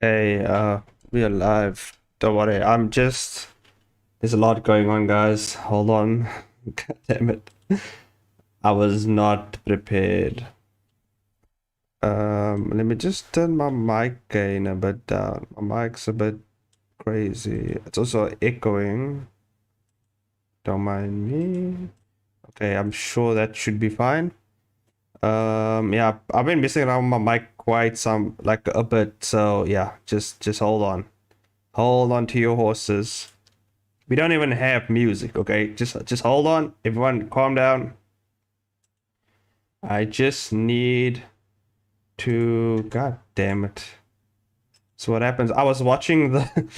Hey, we are live. Don't worry, there's a lot going on, guys. Hold on. God damn it. I was not prepared. Let me just turn my mic gain a bit down. My mic's a bit crazy. It's also echoing. Don't mind me. Okay, I'm sure that should be fine. Yeah, I've been messing around with my mic quite like a bit, so yeah, just hold on. Hold on to your horses. We don't even have music, okay? Just hold on. Everyone calm down. I just need to, god damn it. So what happens? I was watching that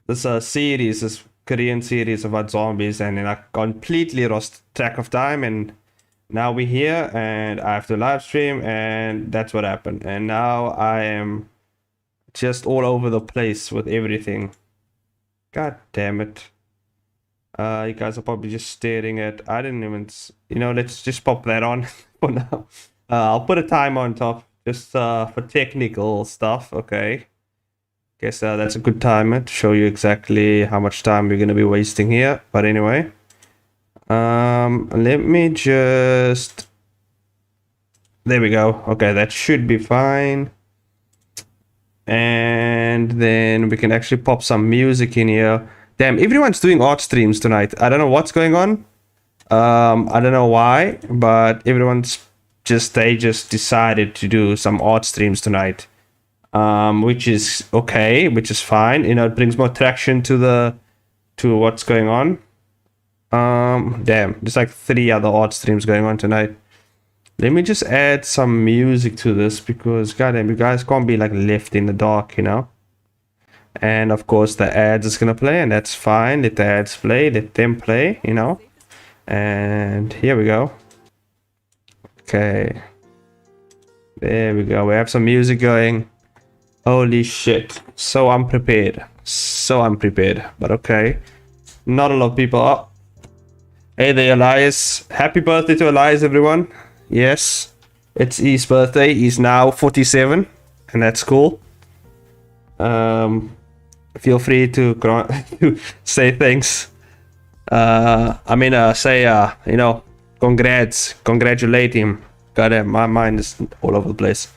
this series, this Korean series about zombies, and then I completely lost track of time, and now we're here and I have to live stream, and that's what happened. And now I am just all over the place with everything. God damn it. You guys are probably just staring at, I didn't even, let's just pop that on for now. I'll put a timer on top just for technical stuff, okay? Guess that's a good timer to show you exactly how much time we're going to be wasting here. But anyway, let me just, there we go. Okay, that should be fine. And then we can actually pop some music in here. Damn, everyone's doing art streams tonight. I don't know what's going on. I don't know why, but they just decided to do some art streams tonight. Which is okay, which is fine. It brings more traction to what's going on. Damn, there's like 3 other art streams going on tonight. Let me just add some music to this because goddamn, you guys can't be like left in the dark, And of course the ads is gonna play, and that's fine. Let the ads play, let them play, And here we go. Okay. There we go. We have some music going. Holy shit. So unprepared. But okay. Not a lot of people up. Hey there, Elias. Happy birthday to Elias, everyone. Yes. It's his birthday. He's now 47. And that's cool. Feel free to say thanks. Congratulate him. Goddamn, my mind is all over the place.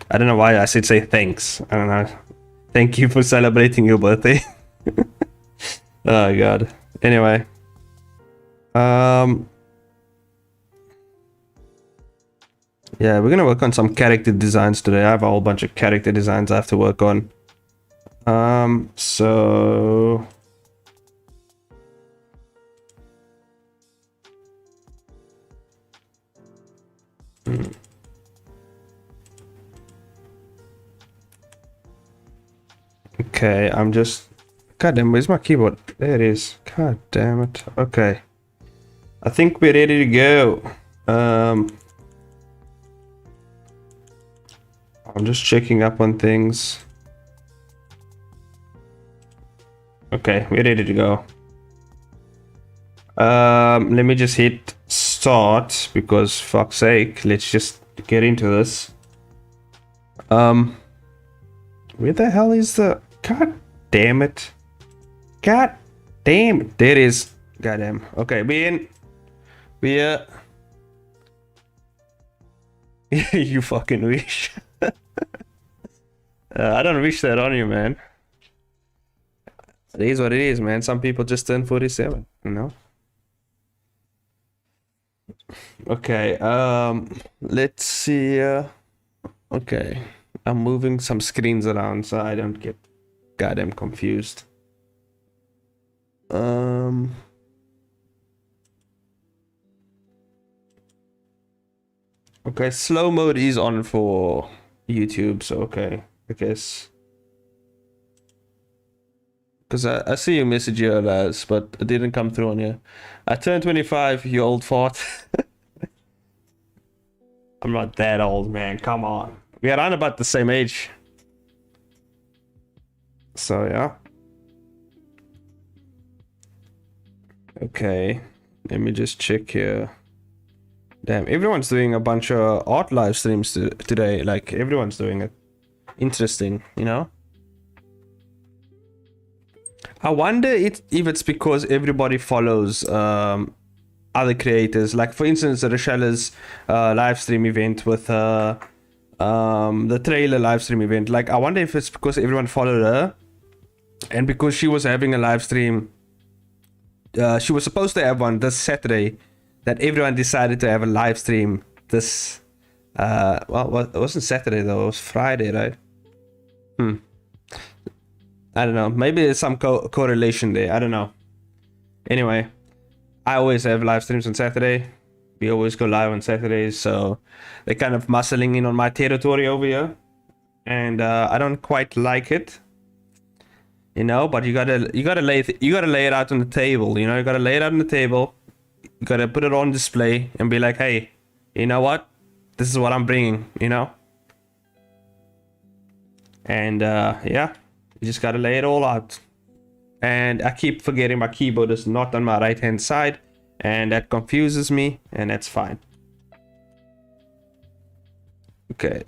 I don't know why I should say thanks. I don't know. Thank you for celebrating your birthday. Oh god. Anyway. Yeah, we're gonna work on some character designs today. I have a whole bunch of character designs I have to work on. So okay, I'm just, god damn, where's my keyboard? There it is. God damn it. Okay, I think we're ready to go. I'm just checking up on things. Okay, we're ready to go. Let me just hit start because fuck's sake, let's just get into this. Where the hell is the, god damn it. God damn it. There it is. Goddamn. Okay, we're you fucking wish. I don't wish that on you, man. It is what it is, man. Some people just turn 47, Okay, let's see. Okay, I'm moving some screens around so I don't get goddamn confused. Okay, slow mode is on for YouTube, so okay, I guess. Because I see your message here, Laz, but it didn't come through on you. I turned 25, you old fart. I'm not that old, man. Come on. We are around about the same age. So, yeah. Okay. Let me just check here. Damn, everyone's doing a bunch of art live streams today. Like, everyone's doing it. Interesting, you know? I wonder if it's because everybody follows other creators. Like, for instance, Rochelle's live stream event with the trailer live stream event. Like, I wonder if it's because everyone followed her. And because she was having a live stream, she was supposed to have one this Saturday, that everyone decided to have a live stream this, well, it wasn't Saturday though, it was Friday, right? I don't know, maybe there's some correlation there, I don't know. Anyway, I always have live streams on Saturday. We always go live on Saturdays, so they're kind of muscling in on my territory over here. And I don't quite like it. You know, but you gotta lay it out on the table. You know, you gotta lay it out on the table. You gotta put it on display and be like, hey, you know what? This is what I'm bringing. You know. And yeah, you just gotta lay it all out. And I keep forgetting my keyboard is not on my right hand side, and that confuses me, and that's fine. Okay.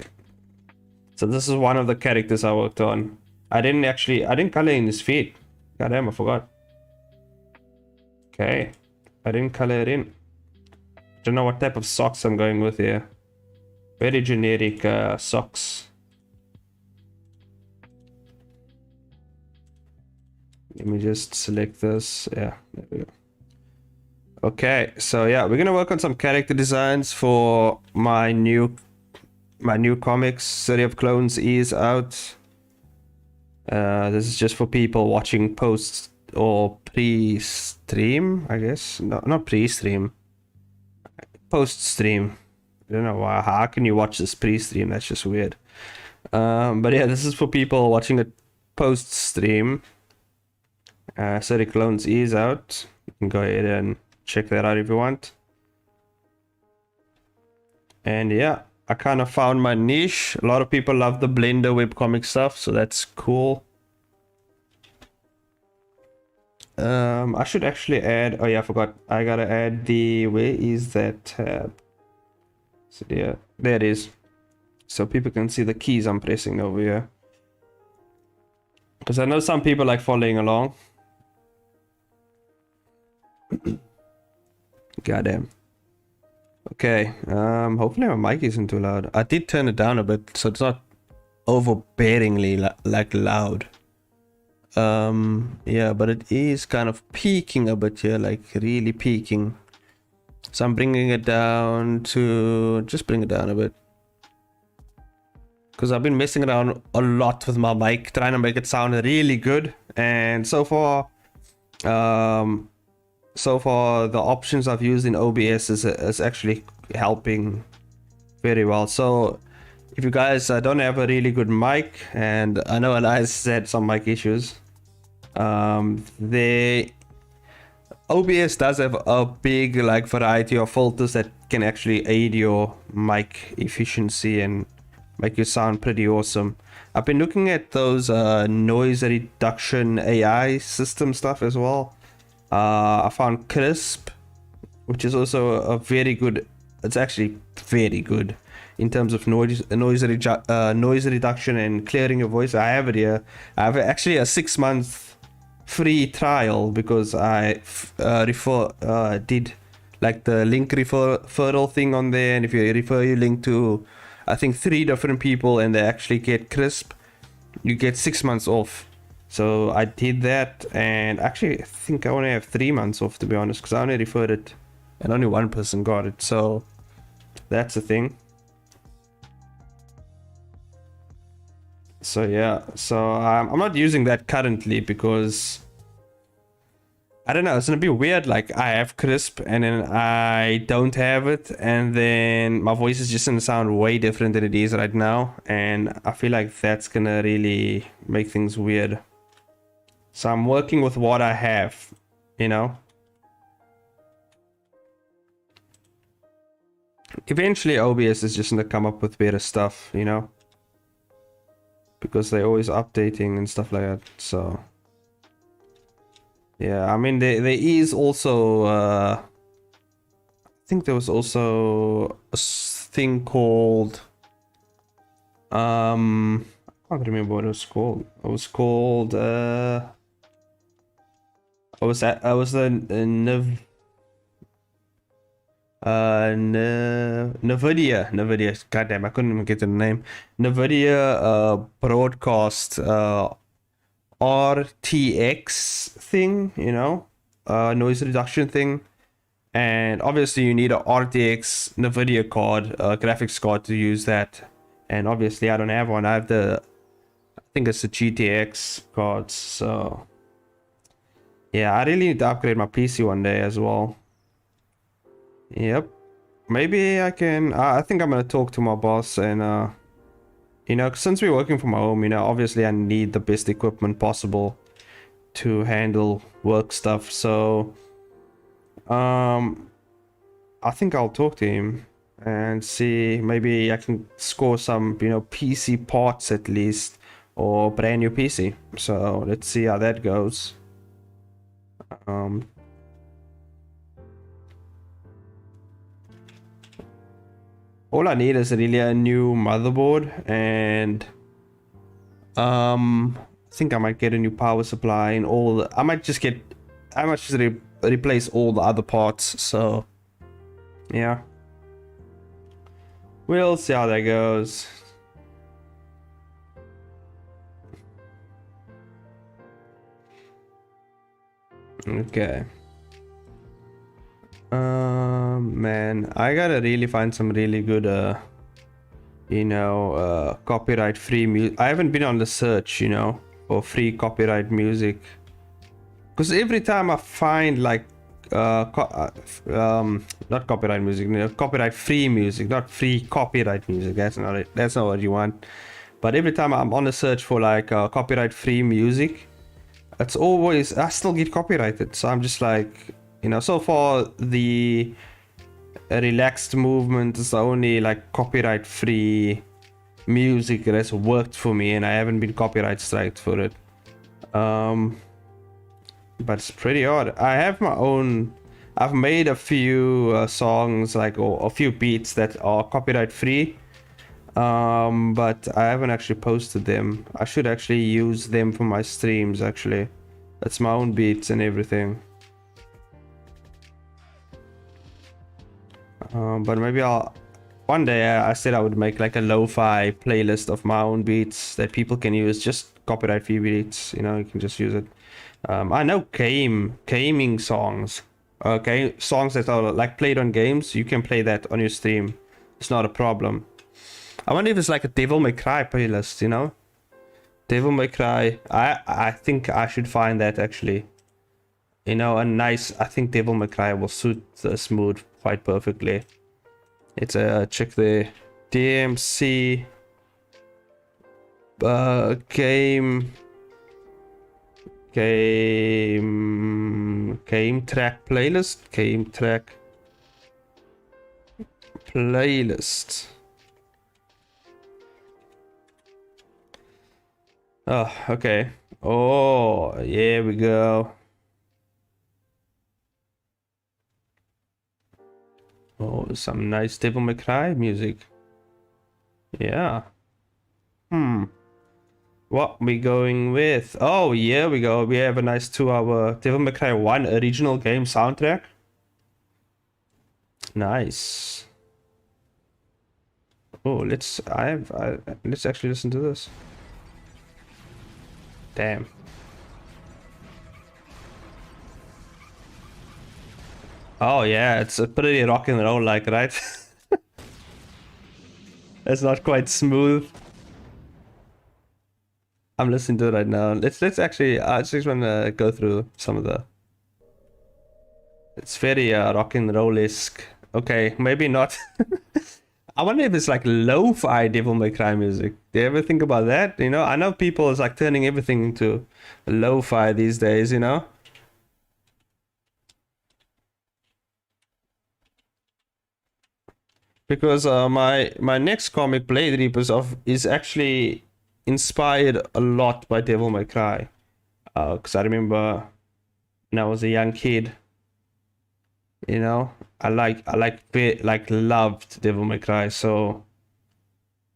So this is one of the characters I worked on. I didn't color in his feet. Goddamn, I forgot. Okay. I didn't color it in. Don't know what type of socks I'm going with here. Very generic socks. Let me just select this. Yeah, there we go. Okay, so yeah, we're gonna work on some character designs for my new comics. City of Clones is out. This is just for people watching post or pre-stream, I guess. No, not pre-stream. Post-stream. I don't know why. How can you watch this pre-stream? That's just weird. But yeah, this is for people watching a post-stream. City Clones is out. You can go ahead and check that out if you want. And yeah, I kind of found my niche. A lot of people love the Blender webcomic stuff, so that's cool. I should actually add, oh yeah, I forgot. I gotta add the, where is that tab? So yeah, there it is. So people can see the keys I'm pressing over here. Because I know some people like following along. Goddamn. Okay, hopefully my mic isn't too loud. I did turn it down a bit, so it's not overbearingly like loud. Yeah, but it is kind of peaking a bit here, like really peaking. So I'm bringing it down to, just bring it down a bit. Because I've been messing around a lot with my mic, trying to make it sound really good. And so far the options I've used in OBS is actually helping very well. So if you guys don't have a really good mic, and I know Elias had some mic issues, the OBS does have a big like variety of filters that can actually aid your mic efficiency and make you sound pretty awesome. I've been looking at those noise reduction AI system stuff as well. I found Crisp, which is also a very good, it's actually very good in terms of noise reduction and clearing your voice. I have it here. I have actually a 6-month free trial because I did like the link referral thing on there, and if you refer your link to I think 3 different people and they actually get Crisp, you get 6 months off. So I did that, and actually I think I only have 3 months off, to be honest, because I only referred it and only one person got it. So that's the thing. So yeah, so I'm not using that currently because I don't know, it's gonna be weird. Like I have Crisp and then I don't have it, and then my voice is just gonna sound way different than it is right now, and I feel like that's gonna really make things weird. So I'm working with what I have, you know. Eventually OBS is just gonna come up with better stuff, you know, because they're always updating and stuff like that. So yeah, I mean there is also think there was also a thing called I can't remember what it was called. It was called I was the Nvidia. Goddamn, I couldn't even get the name. Nvidia broadcast RTX thing, you know, noise reduction thing. And obviously you need a RTX Nvidia card, graphics card to use that. And obviously I don't have one. I have I think it's the GTX cards. So yeah, I really need to upgrade my PC one day as well. Yep. Maybe I can, I think I'm gonna talk to my boss and you know, since we're working from home, you know, obviously I need the best equipment possible to handle work stuff. So I think I'll talk to him and see, maybe I can score some, you know, PC parts at least, or brand new PC. So let's see how that goes. All I need is really a new motherboard, and I think I might get a new power supply and I might just replace all the other parts. So yeah, we'll see how that goes. Okay. Man, I gotta really find some really good you know, copyright free music. I haven't been on the search, you know, for free copyright music, because every time I find like not copyright music, you know, copyright free music, not free copyright music, that's not it, that's not what you want. But every time I'm on the search for like copyright free music, it's always, I still get copyrighted. So I'm just like, you know, so far the relaxed movement is the only like copyright free music that has worked for me, and I haven't been copyright striked for it. But it's pretty odd. I have my own, I've made a few songs, like, or a few beats that are copyright free, but I haven't actually posted them. I should actually use them for my streams. Actually, that's my own beats and everything. But maybe one day I said I would make like a lo-fi playlist of my own beats that people can use, just copyright free beats, you know, you can just use it. I know gaming songs, okay, songs that are like played on games, you can play that on your stream, it's not a problem. I wonder if it's like a Devil May Cry playlist, you know, Devil May Cry. I think I should find that actually, you know, a nice, I think Devil May Cry will suit this mood quite perfectly. It's a check the DMC game track playlist. Oh, okay. Oh, here we go. Oh, some nice Devil May Cry music. Yeah. What we going with? Oh, here we go. We have a nice 2-hour Devil May Cry 1 original game soundtrack. Nice. Oh, let's actually listen to this. Damn. Oh yeah, it's a pretty rock and roll like, right? It's not quite smooth. I'm listening to it right now. Let's actually, I just want to go through some of the. It's very rock and roll-esque. Okay, maybe not. I wonder if it's like lo-fi Devil May Cry music. Do you ever think about that? You know, I know people is like turning everything into lo-fi these days, you know? Because my next comic, Blade Reapers, is actually inspired a lot by Devil May Cry. Because I remember when I was a young kid, You know, I loved Devil May Cry. So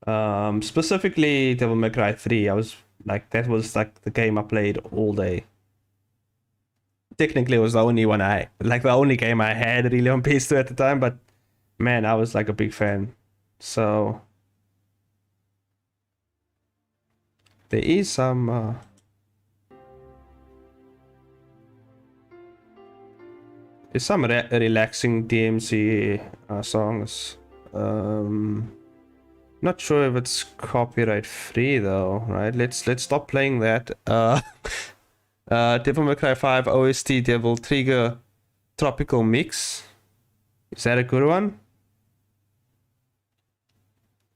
specifically Devil May Cry 3, I was like, that was like the game I played all day. Technically, it was the only one the only game I had really on PS2 at the time, but man, I was like a big fan. So there is some there's some relaxing DMC songs. Not sure if it's copyright free though, right? Let's stop playing that. Devil May Cry 5 OST Devil Trigger Tropical Mix. Is that a good one?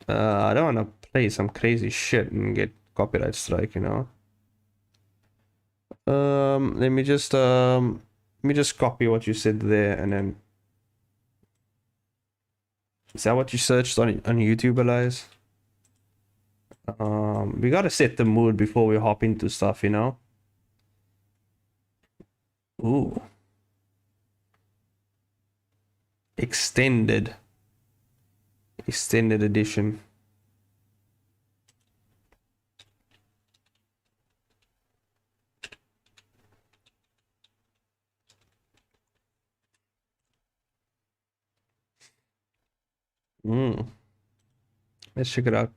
I don't want to play some crazy shit and get copyright strike, you know. Let me just copy what you said there, and then is that what you searched on YouTube, Elias? We gotta set the mood before we hop into stuff, you know. Ooh. Extended edition. Let's check it out.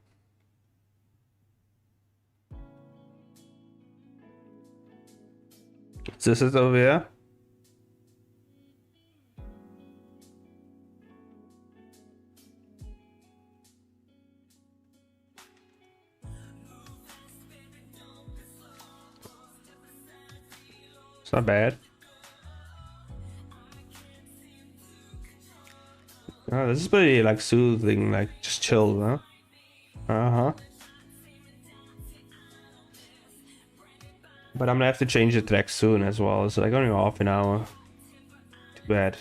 Is it over here? It's not bad. Oh, this is pretty like soothing, like just chill, huh? But I'm gonna have to change the track soon as well. It's like only half an hour. Too bad.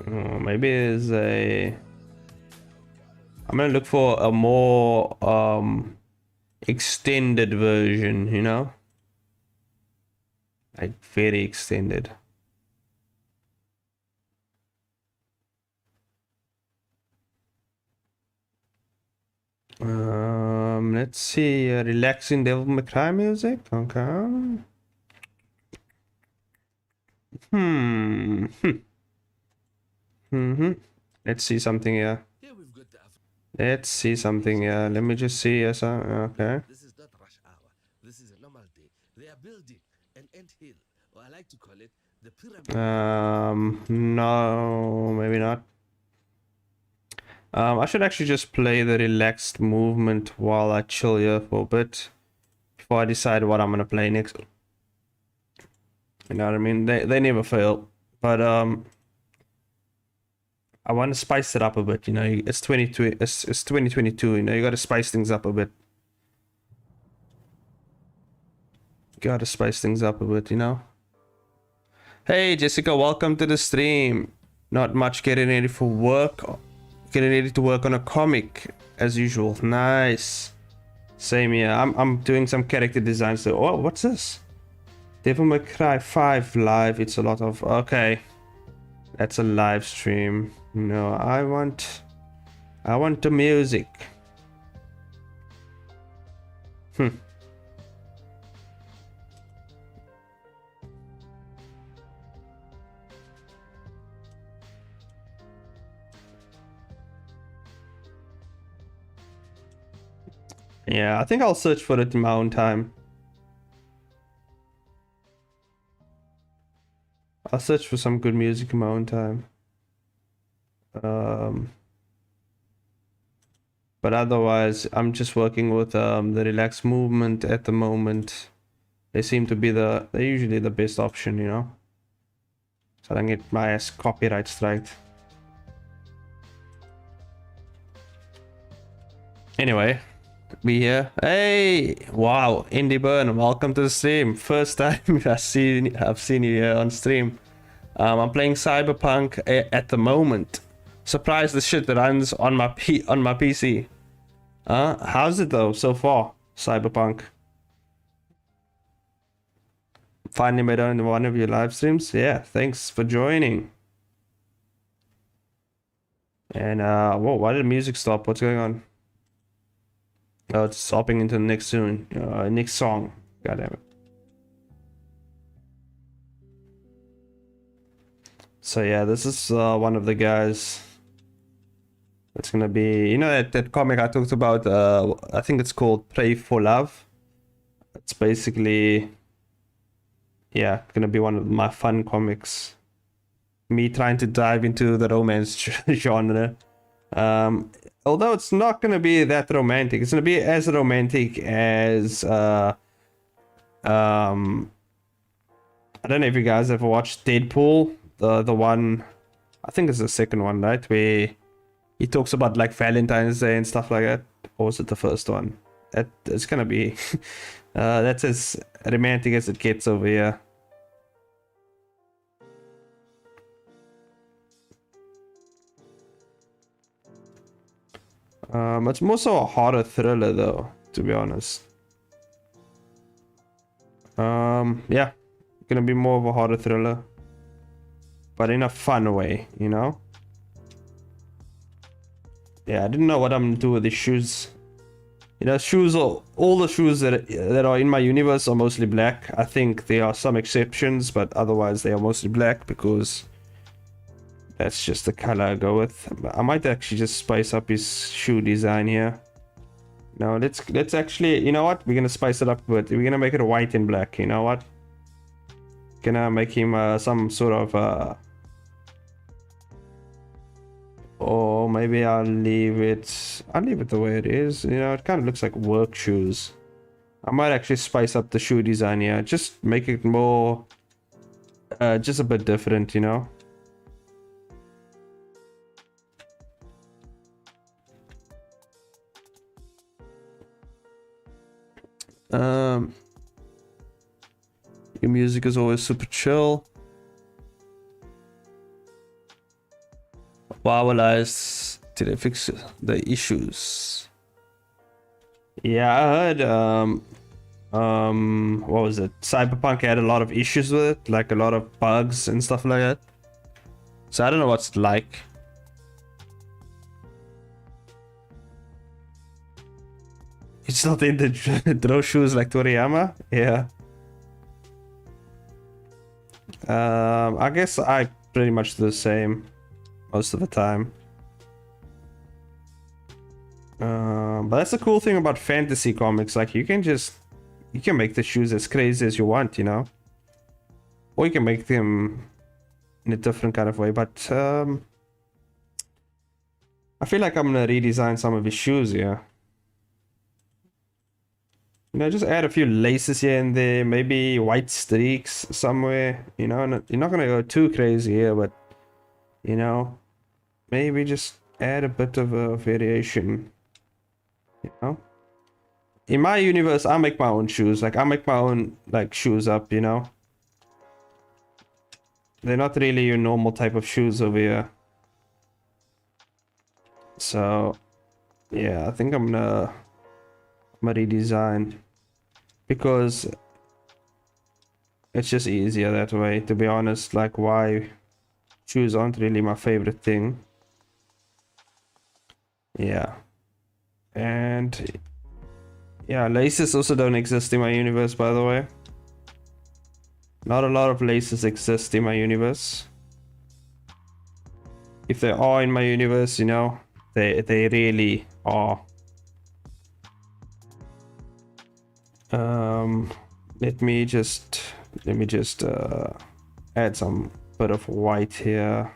Maybe there's a... I'm gonna look for a more extended version, you know? Like very extended. Let's see, relaxing Devil May Cry music. Okay. Let's see something here. Let's see something here. Let me just see. Yes, okay. This is not rush hour. This is a normal day. They are building an ant hill, or I like to call it the pyramid. No, maybe not. I should actually just play the relaxed movement while I chill here for a bit before I decide what I'm gonna play next. You know what I mean? They never fail, but I want to spice it up a bit. You know, it's 2022. You know, you got to spice things up a bit. Got to spice things up a bit. You know. Hey Jessica, welcome to the stream. Not much, getting ready for work. Getting ready to work on a comic as usual. Nice. Same here. I'm doing some character design. So, oh, what's this? Devil May Cry 5 live. It's a lot of... Okay. That's a live stream. No, I want the music. Yeah, I think I'll search for it in my own time. I'll search for some good music in my own time. But otherwise, I'm just working with the relaxed movement at the moment. They seem to be they're usually the best option, you know. So I don't get my ass copyright striked. Anyway, we here. Hey, wow, Indie Burn, welcome to the stream. First time I've seen you here on stream. I'm playing Cyberpunk at the moment. Surprised the shit runs on my PC. How's it though so far, Cyberpunk? Finally made it on one of your live streams. Yeah, thanks for joining. And whoa, why did the music stop? What's going on? Oh, it's hopping into the next tune, next song. God damn it. So yeah, this is one of the guys. It's gonna be, you know, that comic I talked about. I think it's called Pray for Love. It's basically, yeah, gonna be one of my fun comics. Me trying to dive into the romance genre. Although it's not gonna be that romantic. It's gonna be as romantic as I don't know if you guys ever watched Deadpool. The one, I think it's the second one, right? Where he talks about like Valentine's Day and stuff like that. Or was it the first one? It's gonna be that's as romantic as it gets over here. It's more so a horror thriller though, to be honest. Yeah, gonna be more of a horror thriller, but in a fun way, you know. Yeah, I didn't know what I'm gonna do with the shoes. You know, shoes are all the shoes that are in my universe are mostly black. I think there are some exceptions, but otherwise they are mostly black because that's just the color I go with. I might actually just spice up his shoe design here. No, let's actually, you know what? We're gonna spice it up a bit. We're gonna make it white and black. You know what? Gonna make him some sort of or maybe I'll leave it the way it is. You know, it kind of looks like work shoes. I might actually spice up the shoe design here. Just make it more just a bit different, you know. Your music is always super chill. Vowelize, did they fix the issues? Yeah, I heard what was it? Cyberpunk had a lot of issues with it, like a lot of bugs and stuff like that. So I don't know what's it like. It's not in the draw shoes like Toriyama? Yeah. I guess I pretty much do the same most of the time. But that's the cool thing about fantasy comics. Like you can make the shoes as crazy as you want, you know? Or you can make them in a different kind of way. But I feel like I'm gonna redesign some of his shoes here. You know, just add a few laces here and there, maybe white streaks somewhere, you know. You're not gonna go too crazy here, but you know, maybe just add a bit of a variation, you know. In my universe, I make my own shoes. Like I make my own like shoes up, you know. They're not really your normal type of shoes over here. So yeah, I think I'm gonna redesign because it's just easier that way, to be honest. Like why shoes aren't really my favorite thing. Yeah, and yeah, laces also don't exist in my universe, by the way. Not a lot of laces exist in my universe. If they are in my universe, you know, they really are. Let me just add some bit of white here.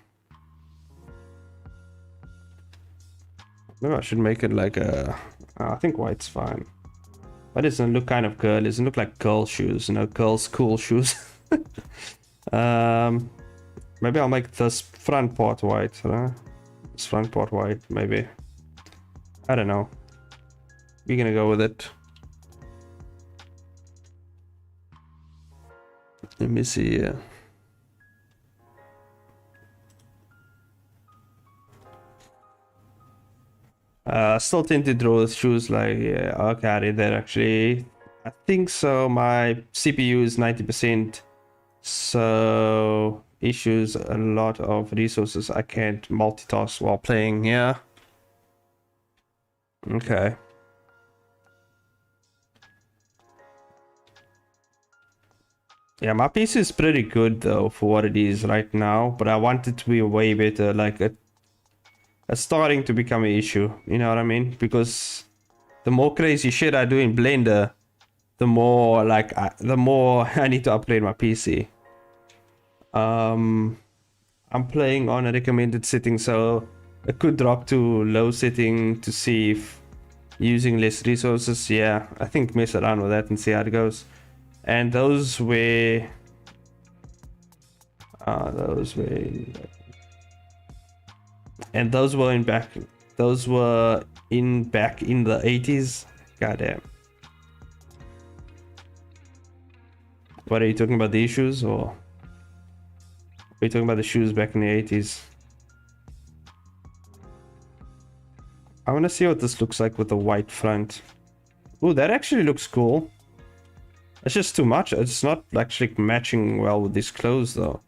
Maybe I should make it like a I think white's fine, but it doesn't look kind of girly. It doesn't look like girl shoes, you know, girls cool shoes. Maybe I'll make this front part white, huh? This front part white, maybe. I don't know. We're gonna go with it. Let me see. Still tend to draw with shoes like, yeah, okay, I read that actually. I think so. My CPU is 90%, so issues a lot of resources. I can't multitask while playing. Yeah. Okay. Yeah, my PC is pretty good though for what it is right now, but I want it to be way better. Like it's starting to become an issue. You know what I mean? Because the more crazy shit I do in Blender, the more the more I need to upgrade my PC. I'm playing on a recommended setting, so it could drop to low setting to see if using less resources. Yeah, I think mess around with that and see how it goes. And those were and those were back in the 80s. Goddamn. What are you talking about, the issues, or are you talking about the shoes back in the 80s? I want to see what this looks like with the white front. Ooh, that actually looks cool. It's just too much. It's not actually matching well with these clothes though.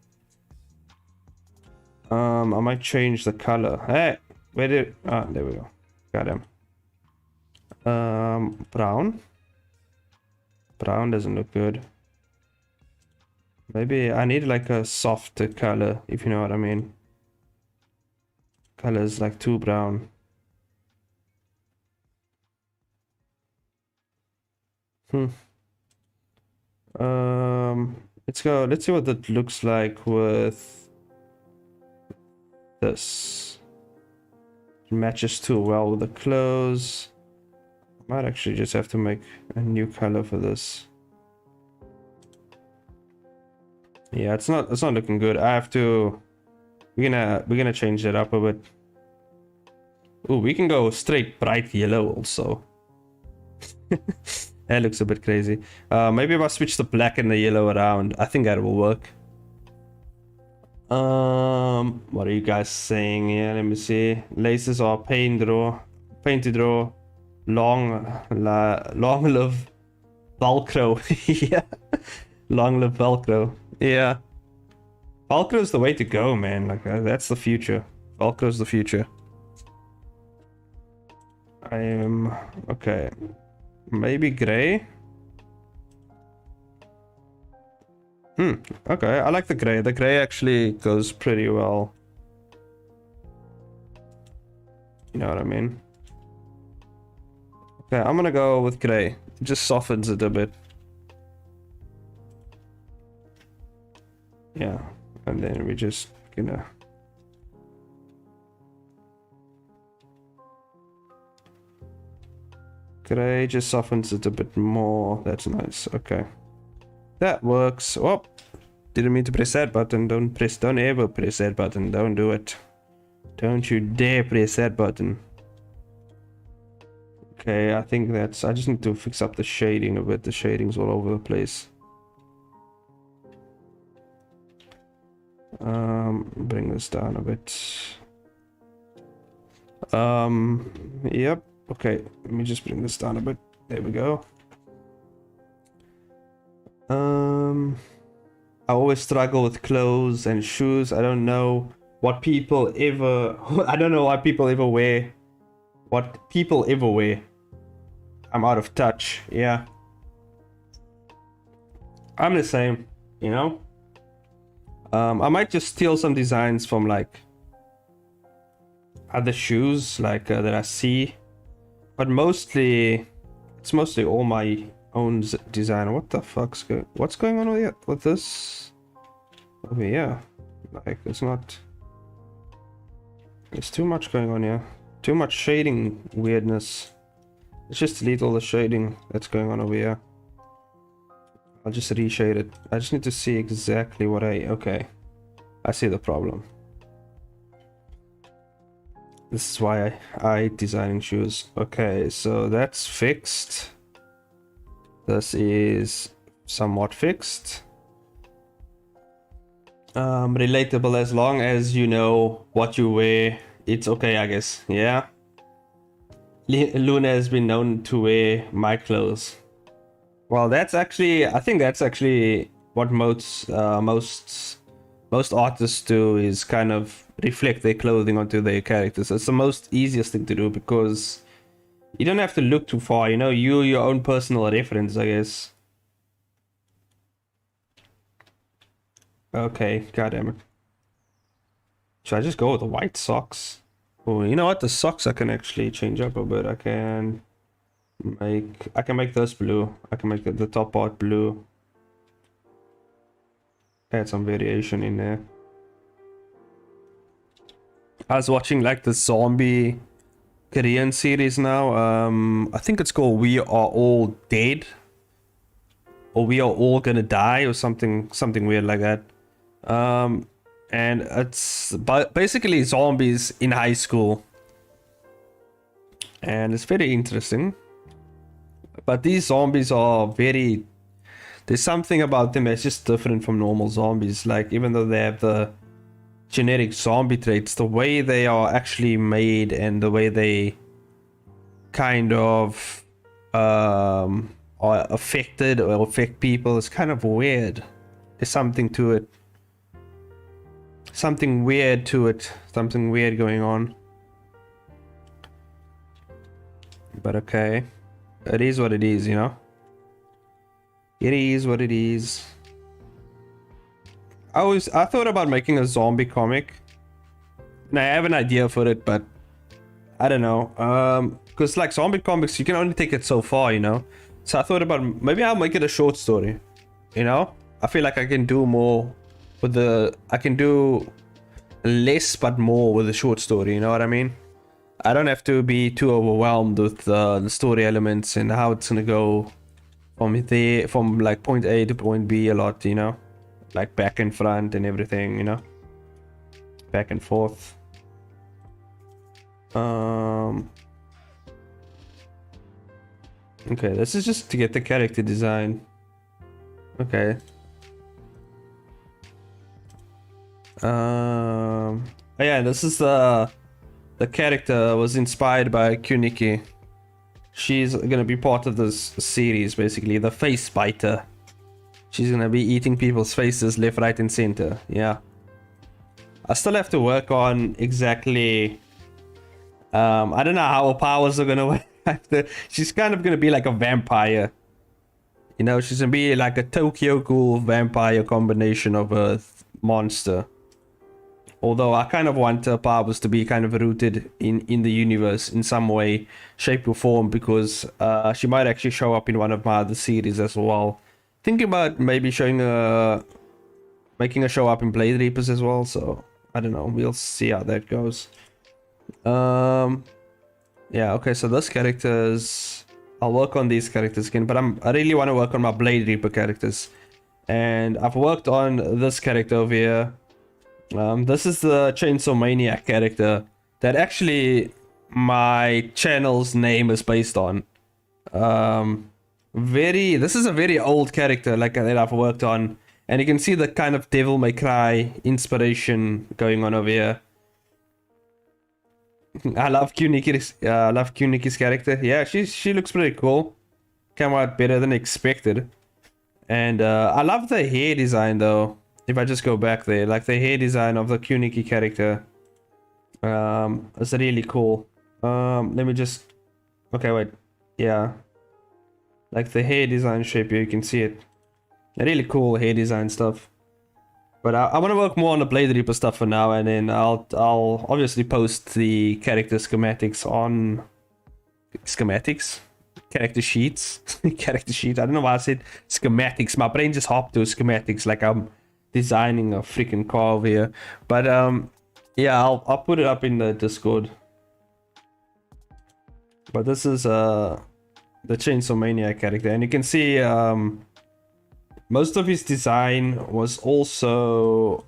I might change the color. Hey, where did... Ah, there we go. Got him. Brown. Brown doesn't look good. Maybe I need like a softer color, if you know what I mean. Color is like too brown. Let's go. Let's see what that looks like with this. It matches too well with the clothes. Might actually just have to make a new color for this. Yeah, it's not looking good. I have to. We're gonna change that up a bit. Ooh, we can go straight bright yellow also. That looks a bit crazy. Maybe if I switch the black and the yellow around, I think that will work. What are you guys saying here? Let me see. Laces are paint to draw. Long live Velcro. Yeah. Long live Velcro. Yeah. Velcro's the way to go, man. Like that's the future. Velcro's the future. I am okay. Maybe gray. Okay, I like the gray. The gray actually goes pretty well. You know what I mean? Okay, I'm gonna go with gray. It just softens it a bit. Yeah, and then we just gonna... Gray just softens it a bit more. That's nice. Okay. That works. Oh, didn't mean to press that button. Don't ever press that button. Don't do it. Don't you dare press that button. Okay, I think that's... I just need to fix up the shading a bit. The shading's all over the place. Bring this down a bit. Yep. Okay, let me just bring this down a bit. There we go. I always struggle with clothes and shoes. I don't know what people ever... I don't know why people ever wear... What people ever wear. I'm out of touch, yeah. I'm the same, you know? I might just steal some designs from like... other shoes, like that I see. But mostly... It's mostly all my own design. What the fuck's what's going on with this over here? Like, it's not... There's too much going on here. Too much shading weirdness. Let's just delete all the shading that's going on over here. I'll just reshade it. I just need to see exactly what okay. I see the problem. This is why I designing shoes. Okay, so that's fixed. This is somewhat fixed. Relatable, as long as you know what you wear, it's okay, I guess. Yeah. Luna has been known to wear my clothes. Well, I think that's actually what most artists do, is kind of reflect their clothing onto their characters. It's the most easiest thing to do because you don't have to look too far, you know, you're your own personal reference, I guess. Okay, goddammit. Should I just go with the white socks? Oh, you know what? The socks I can actually change up a bit. I can make this blue. I can make the top part blue. Add some variation in there. I was watching like the zombie Korean series now. I think it's called We Are All Dead, or We Are All Gonna Die, or something weird like that. And it's basically zombies in high school, and it's very interesting. But these zombies are there's something about them that's just different from normal zombies. Like, even though they have the generic zombie traits, the way they are actually made and the way they kind of are affected or affect people is kind of weird. There's something to it. Something weird to it. Something weird going on. But okay. It is what it is, you know? It is what it is. I thought about making a zombie comic. And I have an idea for it, but I don't know. Because like zombie comics, you can only take it so far, you know? So I thought about maybe I'll make it a short story. You know? I feel like I can do more with I can do less but more with a short story, you know what I mean? I don't have to be too overwhelmed with the story elements and how it's gonna go from like point A to point B a lot, you know? Like back and front and everything, you know? Back and forth. Okay, this is just to get the character design. Okay. Oh yeah, this is the character was inspired by Kuniki. She's gonna be part of this series, basically, the face biter. She's gonna be eating people's faces left, right, and center. Yeah. I still have to work on exactly. I don't know how her powers are gonna work. She's kind of gonna be like a vampire. You know, she's gonna be like a Tokyo Ghoul vampire combination of a monster. Although I kind of want her powers to be kind of rooted in the universe in some way, shape or form, because she might actually show up in one of my other series as well. Thinking about maybe making her show up in Blade Reapers as well. So I don't know. We'll see how that goes. Yeah. Okay. So those characters, I'll work on these characters again, but I really want to work on my Blade Reaper characters, and I've worked on this character over here. This is the Chainsaw Maniac character that actually my channel's name is based on. This is a very old character like that I've worked on, and you can see the kind of Devil May Cry inspiration going on over here. I love Kuniki's character. Yeah, she looks pretty cool. Came out better than expected. And I love the hair design though. If I just go back there, like the hair design of the Kuniki character, it's really cool. Let me just, okay, wait, yeah, like the hair design shape here, you can see it. Really cool hair design stuff. But I want to work more on the Blade Reaper stuff for now, and then I'll obviously post the character schematics on character sheets. Character sheet. I don't know why I said schematics. My brain just hopped to schematics like I'm designing a freaking car over here. But yeah, I'll put it up in the Discord. But this is the Chainsaw Maniac character, and you can see most of his design was also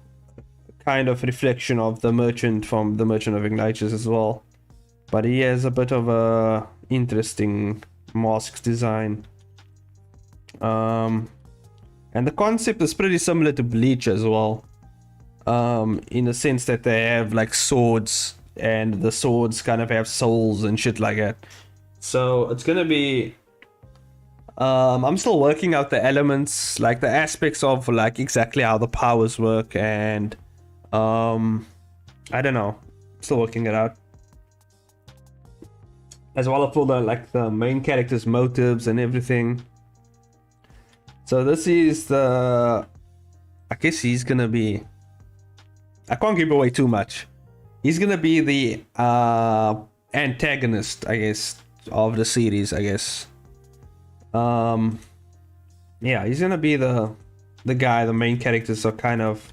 kind of reflection of the merchant from the Merchant of Ignatius as well. But he has a bit of a interesting mask design. And the concept is pretty similar to Bleach as well. In the sense that they have like swords, and the swords kind of have souls and shit like that. So it's gonna be. I'm still working out the elements, like the aspects of like exactly how the powers work, and I don't know. Still working it out. As well as all the like the main characters' motives and everything. So this is the. I guess he's gonna be. I can't give away too much. He's gonna be the antagonist, I guess, of the series. I guess. Yeah, he's gonna be the guy. The main characters are kind of.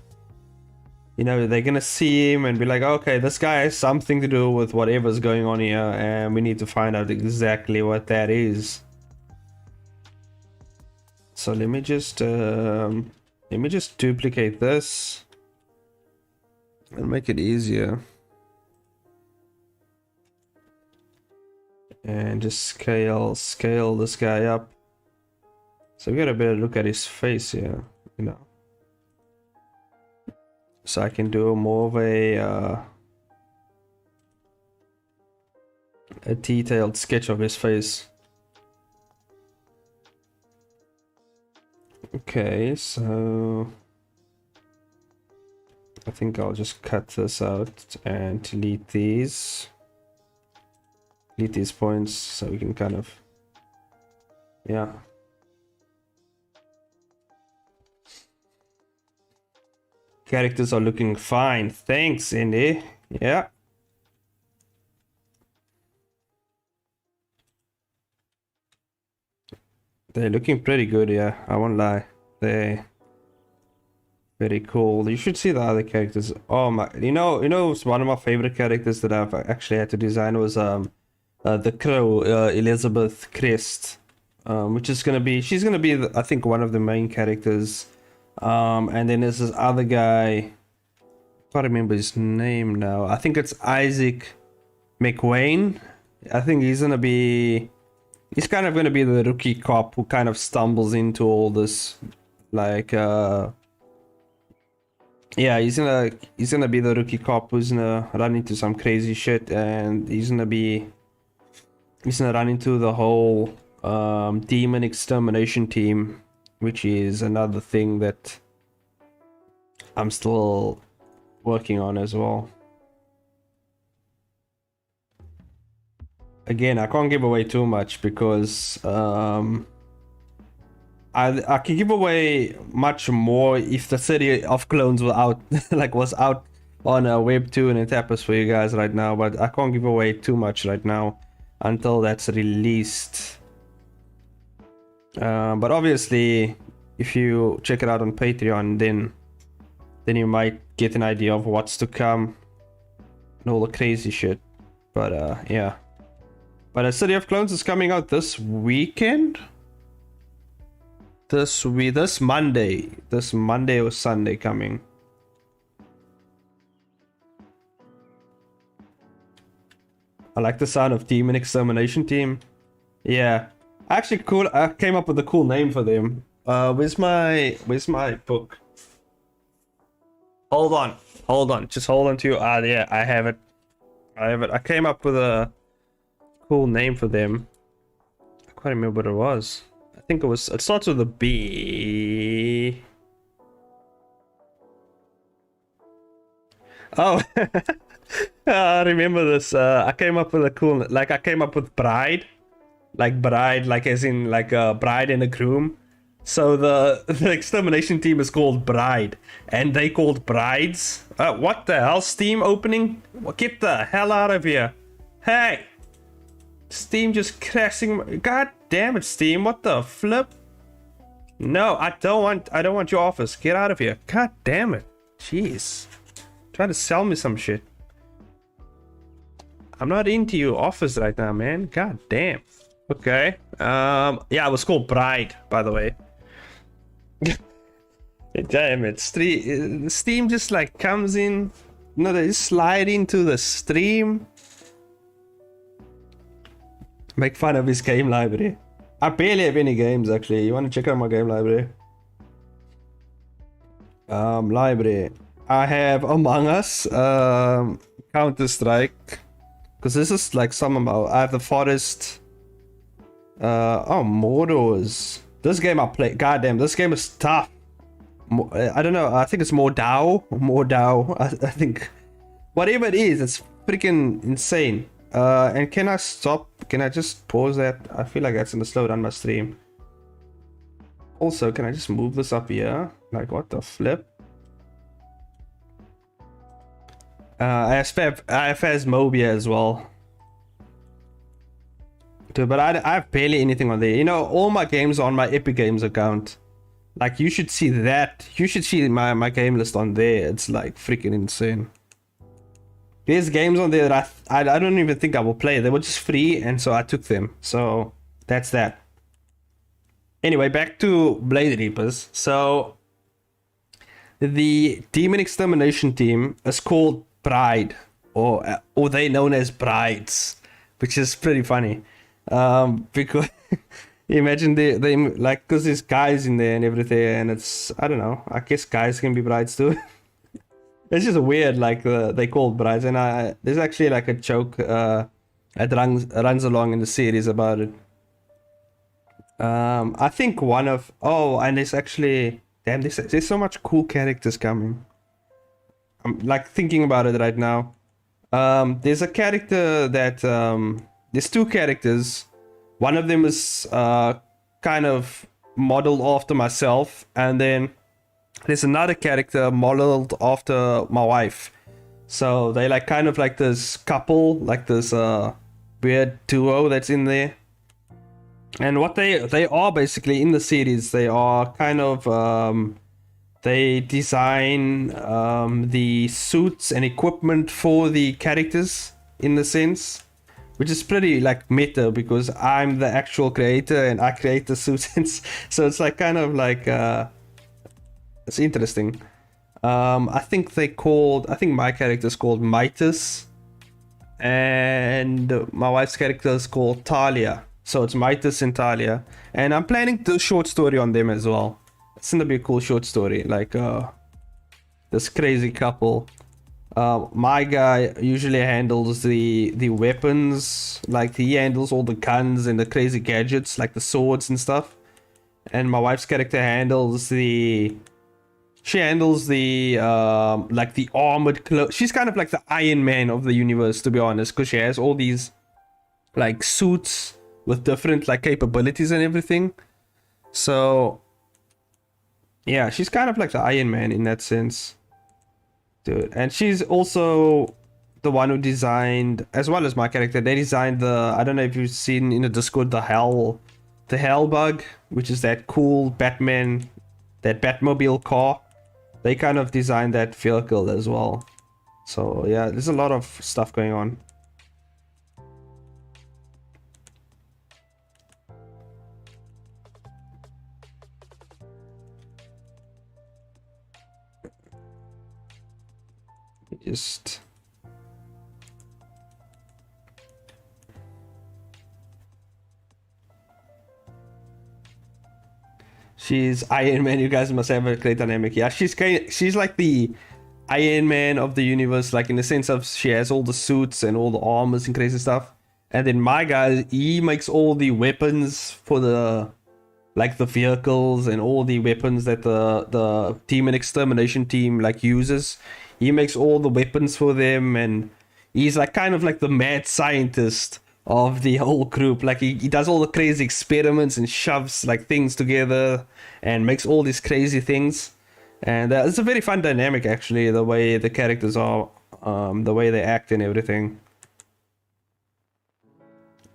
You know, they're gonna see him and be like, okay, this guy has something to do with whatever's going on here, and we need to find out exactly what that is. So let me just duplicate this and make it easier, and just scale this guy up. So we got a better look at his face here, you know. So I can do more of a detailed sketch of his face. Okay, so I think I'll just cut this out and delete these points so we can kind of, yeah. Characters are looking fine. Thanks, Indy. Yeah. They're looking pretty good, yeah. I won't lie. They're very cool. You should see the other characters. Oh my, you know, one of my favorite characters that I've actually had to design was the crow, Elizabeth Crest, which is gonna be, she's gonna be, I think, one of the main characters. And then there's this other guy, I can't remember his name now. I think it's Isaac McWayne. I think he's kind of gonna be the rookie cop who kind of stumbles into all this, like, yeah, he's gonna be the rookie cop who's gonna run into some crazy shit, and he's gonna run into the whole demon extermination team, which is another thing that I'm still working on as well. Again, I can't give away too much because I can give away much more if the City of Clones was out, was out on a Webtoon and Tapas for you guys right now, but I can't give away too much right now until that's released. But obviously, if you check it out on Patreon, then you might get an idea of what's to come and all the crazy shit. But yeah. But City of Clones is coming out this weekend. This Monday or Sunday coming. I like the sound of Demon Extermination Team. Yeah. Actually, cool. I came up with a cool name for them. Where's my book? Hold on. Just hold on to your. Yeah, I have it. I came up with a cool name for them. I can't remember what it was. I think it starts with a B. Oh, I remember this. I came up with a cool, I came up with bride, as in a bride and a groom. So the extermination team is called Bride, and they called brides. What the hell? Steam opening? Get the hell out of here! Hey, Steam just crashing. God damn it, Steam! What the flip? No, I don't want your office. Get out of here! God damn it! Jeez, trying to sell me some shit. I'm not into your office right now, man. God damn. Okay. Yeah, it was called Bride, by the way. Damn it, Steam just comes in. No, they just slide into the stream. Make fun of his game library. I barely have any games, actually. You want to check out my game library? Library. I have Among Us, Counter-Strike. Because this is some of my... I have The Forest. Oh, Mordors. This game I play. Goddamn, this game is tough. I don't know. I think it's more Dao. I think whatever it is, it's freaking insane. And can I stop? Can I just pause that? I feel like that's gonna slow down my stream. Also, can I just move this up here? Like, what the flip? I have Phasmophobia as well. Dude, but I have barely anything on there. You know, all my games are on my Epic Games account. Like, you should see that. You should see my game list on there. It's like freaking insane. There's games on there that I don't even think I will play. They were just free, and so I took them. So that's that. Anyway, back to Blade Reapers. So the Demon Extermination team is called Bride, or they known as Brides, which is pretty funny. Because imagine they like, because there's guys in there and everything, and it's, I don't know, I guess guys can be brides too. It's just weird, like they called brides, and there's actually like a joke that runs along in the series about it. I think and there's actually, damn, there's so much cool characters coming. I'm like thinking about it right now. There's a character that there's two characters. One of them is kind of modeled after myself, and then there's another character modeled after my wife. So they like kind of like this couple, like this weird duo that's in there. And what they are basically in the series, they are kind of they design the suits and equipment for the characters, in the sense, which is pretty like meta, because I'm the actual creator and I create the suits. So it's like kind of like it's interesting. I think my character is called Midas, and my wife's character is called Talia. So it's Midas and Talia, and I'm planning to do a short story on them as well. It's gonna be a cool short story, like this crazy couple. My guy usually handles the weapons, like he handles all the guns and the crazy gadgets, like the swords and stuff. And my wife's character handles the like the armored clothes. She's kind of like the Iron Man of the universe, to be honest, because she has all these like suits with different like capabilities and everything. So yeah, she's kind of like the Iron Man in that sense, dude. And she's also the one who designed, as well as my character, they designed I don't know if you've seen in the Discord, the Hellbug, which is that cool Batman, that Batmobile car. They kind of designed that vehicle as well. So yeah, there's a lot of stuff going on. Just she's Iron Man. You guys must have a great dynamic. Yeah, she's like the Iron Man of the universe, like in the sense of she has all the suits and all the armors and crazy stuff. And then my guy, he makes all the weapons for the vehicles and all the weapons that the Demon Extermination team like uses. He makes all the weapons for them, and he's like kind of like the mad scientist of the whole group. Like he does all the crazy experiments and shoves like things together and makes all these crazy things. And it's a very fun dynamic, actually, the way the characters are, the way they act and everything.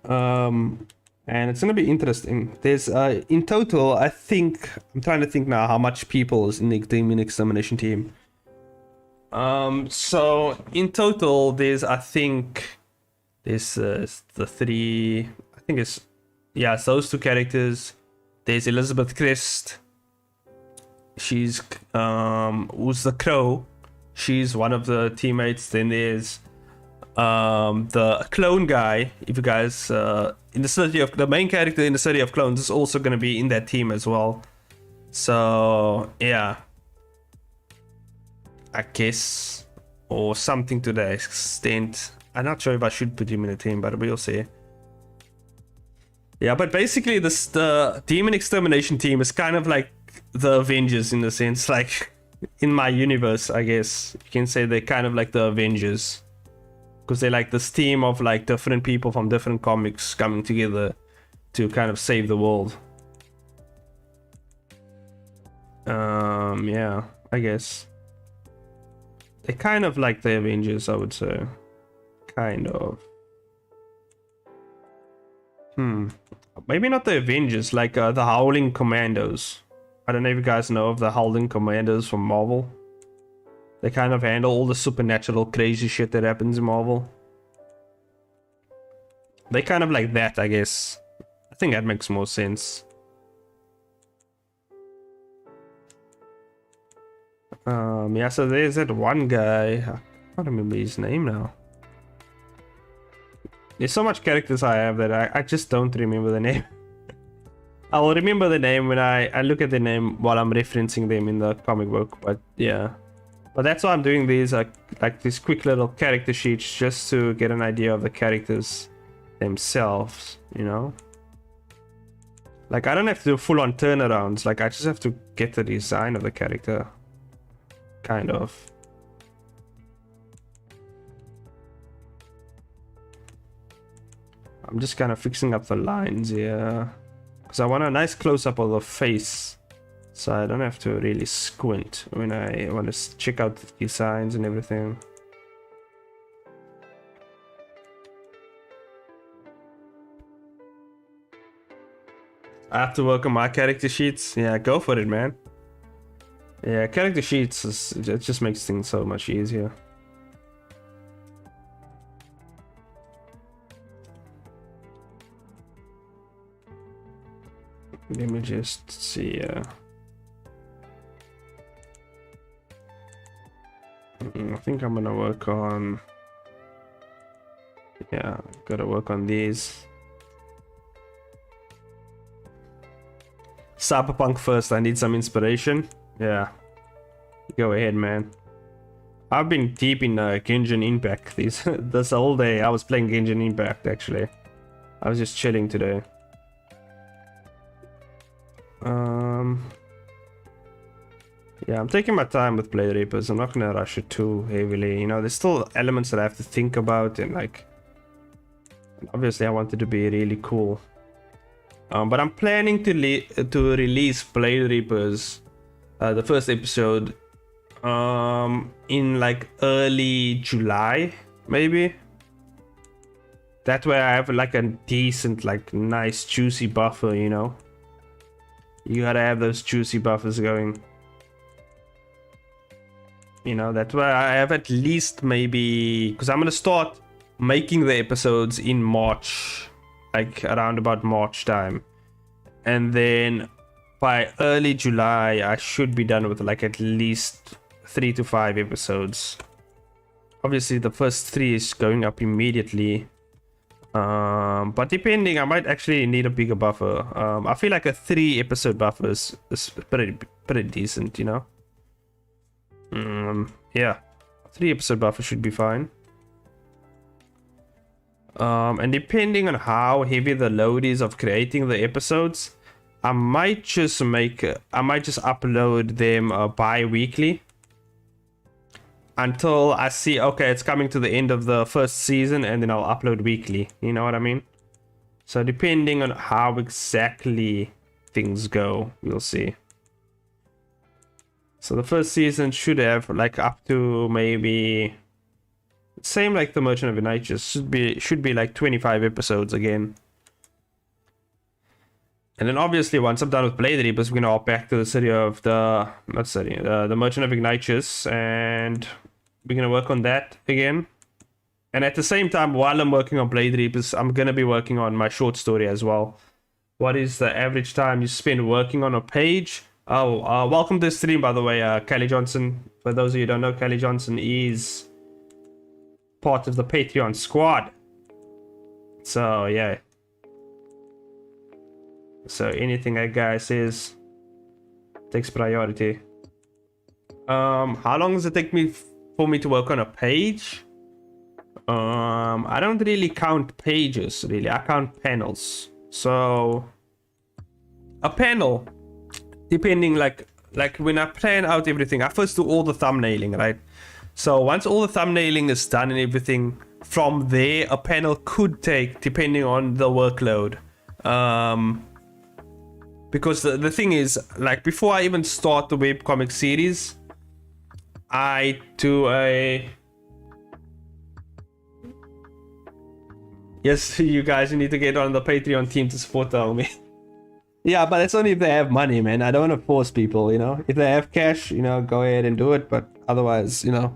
And it's gonna be interesting. There's in total, I think, I'm trying to think now how much people is in the Demon Extermination team. So in total, there's the three, I think it's those two characters. There's Elizabeth Crest. She's who's the Crow. She's one of the teammates. Then there's the clone guy. If you guys in the main character in the City of Clones is also going to be in that team as well. So yeah, I guess, or something to that extent. I'm not sure if I should put him in a team, but we'll see. Yeah, but basically the Demon Extermination team is kind of like the Avengers in a sense. Like, in my universe, I guess you can say they're kind of like the Avengers. Because they're like this team of like different people from different comics coming together to kind of save the world. Yeah, I guess. They're kind of like the Avengers, I would say. Kind of. Maybe not the Avengers, like the Howling Commandos. I don't know if you guys know of the Howling Commandos from Marvel. They kind of handle all the supernatural crazy shit that happens in Marvel. They kind of like that, I guess. I think that makes more sense. Yeah, so there's that one guy. I can't remember his name now. There's so much characters I have that I just don't remember the name. I will remember the name when I look at the name while I'm referencing them in the comic book, but yeah. But that's why I'm doing these like these quick little character sheets just to get an idea of the characters themselves, you know? Like, I don't have to do full-on turnarounds, like I just have to get the design of the character. Kind of. I'm just kind of fixing up the lines here. Because I want a nice close-up of the face. So I don't have to really squint when I want to check out the designs and everything. I have to work on my character sheets. Yeah, go for it, man. Yeah, character sheets, it just makes things so much easier. Let me just see. I think I'm gonna work on. Yeah, gotta work on these. Cyberpunk first. I need some inspiration. Yeah, go ahead, man. I've been deep in Genshin Impact this whole day. I was playing Genshin Impact actually. I was just chilling today. Yeah, I'm taking my time with Blade Reapers. I'm not gonna rush it too heavily. You know, there's still elements that I have to think about, and like, obviously I want it to be really cool. But I'm planning to release Blade Reapers, the first episode, in like early July, maybe. That way I have like a decent, like nice juicy buffer, you know. You gotta have those juicy buffers going. You know, that's why I have at least maybe, because I'm gonna start making the episodes in March, like around about March time, and then by early July I should be done with like at least 3 to 5 episodes. Obviously the first 3 is going up immediately, but depending, I might actually need a bigger buffer. I feel like a 3 episode buffer is pretty decent, you know. Yeah, 3 episode buffer should be fine. And depending on how heavy the load is of creating the episodes, I might just upload them bi-weekly until I see, okay, it's coming to the end of the first season, and then I'll upload weekly. You know what I mean? So depending on how exactly things go, we'll see. So the first season should have like up to maybe, same like the Merchant of Night, should be like 25 episodes again. And then obviously once I'm done with Blade Reapers, we're gonna hop back to the city of the Merchant of Ignatius, and we're gonna work on that again. And at the same time, while I'm working on Blade Reapers, I'm gonna be working on my short story as well. What is the average time you spend working on a page? Oh, welcome to the stream, by the way, Kelly Johnson. For those of you who don't know, Kelly Johnson is part of the Patreon squad. So yeah. So anything that guy says takes priority. How long does it take for me to work on a page? I don't really count pages, really. I count panels. So a panel, depending like when I plan out everything, I first do all the thumbnailing, right? So once all the thumbnailing is done and everything, from there a panel could take, depending on the workload. Because the thing is, like, before I even start the webcomic series, I do a... Yes, you guys, you need to get on the Patreon team to support the homie. Yeah, but it's only if they have money, man. I don't want to force people, you know. If they have cash, you know, go ahead and do it. But otherwise, you know,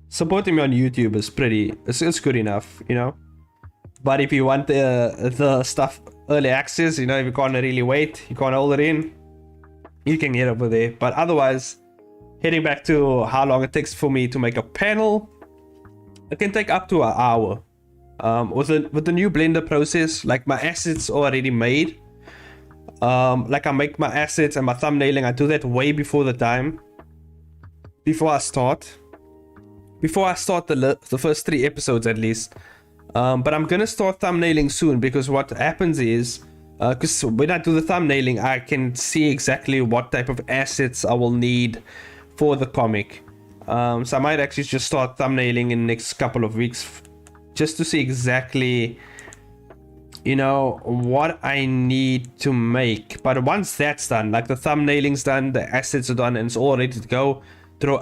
supporting me on YouTube is it's good enough, you know. But if you want the stuff early access, you know, if you can't really wait, you can't hold it in, you can get over there. But otherwise, heading back to how long it takes for me to make a panel, it can take up to an hour. With the new Blender process, like my assets are already made. Like I make my assets and my thumbnailing, I do that way before the time. Before I start the first 3 episodes at least. But I'm gonna start thumbnailing soon, because what happens is, because when I do the thumbnailing, I can see exactly what type of assets I will need for the comic. So I might actually just start thumbnailing in the next couple of weeks, just to see exactly, you know, what I need to make. But once that's done, like the thumbnailing's done, the assets are done, and it's all ready to go,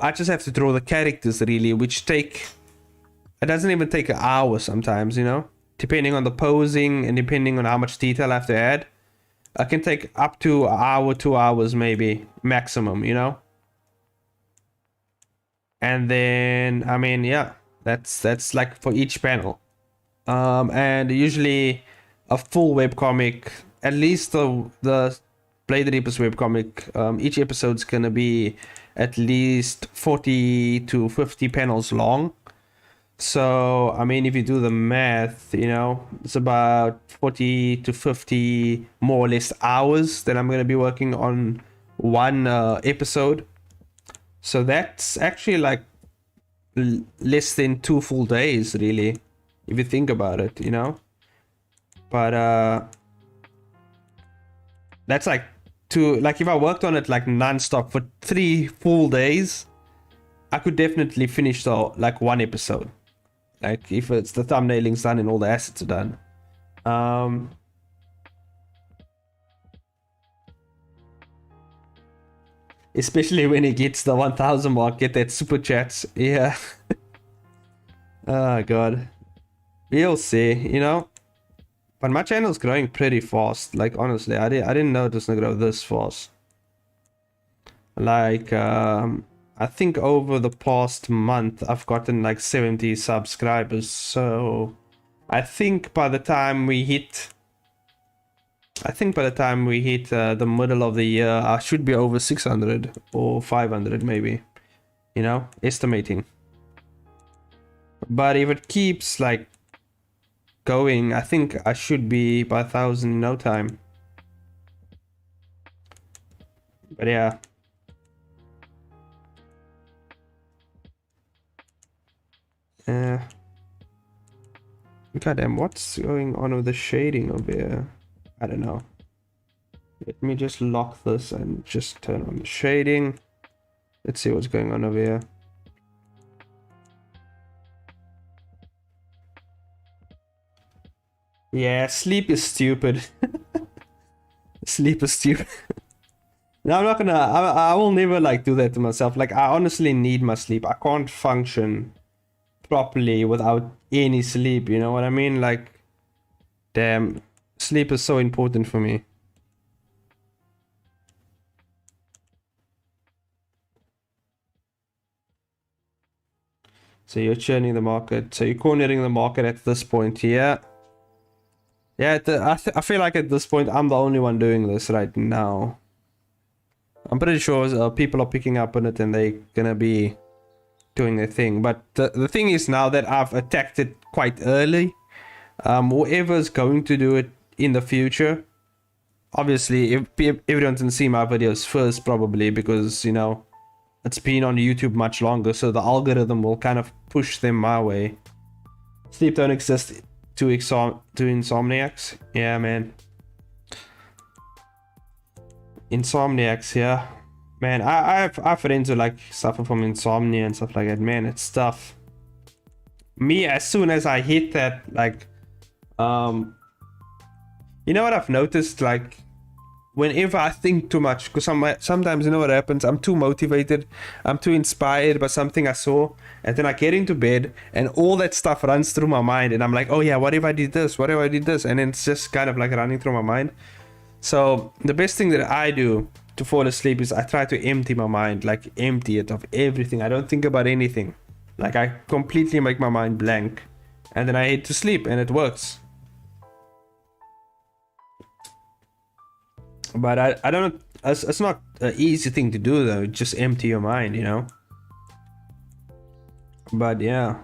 I just have to draw the characters, really, which it doesn't even take an hour sometimes, you know, depending on the posing and depending on how much detail I have to add. I can take up to an hour, 2 hours maybe, maximum, you know. And then, I mean, yeah, that's like for each panel. And usually a full webcomic, at least the Blade Reapers webcomic, each episode's gonna be at least 40 to 50 panels long. So, I mean, if you do the math, you know, it's about 40 to 50 more or less hours that I'm going to be working on one episode. So that's actually like less than 2 full days, really, if you think about it, you know. But that's like if I worked on it like non-stop for 3 full days, I could definitely finish like 1 episode. Like if it's the thumbnailing's done and all the assets are done. Especially when it gets the 1000 mark, get that super chats. Yeah. Oh god. We'll see, you know. But my channel's growing pretty fast. Like honestly, I didn't know it was gonna grow this fast. Like I think over the past month, I've gotten like 70 subscribers. So I think by the time we hit the middle of the year, I should be over 600 or 500 maybe, you know, estimating. But if it keeps like going, I think I should be by 1,000 in no time. But yeah. Goddamn, what's going on with the shading over here? I don't know. Let me just lock this and just turn on the shading. Let's see what's going on over here. Yeah, sleep is stupid. Sleep is stupid. No, I'm not gonna, I will never like do that to myself. Like, I honestly need my sleep. I can't function properly without any sleep, you know what I mean? Like, damn, sleep is so important for me. So you're churning the market, so you're cornering the market at this point here. Yeah, I feel like at this point I'm the only one doing this right now. I'm pretty sure people are picking up on it and they're gonna be doing their thing. But the thing is, now that I've attacked it quite early, whoever's going to do it in the future, obviously if everyone can see my videos first, probably because, you know, it's been on YouTube much longer, so the algorithm will kind of push them my way. Sleep don't exist to insomniacs. Yeah, man. Insomniacs, yeah. Man, I have friends who like suffer from insomnia and stuff like that. Man, it's tough. Me, as soon as I hit that, like, you know what I've noticed? Like, whenever I think too much, because sometimes you know what happens? I'm too motivated, I'm too inspired by something I saw, and then I get into bed, and all that stuff runs through my mind, and I'm like, oh yeah, what if I did this? What if I did this? And then it's just kind of like running through my mind. So the best thing that I do to fall asleep is I try to empty my mind, like empty it of everything. I don't think about anything. Like I completely make my mind blank, and then I head to sleep, and it works. But I don't. It's not an easy thing to do though. Just empty your mind, you know. But yeah.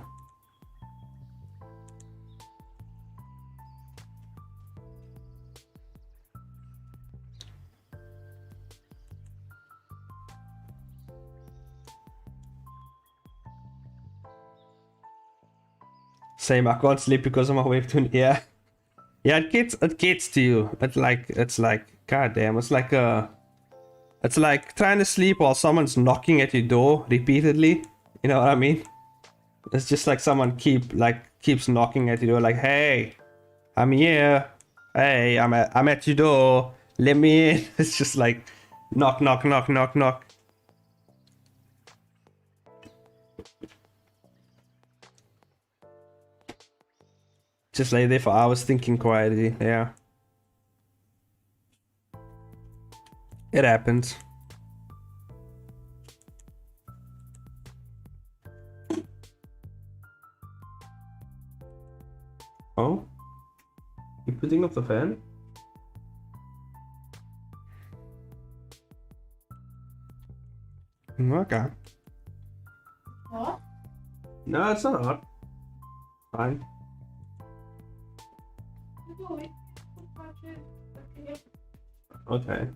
Same, I can't sleep because of my webtoon. Yeah, yeah, it gets to you. It's like goddamn. It's like trying to sleep while someone's knocking at your door repeatedly. You know what I mean? It's just like someone keeps knocking at your door, like, hey, I'm here. Hey, I'm at your door. Let me in. It's just like knock, knock, knock, knock, knock. Just lay there for hours thinking quietly. Yeah. It happens. Oh? You putting off the fan? Okay. What? No, it's not hot. Fine. Okay.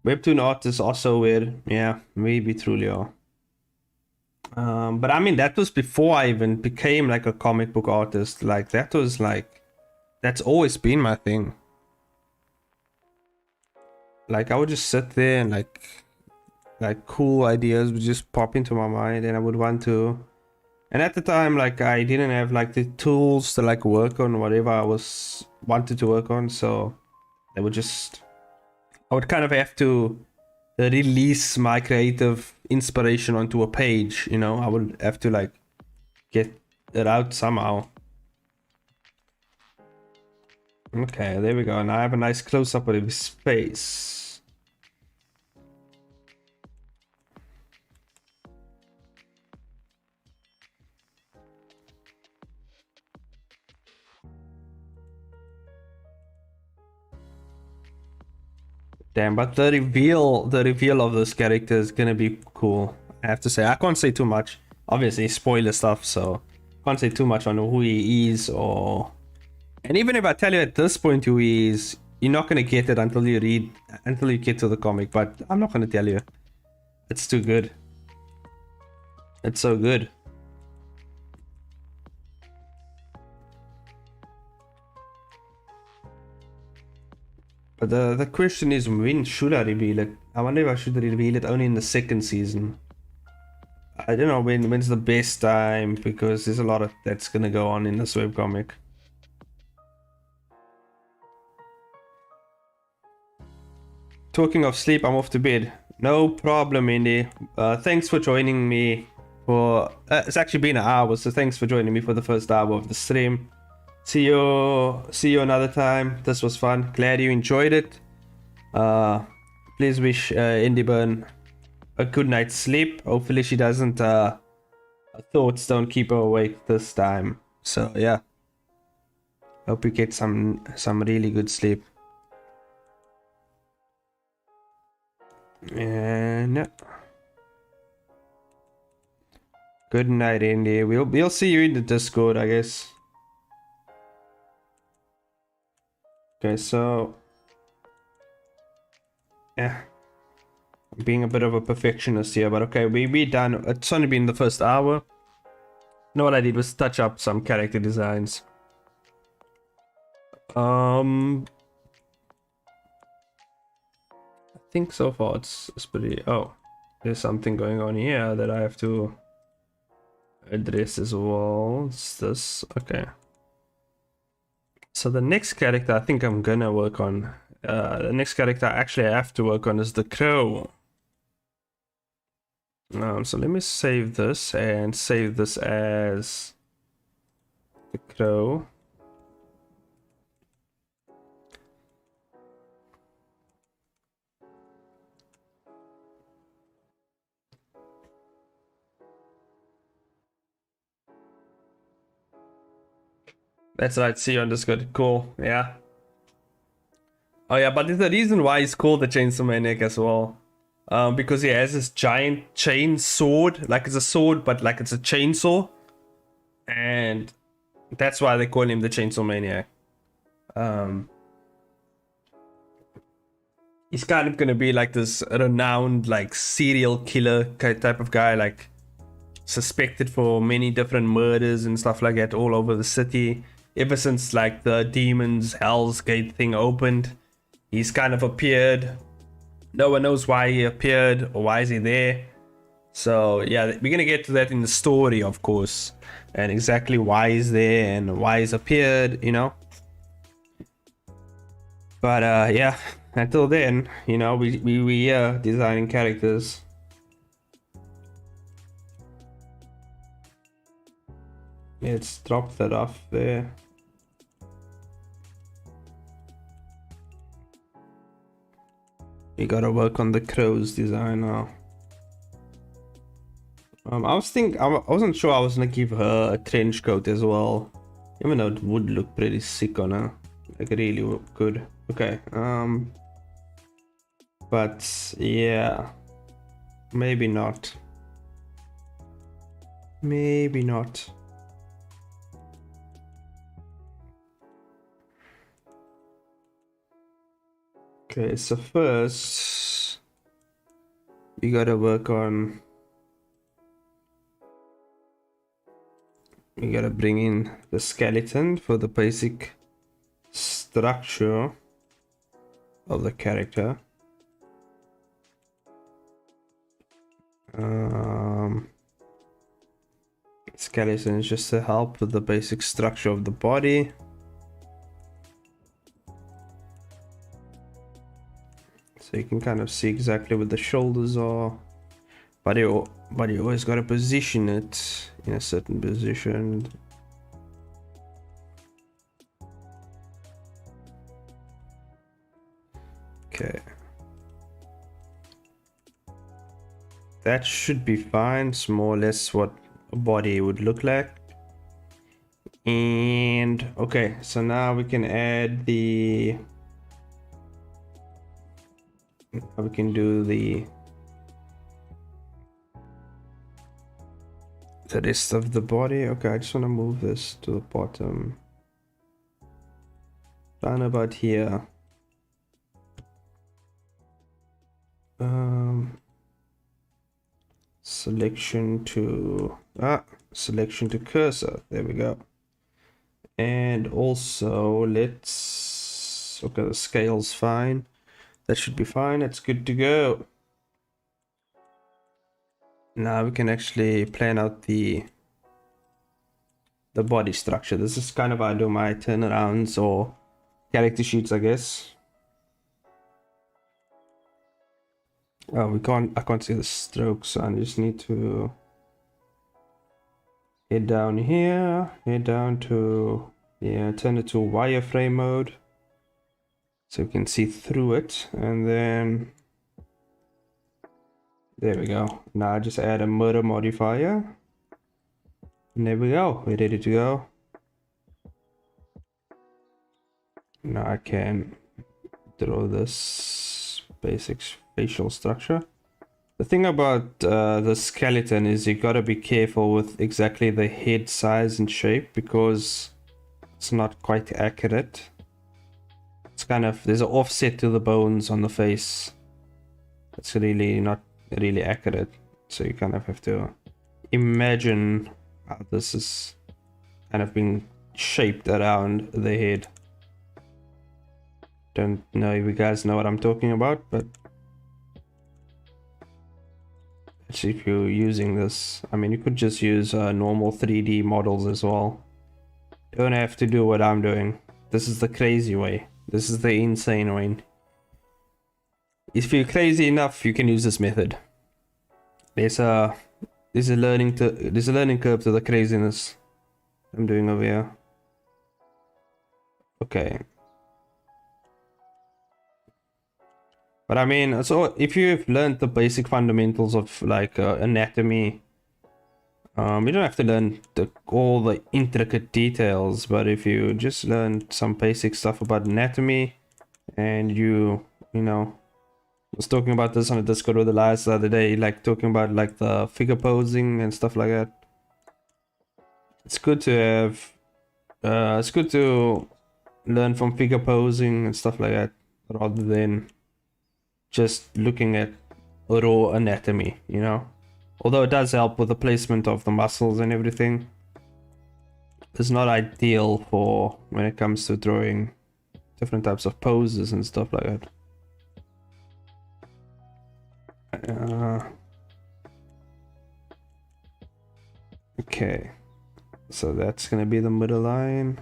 Webtoon artists are so weird. Yeah, maybe truly are. But I mean, that was before I even became like a comic book artist. Like that was like, that's always been my thing. Like I would just sit there and like cool ideas would just pop into my mind, and I would want to. And at the time, like I didn't have like the tools to like work on whatever I wanted to work on, so I would kind of have to release my creative inspiration onto a page, you know. I would have to like get it out somehow. Okay, there we go. And I have a nice close-up of his face. Damn, but the reveal of this character is gonna be cool. I have to say, I can't say too much. Obviously, spoiler stuff, so can't say too much on who he is, or. And even if I tell you at this point who he is, you're not gonna get it until you get to the comic. But I'm not gonna tell you. It's too good. It's so good. But the question is, when should I reveal it? I wonder if I should reveal it only in the second season. I don't know when's the best time, because there's a lot of that's gonna go on in this webcomic. Talking of sleep, I'm off to bed. No problem, Indy. Thanks for joining me for... it's actually been an hour, so thanks for joining me for the first hour of the stream. See you another time. This was fun. Glad you enjoyed it. Please wish Indy Burn a good night's sleep. Hopefully she doesn't... thoughts don't keep her awake this time. So, yeah. Hope you get some really good sleep. And good night, Indy. We'll see you in the Discord, I guess. Okay, so yeah, I'm being a bit of a perfectionist here, but okay, we done. It's only been the first hour. You know what I did was touch up some character designs. I think so far it's pretty. Oh, there's something going on here that I have to address as well. It's this. Okay. So the next character I think I'm gonna work on, the next character I actually have to work on is the crow. So let me save this and save this as the crow. That's right, see you on Discord. Cool, yeah. Oh yeah, but there's a reason why he's called the Chainsaw Maniac as well. Because he has this giant chain sword, like it's a sword, but like it's a chainsaw. And that's why they call him the Chainsaw Maniac. He's kind of gonna be like this renowned, like serial killer type of guy, like suspected for many different murders and stuff like that all over the city. Ever since like the Demon's Hell's Gate thing opened, he's kind of appeared. No one knows why he appeared or why is he there. So yeah, we're gonna get to that in the story, of course, and exactly why he's there and why he's appeared, you know. But yeah, until then, you know, we are designing characters. Let's drop that off there. We gotta work on the crow's design now. I wasn't sure I was gonna give her a trench coat as well, even though it would look pretty sick on her, like really good. Okay, but yeah, maybe not. Maybe not. Okay, so first we gotta work on. We gotta bring in the skeleton for the basic structure of the character. Skeleton is just to help with the basic structure of the body. So you can kind of see exactly what the shoulders are, but you always got to position it in a certain position. Okay, that should be fine. It's more or less what a body would look like. And okay, so now we can add the we can do the rest of the body. Okay, I just want to move this to the bottom, down about here. Selection to cursor. There we go. And also let's, okay, the scale's fine. That should be fine. That's good to go. Now we can actually plan out the body structure. This is kind of how I do my turnarounds or character sheets, I guess. Oh, I can't see the strokes, so I just need to head down here, head down to, yeah, turn it to wireframe mode so we can see through it, and then there we go. Now I just add a mirror modifier, and there we go. We're ready to go. Now I can draw this basic facial structure. The thing about the skeleton is you gotta be careful with exactly the head size and shape, because it's not quite accurate. It's kind of, there's an offset to the bones on the face. It's really not really accurate, so you kind of have to imagine how this is kind of being shaped around the head. Don't know if you guys know what I'm talking about, but actually if you're using this, I mean, you could just use normal 3D models as well. You don't have to do what I'm doing. This is the crazy way. This is the insane way. If you're crazy enough, you can use this method. There's a learning curve to the craziness I'm doing over here. Okay. But I mean, so if you've learned the basic fundamentals of like anatomy, you don't have to learn all the intricate details, but if you just learn some basic stuff about anatomy, and you know, I was talking about this on the Discord with Elias the other day, like talking about like the figure posing and stuff like that. It's good to have, it's good to learn from figure posing and stuff like that, rather than just looking at raw anatomy, you know? Although it does help with the placement of the muscles and everything. It's not ideal for when it comes to drawing different types of poses and stuff like that. Okay, so that's gonna be the middle line.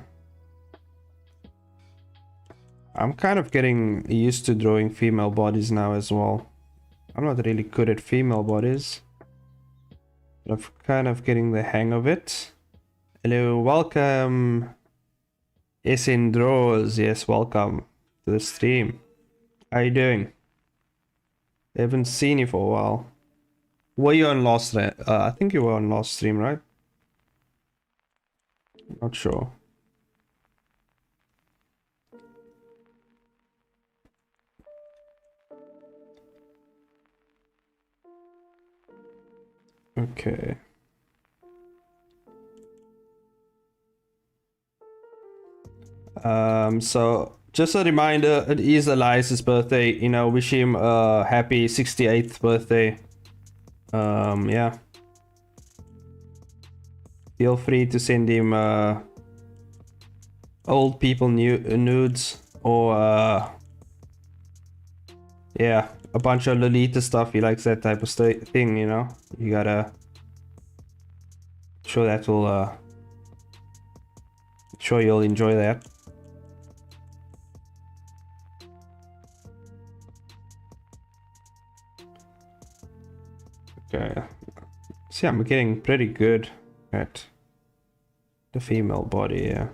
I'm kind of getting used to drawing female bodies now as well. I'm not really good at female bodies, but I'm kind of getting the hang of it. Hello, welcome. SN Draws, yes, welcome to the stream. How you doing? I haven't seen you for a while. Were you on last stream? I think you were on last stream, right? Not sure. Okay. So just a reminder, it is Elias's birthday. You know, wish him a happy 68th birthday. Yeah. Feel free to send him old people nudes or yeah, a bunch of Lolita stuff. He likes that type of thing, you know. You gotta sure that will sure you'll enjoy that. Okay. See, I'm getting pretty good at the female body, yeah.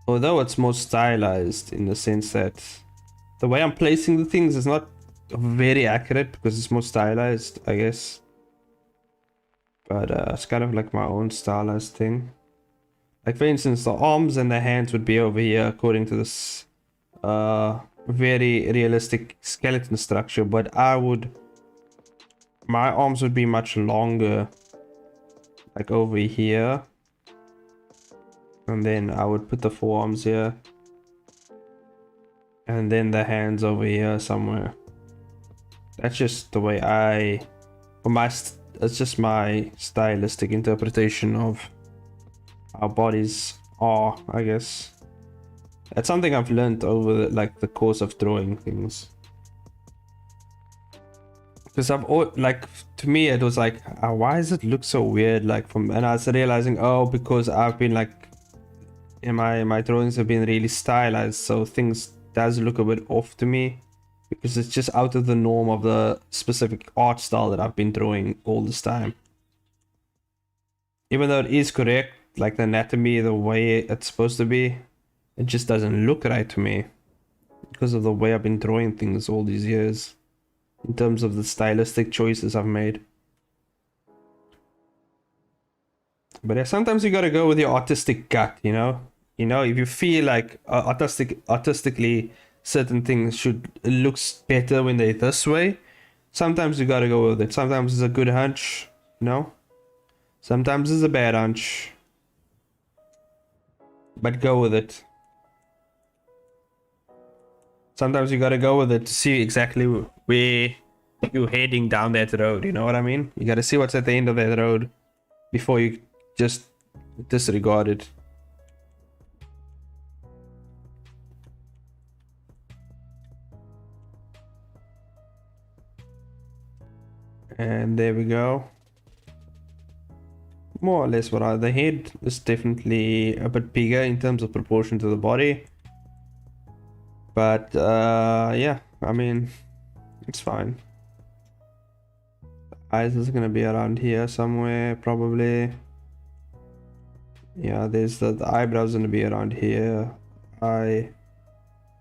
Although it's more stylized in the sense that the way I'm placing the things is not very accurate because it's more stylized, I guess. But it's kind of like my own stylized thing. Like for instance, the arms and the hands would be over here according to this very realistic skeleton structure, but my arms would be much longer, like over here. And then I would put the forearms here. And then the hands over here somewhere. That's just the way it's just my stylistic interpretation of how bodies are, I guess. That's something I've learned over the course of drawing things. Because to me it was like, why does it look so weird? And I was realizing, oh, because I've been my drawings have been really stylized, so things does look a bit off to me because it's just out of the norm of the specific art style that I've been drawing all this time. Even though it is correct, like the anatomy, the way it's supposed to be, it just doesn't look right to me because of the way I've been drawing things all these years in terms of the stylistic choices I've made. But yeah, sometimes you gotta go with your artistic gut, you know? You know, if you feel like artistically certain things looks better when they're this way, sometimes you gotta go with it. Sometimes it's a good hunch, you know? Sometimes it's a bad hunch. But go with it. Sometimes you gotta go with it to see exactly where you're heading down that road, you know what I mean? You gotta see what's at the end of that road before you just disregard it. And there we go. More or less what the head is definitely a bit bigger in terms of proportion to the body. But yeah, I mean, it's fine. Eyes is gonna be around here somewhere, probably. Yeah, the eyebrows gonna be around here. Eye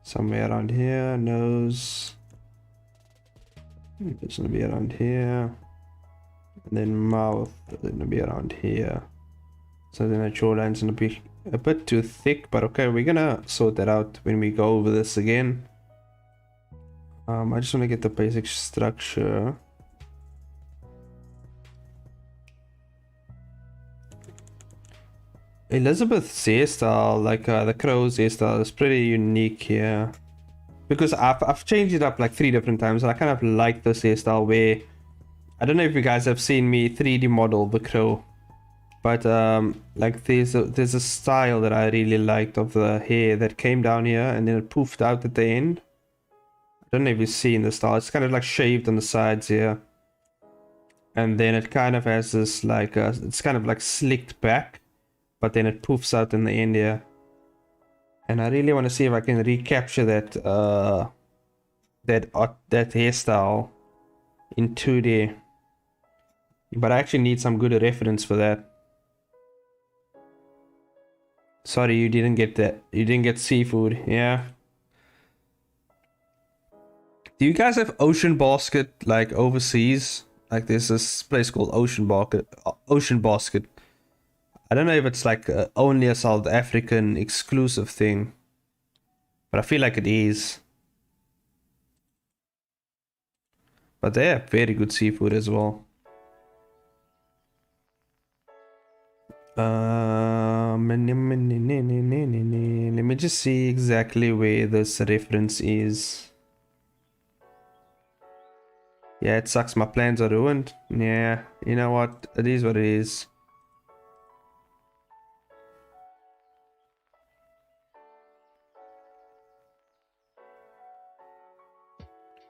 somewhere around here. Nose. It's gonna be around here. And then mouth is gonna be around here. So then the jawline's gonna be a bit too thick, but okay, we're gonna sort that out when we go over this again. I just want to get the basic structure. Elizabeth's hairstyle, like the crow's hairstyle, is pretty unique here. Because I've changed it up like 3 different times, and I kind of like this hairstyle where, I don't know if you guys have seen me 3D model the crow, but like there's a style that I really liked of the hair that came down here and then it poofed out at the end. I don't know if you've seen the style. It's kind of like shaved on the sides here, and then it kind of has this like it's kind of like slicked back, but then it poofs out in the end here. And I really want to see if I can recapture that that hairstyle in 2D. But I actually need some good reference for that. Sorry, you didn't get that. You didn't get seafood. Yeah. Do you guys have Ocean Basket like overseas? Like there's this place called Ocean Basket. Ocean Basket. I don't know if it's like only a South African exclusive thing, but I feel like it is. But they have very good seafood as well. Let me just see exactly where this reference is. Yeah, it sucks. My plans are ruined. Yeah, you know what? It is what it is.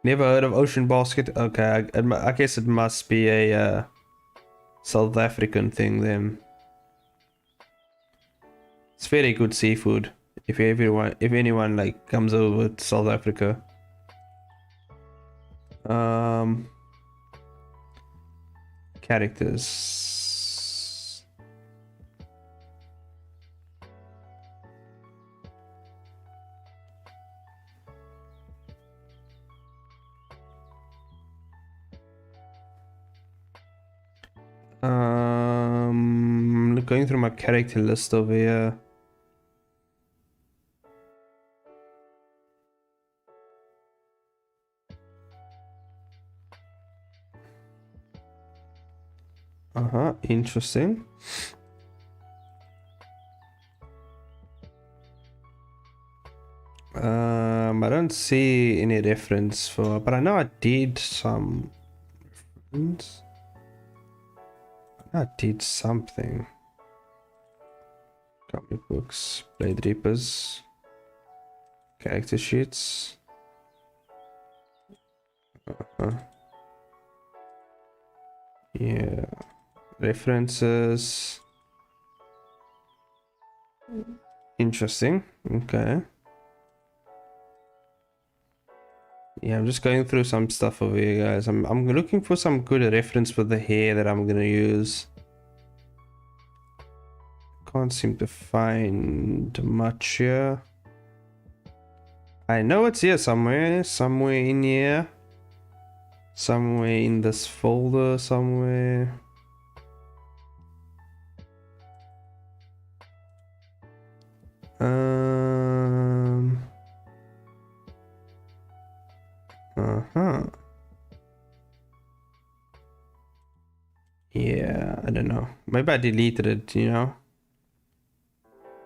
Never heard of Ocean Basket? Okay, I guess it must be a South African thing then. It's very good seafood. If anyone like comes over to South Africa. Characters. Going through my character list over here. Interesting. I don't see any reference for, but I know I did some reference. I did something. Comic books, Blade Reapers, character sheets. Yeah, references. Interesting. Okay. Yeah, I'm just going through some stuff over here, guys. I'm looking for some good reference for the hair that I'm gonna use. Can't seem to find much here. I know it's here somewhere in here. Somewhere in this folder, somewhere. Yeah, I don't know. Maybe I deleted it, you know.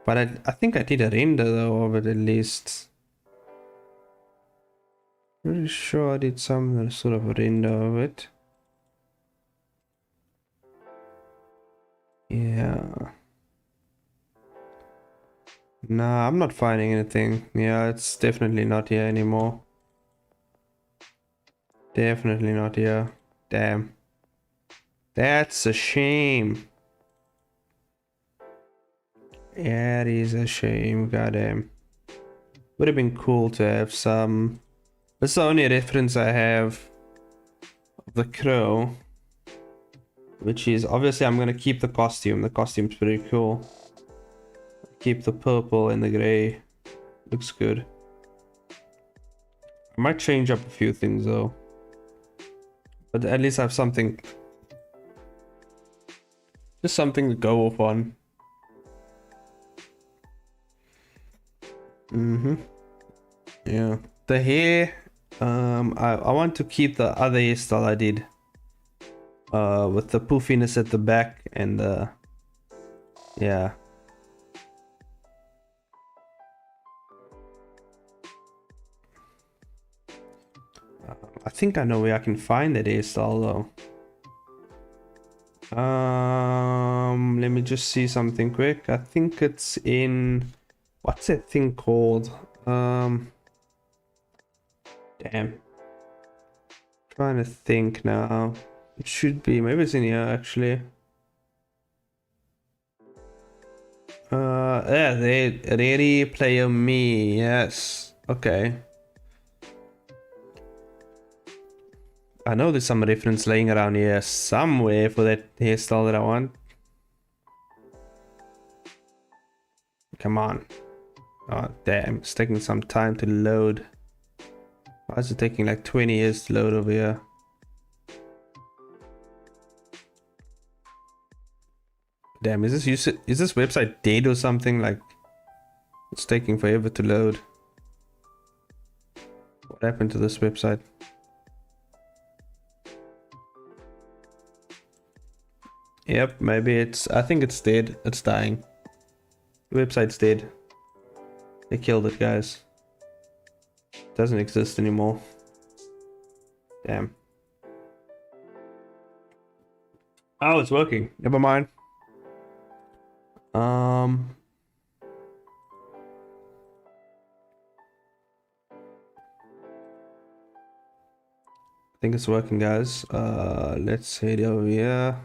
But I think I did a render though of it at least. Pretty sure I did some sort of render of it. Yeah. Nah, I'm not finding anything. Yeah, it's definitely not here anymore. Definitely not here. Damn. That's a shame. That is a shame, goddamn. Would have been cool to have some. That's the only reference I have of the crow. Which is, obviously I'm gonna keep the costume. The costume's pretty cool. Keep the purple and the grey. Looks good. I might change up a few things though. But at least I have something. Just something to go off on. Yeah. The hair, I want to keep the other hairstyle I did. With the poofiness at the back and yeah. I think I know where I can find that hairstyle though. Let me just see something quick. I think it's in, what's that thing called? Damn. Trying to think now. It should be, maybe it's in here actually. Yeah, they Ready Player Me, yes. Okay. I know there's some reference laying around here somewhere for that hairstyle that I want. Come on. Oh damn, it's taking some time to load. Why is it taking like 20 years to load over here? Damn, is this website dead or something? Like, it's taking forever to load. What happened to this website? Yep, maybe it's, I think it's dead. It's dying. The website's dead. They killed it, guys. It doesn't exist anymore. Damn. Oh, it's working. Never mind. I think it's working, guys. Let's head over here.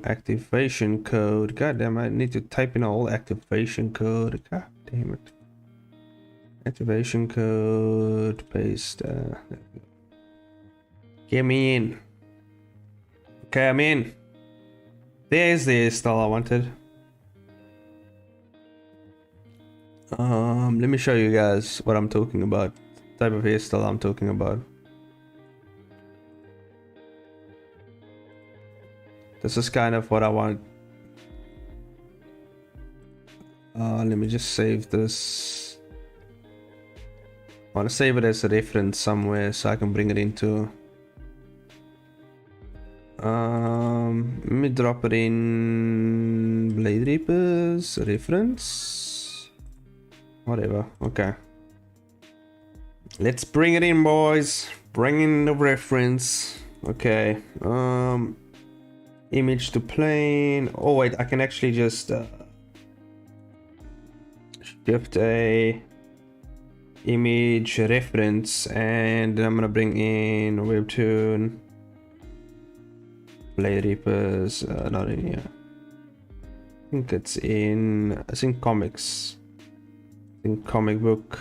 Activation code. God damn, I need to type in all activation code. God damn it. Activation code. Paste. Get me in. Okay, I'm in. There's the hairstyle I wanted. Let me show you guys what I'm talking about. Type of hairstyle I'm talking about. This is kind of what I want. Let me just save this. I want to save it as a reference somewhere so I can bring it into. Let me drop it in Blade Reapers reference. Whatever. Okay. Let's bring it in, boys. Bring in the reference. Okay. Image to plane. Oh wait, I can actually just shift a image reference, and I'm gonna bring in Webtoon, Blade Reapers. Not in here. I think it's in comics. In comic book.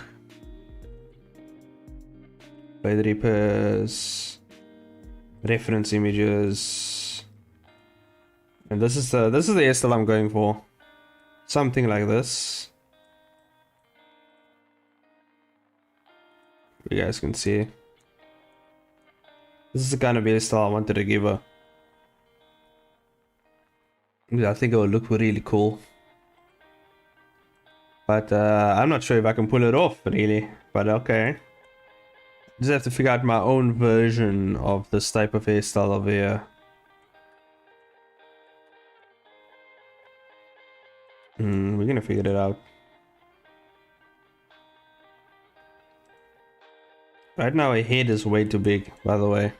Blade Reapers. Reference images. And this is the hairstyle I'm going for. Something like this. You guys can see. This is the kind of hairstyle I wanted to give her. I think it will look really cool. But I'm not sure if I can pull it off really. But okay. Just have to figure out my own version of this type of hairstyle over here. We're gonna figure it out. Right now her head is way too big, by the way.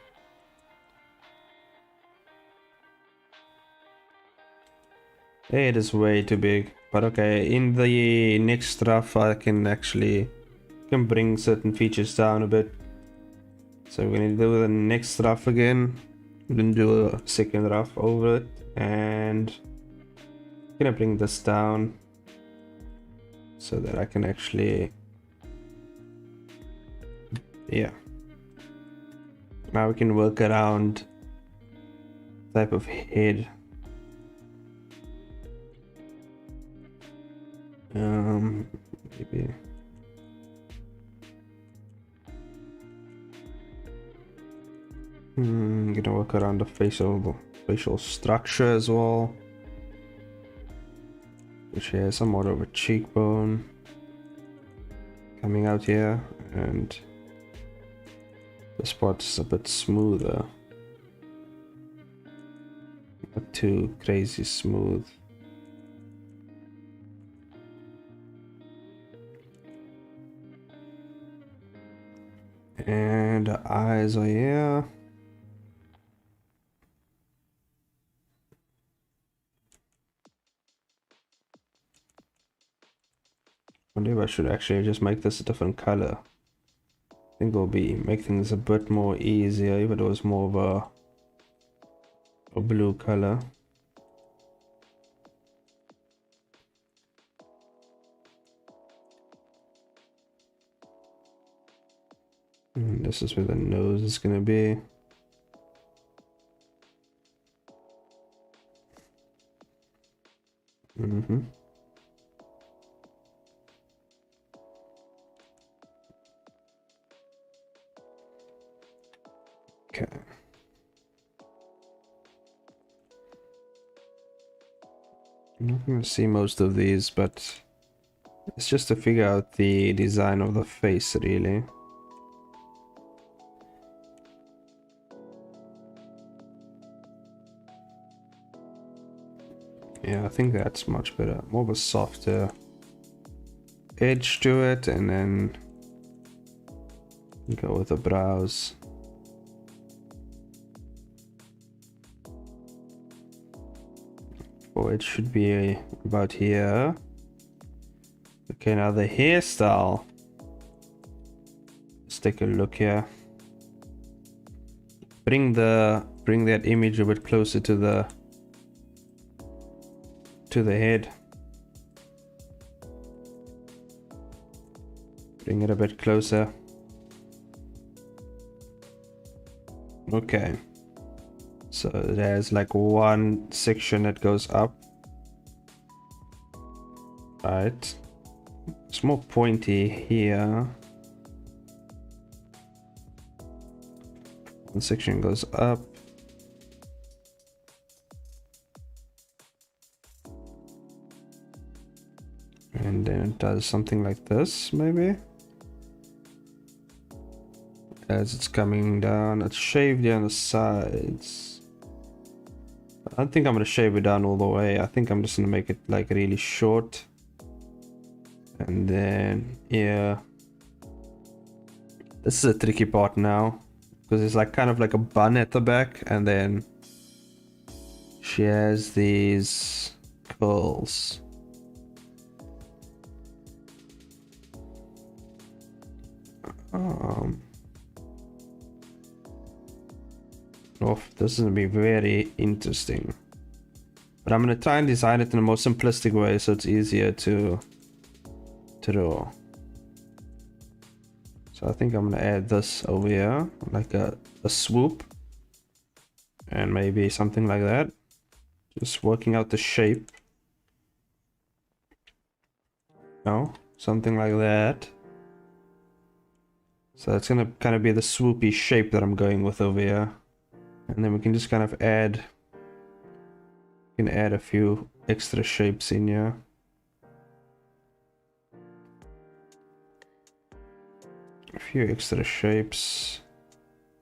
Head is way too big. But okay, in the next rough I can actually bring certain features down a bit. So we're gonna do the next rough again. We're gonna do a second rough over it, and I'm gonna bring this down so that I can actually, yeah. Now we can work around type of head. Maybe. Gonna work around the facial structure as well, which has somewhat of a cheekbone coming out here, and the spot's a bit smoother, not too crazy smooth. And the eyes are here. I wonder if I should actually just make this a different color. I think it'll make things a bit more easier if it was more of a blue color. And this is where the nose is gonna be. Okay. I'm not gonna see most of these, but it's just to figure out the design of the face, really. Yeah, I think that's much better. More of a softer edge to it, and then go with the brows. Oh, it should be about here. Okay, now the hairstyle. Let's take a look here. Bring that image a bit closer to the head. Bring it a bit closer. Okay. So there's like one section that goes up. Right. It's more pointy here. One section goes up. And then it does something like this, maybe. As it's coming down, it's shaved down the sides. I don't think I'm gonna shave it down all the way. I think I'm just gonna make it like really short. And then, yeah. This is a tricky part now, because it's like kind of like a bun at the back, and then she has these curls. This is gonna be very interesting, but I'm gonna try and design it in a more simplistic way so it's easier to draw. So I think I'm gonna add this over here, like a swoop, and maybe something like that. Just working out the shape. No, something like that. So it's gonna kind of be the swoopy shape that I'm going with over here. And then we can just kind of add a few extra shapes in here. A few extra shapes.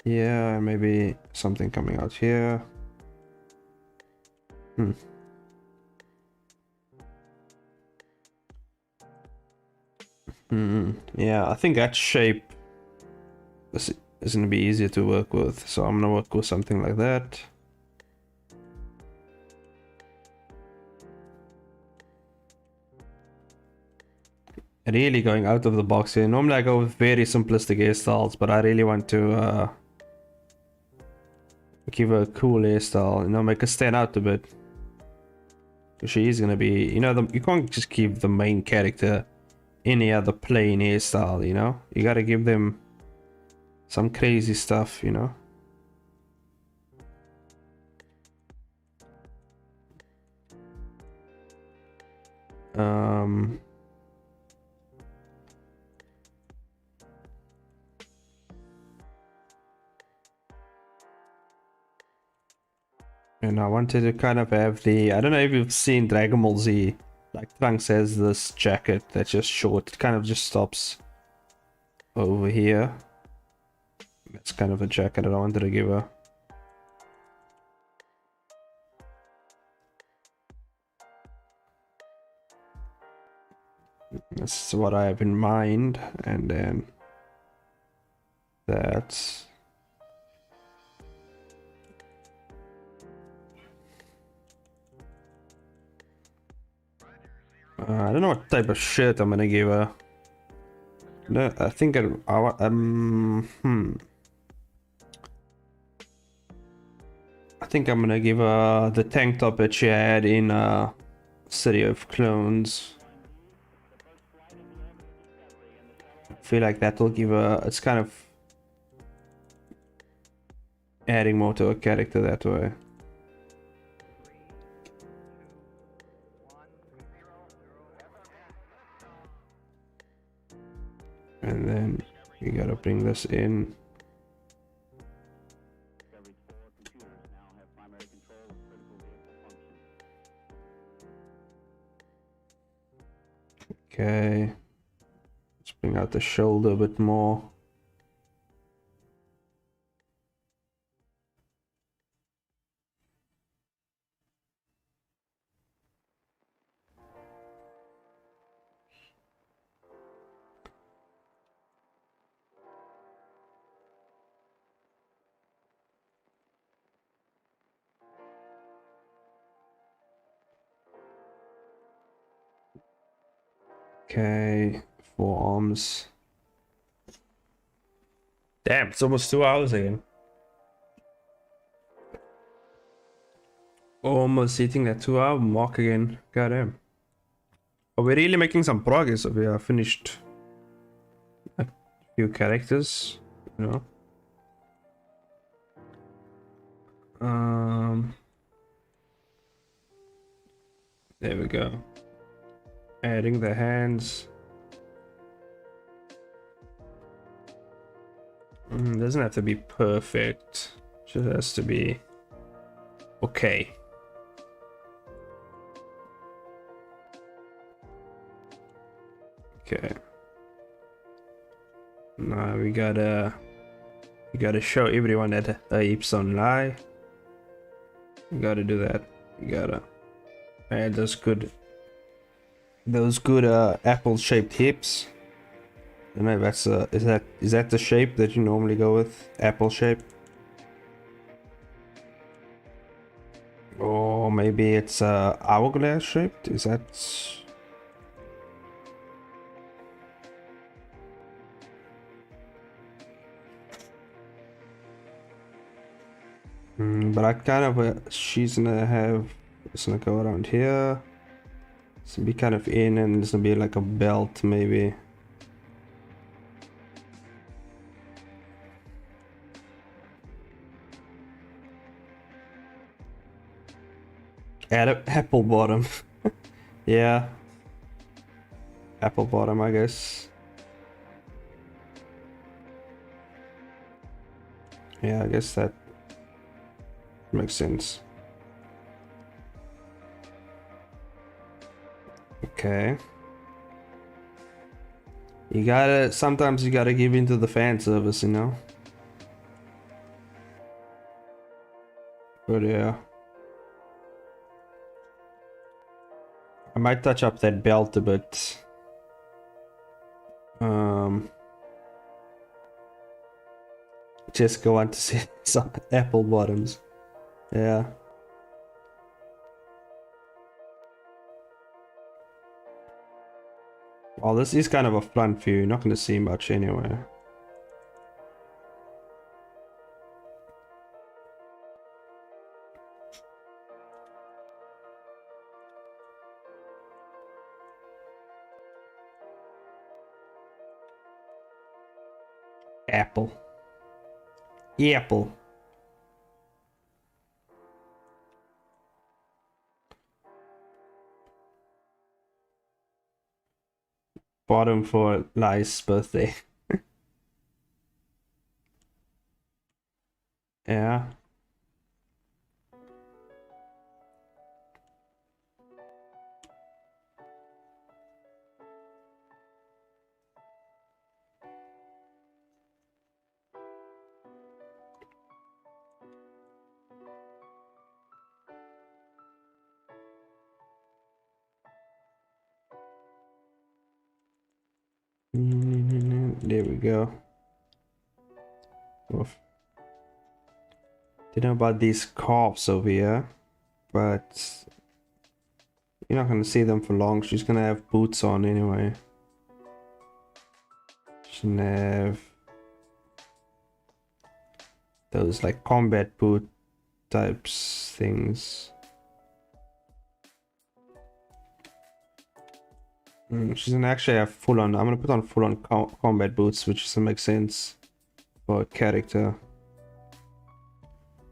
Yeah, maybe something coming out here. Yeah, I think that shape is going to be easier to work with, so I'm going to work with something like that. really going out of the box here. Normally I go with very simplistic hairstyles, but I really want to give her a cool hairstyle, you know, make her stand out a bit. She is gonna be, you know, you can't just give the main character any other plain hairstyle, you know. You gotta give them some crazy stuff, you know. And I wanted to kind of have the, I don't know if you've seen Dragonball Z, like Trunks has this jacket that's just short, it kind of just stops over here. That's kind of a jacket that I wanted to give her. This is what I have in mind, and then that's I don't know what type of shirt I'm gonna give her. No, I think I think I'm gonna give her the tank top that she had in City of Clones. I feel like that will give her, it's kind of adding more to a character that way. And then you gotta bring this in. Okay, let's bring out the shoulder a bit more. Okay, forearms. Damn, it's almost 2 hours again. Almost hitting that 2 hour mark again. Goddamn. Are we really making some progress? We have finished a few characters, you know. There we go. Adding the hands. Doesn't have to be perfect. Just has to be okay. Okay. Now we gotta show everyone that a heaps don't lie. You gotta do that. You gotta add those good apple-shaped hips. I don't know if that's is that the shape that you normally go with? Apple shape? Or maybe it's hourglass shaped? Is that? But I kind of she's gonna have, it's gonna go around here. It's gonna be kind of in, and it's gonna be like a belt maybe. Add a apple bottom. Yeah. Apple bottom, I guess. Yeah, I guess that makes sense. Okay. Sometimes you gotta give into the fan service, you know? But yeah. I might touch up that belt a bit. Just go on to see some apple bottoms. Yeah. Well, this is kind of a front view. You're not going to see much anyway. Apple. Apple. Bottom for Lai's birthday. Yeah. There we go. Oof. Don't know about these calves over here, but you're not gonna see them for long. She's gonna have boots on anyway. She's gonna have those like combat boot types things. She's gonna actually have full on. I'm gonna put on full on combat boots, which doesn't make sense for a character.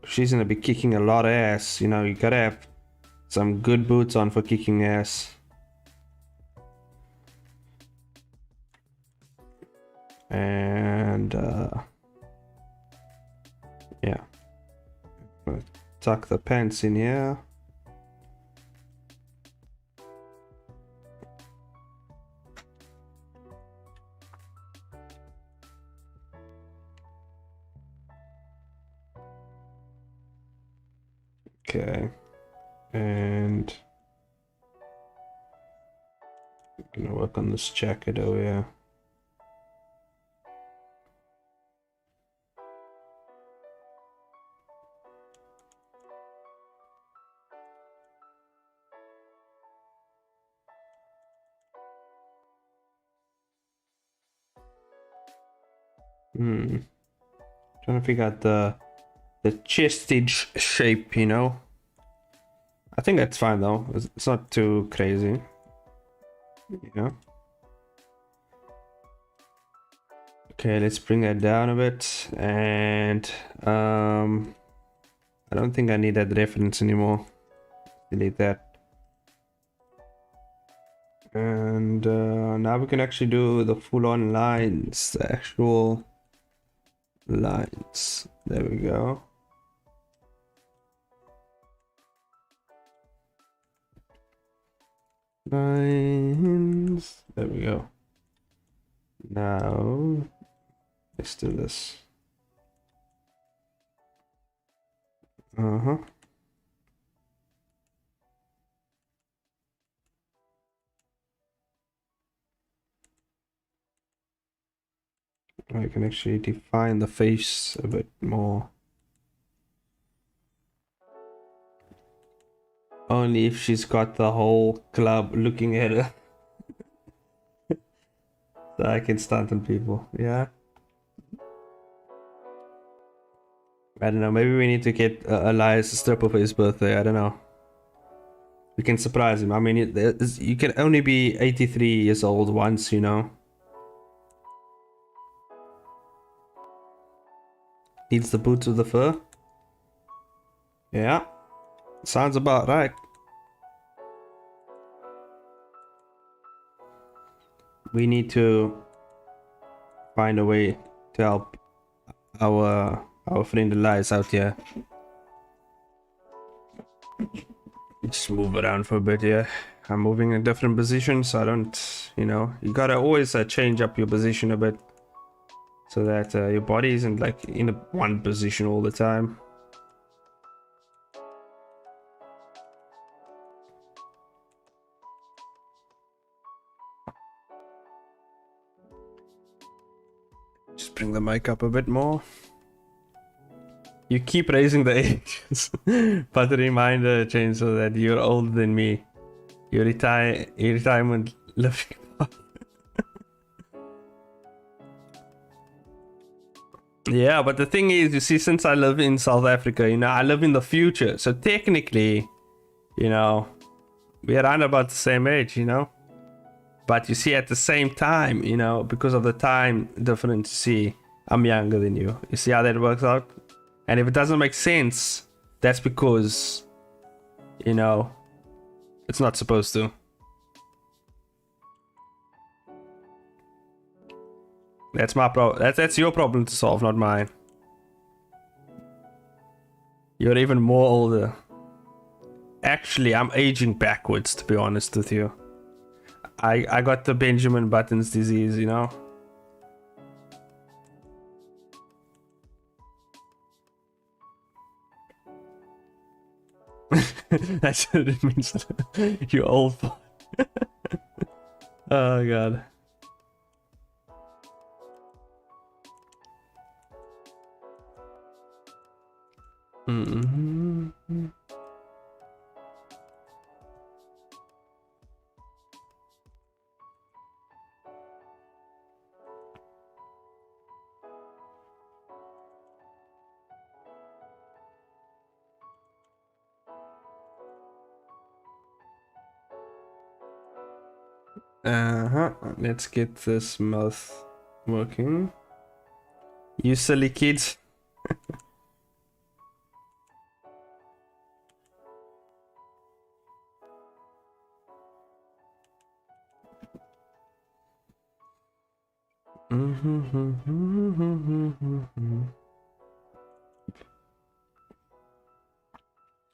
She's gonna be kicking a lot of ass. You know, you gotta have some good boots on for kicking ass. And yeah, tuck the pants in here. Okay, and I'm gonna work on this jacket over here. Trying to figure out the chestage shape, you know. I think that's fine though. It's not too crazy. Yeah. Okay, let's bring that down a bit, and I don't think I need that reference anymore. Delete that. And now we can actually do the full-on lines, the actual lines. There we go. Lines. There we go. Now let's do this. I can actually define the face a bit more. Only if she's got the whole club looking at her. So I can stunt on people, yeah. I don't know, maybe we need to get Elias a stripper for his birthday, I don't know. We can surprise him. I mean, you can only be 83 years old once, you know. Needs the boots with the fur? Yeah. Sounds about right. We need to find a way to help our friend Elias out here. Just move around for a bit, yeah. I'm moving in a different position, so I don't, you know, you gotta always change up your position a bit so that your body isn't like in one position all the time. Just bring the mic up a bit more. You keep raising the ages, but the reminder change so that you're older than me. Your retirement living. Yeah, but the thing is, you see, since I live in South Africa, you know, I live in the future. So technically, you know, we're around about the same age, you know. But you see, at the same time, you know, because of the time difference, you see, I'm younger than you. You see how that works out? And if it doesn't make sense, that's because, you know, it's not supposed to. That's my problem. That's your problem to solve, not mine. You're even more older. Actually, I'm aging backwards, to be honest with you. I got the Benjamin Button's disease, you know? That's what it means. You're old. Oh, God. Mm-hmm. Let's get this mouth working. You silly kids.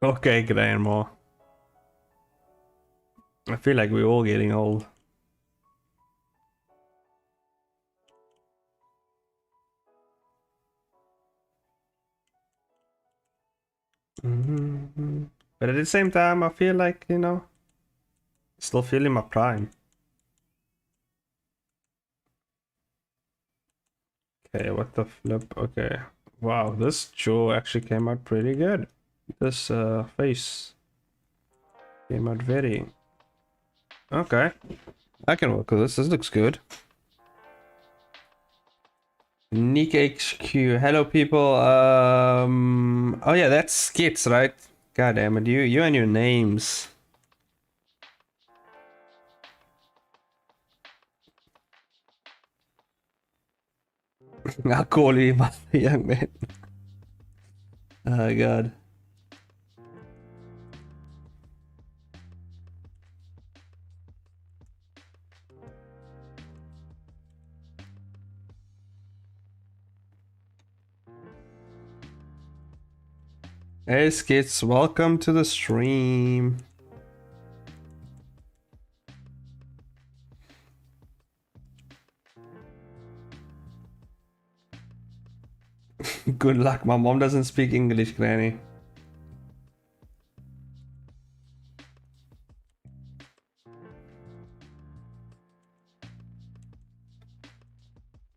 Okay, Grandma. I feel like we're all getting old. But at the same time, I feel like, you know, still feeling my prime. Okay, what the flip? Okay. Wow, this jaw actually came out pretty good. This face came out very... Okay. I can work with this. This looks good. Nick HQ. Hello, people. Oh yeah, that's skits, right? God damn it, you and your names. I'll call you my young man. Oh God. Hey skits, welcome to the stream. Good luck, my mom doesn't speak English, Granny.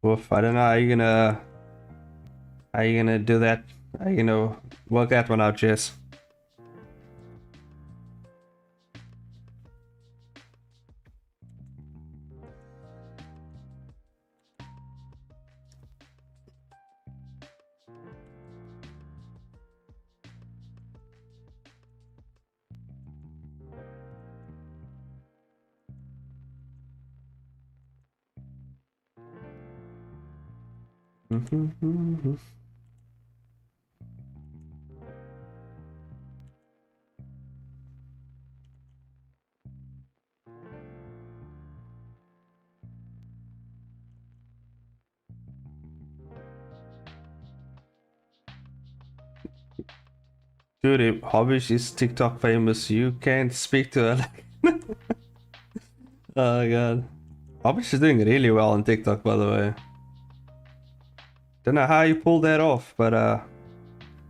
Oof, I don't know how you gonna do that. How you gonna work that one out, Jess? Dude, if Hobbish is TikTok famous, you can't speak to her. Oh God. Hobbish is doing really well on TikTok, by the way. Don't know how you pulled that off, but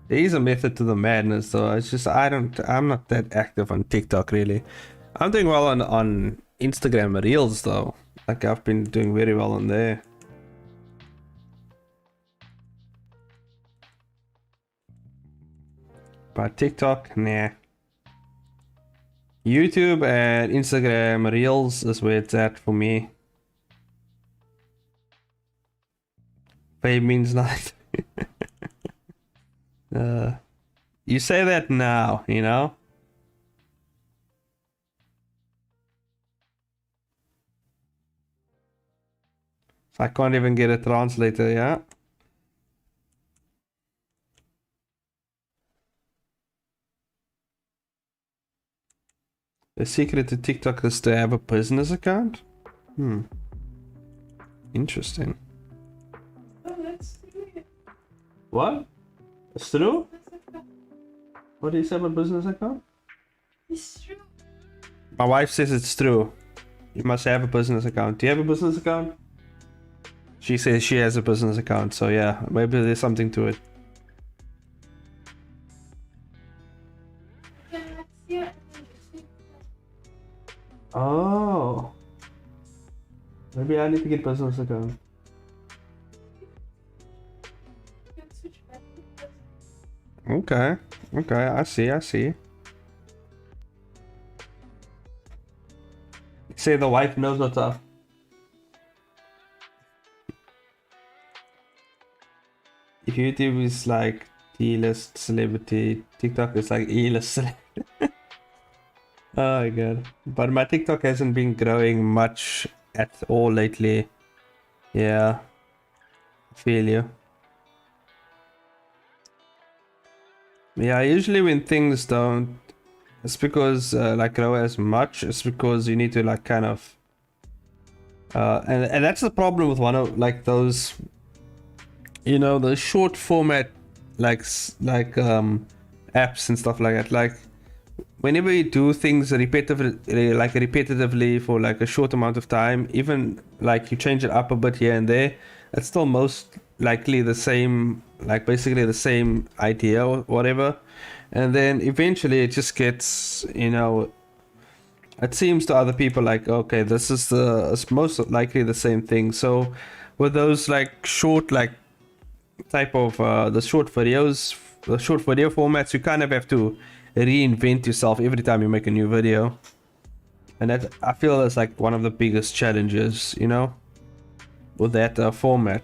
there is a method to the madness, so it's just I'm not that active on TikTok really. I'm doing well on Instagram Reels though. Like I've been doing very well on there. But TikTok, nah. YouTube and Instagram Reels is where it's at for me. Fame means nothing. You say that now, you know? I can't even get a translator, yeah? The secret to TikTok is to have a business account? Interesting. Oh, that's true. What? It's true? What do you say about business account? It's true. My wife says it's true. You must have a business account. Do you have a business account? She says she has a business account, so yeah, maybe there's something to it. Can I see it? Oh. Maybe I need to get business account. Can switch back to this. Okay. Okay, I see. Say the wife knows what's up. If YouTube is like D-list celebrity, TikTok is like E-list celebrity. Oh my god. But my TikTok hasn't been growing much at all lately. Yeah. I feel you. Yeah, usually when things don't, it's because like grow as much, it's because you need to like kind of and that's the problem with one of like those, you know, the short format apps and stuff like that. Like whenever you do things repetitively for like a short amount of time, even like you change it up a bit here and there, it's still most likely the same, like basically the same idea or whatever. And then eventually it just gets, you know, it seems to other people like, okay, this is it's most likely the same thing. So with those like short like type of the short video formats, you kind of have to reinvent yourself every time you make a new video, and that I feel is like one of the biggest challenges, you know, with that format.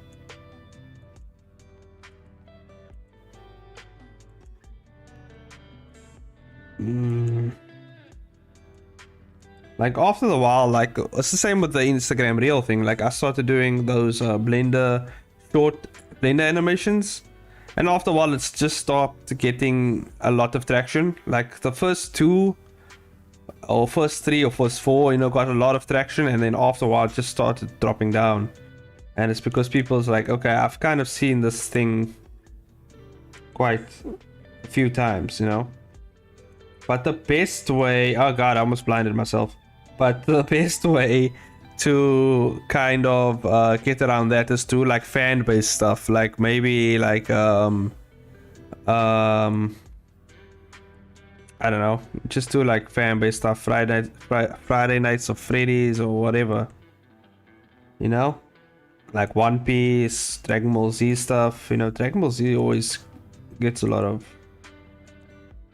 Like after a while, like it's the same with the Instagram reel thing. Like I started doing those Blender animations, and after a while it's just stopped getting a lot of traction. Like the first two or first three or first four, you know, got a lot of traction, and then after a while it just started dropping down. And it's because people's like, okay, I've kind of seen this thing quite a few times, you know. But the best way, oh god, I almost blinded myself. But the best way to kind of get around that is to like fan based stuff, like maybe like I don't know, just do like fan based stuff, Friday Nights of Freddy's or whatever, you know, like One Piece, Dragon Ball Z stuff. You know, Dragon Ball Z always gets a lot of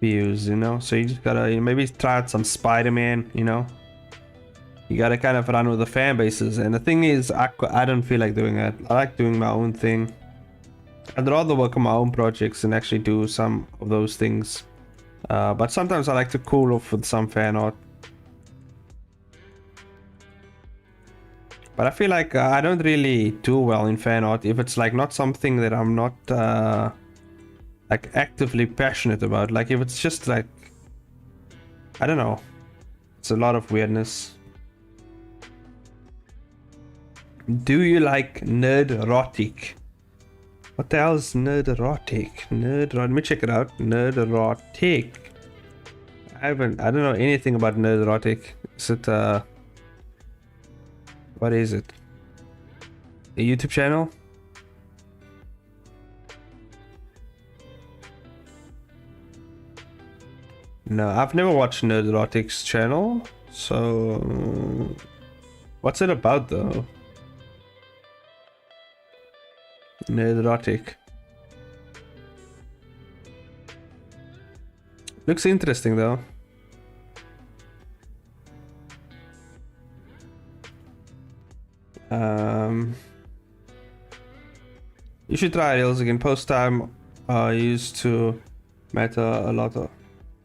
views, you know, so you just gotta, you know, maybe try out some Spider-Man, you know. You gotta kind of run with the fan bases. And the thing is, I don't feel like doing that. I like doing my own thing. I'd rather work on my own projects and actually do some of those things. But sometimes I like to cool off with some fan art. But I feel like I don't really do well in fan art if it's like not something that I'm not like actively passionate about. Like if it's just like, I don't know, it's a lot of weirdness. Do you like nerd erotic? What the hell is nerd erotic? Let me check it out. Nerd erotic. I don't know anything about nerd erotic. Is it what is it? A YouTube channel? No, I've never watched Nerd Erotic's channel. So what's it about though? Nerd Erotic. Looks interesting though. You should try Reels again. Post time used to matter a lot.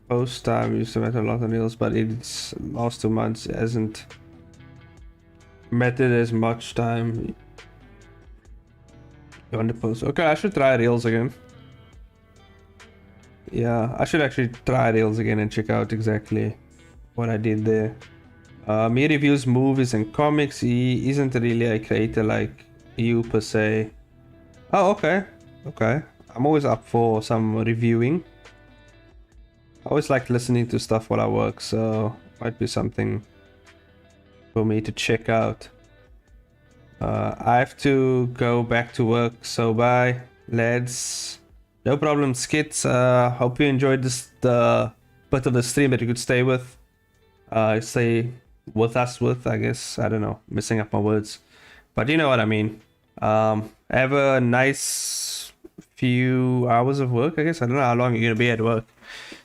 Post time used to matter a lot on Reels, but it's last 2 months hasn't mattered as much time. You want to post? Okay, I should try Reels again. Yeah, I should actually try Reels again and check out exactly what I did there. He reviews movies and comics. He isn't really a creator like you per se. Oh, okay. Okay. I'm always up for some reviewing. I always like listening to stuff while I work, so might be something for me to check out. I have to go back to work, so bye, lads. No problem, skits. Hope you enjoyed the bit of the stream that you could stay with. Stay with us with, I guess. I don't know, messing up my words. But you know what I mean. Have a nice few hours of work, I guess. I don't know how long you're gonna be at work.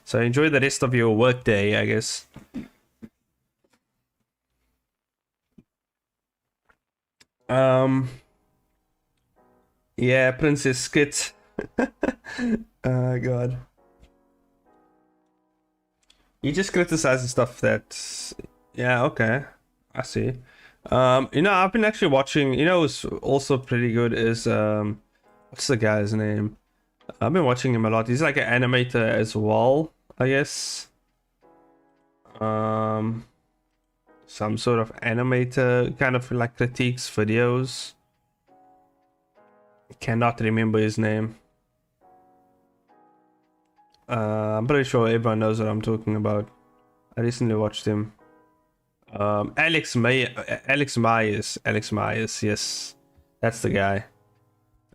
So enjoy the rest of your work day, I guess. Yeah, Princess Skit. Oh god. You just criticizing stuff that, yeah, okay, I see. You know, I've been actually watching, you know, what's also pretty good is what's the guy's name? I've been watching him a lot. He's like an animator as well, I guess. Some sort of animator, kind of like critiques videos. Cannot remember his name. I'm pretty sure everyone knows what I'm talking about. I recently watched him. Alex Myers, yes, that's the guy.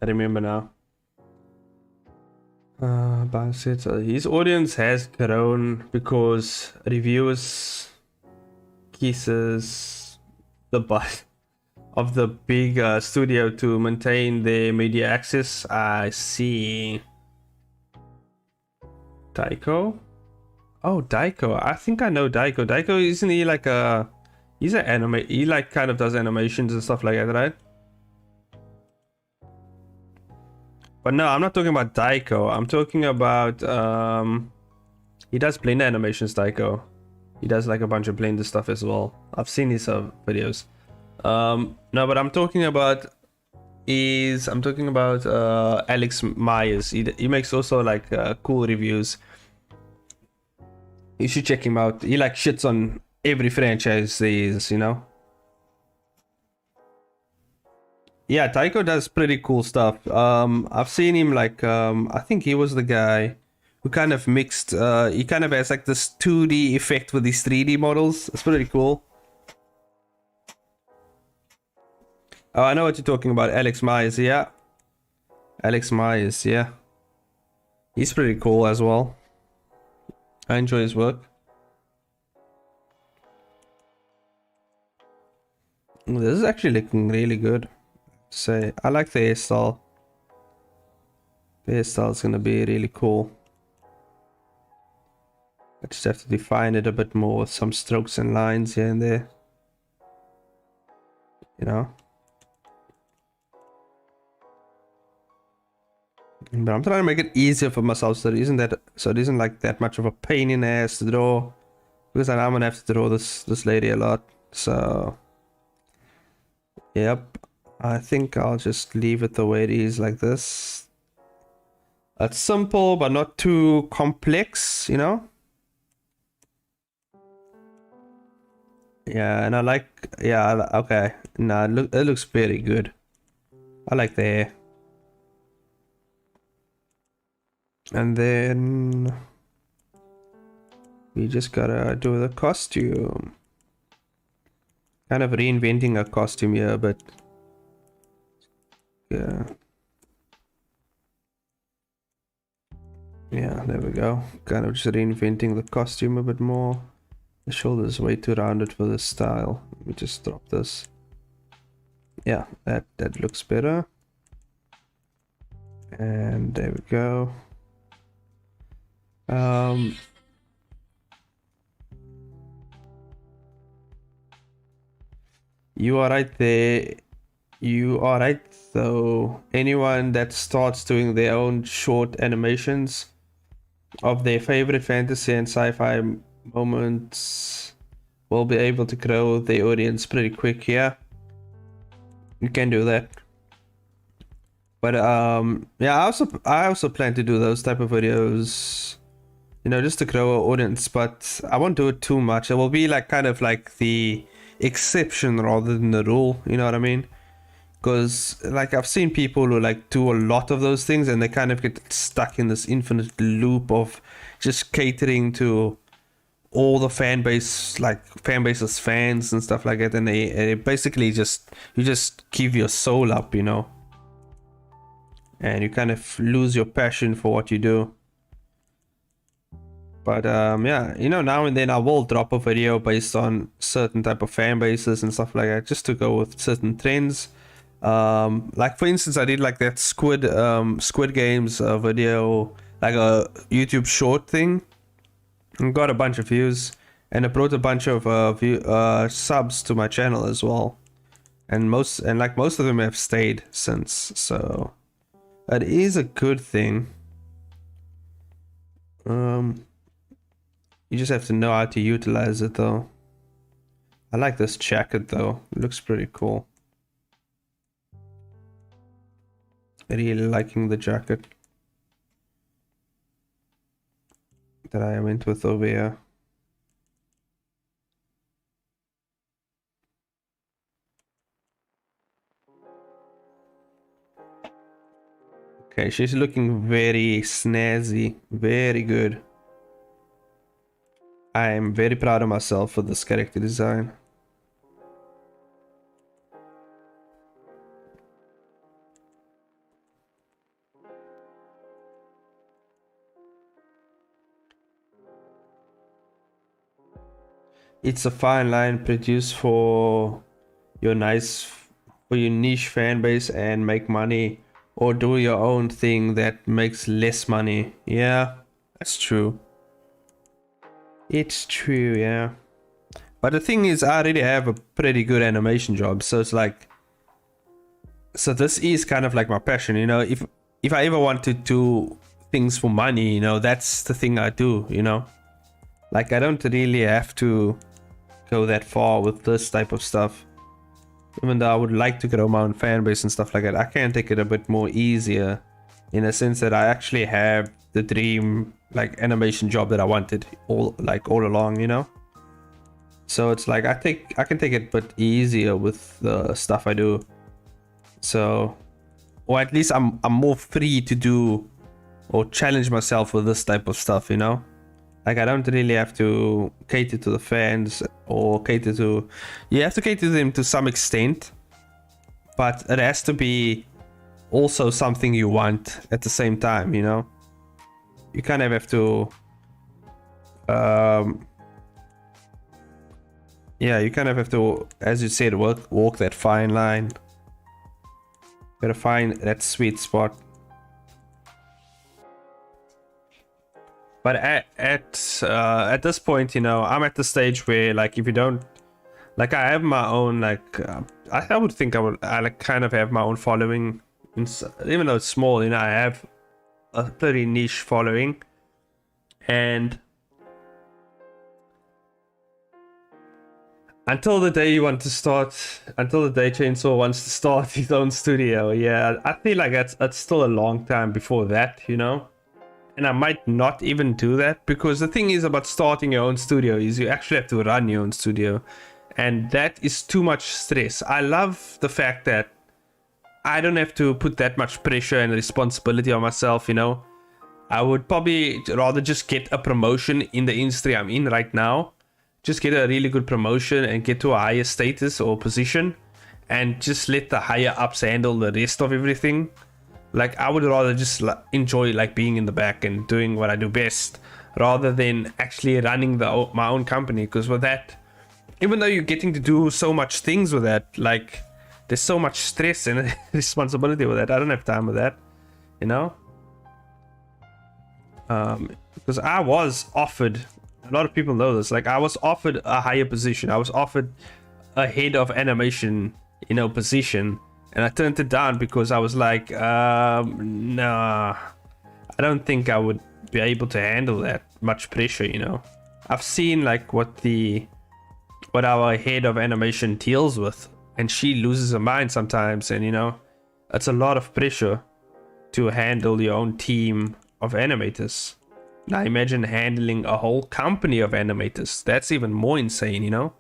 I remember now. But his audience has grown because reviewers kisses the butt of the big studio to maintain their media access. I see. Daiko? Oh, Daiko. I think I know Daiko. Daiko, isn't he like a... He's an anime... He like kind of does animations and stuff like that, right? But no, I'm not talking about Daiko. I'm talking about... He does Blender animations, Daiko. He does like a bunch of Blender stuff as well. I've seen his videos. No, but I'm talking about... Alex Myers. He makes also like cool reviews. You should check him out. He like shits on every franchise there is, you know. Yeah, Taiko does pretty cool stuff. I've seen him like I think he was the guy who kind of mixed. He kind of has like this 2D effect with these 3D models. It's pretty cool. Oh, I know what you're talking about. Alex Myers, yeah. Alex Myers, yeah. He's pretty cool as well. I enjoy his work. This is actually looking really good. So I like the hairstyle. The hairstyle is gonna be really cool. I just have to define it a bit more with some strokes and lines here and there. You know. But I'm trying to make it easier for myself so it isn't like that much of a pain in the ass to draw. Because I know I'm gonna have to draw this lady a lot. So yep. I think I'll just leave it the way it is like this. It's simple but not too complex, you know? Yeah, and I like, yeah, okay. Nah, it looks very good. I like the hair. And then we just gotta do the costume. Kind of reinventing a costume here, but yeah. Yeah, there we go. Kind of just reinventing the costume a bit more. The shoulder's way too rounded for this style. Let me just drop this. Yeah, that looks better. And there we go. You are right there. You are right though. Anyone that starts doing their own short animations of their favorite fantasy and sci-fi moments will be able to grow their audience pretty quick. Yeah, you can do that. But yeah, I also plan to do those type of videos, you know, just to grow our audience, but I won't do it too much. It will be like kind of like the exception rather than the rule, you know what I mean? Because like I've seen people who like do a lot of those things and they kind of get stuck in this infinite loop of just catering to all the fan base, like fan bases, fans and stuff like that, and they basically you just give your soul up, you know, and you kind of lose your passion for what you do. But yeah, you know, now and then I will drop a video based on certain type of fan bases and stuff like that, just to go with certain trends. Like for instance, I did like that Squid Games video, like a YouTube short thing, and got a bunch of views, and it brought a bunch of subs to my channel as well, and most of them have stayed since, so that is a good thing. You just have to know how to utilize it though. I like this jacket though, it looks pretty cool. Really liking the jacket that I went with over here. Okay, she's looking very snazzy, very good. I am very proud of myself for this character design. It's a fine line, produce for your niche fan base and make money, or do your own thing that makes less money. Yeah, that's true. It's true, yeah. But the thing is, I already have a pretty good animation job, so it's like, so this is kind of like my passion, you know. If I ever want to do things for money, you know, that's the thing I do, you know. Like I don't really have to go that far with this type of stuff. Even though I would like to grow my own fan base and stuff like that, I can take it a bit more easier, in a sense that I actually have the dream like animation job that I wanted all along, you know. So it's like I can take it a bit easier with the stuff I do. So, or at least I'm more free to do or challenge myself with this type of stuff, you know. Like I don't really have to cater to the fans or cater to, you have to cater to them to some extent, but it has to be also something you want at the same time, you know. You kind of have to yeah, you kind of have to, as you said, walk that fine line. Gotta find that sweet spot. But at this point, you know, I'm at the stage where, like, if you don't, like, I have my own, like, I would think I like kind of have my own following, even though it's small, you know, I have a pretty niche following, and until the day Chainsaw wants to start his own studio, yeah, I feel like that's still a long time before that, you know. And I might not even do that, because the thing is about starting your own studio is you actually have to run your own studio, and that is too much stress. I love the fact that I don't have to put that much pressure and responsibility on myself, you know. I would probably rather just get a promotion in the industry I'm in right now, just get a really good promotion and get to a higher status or position, and just let the higher ups handle the rest of everything. Like, I would rather just enjoy like being in the back and doing what I do best, rather than actually running my own company. Because with that, even though you're getting to do so much things with that, like, there's so much stress and responsibility with that. I don't have time with that, you know. Because I was offered, a lot of people know this, like, I was offered a higher position. I was offered a head of animation, you know, position, and I turned it down because I was like, nah, I don't think I would be able to handle that much pressure, you know. I've seen like what our head of animation deals with, and she loses her mind sometimes, and you know, it's a lot of pressure to handle your own team of animators. Now imagine handling a whole company of animators. That's even more insane, you know.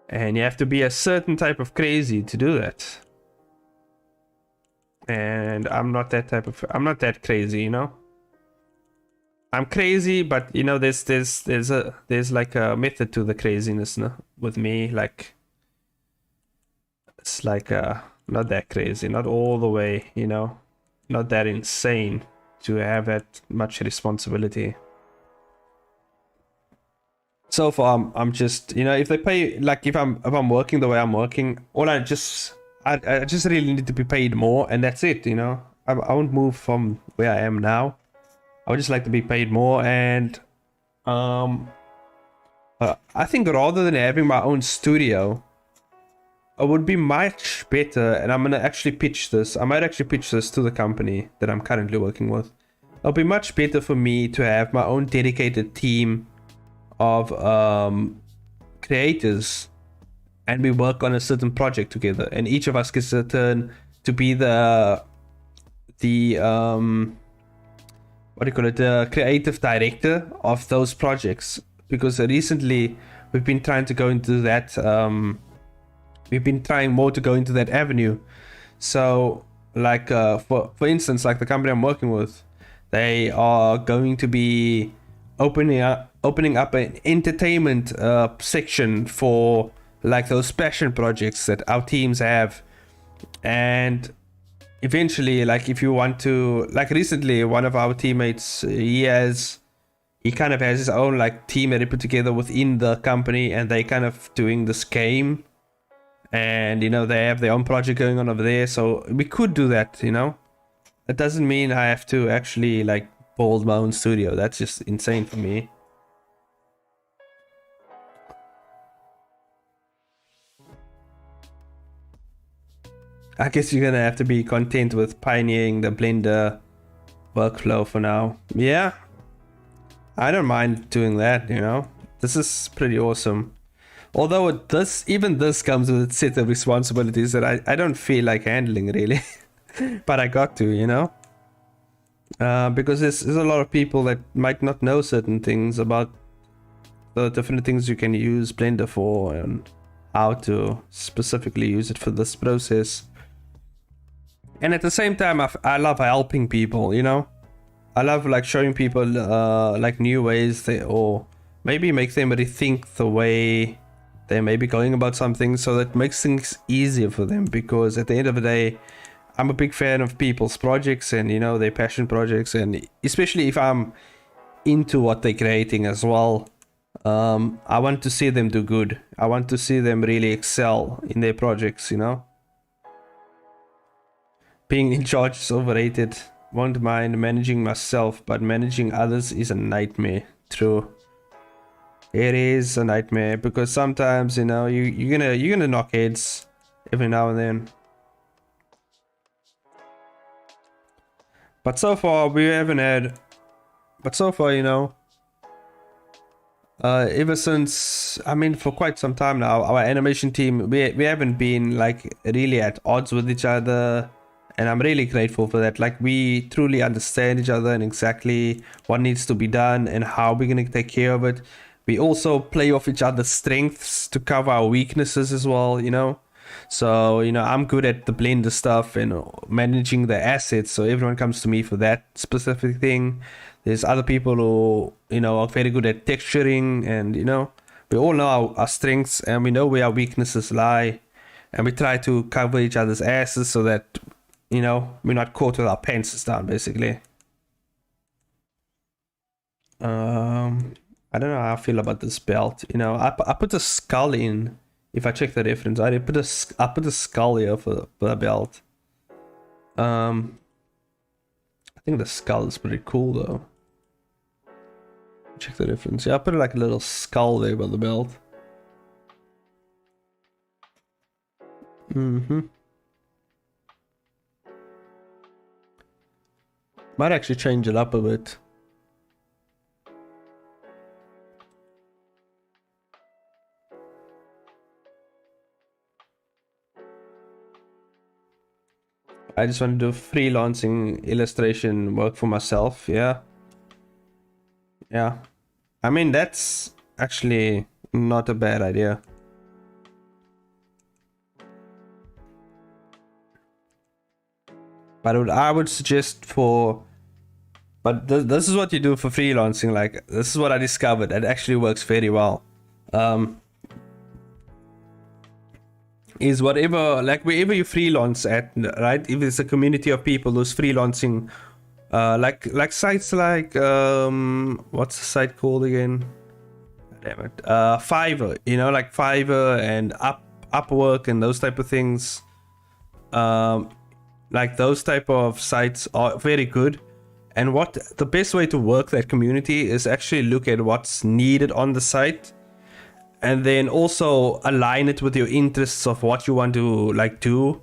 And you have to be a certain type of crazy to do that. And I'm not that crazy, you know. I'm crazy, but you know, there's like a method to the craziness, no? With me. Like, it's like not that crazy, not all the way, you know, not that insane to have that much responsibility. So far, I'm just, you know, if they pay, like if I'm working the way I'm working, I just really need to be paid more, and that's it, you know. I won't move from where I am now. I would just like to be paid more, and I think rather than having my own studio, it would be much better, and I'm gonna actually pitch this. I might actually pitch this to the company that I'm currently working with. It'll be much better for me to have my own dedicated team of creators, and we work on a certain project together, and each of us gets a turn to be the what do you call it, the creative director of those projects. Because recently we've been trying to go into that we've been trying more to go into that avenue. So like for instance, like the company I'm working with, they are going to be opening up an entertainment section for like those passion projects that our teams have. And eventually, like if you want to, like recently one of our teammates, he kind of has his own like team that he put together within the company, and they kind of doing this game, and you know, they have their own project going on over there. So we could do that, you know. It doesn't mean I have to actually like build my own studio. That's just insane for me. I guess you're gonna have to be content with pioneering the Blender workflow for now. Yeah, I don't mind doing that, you know. This is pretty awesome. Although this comes with a set of responsibilities that I don't feel like handling really. But I got to, you know. Because there's a lot of people that might not know certain things about the different things you can use Blender for, and how to specifically use it for this process. And at the same time, I love helping people, you know. I love like showing people like new ways, or maybe make them rethink the way they may be going about something, so that makes things easier for them. Because at the end of the day, I'm a big fan of people's projects, and you know, their passion projects, and especially if I'm into what they're creating as well. I want to see them do good. I want to see them really excel in their projects, you know. Being in charge is overrated. Won't mind managing myself, but managing others is a nightmare. True. It is a nightmare, because sometimes, you know, you're gonna knock heads every now and then. But so far we haven't had. But so far, you know, ever since, I mean, for quite some time now, our animation team, we haven't been like really at odds with each other. And I'm really grateful for that. Like, we truly understand each other and exactly what needs to be done and how we're going to take care of it. We also play off each other's strengths to cover our weaknesses as well, you know. So, you know, I'm good at the Blender stuff and managing the assets. So everyone comes to me for that specific thing. There's other people who, you know, are very good at texturing, and, you know, we all know our strengths and we know where our weaknesses lie. And we try to cover each other's asses so that, you know, we're not caught with our pants down, basically. I don't know how I feel about this belt. You know, I put a skull in. If I check the reference, I put a skull here for the belt. I think the skull is pretty cool though. Check the reference. Yeah, I put like a little skull there by the belt. Might actually change it up a bit. I just want to do freelancing illustration work for myself. Yeah. Yeah. I mean, that's actually not a bad idea. But I would suggest for... But this is what you do for freelancing. Like, this is what I discovered. It actually works very well. Is whatever, like wherever you freelance at, right? If it's a community of people who's freelancing, like sites like what's the site called again? Damn it, Fiverr. You know, like Fiverr and Upwork and those type of things. Like those type of sites are very good. And what the best way to work that community is actually look at what's needed on the site. And then also align it with your interests of what you want to like do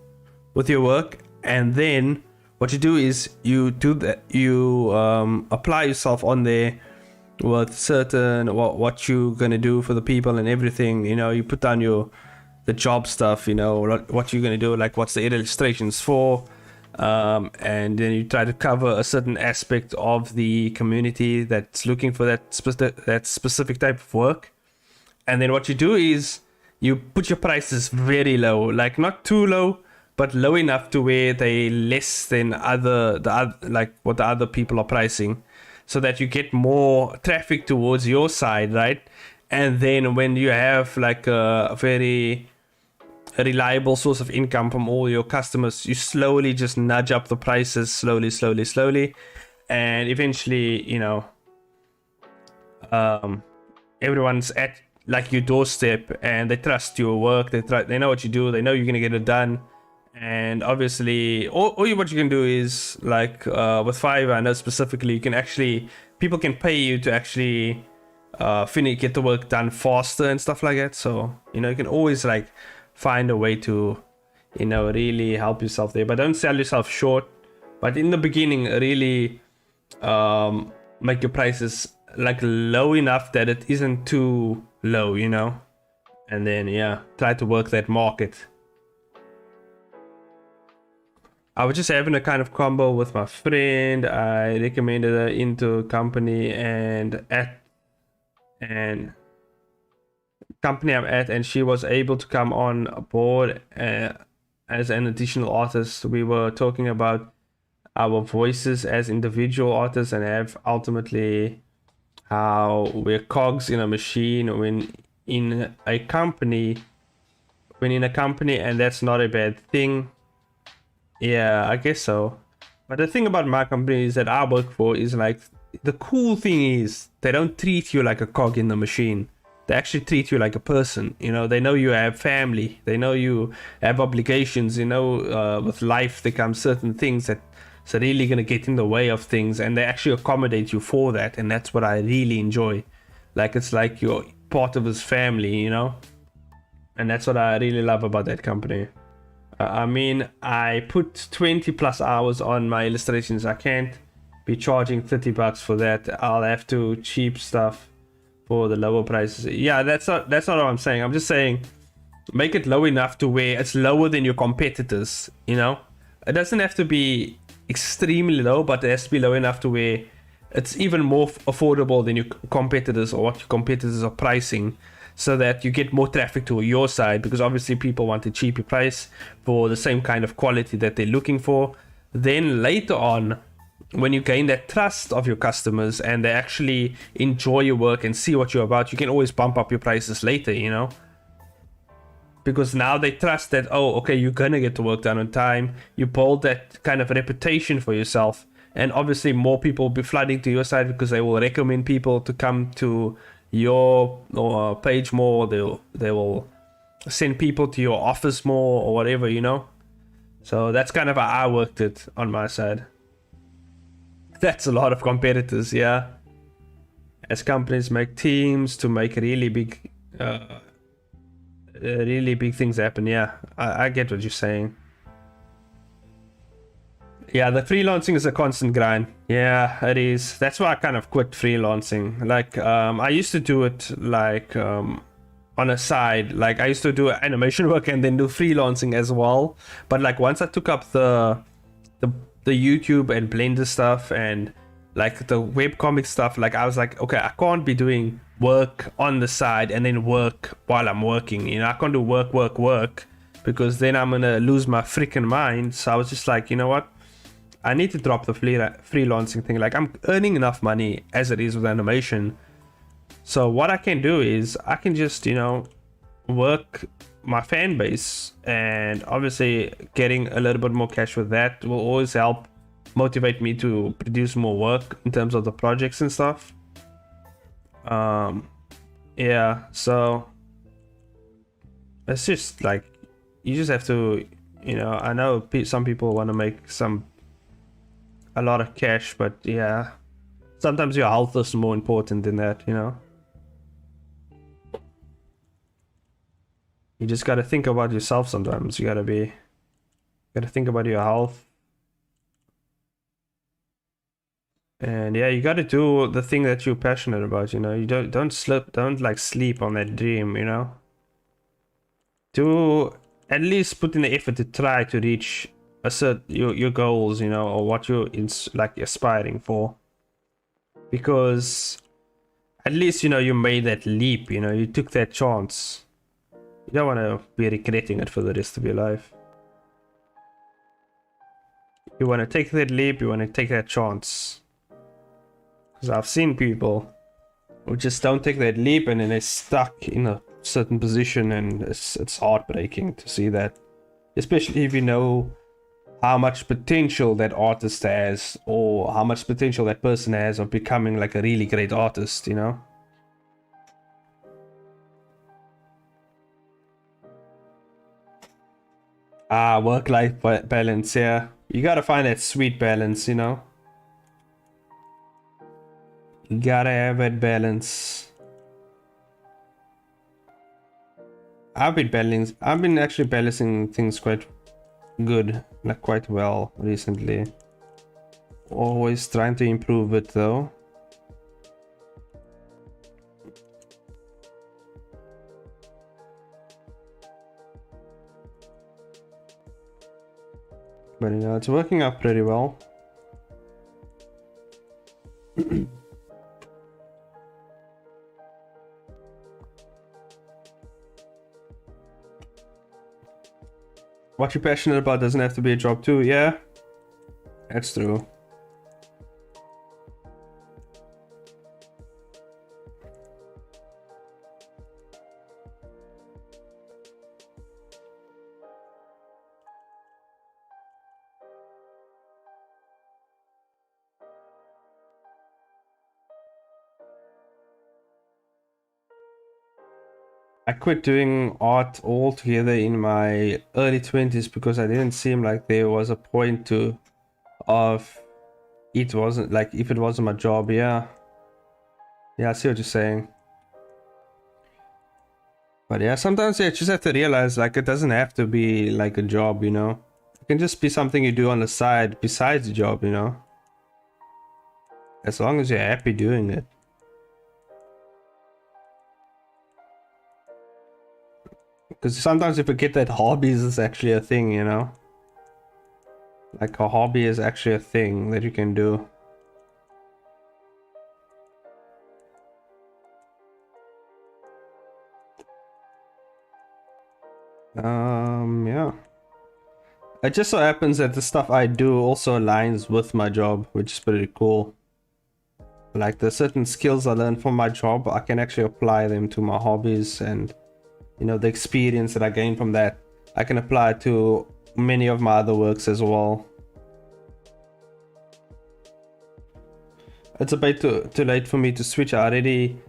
with your work. And then what you do is you do that, you apply yourself on there with certain what you're gonna do for the people and everything. You know, you put down the job stuff, you know, what you're gonna do, like what's the illustrations for, and then you try to cover a certain aspect of the community that's looking for that specific type of work. And then what you do is you put your prices very low, like not too low, but low enough to where they less than like what the other people are pricing, so that you get more traffic towards your side, right? And then when you have like a very reliable source of income from all your customers, you slowly just nudge up the prices slowly, and eventually, you know, everyone's at like your doorstep and they trust your work. They know what you do. They know you're gonna get it done. And obviously, what you can do is like with Fiverr, I know specifically, you can actually, people can pay you to actually get the work done faster and stuff like that. So, you know, you can always like find a way to, you know, really help yourself there, but don't sell yourself short. But in the beginning, really make your prices like low enough that it isn't too low, you know, and then yeah, try to work that market. I was just having a kind of combo with my friend. I recommended her into a company and company I'm at, and she was able to come on board as an additional artist. We were talking about our voices as individual artists and have ultimately how we're cogs in a machine when in a company, and that's not a bad thing. Yeah, I guess so. But the thing about my company is that I work for is like, the cool thing is they don't treat you like a cog in the machine. They actually treat you like a person. You know, they know you have family, they know you have obligations, you know, with life there come certain things that are really gonna get in the way of things, and they actually accommodate you for that. And that's what I really enjoy. Like, it's like you're part of his family, you know, and that's what I really love about that company. I mean, I put 20 plus hours on my illustrations. I can't be charging $30 for that. I'll have to cheap stuff for the lower prices. Yeah, that's not what I'm saying. I'm just saying make it low enough to where it's lower than your competitors, you know. It doesn't have to be extremely low, but it has to be low enough to where it's even more affordable than your competitors or what your competitors are pricing, so that you get more traffic to your side, because obviously people want a cheaper price for the same kind of quality that they're looking for. Then later on, when you gain that trust of your customers and they actually enjoy your work and see what you're about, you can always bump up your prices later, you know, because now they trust that, oh, okay, you're gonna get the work done on time. You build that kind of reputation for yourself, and obviously more people will be flooding to your side because they will recommend people to come to your page more. They will send people to your office more or whatever, you know. So that's kind of how I worked it on my side. That's a lot of competitors, yeah. As companies make teams to make really big things happen, yeah. I get what you're saying. Yeah, the freelancing is a constant grind. Yeah, it is. That's why I kind of quit freelancing. Like, I used to do it like on a side. Like, I used to do animation work and then do freelancing as well. But like, once I took up the YouTube and Blender stuff and like the webcomic stuff, like I was like, okay, I can't be doing work on the side and then work while I'm working. You know, I can't do work because then I'm gonna lose my freaking mind. So I was just like, you know what? I need to drop the freelancing thing. Like, I'm earning enough money as it is with animation. So what I can do is I can just, you know, work my fan base, and obviously getting a little bit more cash with that will always help motivate me to produce more work in terms of the projects and stuff. Yeah, so it's just like, you just have to, you know, I know some people want to make a lot of cash, but yeah, sometimes your health is more important than that, you know. You just got to think about yourself sometimes. You got to think about your health. And yeah, you got to do the thing that you're passionate about, you know. You don't like sleep on that dream, you know. Do at least put in the effort to try to reach your goals, you know, or what you're like aspiring for. Because at least, you know, you made that leap, you know, you took that chance. You don't want to be regretting it for the rest of your life. You want to take that leap, you want to take that chance. Because I've seen people who just don't take that leap and then they're stuck in a certain position, and it's heartbreaking to see that. Especially if you know how much potential that artist has, or how much potential that person has of becoming like a really great artist, you know? Work-life balance, yeah. You gotta find that sweet balance, you know? You gotta have that balance. I've been actually balancing things quite good, like quite well recently. Always trying to improve it though. But you know, it's working out pretty well. What you're passionate about doesn't have to be a job too, yeah? That's true. I quit doing art altogether in my early 20s because I didn't seem like there was a point to it wasn't like, if it wasn't my job. Yeah, I see what you're saying. But yeah, sometimes you just have to realize, like, it doesn't have to be like a job, you know. It can just be something you do on the side besides the job, you know, as long as you're happy doing it. Because sometimes you forget that hobbies is actually a thing, you know? Like, a hobby is actually a thing that you can do. Yeah. It just so happens that the stuff I do also aligns with my job, which is pretty cool. Like, the certain skills I learned from my job, I can actually apply them to my hobbies, and you know, the experience that I gain from that, I can apply to many of my other works as well. It's a bit too late for me to switch. I'm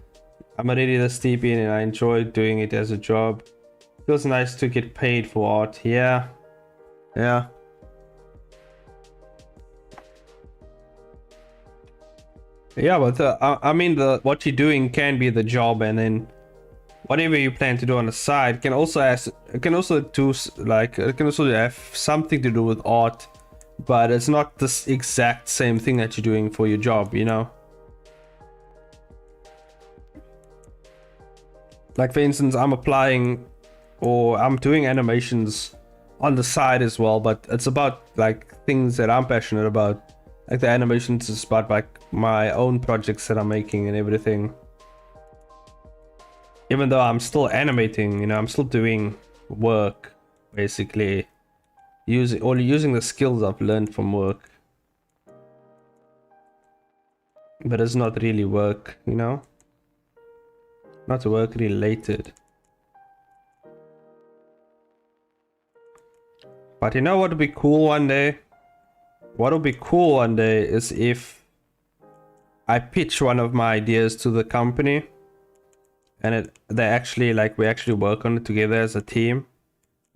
already this deep in, and I enjoy doing it as a job. Feels nice to get paid for art. Yeah. Yeah. Yeah, but I mean, what you're doing can be the job, and then whatever you plan to do on the side can also have something to do with art, but it's not this exact same thing that you're doing for your job, you know? Like for instance, I'm applying or I'm doing animations on the side as well, but it's about like things that I'm passionate about. Like the animations is about like my own projects that I'm making and everything. Even though I'm still animating, you know, I'm still doing work, basically. Using the skills I've learned from work. But it's not really work, you know? Not work related. But you know what would be cool one day? What would be cool one day is if I pitch one of my ideas to the company and we actually work on it together as a team.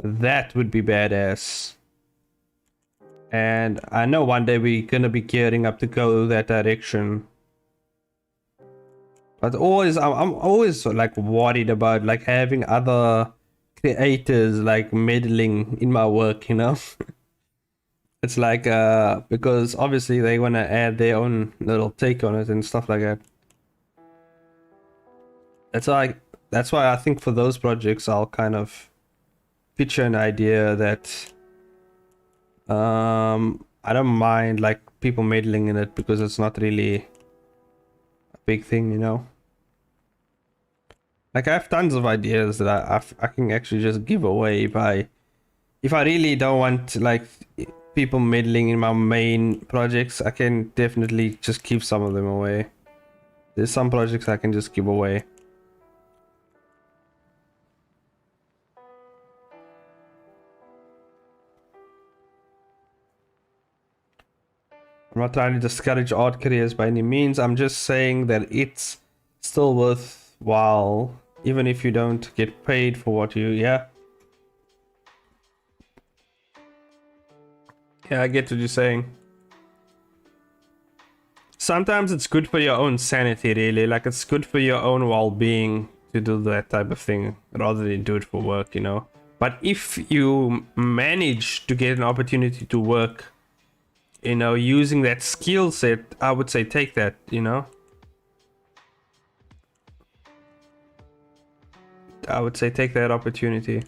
That would be badass. And I know one day we're gonna be gearing up to go that direction. But I'm always like worried about like having other creators like meddling in my work, you know? It's like because obviously they want to add their own little take on it and stuff like that. That's why I think for those projects I'll kind of pitch an idea that I don't mind like people meddling in it because it's not really a big thing, you know. Like I have tons of ideas that I can actually just give away if I really don't want like people meddling in my main projects. I can definitely just keep some of them away. There's some projects I can just give away. I'm not trying to discourage art careers by any means. I'm just saying that it's still worthwhile, even if you don't get paid for what you, yeah. Yeah, I get what you're saying. Sometimes it's good for your own sanity, really. Like, it's good for your own well-being to do that type of thing, rather than do it for work, you know? But if you manage to get an opportunity to work, you know, using that skill set, I would say take that, you know? I would say take that opportunity.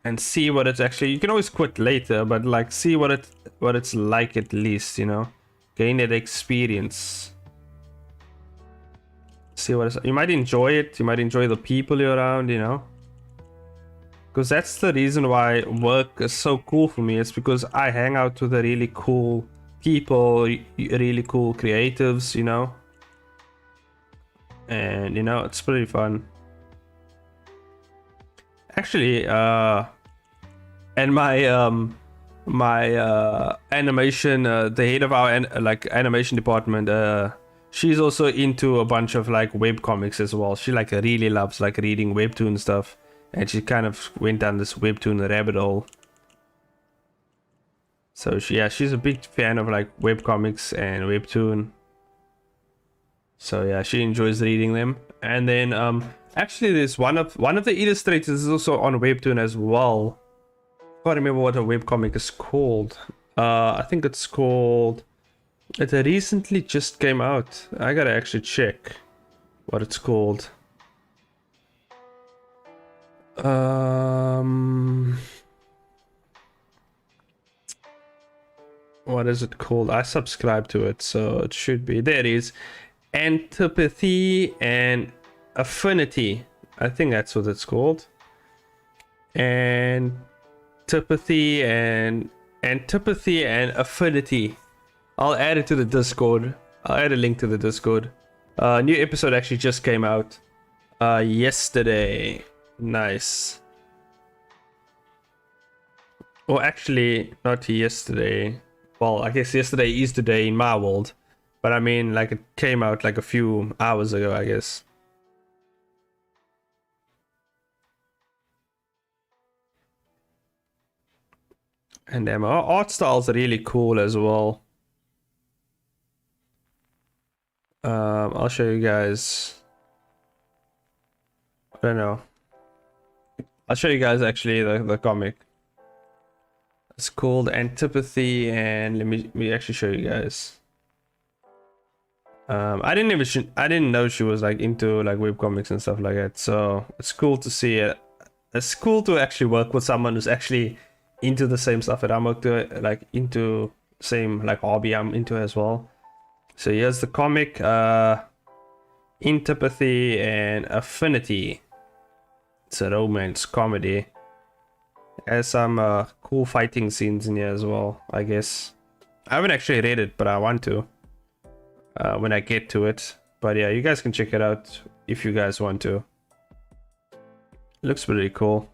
And see what it's actually, you can always quit later, but like see what it's like at least, you know? Gain that experience. See what it's, you might enjoy it, you might enjoy the people you're around, you know? Because that's the reason why work is so cool for me. It's because I hang out with the really cool people, really cool creatives, you know? And you know, it's pretty fun. Actually, and my animation, the head of our animation department, she's also into a bunch of like webcomics as well. She like really loves like reading Webtoon stuff, and she kind of went down this Webtoon rabbit hole. So she's a big fan of like webcomics and Webtoon. So yeah, she enjoys reading them. And then actually there's one of the illustrators is also on Webtoon as well. I can't remember what a webcomic is called. I think it's called, it recently just came out. I gotta actually check what it's called. What is it called? I subscribe to it, so it should be, there it is. Antipathy and Affinity, I think that's what it's called. Antipathy and Affinity. I'll add it to the Discord. I'll add a link to the Discord. New episode actually just came out yesterday. Nice. Well, actually not yesterday. Well, I guess yesterday is today in my world. But I mean, like, it came out like a few hours ago, I guess. And our art style's really cool as well. I'll show you guys. I don't know. I'll show you guys actually the comic. It's called Antipathy, and let me actually show you guys. I didn't know she was like into like webcomics and stuff like that. So it's cool to see it. It's cool to actually work with someone who's actually into the same stuff that I'm into same like hobby I'm into as well. So here's the comic, Antipathy and Affinity. It's a romance comedy. Has some cool fighting scenes in here as well, I guess. I haven't actually read it, but I want to when I get to it. But yeah, you guys can check it out if you guys want to. Looks pretty cool.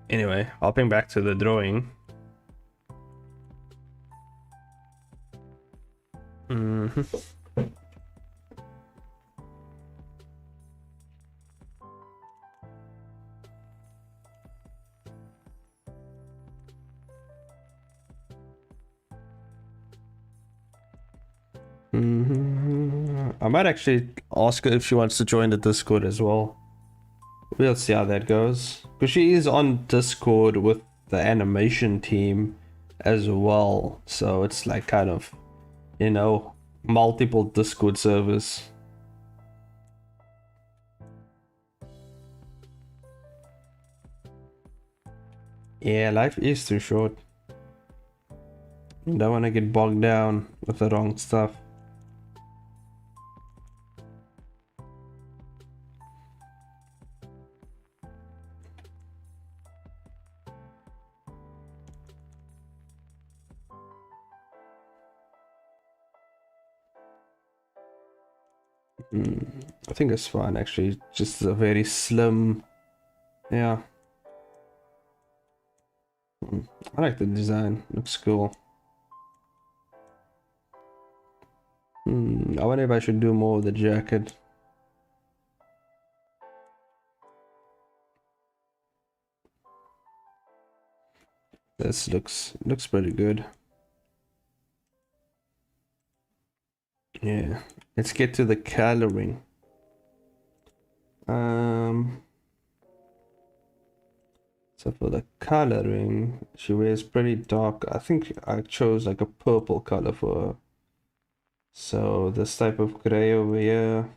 Anyway, hopping back to the drawing. I might actually ask her if she wants to join the Discord as well. We'll see how that goes. Because she is on Discord with the animation team as well. So it's like kind of, you know, multiple Discord servers. Yeah, life is too short. You don't want to get bogged down with the wrong stuff. I think it's fine actually, just a very slim, yeah. I like the design, looks cool. I wonder if I should do more of the jacket. This looks pretty good. Yeah, let's get to the coloring. So for the coloring, she wears pretty dark. I think I chose like a purple color for her. So this type of gray over here,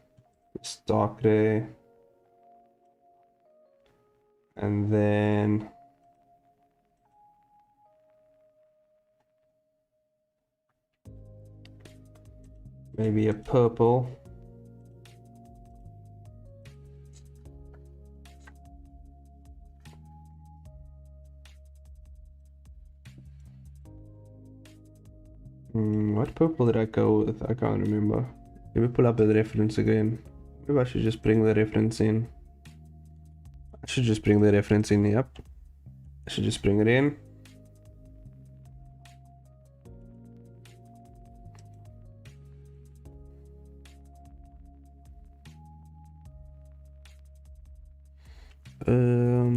this dark gray. And then maybe a purple. What purple did I go with? I can't remember. Let me pull up the reference again. Maybe I should just bring the reference in. I should just bring the reference in, yep. I should just bring it in.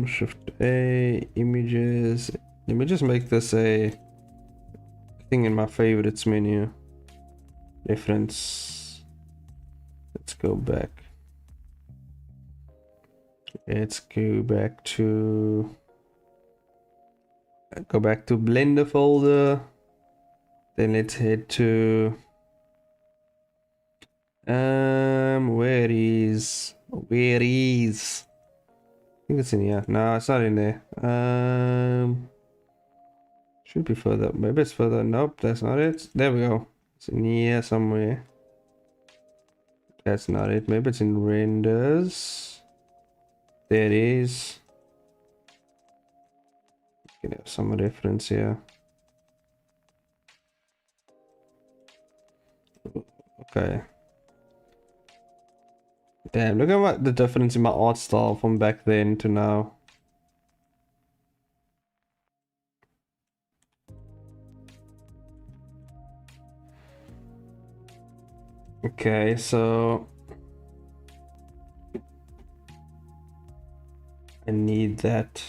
Shift A, images. Let me just make this a thing in my favorites menu. Reference. Let's go back. Let's go back to Blender folder. Then let's head to where is I think it's in here. No, it's not in there. Should be further. Maybe it's further. Nope, that's not it. There we go. It's in here somewhere. That's not it. Maybe it's in renders. There it is. You can have some reference here. Okay. Damn, look at the difference in my art style from back then to now. Okay, so I need that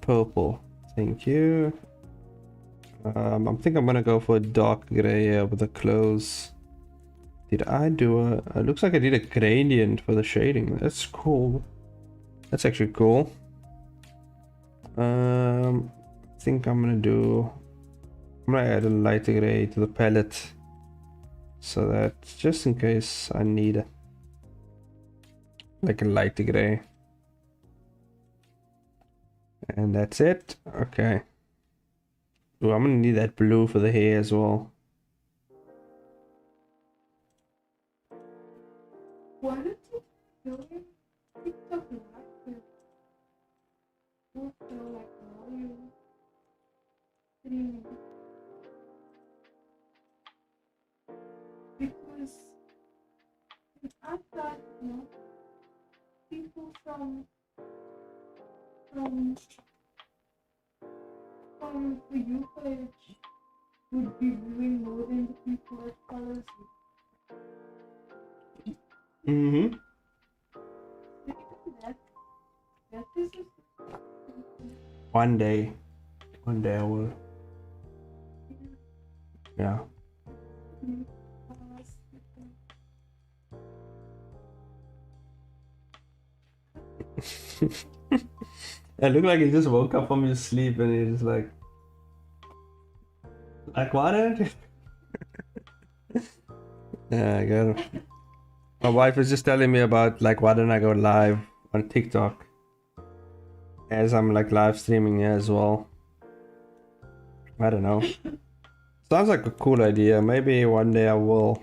purple. Thank you. I think I'm gonna go for a dark gray here with the clothes. Did I do a... It looks like I did a gradient for the shading. That's cool. That's actually cool. I think I'm gonna add a lighter gray to the palette, so that just in case I need like a lighter gray. And that's it. Okay. Ooh, I'm gonna need that blue for the hair as well. Why don't you doing TikTok live with also like Mario streaming? Because I thought, you know, people from For You page would be viewing more than the people that follows you. Mm-hmm. That is just One day I will. Yeah. It looked like he just woke up from his sleep and he's like what? Yeah, I got it. My wife was just telling me about like why don't I go live on TikTok as I'm like live streaming here as well. I don't know. Sounds like a cool idea. Maybe one day I will.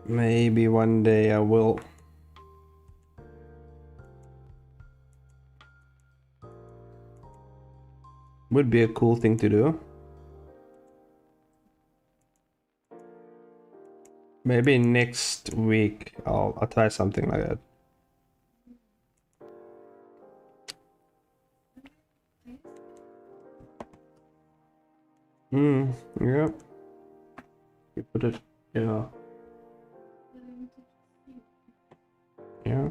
Maybe one day I will. Would be a cool thing to do. Maybe next week I'll try something like that. Yeah. You put it, yeah. Yeah.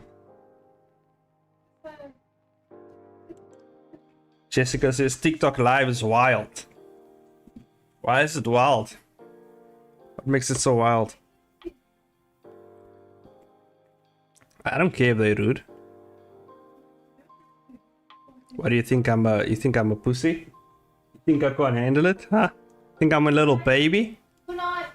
Jessica says TikTok live is wild. Why is it wild? What makes it so wild? I don't care if they're rude. What do you think? You think I'm a pussy? You think I can't handle it? Huh? Think I'm a little baby? Good night.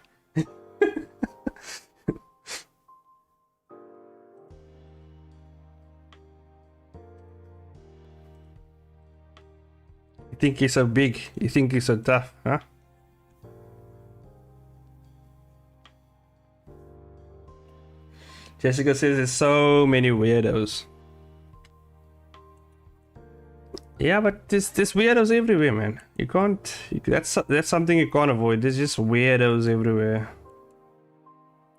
You think he's so big? You think he's so tough? Huh? Jessica says there's so many weirdos. Yeah, but there's weirdos everywhere, man. You can't. That's something you can't avoid. There's just weirdos everywhere.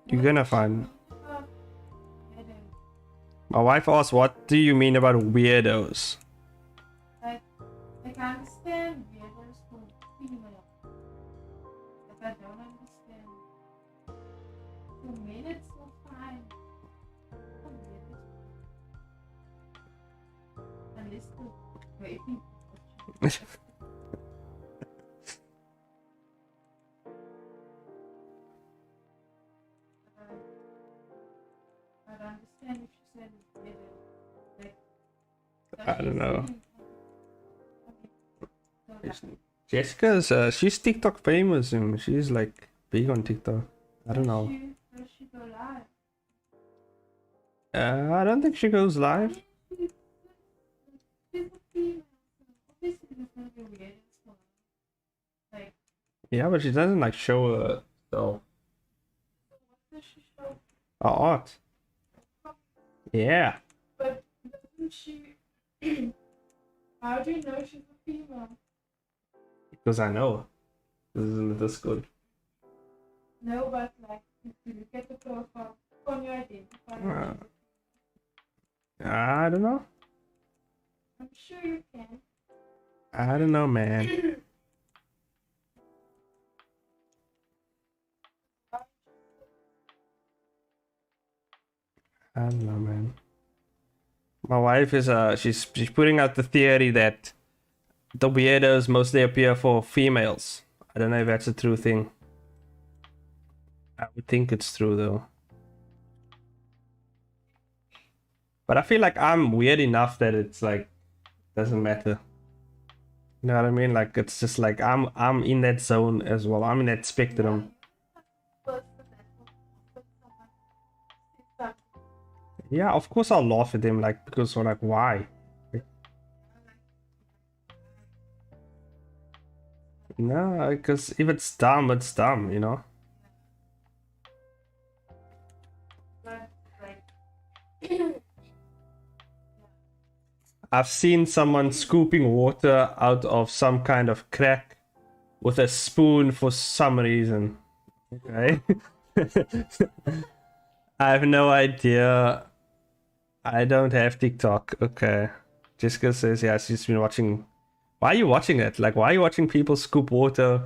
You're gonna find. My wife asked, "What do you mean about weirdos?" Like I understand weirdos for female. Like I don't understand. For men it's so fine. For weirdos. Unless the raping. I'd understand if she said it's weirdo. Like, I don't know. So Jessica's she's TikTok famous and she's like big on TikTok. I don't know. Does she go live? I don't think she goes live. She's a female, so obviously there's gonna be weird stuff. Like, Yeah, but she doesn't like show herself. what does she show? Her art. Yeah. But doesn't she? How do you know she's a female? Because I know. This isn't this good. No, but like, if you look at the profile, can you identify her? I don't know. I'm sure you can. I don't know, man. I don't know, man. My wife is she's putting out the theory that the weirdos mostly appear for females. I don't know if that's a true thing. I would think it's true though. But I feel like I'm weird enough that it's like doesn't matter. You know what I mean? Like it's just like I'm in that zone as well. I'm in that spectrum. Yeah, of course I'll laugh at them, like, because we're like, why? Like, no, because if it's dumb, you know? I've seen someone scooping water out of some kind of crack with a spoon for some reason. Okay. I have no idea. I don't have TikTok. Okay. Jessica says, yeah, she's been watching. Why are you watching it? Like, why are you watching people scoop water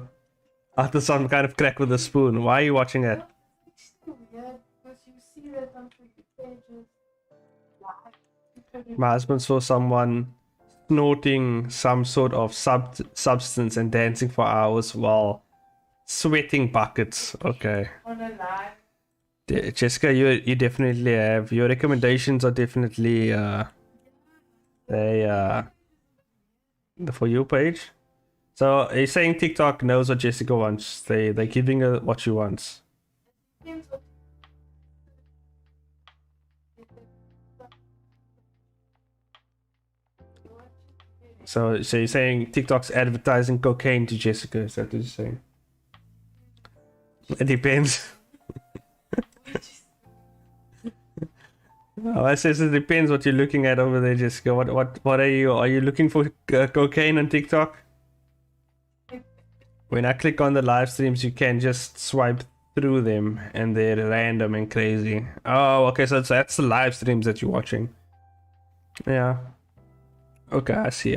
out of some kind of crack with a spoon? Why are you watching it? It's so weird because you see that on pages. My husband saw someone snorting some sort of substance and dancing for hours while sweating buckets. Okay. On a live. Jessica, you definitely have. Your recommendations are definitely the For You page. So he's saying TikTok knows what Jessica wants. They're giving her what she wants. So you're saying TikTok's advertising cocaine to Jessica? Is that what you're saying? It depends. Oh, I says it depends what you're looking at over there, Jessica. What are you? Are you looking for cocaine on TikTok? When I click on the live streams, you can just swipe through them, and they're random and crazy. Oh, okay. So that's the live streams that you're watching. Yeah. Okay, I see.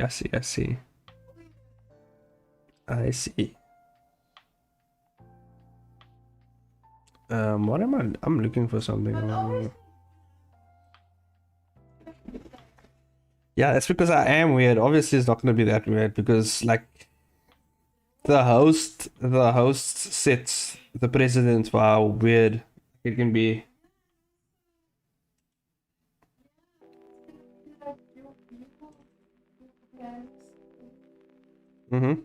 What am I? I'm looking for something. Yeah, it's because I am weird. Obviously, it's not gonna be that weird because, like, the host sets the precedent for how weird it can be. Mm-hmm.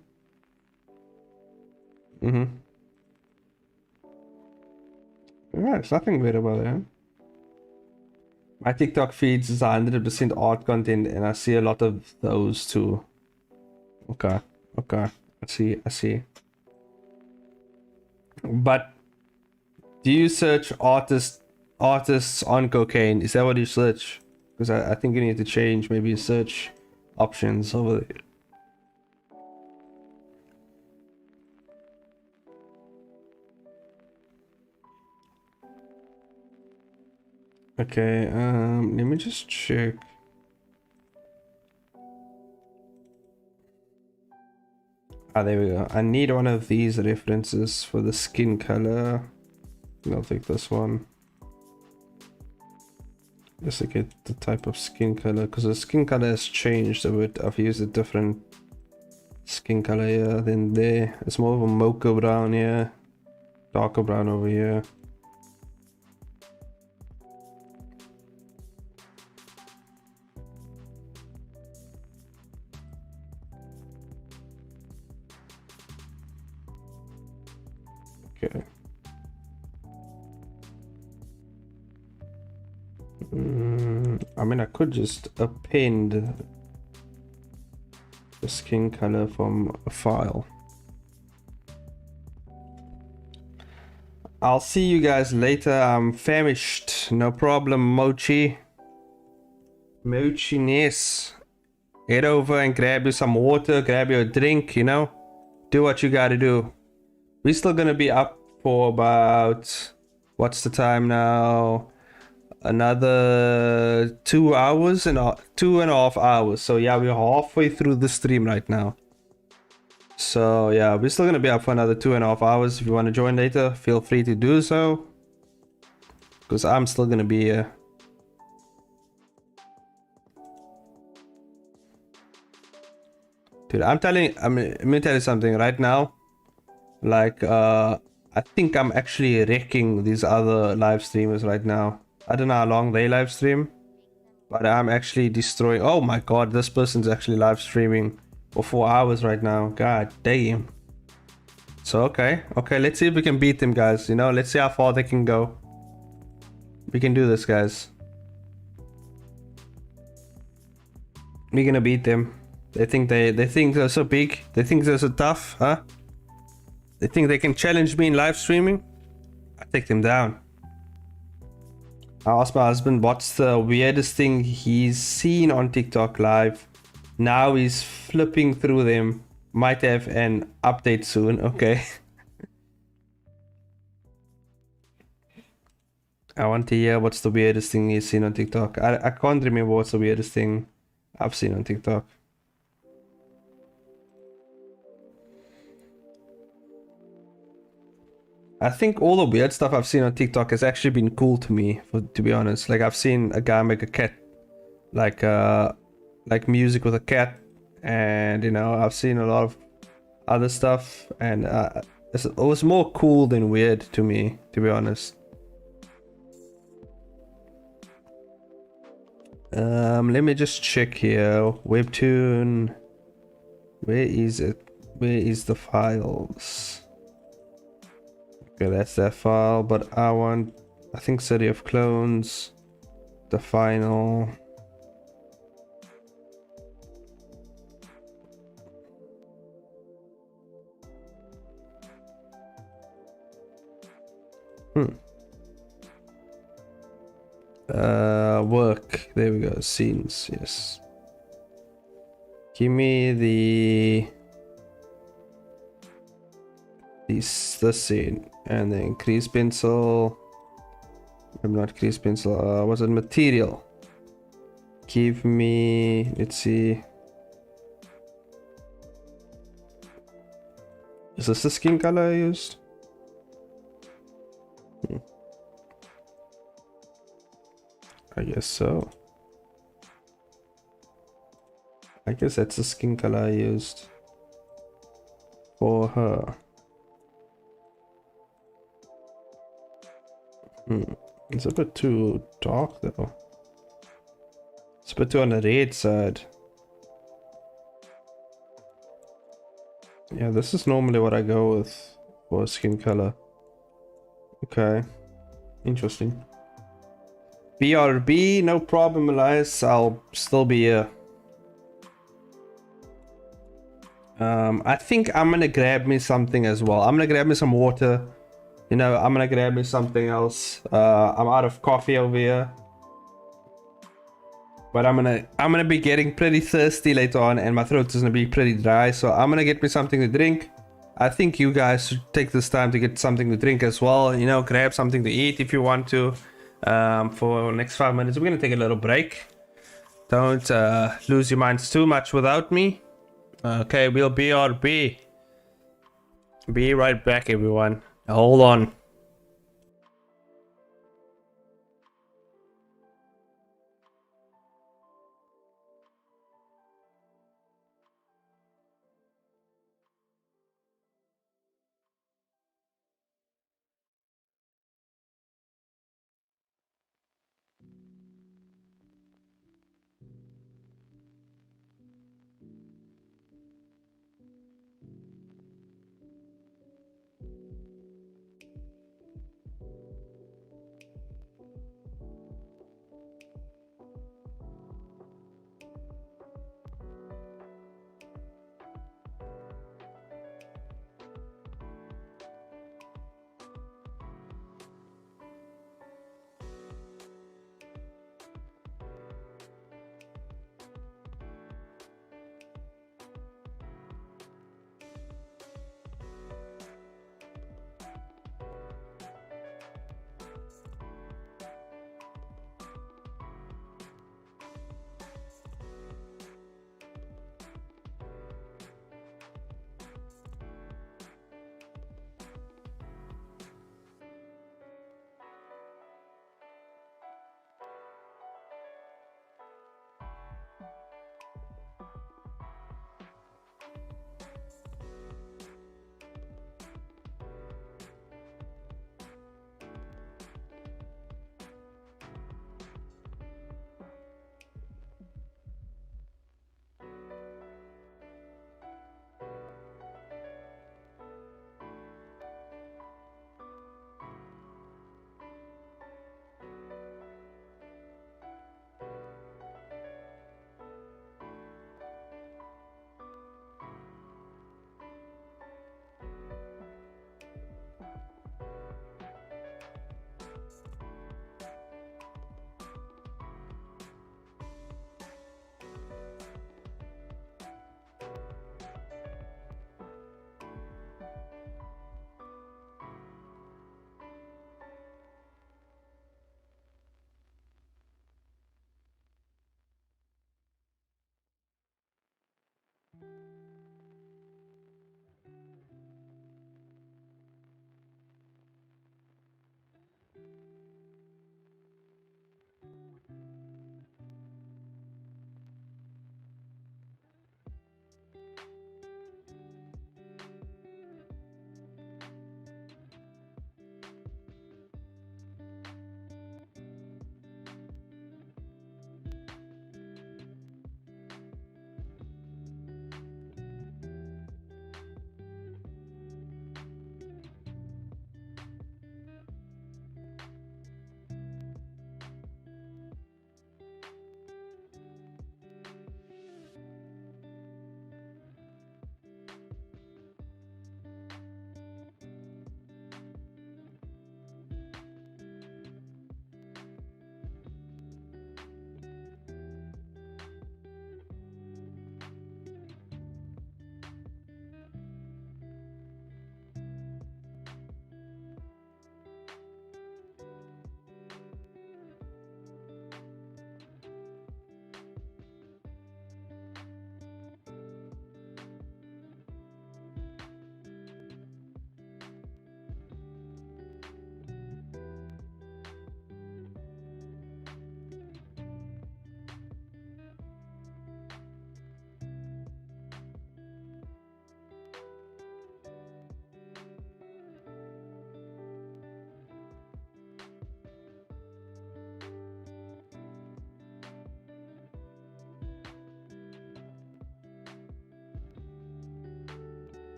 Yeah, it's nothing weird about it. My TikTok feeds is 100% art content, and I see a lot of those too. Okay. I see. But do you search artists on cocaine? Is that what you search? Because I think you need to change maybe search options over there. Okay, let me just check. Ah, there we go. I need one of these references for the skin color. I'll take this one. Just to get the type of skin color, because the skin color has changed a bit. I've used a different skin color here than there. It's more of a mocha brown here, darker brown over here. Okay. I mean, I could just append the skin color from a file. I'll see you guys later. I'm famished. No problem, Mochi. Mochi-ness. Head over and grab you some water, grab you a drink, you know? Do what you gotta do. We're still gonna be up for about... What's the time now? Another 2 hours and 2.5 hours. So yeah, we're halfway through the stream right now. So yeah, we're still gonna be up for another 2.5 hours. If you want to join later, feel free to do so, because I'm still gonna be here. Dude, let me tell you something right now. Like, I think I'm actually wrecking these other live streamers right now. I don't know how long they live stream, but I'm actually destroying. Oh my god, this person's actually live streaming for 4 hours right now. God damn. So okay, let's see if we can beat them, guys. You know, let's see how far they can go. We can do this, guys. We're gonna beat them. They think they're so big. They think they're so tough, huh? They think they can challenge me in live streaming. I take them down. I asked my husband what's the weirdest thing he's seen on TikTok live. Now he's flipping through them. Might have an update soon. Okay. I want to hear what's the weirdest thing he's seen on TikTok. I can't remember what's the weirdest thing I've seen on TikTok. I think all the weird stuff I've seen on TikTok has actually been cool to me, to be honest. Like I've seen a guy make a cat, like music with a cat, and you know I've seen a lot of other stuff, and it was more cool than weird to me, to be honest. Let me just check here. Webtoon. Where is it? Where is the files? Okay, that's that file, but I think City of Clones, the final. Work. There we go. Scenes. Yes. Give me the scene, and then crease pencil. I'm not crease pencil. Was it material? Give me. Let's see. Is this the skin color I used? I guess so. I guess that's the skin color I used for her. It's a bit too dark though. It's a bit too on the red side. Yeah, this is normally what I go with for skin color. Okay. Interesting. BRB, no problem, Elias. I'll still be here. I think I'm gonna grab me something as well. I'm gonna grab me some water. You know, I'm gonna grab me something else. I'm out of coffee over here. But I'm gonna be getting pretty thirsty later on, and my throat is gonna be pretty dry. So I'm gonna get me something to drink. I think you guys should take this time to get something to drink as well. You know, grab something to eat if you want to. For the next 5 minutes, we're gonna take a little break. Don't lose your minds too much without me. Okay, we'll BRB. Be right back, everyone. Hold on.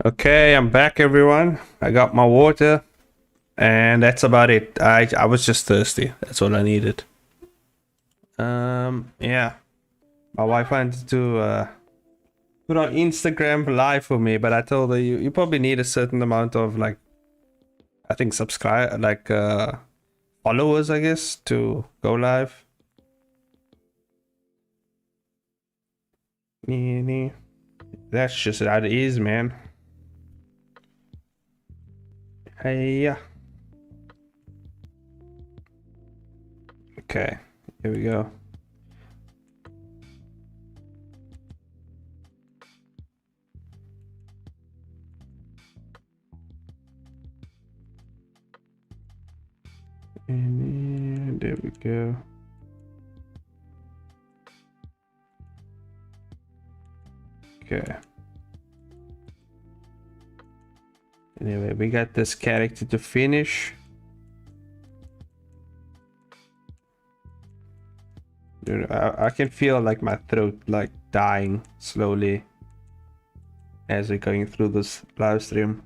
Okay, I'm back, everyone. I got my water, and that's about it. I was just thirsty. That's all I needed. Yeah. My wife wanted to put on Instagram live for me, but I told her you probably need a certain amount of, like, I think followers, I guess, to go live. That's just how it is, man. Hey, yeah. Okay, here we go. And there we go. Okay. Anyway, we got this character to finish. Dude, I can feel like my throat like dying slowly as we're going through this live stream.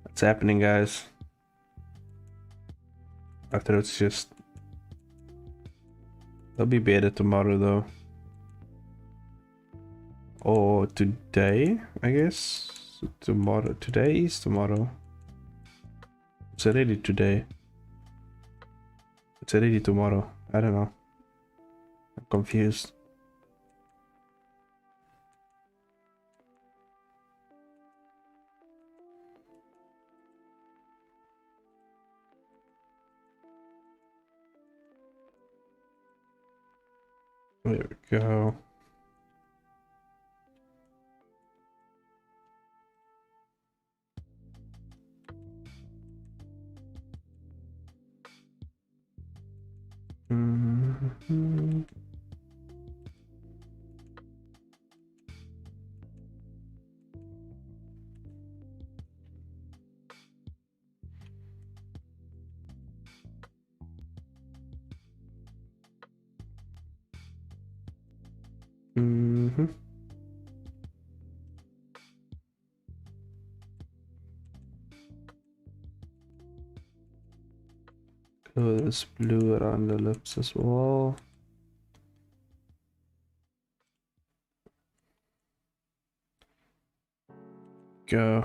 What's happening, guys? My throat's just... It'll be better tomorrow though. Or today, I guess. Tomorrow. Today is tomorrow. It's already today. It's already tomorrow. I don't know. I'm confused. There we go. Mm-hmm. Mm-hmm. Oh, there's blue around the lips as well. Go.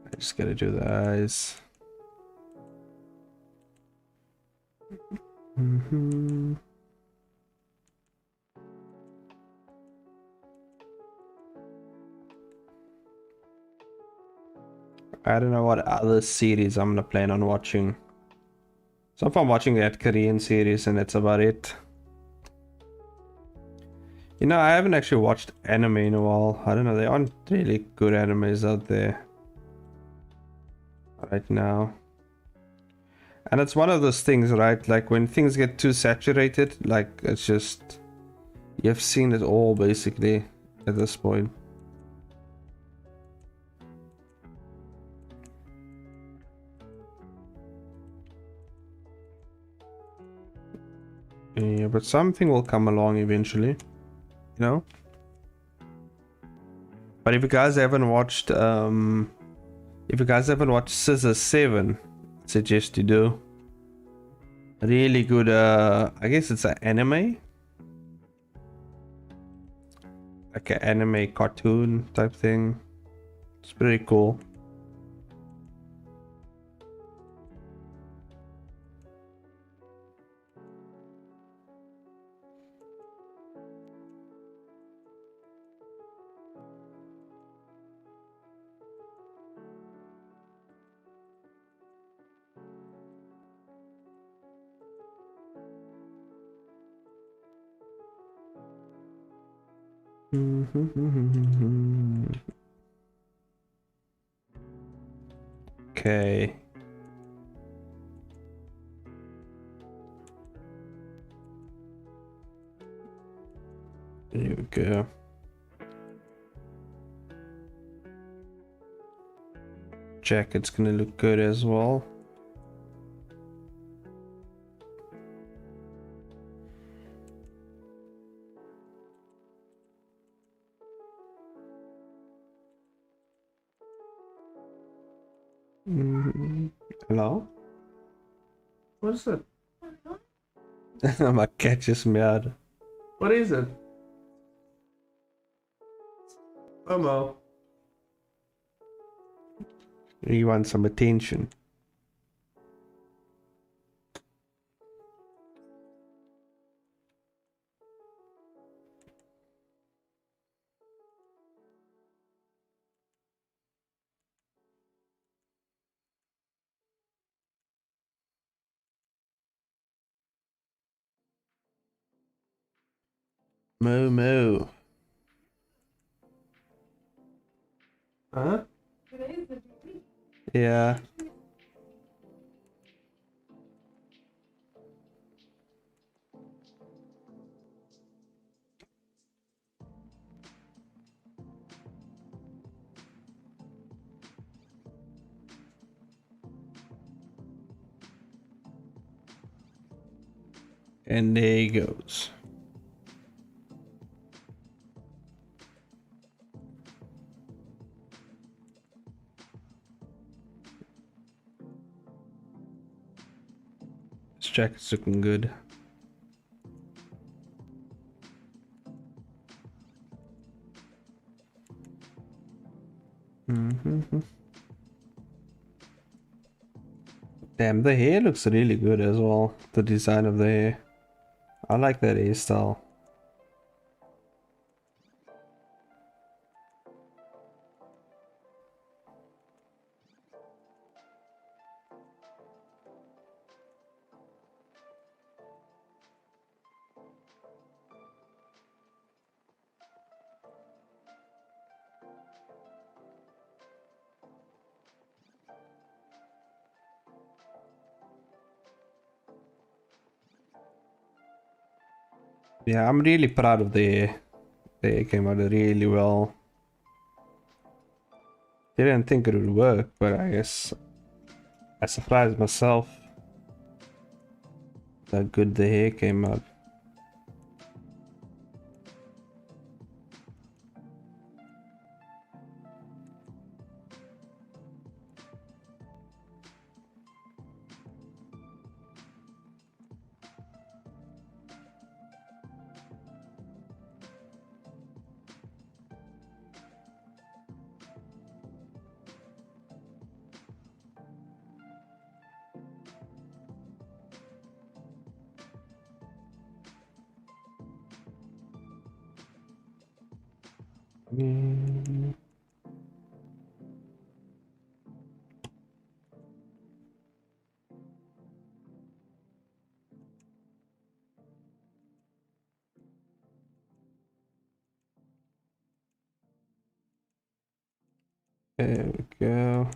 I just gotta do the eyes. Mm-hmm. I don't know what other series I'm gonna plan on watching. So far I'm watching that Korean series and that's about it. You know, I haven't actually watched anime in a while. I don't know, there aren't really good animes out there right now. And it's one of those things, right? Like when things get too saturated, like it's just... You've seen it all basically at this point. Yeah, but something will come along eventually, you know? But if you guys haven't watched Scissor 7, I suggest you do. Really good, I guess it's an anime? Like an anime cartoon type thing. It's pretty cool. Okay. There we go. Jacket's gonna look good as well. Hello? What is it? My cat just meowed. What is it? Momo. You want some attention? Momo. Huh? Today is the week. Yeah. And there he goes. This jacket's looking good. Damn, the hair looks really good as well. The design of the hair. I like that hairstyle. Yeah, I'm really proud of they came out really well. Didn't think it would work, but I guess I surprised myself how good the hair came out. Mm. There we go.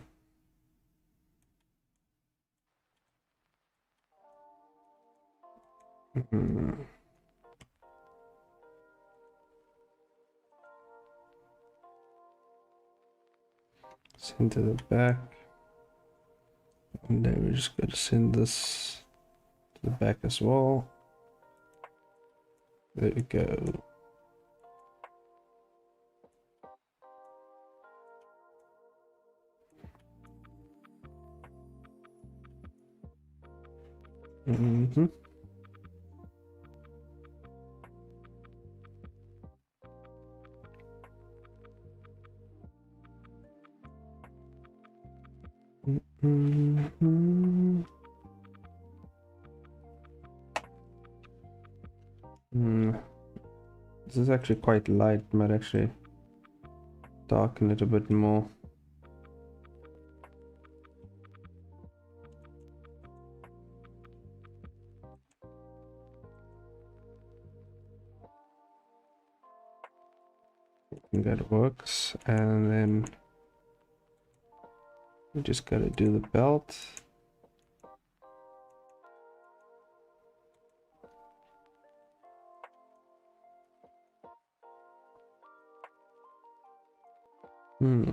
Mhm. Send to the back. And then we're just gonna send this to the back as well. There we go. Mm-hmm. Mm-hmm. Mm. This is actually quite light. Might actually darken it a bit more. And that works. And then we just gotta do the belt. Hmm.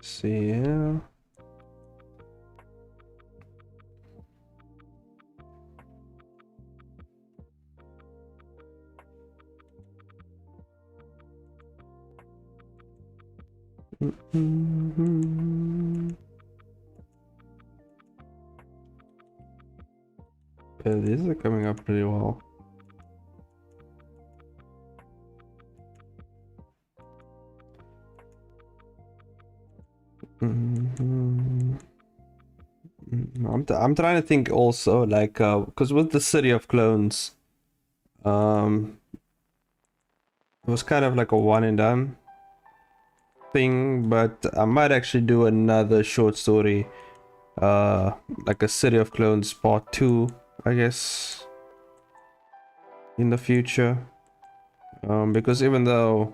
See, yeah. Mm-hmm. Yeah, these are coming up pretty well. Mm-hmm. I'm trying to think also, like, because with the City of Clones, it was kind of like a one and done thing, but I might actually do another short story, like a City of Clones part 2, I guess, in the future. Because even though,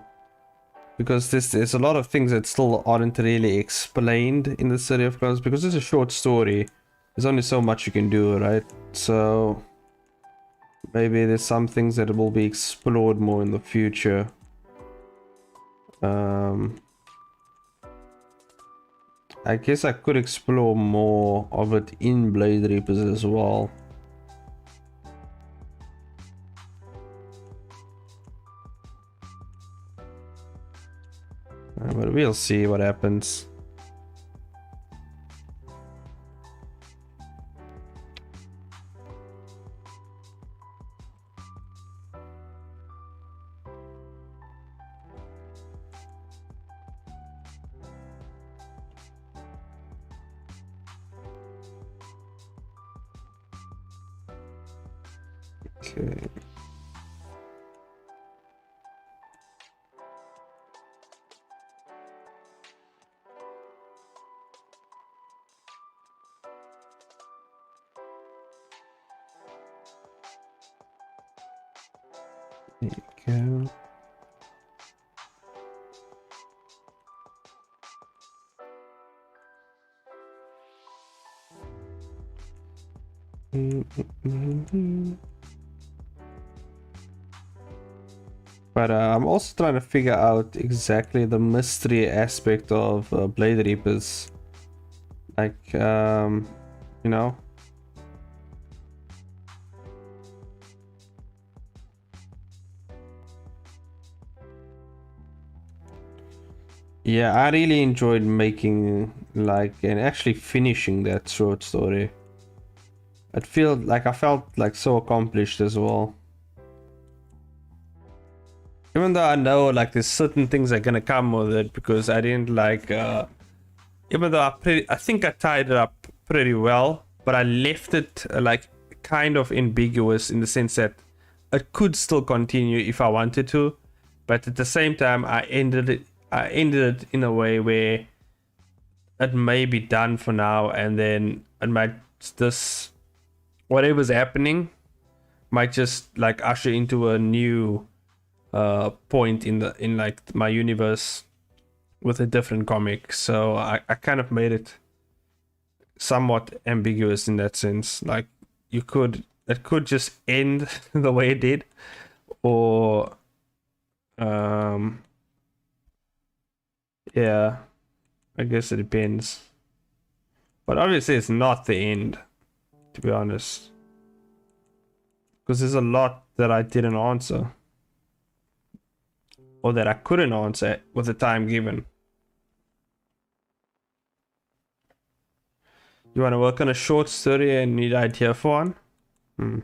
because there's a lot of things that still aren't really explained in the City of Clones, because it's a short story, there's only so much you can do, right? So maybe there's some things that will be explored more in the future. I guess I could explore more of it in Blade Reapers as well. But we'll see what happens. Okay. There you go. But I'm also trying to figure out exactly the mystery aspect of Blade Reapers. Like, you know. Yeah, I really enjoyed making, like, and actually finishing that short story. I felt like so accomplished as well. Even though I know like there's certain things that are gonna come with it, because I didn't like even though I think I tied it up pretty well, but I left it like kind of ambiguous in the sense that it could still continue if I wanted to, but at the same time I ended it in a way where it may be done for now, and then it might this whatever's happening might just like usher into a new point in like my universe with a different comic. So I kind of made it somewhat ambiguous in that sense. Like it could just end the way it did, or yeah, I guess it depends. But obviously it's not the end, to be honest, because there's a lot that I didn't answer, or that I couldn't answer with the time given. You want to work on a short story and need idea for one?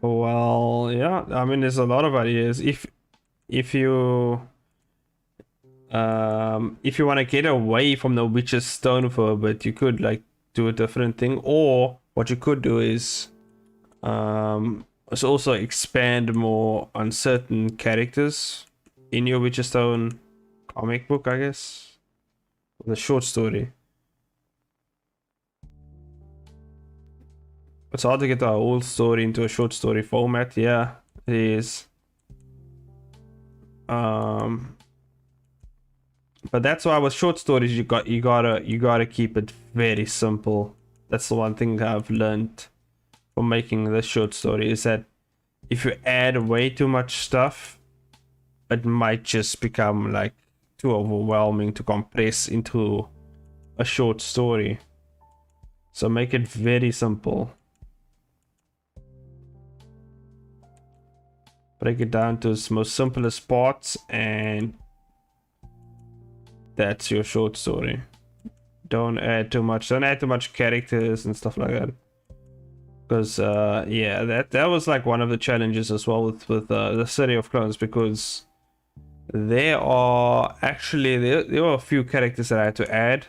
Well, yeah. I mean, there's a lot of ideas. If you want to get away from the witch's stone for a bit, you could like do a different thing, or what you could do is also expand more on certain characters in your witch's stone comic book, I guess, the short story. It's hard to get the whole story into a short story format. Yeah, it is. But that's why with short stories you gotta keep it very simple. That's the one thing I've learned from making this short story, is that if you add way too much stuff, it might just become like too overwhelming to compress into a short story. So make it very simple. Break it down to its most simplest parts, and that's your short story. Don't add too much. Don't add too much characters and stuff like that. Because yeah, that was like one of the challenges as well with the City of Clones, because there are actually there were a few characters that I had to add.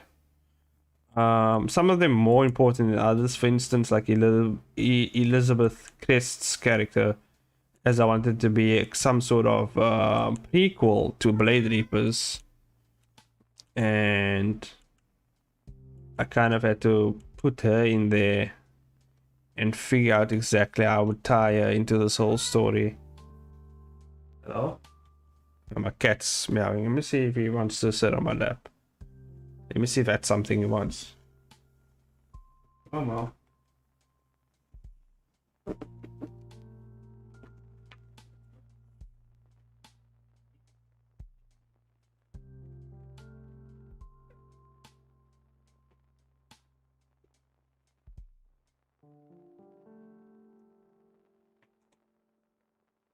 Some of them more important than others. For instance, like Elizabeth Crest's character, as I wanted to be some sort of prequel to Blade Reapers, and I kind of had to put her in there and figure out exactly how I would tie her into this whole story. Hello? My cat's meowing. Let me see if he wants to sit on my lap. Let me see if that's something he wants. Oh well.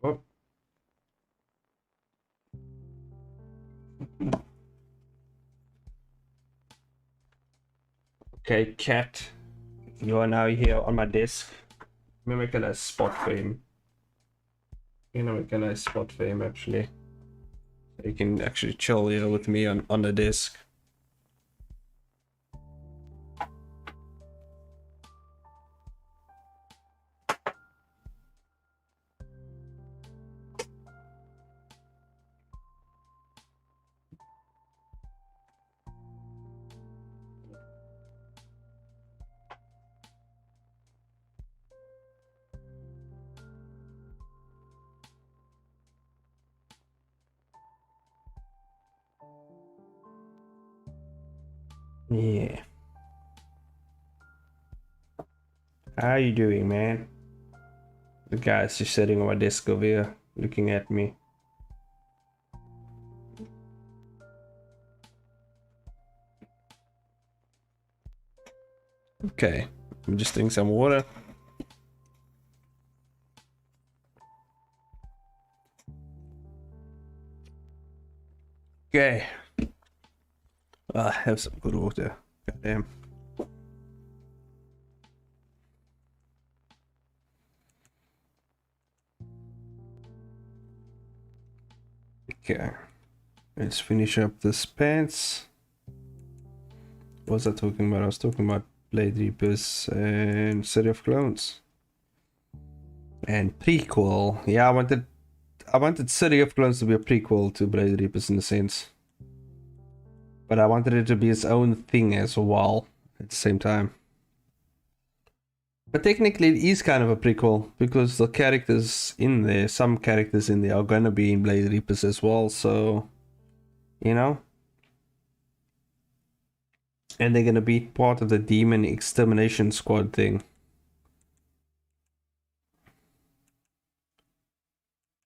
Oh. Okay, cat. You are now here on my desk. Let me make a nice spot for him. I'm gonna make a nice spot for him actually. So he can actually chill here with me on the desk. Yeah. How you doing, man? The guy's just sitting on my desk over here, looking at me. Okay, I'm just drinking some water. Okay. Have some good water. Goddamn. Okay. Let's finish up this pants. What was I talking about? I was talking about Blade Reapers and City of Clones. And prequel. Yeah, I wanted City of Clones to be a prequel to Blade Reapers in a sense. But I wanted it to be its own thing as well at the same time. But technically it is kind of a prequel because the characters in there, some characters in there are gonna be in Blade Reapers as well, so you know. And they're gonna be part of the Demon Extermination Squad thing.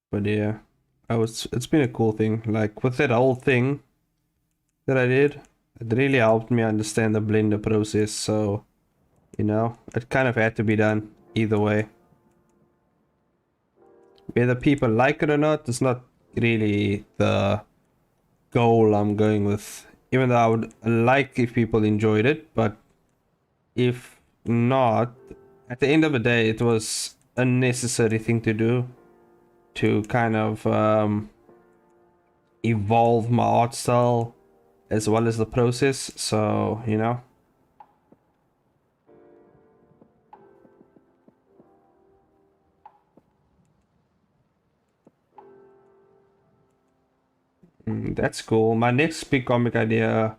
But yeah, it's been a cool thing. Like with that whole thing that I did, it really helped me understand the Blender process, so you know, it kind of had to be done either way. Whether people like it or not, it's not really the goal I'm going with. Even though I would like if people enjoyed it, but if not, at the end of the day, it was a necessary thing to do to kind of evolve my art style as well as the process. So, you know. That's cool. My next big comic idea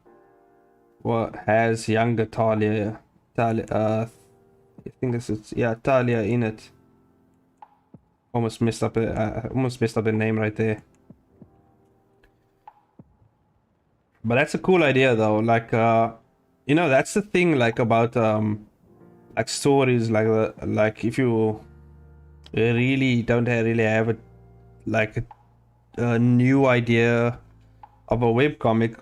has younger Talia. I think this is, yeah, Talia in it. Almost messed up the name right there. But that's a cool idea though. Like you know, that's the thing like about like stories like if you really don't really have a like a new idea of a webcomic,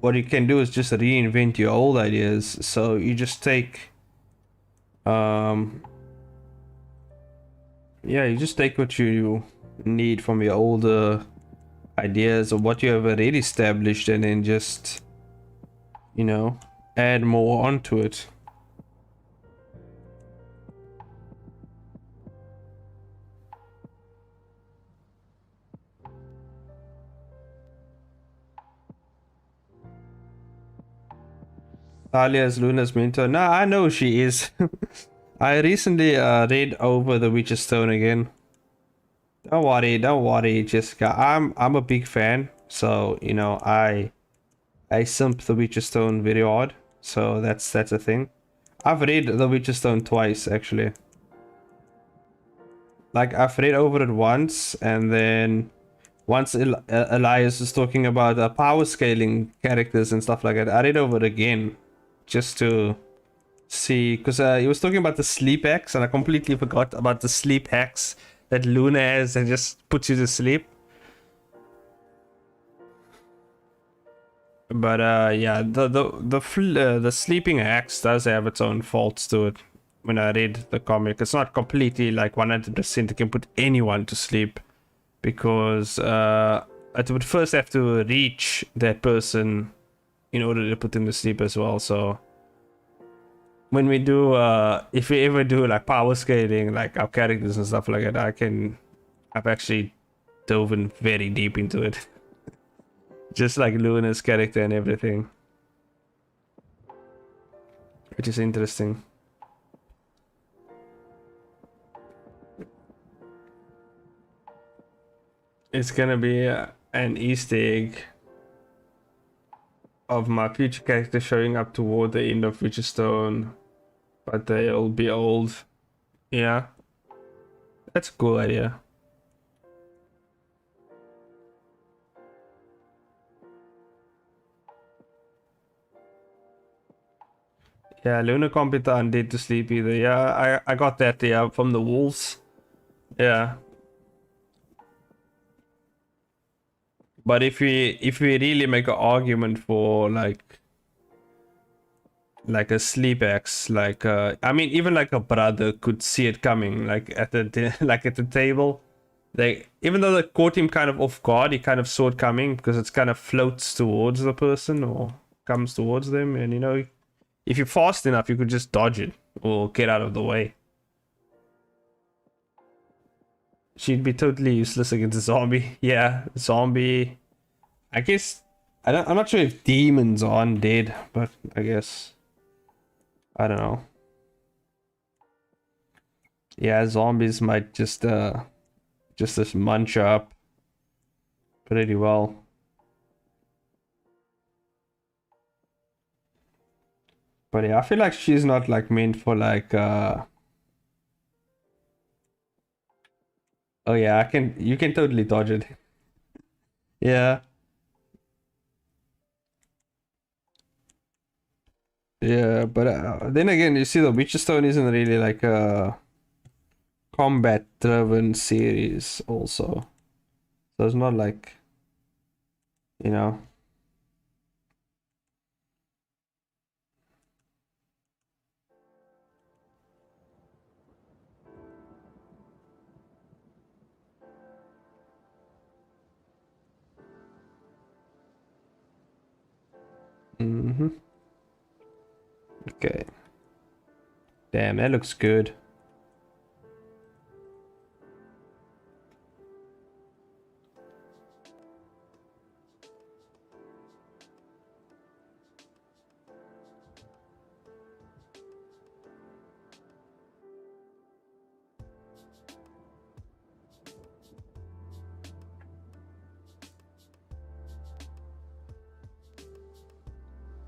what you can do is just reinvent your old ideas. So you just take yeah, you just take what you need from your older ideas or what you have already established and then just, you know, add more onto it. Talia's Luna's mentor. No, I know she is. I recently read over The Witch's Stone again. Don't worry, Jessica. I'm a big fan, so you know I simp The Witch's Stone very hard. So that's a thing. I've read The Witch's Stone twice actually. Like I've read over it once, and then once Elias was talking about power scaling characters and stuff like that, I read over it again just to see, because he was talking about the sleep hacks and I completely forgot about the sleep hacks that Luna has and just puts you to sleep. But yeah, the sleeping hacks does have its own faults to it. When I read the comic, it's not completely like 100% it can put anyone to sleep, because it would first have to reach that person in order to put them to sleep as well. So when we do if we ever do like power scaling like our characters and stuff like that, I've actually dove in very deep into it. Just like Luna's character and everything, which is interesting. It's gonna be an Easter egg of my future character showing up toward the end of Witch's Stone, but they'll be old. Yeah, that's a cool idea. Yeah, Luna can't be the undead to sleep either. Yeah, I got that, yeah, from the wolves. Yeah. But if we really make an argument for like a sleep axe, like I mean even like a brother could see it coming, like at the like at the table. Like even though they caught him kind of off guard, he kind of saw it coming because it's kind of floats towards the person or comes towards them, and you know, if you're fast enough, you could just dodge it or get out of the way. She'd be totally useless against a zombie. Yeah, zombie. I guess I'm not sure if demons are undead, but I guess I don't know. Yeah, zombies might just munch up pretty well. But yeah, I feel like she's not like meant for like oh yeah, you can totally dodge it. Yeah. Yeah, but then again, you see the Witcherstone isn't really like a combat driven series also. So it's not like, you know. Okay. Damn, that looks good.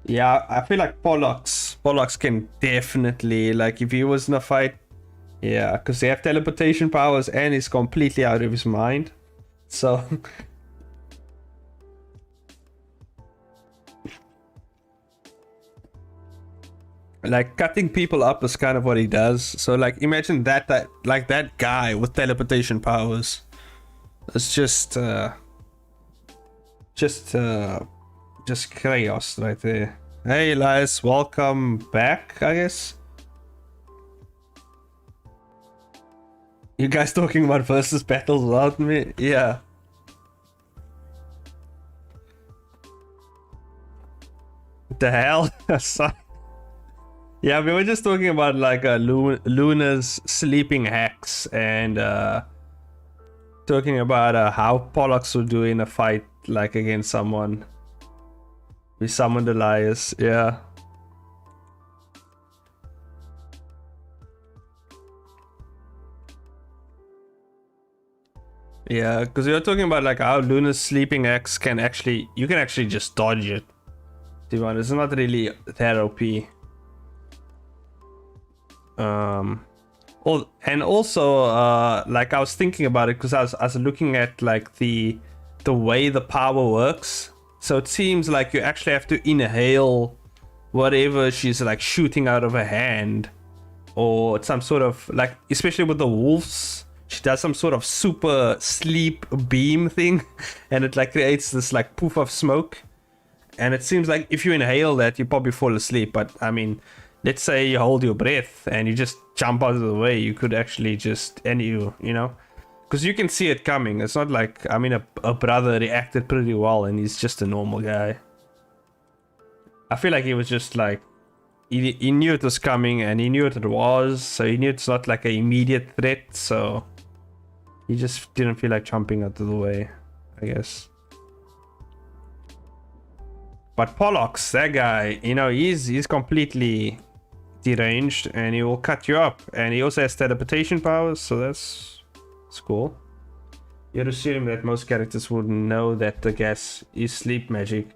Yeah, I feel like Pollux can definitely, like, if he was in a fight, yeah, because they have teleportation powers and he's completely out of his mind. So like cutting people up is kind of what he does. So like imagine that like that guy with teleportation powers. It's just chaos right there. Hey Elias, welcome back, I guess. You guys talking about versus battles without me? Yeah. The hell? Sorry. Yeah, we were just talking about like Luna's sleeping hacks and talking about how Pollux would do in a fight like against someone. We summoned Elias, yeah. Yeah, because we were talking about like how Luna's sleeping axe can actually, you can actually just dodge it. To be honest, it's not really that OP. And also like I was thinking about it because I was looking at like the way the power works. So it seems like you actually have to inhale whatever she's like shooting out of her hand, or some sort of like, especially with the wolves, she does some sort of super sleep beam thing and it like creates this like poof of smoke, and it seems like if you inhale that you probably fall asleep. But I mean, let's say you hold your breath and you just jump out of the way, you could actually just, and you know, because you can see it coming. It's not like, I mean, a brother reacted pretty well and he's just a normal guy. I feel like he was just like, he knew it was coming and he knew what it was, so he knew it's not like an immediate threat, so he just didn't feel like jumping out of the way, I guess. But Pollux, that guy, you know, he's completely deranged and he will cut you up, and he also has teleportation powers, so that's cool. You'd assume that most characters would know that the gas is sleep magic.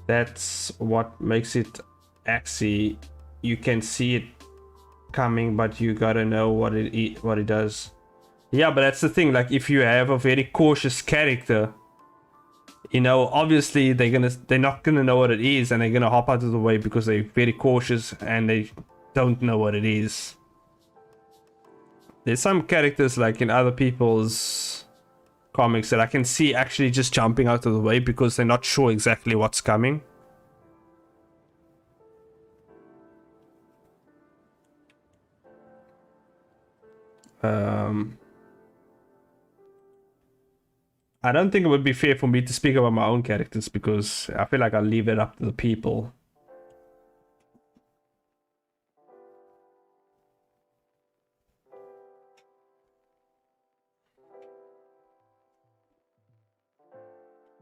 That's what makes it axy. You can see it coming, but you gotta know what it does. Yeah, but that's the thing, like if you have a very cautious character, you know, obviously they're not gonna know what it is, and they're gonna hop out of the way because they're very cautious and they don't know what it is. There's some characters like in other people's comics that I can see actually just jumping out of the way because they're not sure exactly what's coming. I don't think it would be fair for me to speak about my own characters because I feel like I'll leave it up to the people.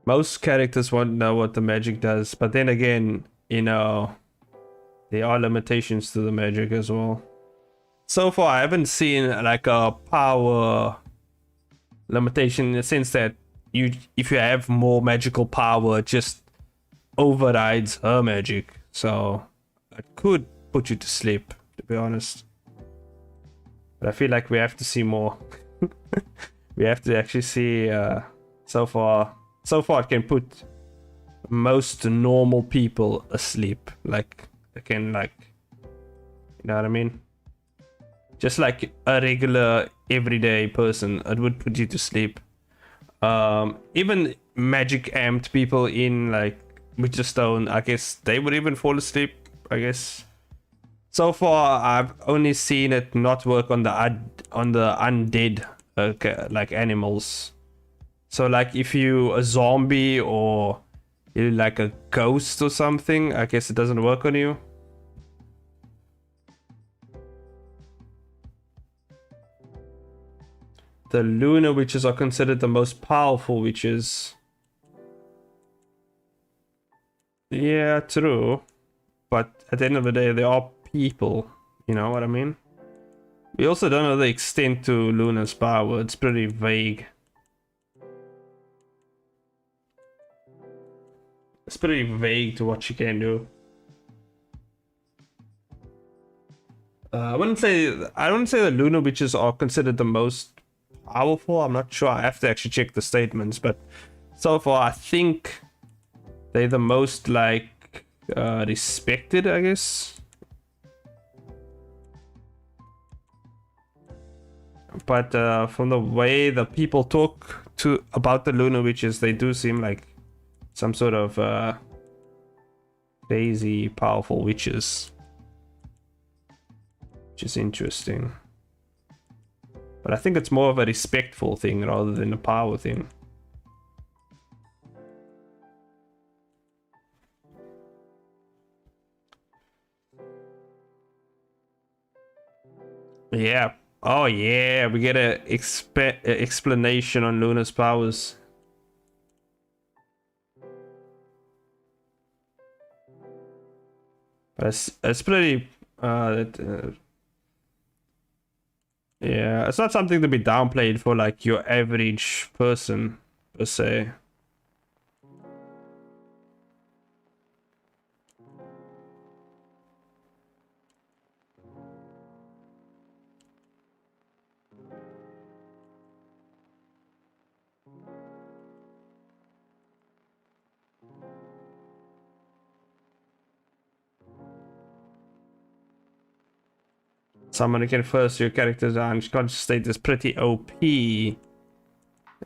Most characters won't know what the magic does, but then again, you know, there are limitations to the magic as well. So far, I haven't seen like a power limitation in the sense that if you have more magical power, it just overrides her magic. So it could put you to sleep, to be honest. But I feel like we have to see more. We have to actually see. So far it can put most normal people asleep. Like it can, like, you know what I mean? Just like a regular everyday person, it would put you to sleep. Even magic amped people in like Witcherstone, I guess they would even fall asleep, I guess. So far, I've only seen it not work on the undead like animals. So like if you a zombie or you like a ghost or something, I guess it doesn't work on you. The lunar witches are considered the most powerful witches. Yeah, true. But at the end of the day, they are people. You know what I mean? We also don't know the extent to Luna's power. It's pretty vague. It's pretty vague to what she can do. I wouldn't say the lunar witches are considered the most powerful. I'm not sure. I have to actually check the statements, but so far I think they're the most like respected, I guess. But from the way the people talk about the lunar witches, they do seem like some sort of crazy powerful witches, which is interesting. But I think it's more of a respectful thing rather than a power thing. Yeah. Oh yeah, we get a explanation on Luna's powers. But it's pretty yeah, it's not something to be downplayed for like your average person per se. Someone who can first your character's unconscious state is pretty OP.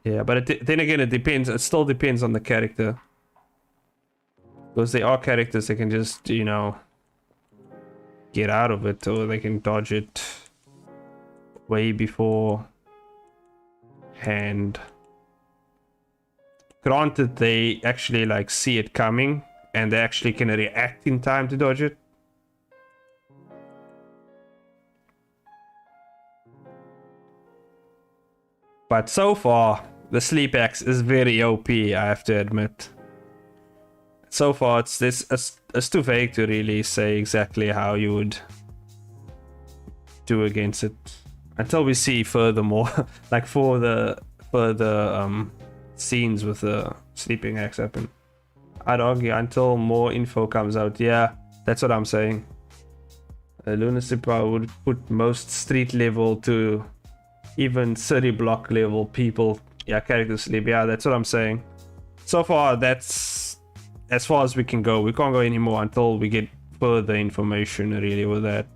Yeah, but then again, it depends. It still depends on the character. Because there are characters that can just, you know, get out of it, or they can dodge it way before hand. Granted, they actually like see it coming and they actually can react in time to dodge it. But so far, the sleep axe is very OP, I have to admit. So far, it's too vague to really say exactly how you would do against it. Until we see furthermore, like for the further scenes with the sleeping axe happen. I'd argue until more info comes out. Yeah, that's what I'm saying. Lunacy power would put most street level to even city block level people, yeah, characters sleep. Yeah, that's what I'm saying. so far that's as far as we can go. We can't go anymore until we get further information really with that,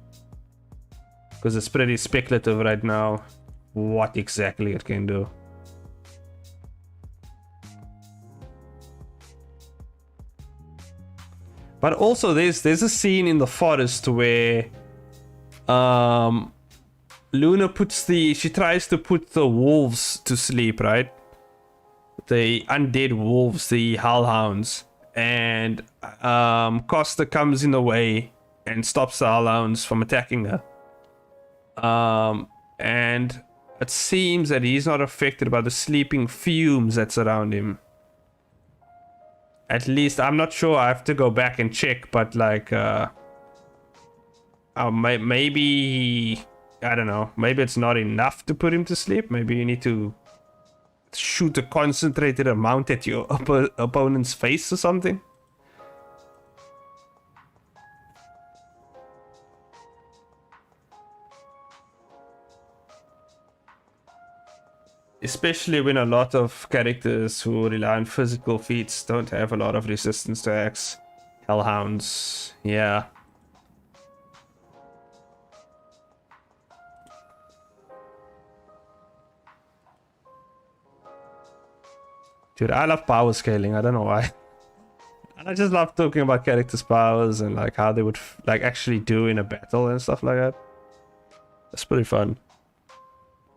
because it's pretty speculative right now what exactly it can do. But also there's a scene in the forest where Luna she tries to put the wolves to sleep, right? The undead wolves, the hellhounds, and Costa comes in the way and stops the hellhounds from attacking her. And it seems that he's not affected by the sleeping fumes that surround him. At least, I'm not sure, I have to go back and check, but like, maybe, I don't know, maybe it's not enough to put him to sleep. Maybe you need to shoot a concentrated amount at your opponent's face or something. Especially when a lot of characters who rely on physical feats don't have a lot of resistance to X. Hellhounds, yeah. Dude, I love power scaling, I don't know why. I just love talking about characters' powers and like how they would like actually do in a battle and stuff like that. That's pretty fun.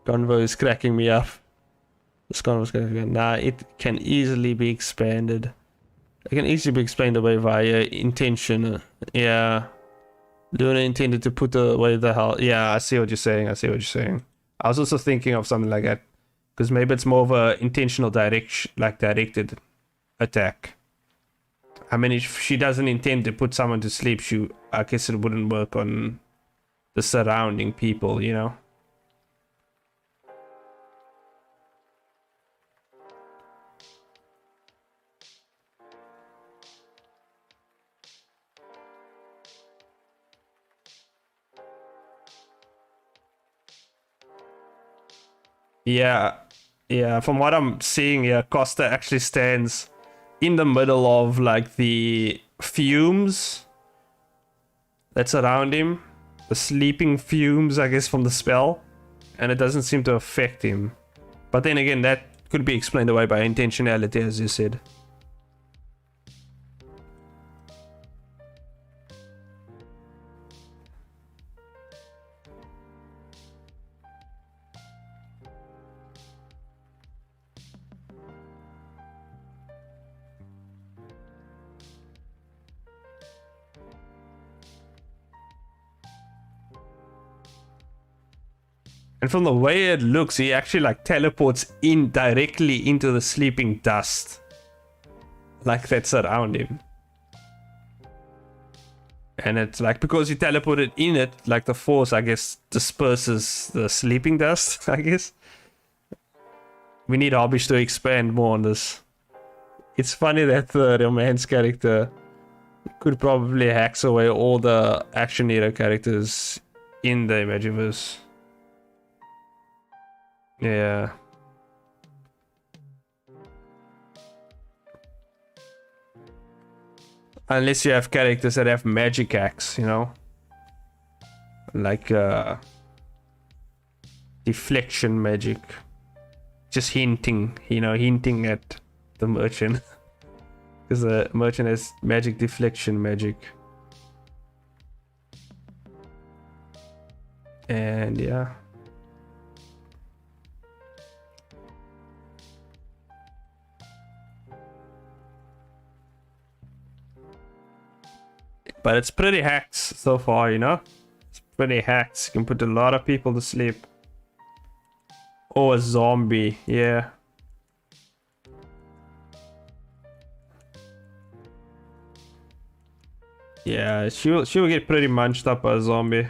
Convo is cracking me up. This convo's cracking me up. Nah, it can easily be expanded. It can easily be explained away via intention. Yeah. Luna intended to put away the hell. Yeah, I see what you're saying. I see what you're saying. I was also thinking of something like that. Because maybe it's more of a intentional directed attack. I mean, if she doesn't intend to put someone to sleep, I guess it wouldn't work on the surrounding people, you know? Yeah, from what I'm seeing, yeah, Costa actually stands in the middle of like the fumes that surround him, the sleeping fumes, I guess, from the spell, and it doesn't seem to affect him. But then again, that could be explained away by intentionality, as you said. And from the way it looks, he actually like teleports in directly into the sleeping dust. Like that's around him. And it's like, because he teleported in it, like the force, I guess, disperses the sleeping dust, I guess. We need Hobbish to expand more on this. It's funny that the romance character could probably hacks away all the action hero characters in the Imagiverse. Yeah. Unless you have characters that have magic axe, you know? Like deflection magic. Just hinting, you know, hinting at the merchant. Because the merchant has magic deflection magic. And yeah. But it's pretty hacked so far, you know? It's pretty hacked. You can put a lot of people to sleep. Or a zombie, yeah. Yeah, she will get pretty munched up by a zombie.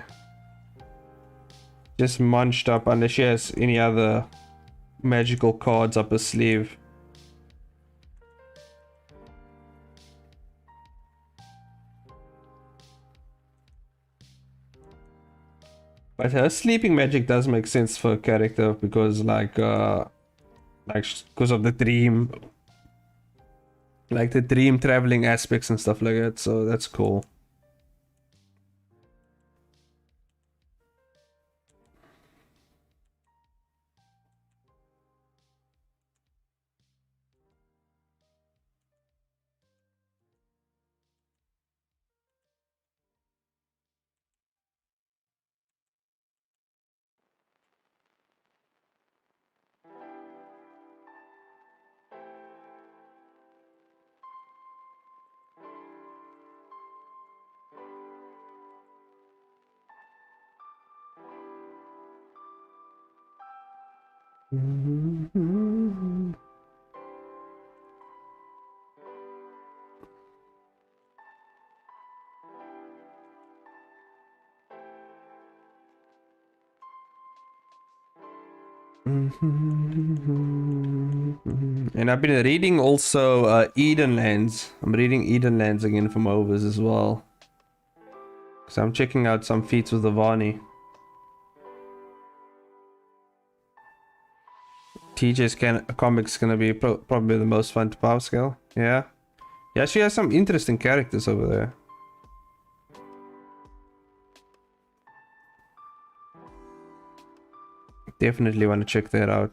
Just munched up unless she has any other magical cards up her sleeve. But her sleeping magic does make sense for a character because because of the dream. like the dream traveling aspects and stuff like that. So that's cool. And I've been reading also Eden Lands. I'm reading Eden Lands again from Overs as well. So I'm checking out some feats with Avani. TJ's comics gonna be probably the most fun to power scale. Yeah. Yeah, she has some interesting characters over there. Definitely want to check that out.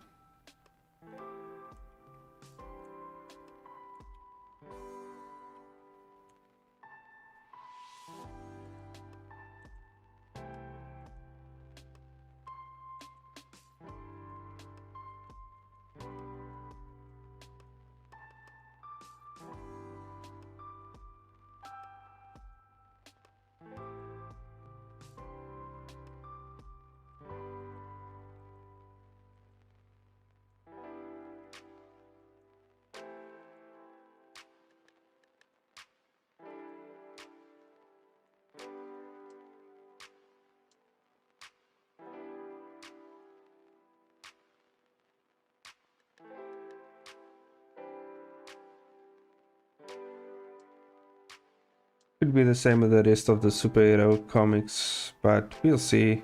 Could be the same with the rest of the superhero comics, but we'll see.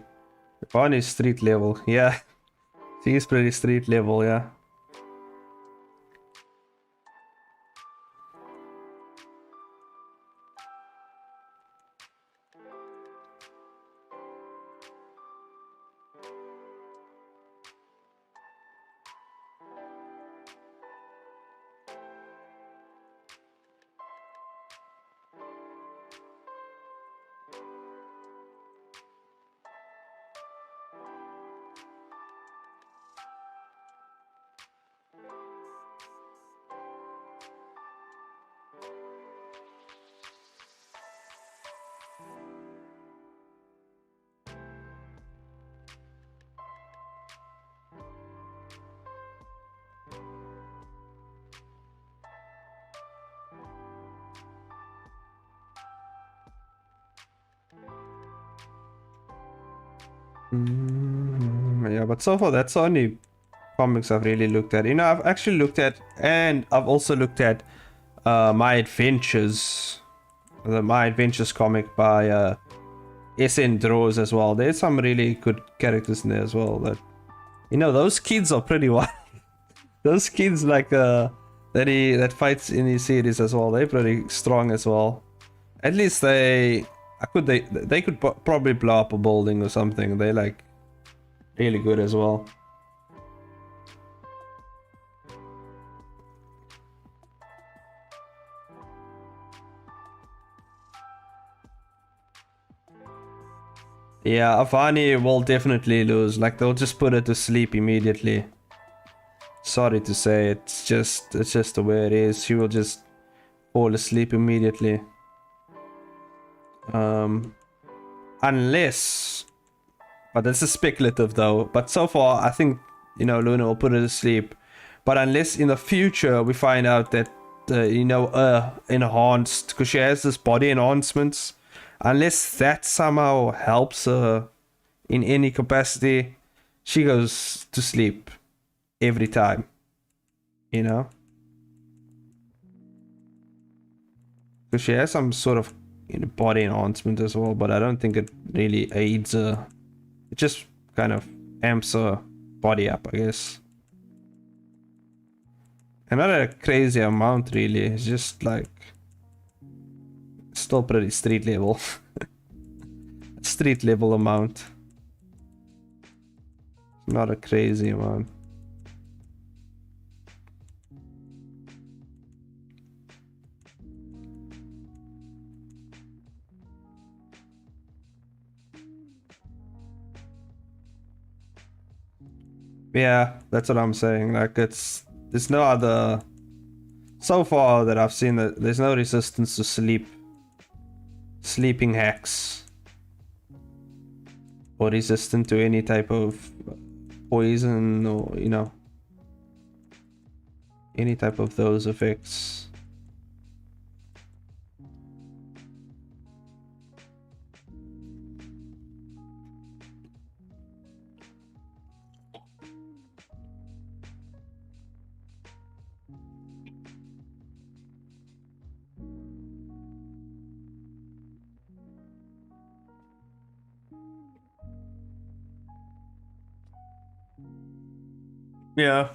One is street level, yeah. She is pretty street level, yeah. Yeah, but so far that's the only comics I've really looked at. You know, I've actually looked at, and I've also looked at My Adventures, the My Adventures comic by SN Draws as well. There's some really good characters in there as well. That, you know, those kids are pretty wild. Those kids like that fights in his series as well. They're pretty strong as well. At least they could probably blow up a building or something. They like really good as well. Yeah, Avani will definitely lose. Like, they'll just put her to sleep immediately. Sorry to say, it's just the way it is. She will just fall asleep immediately. Unless, but this is speculative though. But so far, I think, you know, Luna will put her to sleep. But unless in the future we find out that, you know, enhanced, because she has this body enhancements. Unless that somehow helps her in any capacity, she goes to sleep every time, you know? Because she has some sort of, you know, body enhancement as well, but I don't think it really aids her. It just kind of amps her body up, I guess. And not a crazy amount really, it's just like still pretty street level. Street level amount. Not a crazy amount. Yeah, that's what I'm saying. Like there's no other, so far that I've seen, that there's no resistance to sleeping hacks, or resistant to any type of poison, or you know, any type of those effects. Yeah.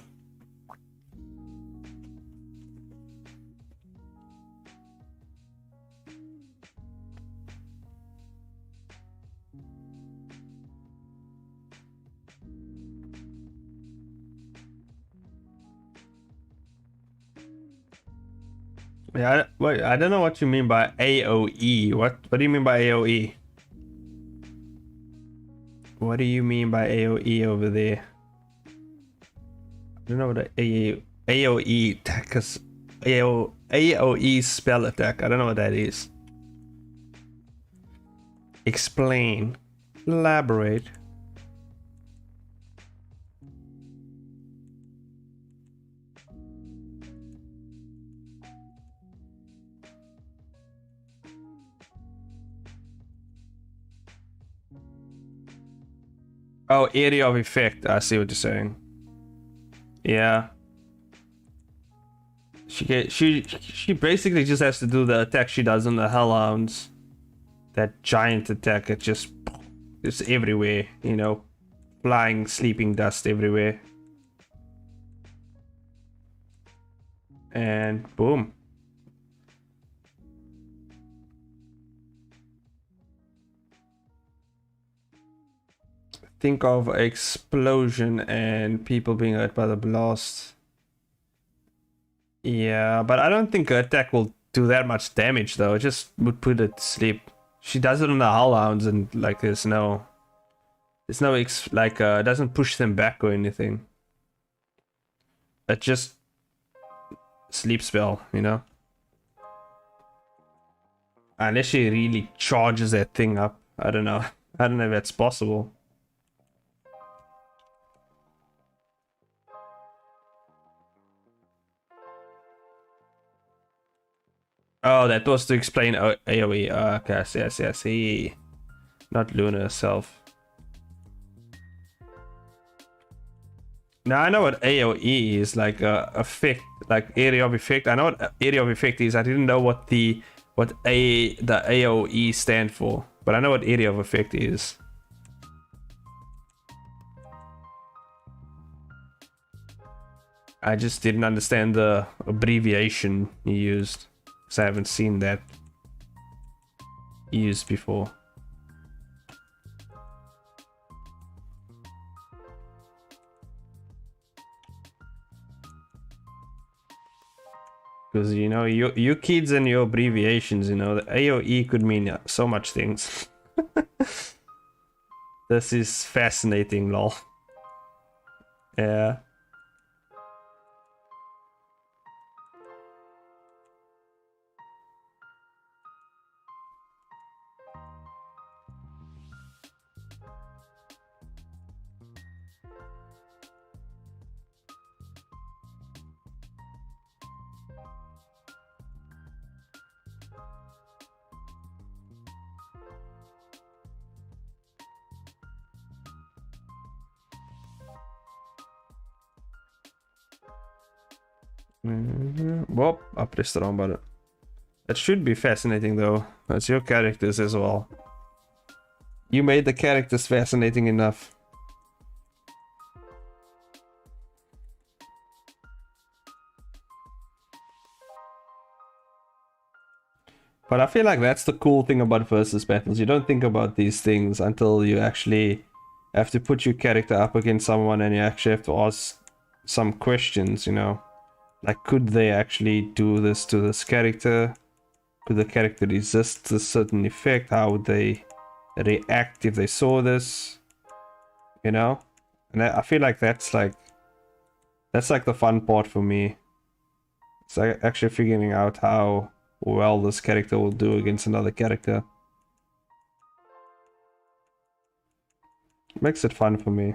Yeah, wait, I don't know what you mean by AOE. What do you mean by AOE? What do you mean by AOE over there? I don't know what AOE attack is. AOE spell attack. I don't know what that is. Explain. Elaborate. Oh, area of effect. I see what you're saying. Yeah. She basically just has to do the attack she does on the Hellhounds. That giant attack. It just it's everywhere, you know, flying sleeping dust everywhere. And boom. Think of explosion and people being hurt by the blast. Yeah, but I don't think her attack will do that much damage though. It just would put it to sleep. She does it on the Hellhounds and like it doesn't push them back or anything. It just sleep spell, you know? Unless she really charges that thing up. I don't know. I don't know if that's possible. Oh, that was to explain AoE. Okay, I see. Not Luna herself. Now I know what AoE is, like effect, like area of effect. I know what area of effect is. I didn't know what the AoE stand for, but I know what area of effect is. I just didn't understand the abbreviation you used, because I haven't seen that used before. Because, you know, you kids and your abbreviations, you know, the AoE could mean so much things. This is fascinating, lol. Yeah. Well, I pressed the wrong button. That should be fascinating though. That's your characters as well. You made the characters fascinating enough. But I feel like that's the cool thing about versus battles. You don't think about these things until you actually have to put your character up against someone and you actually have to ask some questions, you know? Like, could they actually do this to this character? Could the character resist a certain effect? How would they react if they saw this? You know? And I feel like that's like the fun part for me. It's like actually figuring out how well this character will do against another character. Makes it fun for me.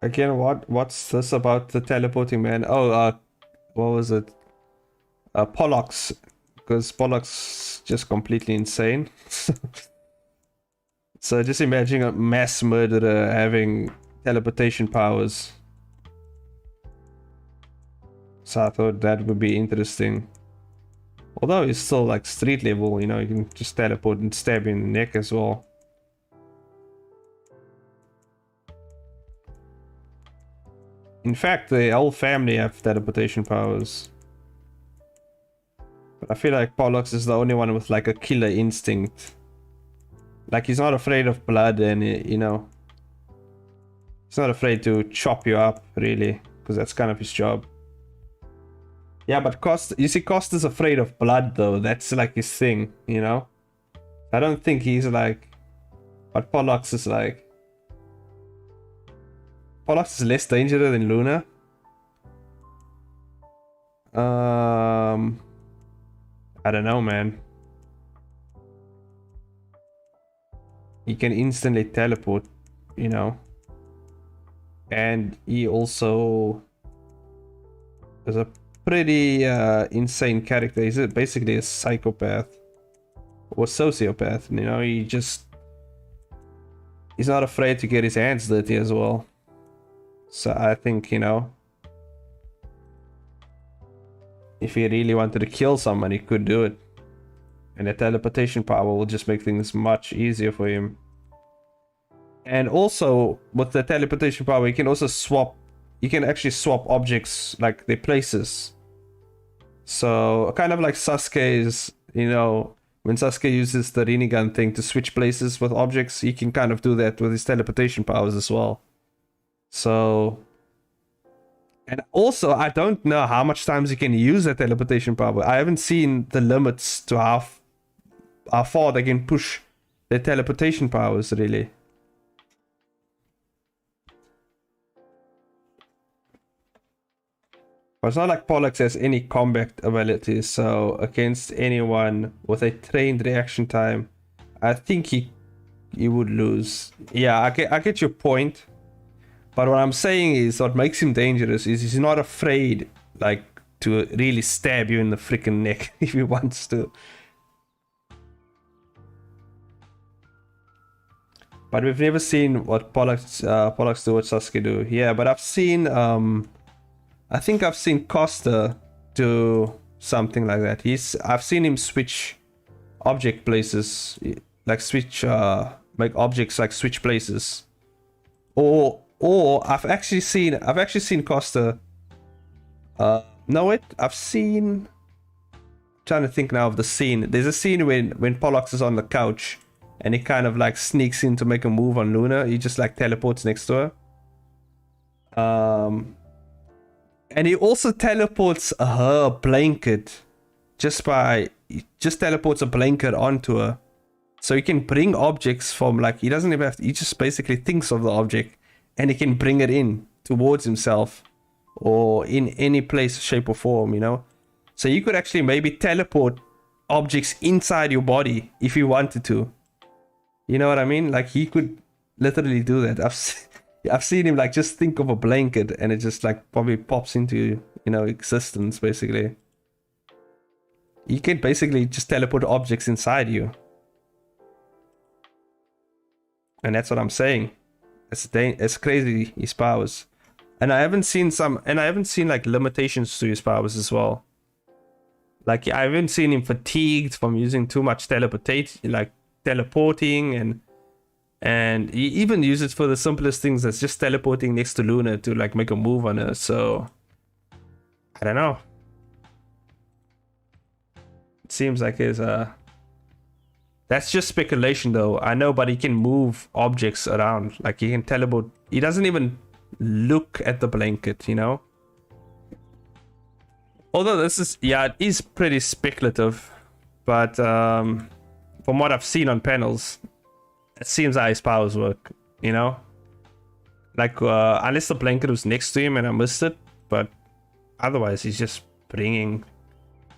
Again, what's this about the teleporting man? Oh, what was it? Pollux, because Pollux just completely insane. So just imagine a mass murderer having teleportation powers. So I thought that would be interesting. Although he's still like street level, you know, you can just teleport and stab in the neck as well. In fact, the whole family have teleportation powers. But I feel like Pollux is the only one with like a killer instinct. Like, he's not afraid of blood and, you know, he's not afraid to chop you up, really, because that's kind of his job. Yeah, but you see, Costa's afraid of blood, though. That's like his thing, you know? I don't think he's like... But Pollux is like... Pollux is less dangerous than Luna. I don't know, man. He can instantly teleport, you know? And he also is a pretty insane character. He's basically a psychopath or sociopath, you know? He's not afraid to get his hands dirty as well. So I think, you know, if he really wanted to kill someone, he could do it. And the teleportation power will just make things much easier for him. And also, with the teleportation power, you can also swap... You can actually swap objects, like their places. So, kind of like Sasuke's, you know... When Sasuke uses the Rinnegan thing to switch places with objects, he can kind of do that with his teleportation powers as well. So... And also, I don't know how much times you can use that teleportation power. I haven't seen the limits to how far they can push their teleportation powers, really. But it's not like Pollux has any combat abilities, so against anyone with a trained reaction time, I think he would lose. Yeah, I get your point. But what I'm saying is, what makes him dangerous is he's not afraid, like, to really stab you in the freaking neck if he wants to. But we've never seen what Pollux do, what Sasuke do. Yeah, but I've seen, I think I've seen Costa do something like that. I've seen him switch object places, like make objects like switch places. Or I've actually seen Costa. No, wait, I'm trying to think now of the scene. There's a scene when Pollux is on the couch and he kind of like sneaks in to make a move on Luna. He just like teleports next to her. And he also teleports her blanket just teleports a blanket onto her. So he can bring objects from, like, he doesn't even have to, he just basically thinks of the object and he can bring it in towards himself or in any place, shape, or form, you know? So you could actually maybe teleport objects inside your body if you wanted to. You know what I mean? Like, he could literally do that. I've seen him, like, just think of a blanket and it just, like, probably pops into, you know, existence, basically. You can basically just teleport objects inside you. And that's what I'm saying. It's crazy, his powers. And I haven't seen like limitations to his powers as well. Like, I haven't seen him fatigued from using too much teleporting, and he even uses it for the simplest things, that's just teleporting next to Luna to like make a move on her. So I don't know. It seems like his that's just speculation though. I know, but he can move objects around. Like, he can teleport. He doesn't even look at the blanket, you know? Although this is, yeah, it is pretty speculative. But from what I've seen on panels, it seems how his powers work, you know? Like, unless the blanket was next to him and I missed it. But otherwise, he's just bringing...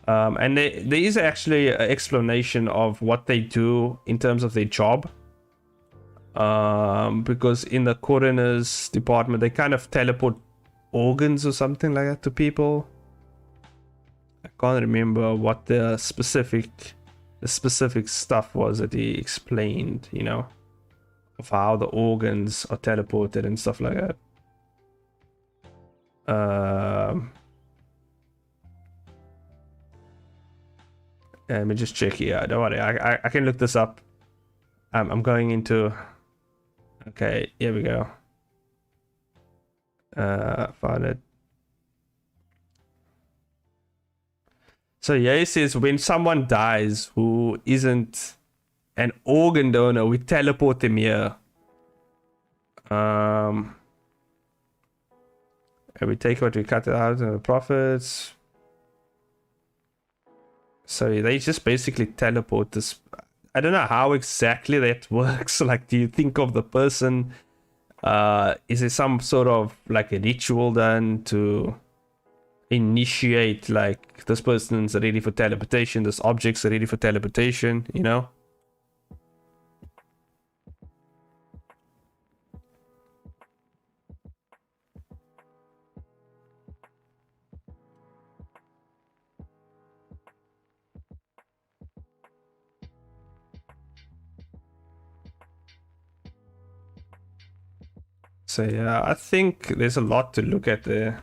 and there is actually an explanation of what they do in terms of their job. Because in the coroner's department, they kind of teleport organs or something like that to people. I can't remember what the specific stuff was that he explained, you know, of how the organs are teleported and stuff like that. Let me just check here. Don't worry, I can look this up. I'm going into... Okay, here we go. Found it. So yeah, it says when someone dies who isn't an organ donor, we teleport them here. And we take what we cut out of the profits. So they just basically teleport this. I don't know how exactly that works. Like, do you think of the person? Is there some sort of like a ritual done to initiate, like, this person's ready for teleportation, this object's ready for teleportation, you know? So yeah, I think there's a lot to look at there.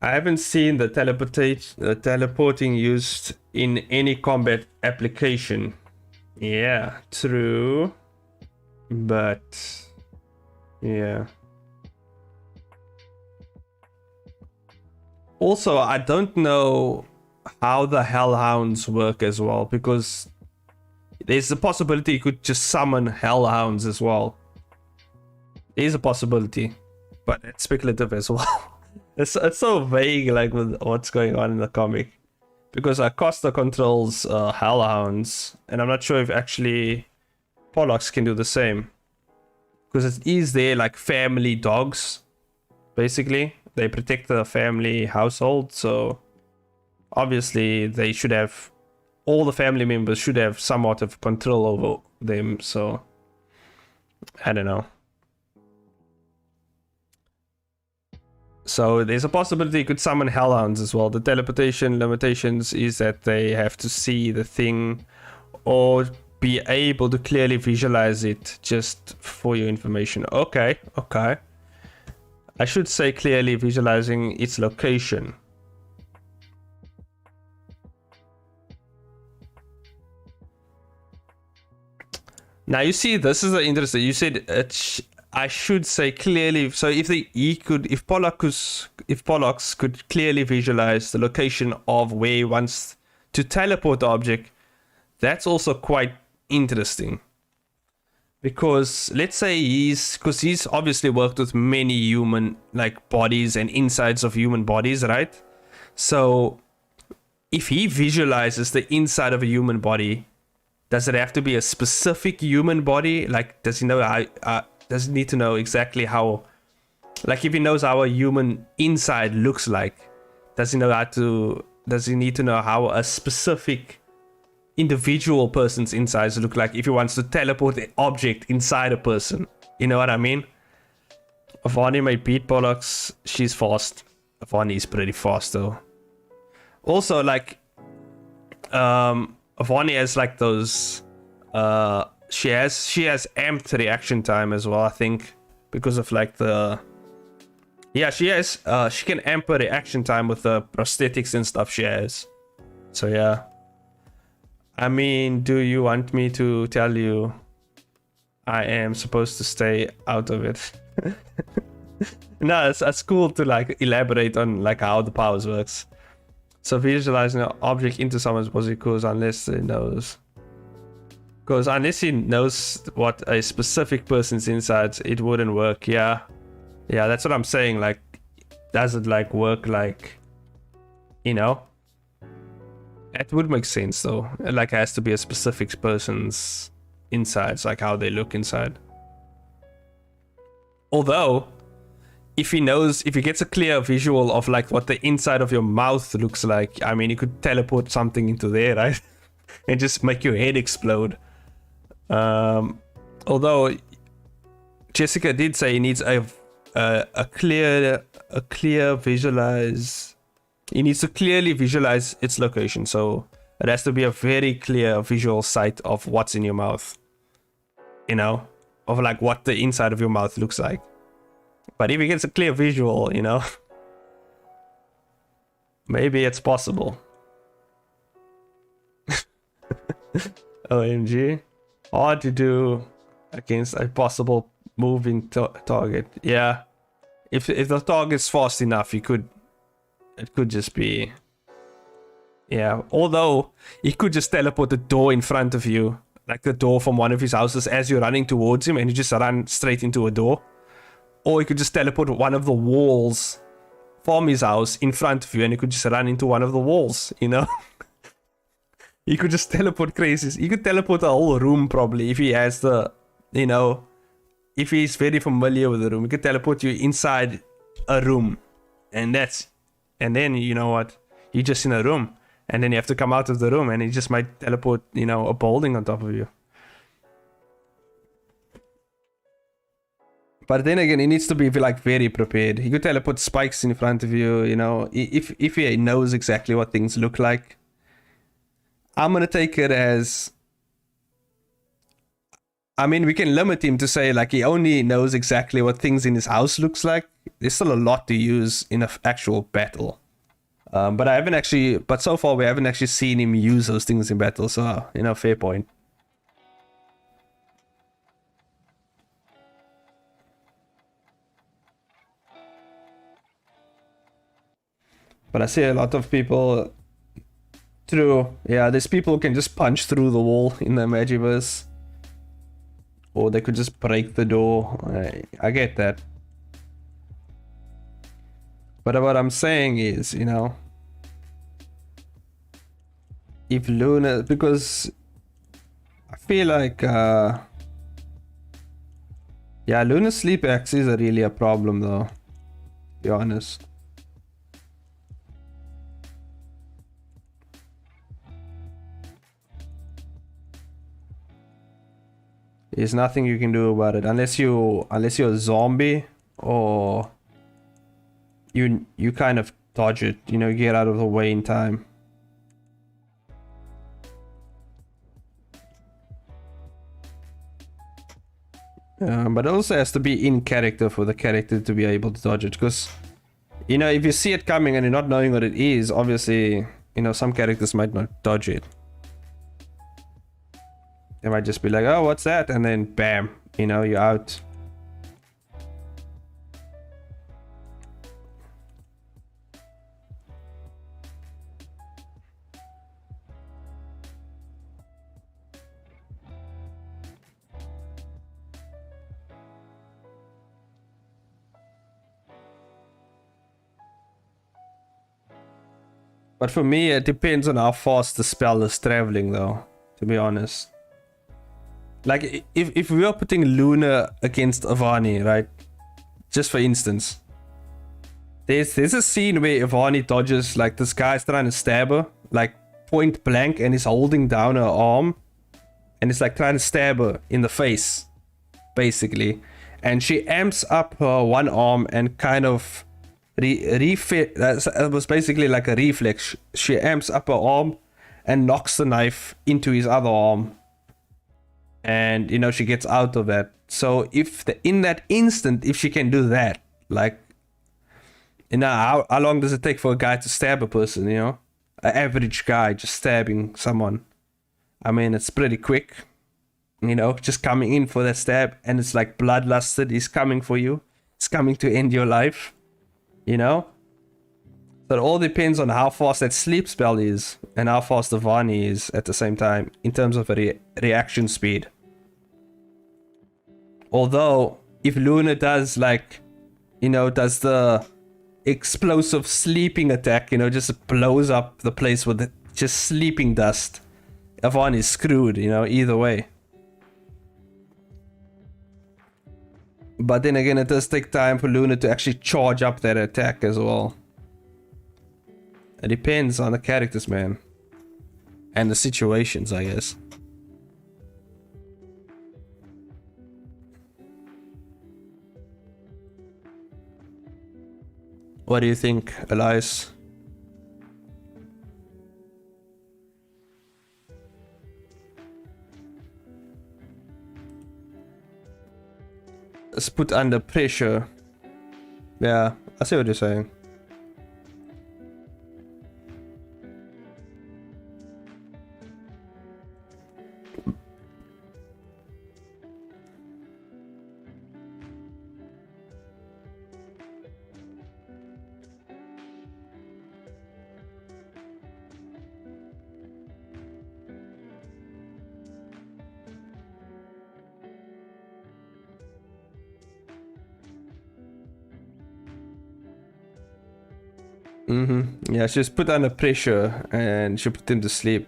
I haven't seen the teleporting used in any combat application. Yeah, true. But yeah. Also, I don't know how the Hellhounds work as well, because there's a possibility you could just summon Hellhounds as well. There's a possibility, but it's speculative as well. It's so vague, like, with what's going on in the comic, because Acosta controls Hellhounds, and I'm not sure if actually Pollux can do the same, because it is their like family dogs. Basically, they protect the family household, so obviously they should have, all the family members should have somewhat of control over them. So I don't know. So there's a possibility you could summon Hellhounds as well. The teleportation limitations is that they have to see the thing or be able to clearly visualize it, just for your information. Okay. I should say clearly visualizing its location. Now you see, this is interesting. You said I should say clearly. So if Pollux could clearly visualize the location of where he wants to teleport the object, that's also quite interesting. Because let's say he's obviously worked with many human like bodies and insides of human bodies, right? So if he visualizes the inside of a human body, does it have to be a specific human body? Like, does he know does he need to know exactly how, like if he knows how a human inside looks like, does he need to know how a specific individual person's insides look like if he wants to teleport an object inside a person? You know what I mean? Avani may beat pollux. She's fast. Avani is pretty fast though. Also, like, Avani has like those. She has amped reaction time as well, I think, because of like the. Yeah, she has. She can amp her reaction time with the prosthetics and stuff she has. So yeah. I mean, do you want me to tell you I am supposed to stay out of it? No, it's cool to like elaborate on like how the powers works. So visualizing an object into someone's body goes unless he knows. Because unless he knows what a specific person's inside, it wouldn't work. Yeah, that's what I'm saying. Like, does it like work? Like, you know, it would make sense though. It like has to be a specific person's insides, like how they look inside. Although, if he gets a clear visual of like what the inside of your mouth looks like, I mean, you could teleport something into there, right? And just make your head explode. Although Jessica did say he needs a clear visualize. He needs to clearly visualize its location, so it has to be a very clear visual sight of what's in your mouth. You know, of like what the inside of your mouth looks like. But if he gets a clear visual, you know, maybe it's possible. OMG. Hard to do against a possible moving target. Yeah. If the target's fast enough, it could just be. Yeah. Although, he could just teleport the door in front of you. Like the door from one of his houses as you're running towards him, and you just run straight into a door. Or he could just teleport one of the walls from his house in front of you, and you could just run into one of the walls, you know? You could just teleport crazy. You could teleport a whole room probably if he has the, you know, if he's very familiar with the room. He could teleport you inside a room. And then, you know what? You're just in a room. And then you have to come out of the room, and he just might teleport, you know, a building on top of you. But then again, he needs to be like very prepared. He could teleport spikes in front of you, you know, if he knows exactly what things look like. I'm gonna take it as, I mean, we can limit him to say like he only knows exactly what things in his house looks like. There's still a lot to use in an actual battle. But so far we haven't actually seen him use those things in battle. So, you know, fair point. But I see a lot of people. True. Yeah, there's people who can just punch through the wall in the Magiverse. Or they could just break the door. I get that. But what I'm saying is, you know, if Luna, because I feel like, yeah, Luna's sleep axes are really a problem though, to be honest. There's nothing you can do about it unless you're a zombie, or you kind of dodge it, you know, get out of the way in time. But it also has to be in character for the character to be able to dodge it, because, you know, if you see it coming and you're not knowing what it is, obviously, you know, some characters might not dodge it. They might just be like, oh, what's that? And then bam, you know, you're out. But for me, it depends on how fast the spell is traveling, though, to be honest. Like if we were putting Luna against Avani, right? Just for instance, there's a scene where Avani dodges, like this guy's trying to stab her, like point blank, and he's holding down her arm, and it's like trying to stab her in the face, basically. And she amps up her one arm and kind of it was basically like a reflex. She amps up her arm and knocks the knife into his other arm, and you know, she gets out of that. So if in that instant, if she can do that, like, you know, how long does it take for a guy to stab a person, you know, an average guy just stabbing someone? I mean, it's pretty quick, you know, just coming in for that stab, and it's like bloodlusted. He's coming for you. It's coming to end your life, you know. So it all depends on how fast that sleep spell is and how fast the Avani is at the same time in terms of a reaction speed. Although if Luna does, like, you know, does the explosive sleeping attack, you know, just blows up the place with just sleeping dust, Avani is screwed, you know, either way. But then again, it does take time for Luna to actually charge up that attack as well. It depends on the characters, man. And the situations, I guess. What do you think, Elias? It's put under pressure. Yeah, I see what you're saying. Yeah, she was put under pressure and she put him to sleep.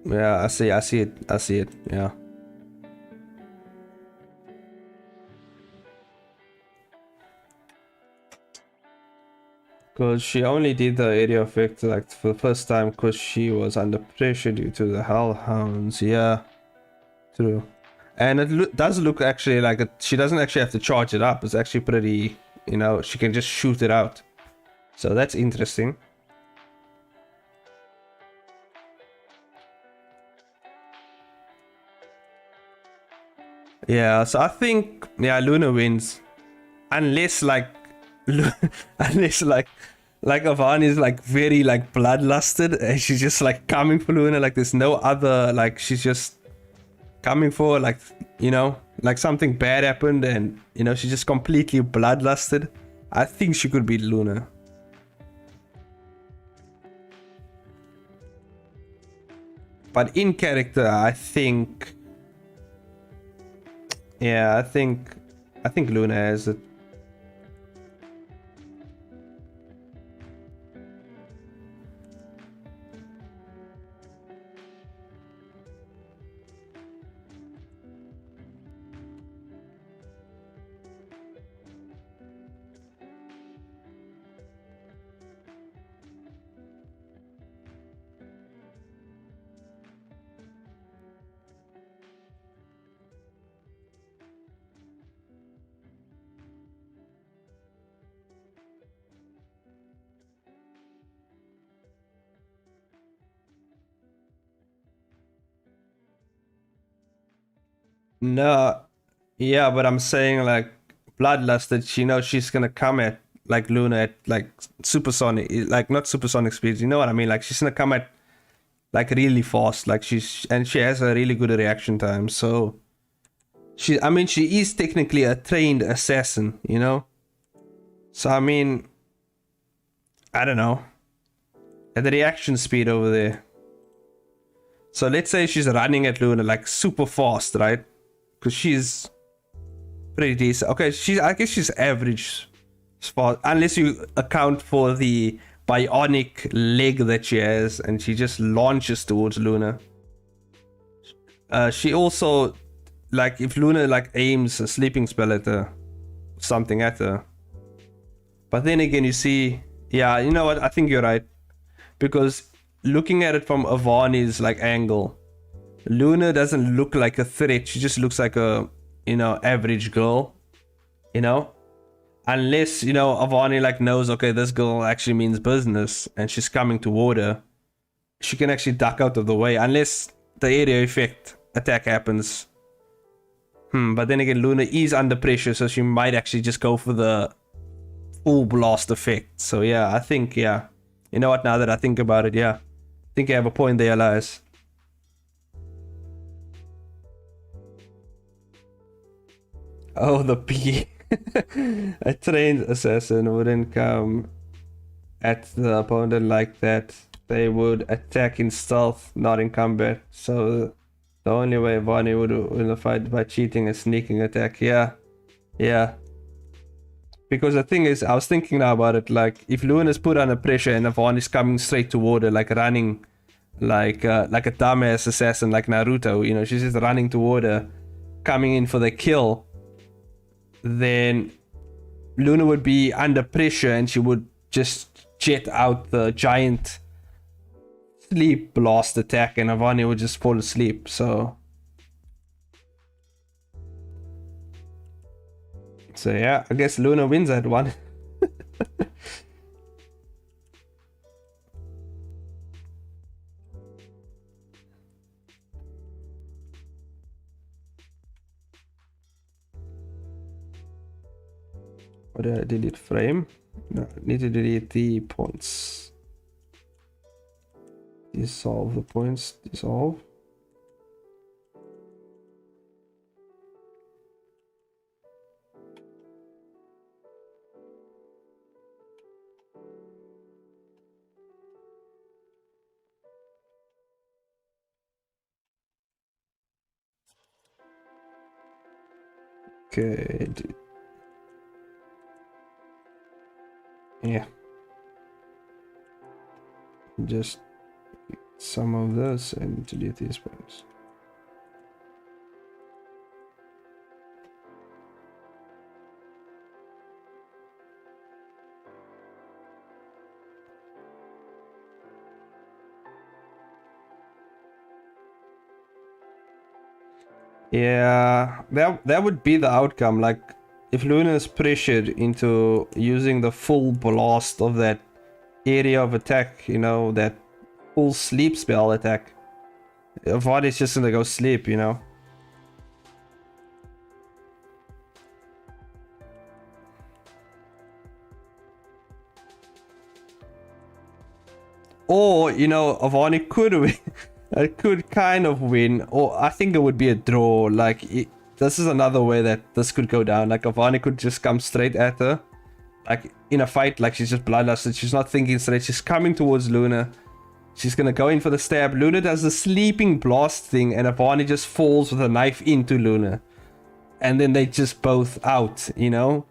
Yeah, I see it, yeah. Because she only did the area effect, like, for the first time because she was under pressure due to the hellhounds. Yeah, true. And it does look actually like she doesn't actually have to charge it up. It's actually pretty, you know, she can just shoot it out. So that's interesting. Yeah, so I think, yeah, Luna wins. Unless like unless like Avani is like very like bloodlusted and she's just like coming for Luna, like there's no other, like she's just coming for, like, you know, like something bad happened and, you know, she's just completely bloodlusted. I think she could beat Luna. But in character, I think, yeah, I think Luna has it. No, yeah, but I'm saying like bloodlusted, she knows she's gonna come at like Luna at like supersonic, like not supersonic speeds, you know what I mean? Like she's gonna come at like really fast, like she has a really good reaction time. So she is technically a trained assassin, you know? So I mean, I don't know. At the reaction speed over there. So let's say she's running at Luna like super fast, right? Because she's pretty decent. Okay, I guess she's average fast, unless you account for the bionic leg that she has and she just launches towards Luna. She also, like, if Luna like aims a sleeping spell at her, something at her. But then again, you see, yeah, you know what? I think you're right, because looking at it from Avani's like angle, Luna doesn't look like a threat. She just looks like a, you know, average girl, you know. Unless, you know, Avani like knows, okay, this girl actually means business and she's coming toward her, she can actually duck out of the way, unless the area effect attack happens. But then again, Luna is under pressure, so she might actually just go for the full blast effect. So yeah, I think, yeah. You know what, now that I think about it, yeah. I think you have a point there, Elias. Oh, the P. A trained assassin wouldn't come at the opponent like that. They would attack in stealth, not in combat. So the only way Bonnie would win the fight by cheating and sneaking attack. Yeah. Yeah. Because the thing is, I was thinking now about it, like, if Luna's put under pressure and Avon is coming straight toward her, like running like a dumbass assassin like Naruto, you know, she's just running toward her, coming in for the kill, then Luna would be under pressure and she would just jet out the giant sleep blast attack and Avani would just fall asleep. So yeah, I guess Luna wins that one. What did I delete? Frame? No, I need to delete the points. Dissolve the points. Dissolve. Okay. Yeah. Just some of this and delete these points. Yeah, that would be the outcome. Like, if Luna is pressured into using the full blast of that area of attack, you know, that full sleep spell attack, Vadi's just gonna go sleep, you know. Or, you know, Avani could win. It could kind of win, or I think it would be a draw. Like, this is another way that this could go down. Like, Avani could just come straight at her, like in a fight, like she's just bloodlusted. She's not thinking straight. She's coming towards Luna. She's gonna go in for the stab. Luna does the sleeping blast thing, and Avani just falls with a knife into Luna, and then they just both out. You know,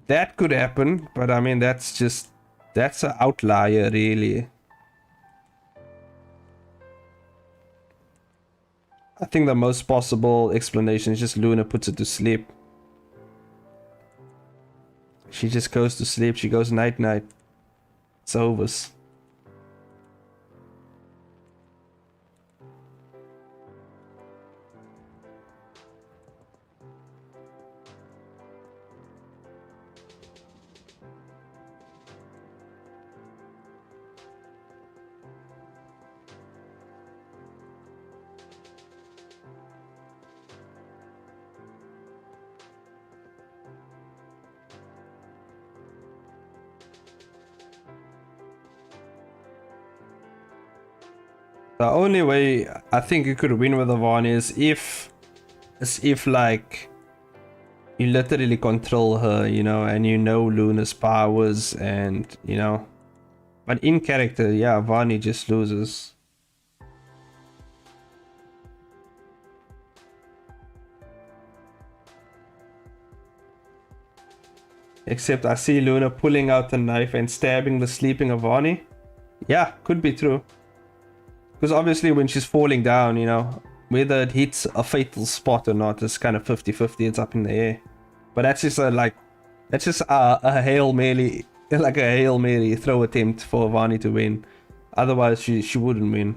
that could happen, but I mean, that's an outlier, really. I think the most possible explanation is just Luna puts it to sleep. She just goes to sleep. She goes night night. It's over. The only way I think you could win with Avani is if like you literally control her, you know, and you know Luna's powers, and you know, but in character, yeah, Avani just loses. Except I see Luna pulling out the knife and stabbing the sleeping Avani. Yeah, could be true. Because obviously when she's falling down, you know, whether it hits a fatal spot or not is kind of 50-50. It's up in the air. But that's just a Hail Mary, like a Hail Mary throw attempt for Avani to win. Otherwise, she wouldn't win.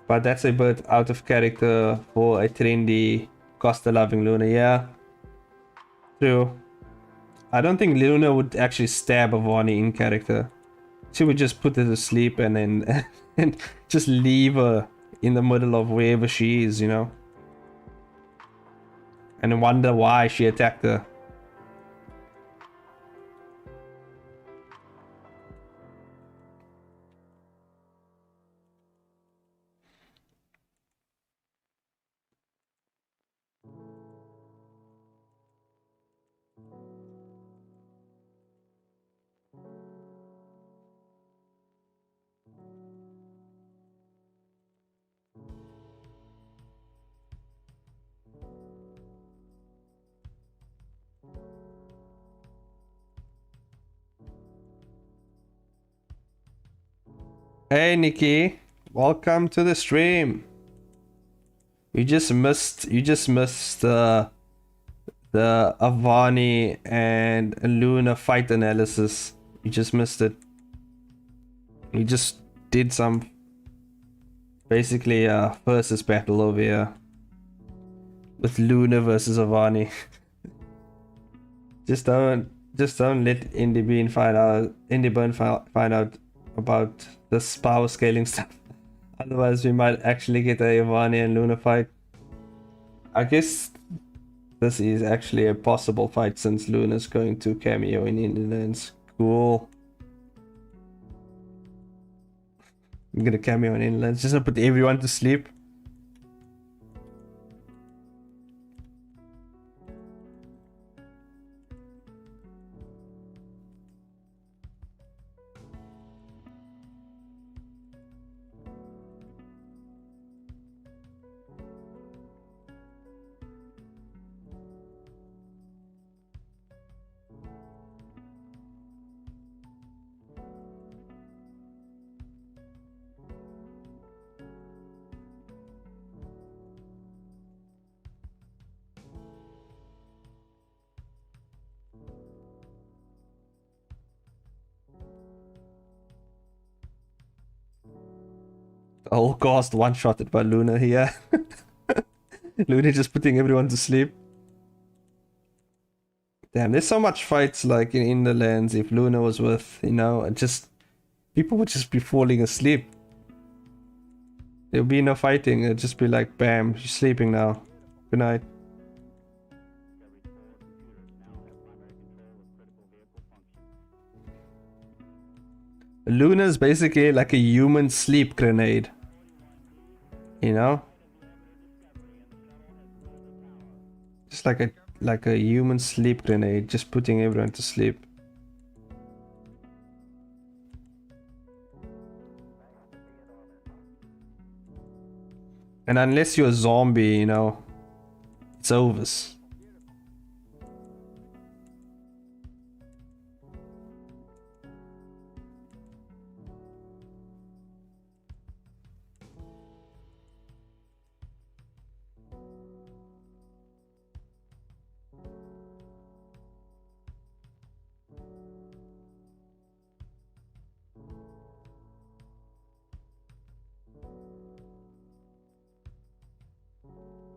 But that's a bit out of character for a trendy, Costa-loving Luna. Yeah, true. I don't think Luna would actually stab Avani in character. She would just put her to sleep and then and just leave her in the middle of wherever she is, you know? And wonder why she attacked her. Hey Nikki, welcome to the stream. You just missed the Avani and Luna fight analysis. You just missed it. You just did some basically versus battle over here with Luna versus Avani. just don't let Indie find out about this power scaling stuff. Otherwise we might actually get a Avani and Luna fight. I guess this is actually a possible fight since Luna's going to cameo in Inlands. Cool. I'm gonna cameo in Inlands just to put everyone to sleep. The whole cast one-shotted by Luna here. Luna just putting everyone to sleep. Damn, there's so much fights like in the lands if Luna was with, you know, just people would just be falling asleep. There'll be no fighting, it'd just be like, bam, she's sleeping now. Good night. Luna's basically like a human sleep grenade. You know? Just like a human sleep grenade, just putting everyone to sleep. And unless you're a zombie, you know, it's over.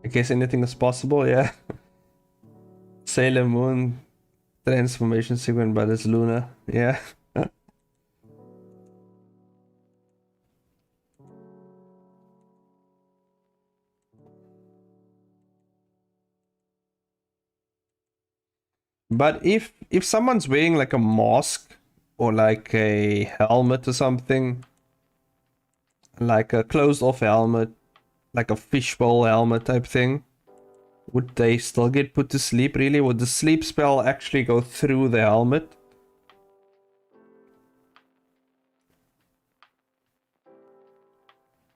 I guess anything is possible, yeah. Sailor Moon transformation sequence, but it's Luna, yeah. But if someone's wearing like a mask or like a helmet or something, like a closed off helmet, like a fishbowl helmet type thing, would they still get put to sleep really? Would the sleep spell actually go through the helmet?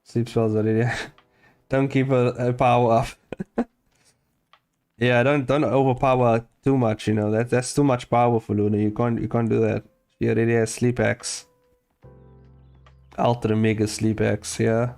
Sleep spells already. Don't keep a power up. Yeah, don't overpower too much, you know. That's too much power for Luna. You can't do that. She already has sleep axe. Ultra Mega Sleep X, yeah.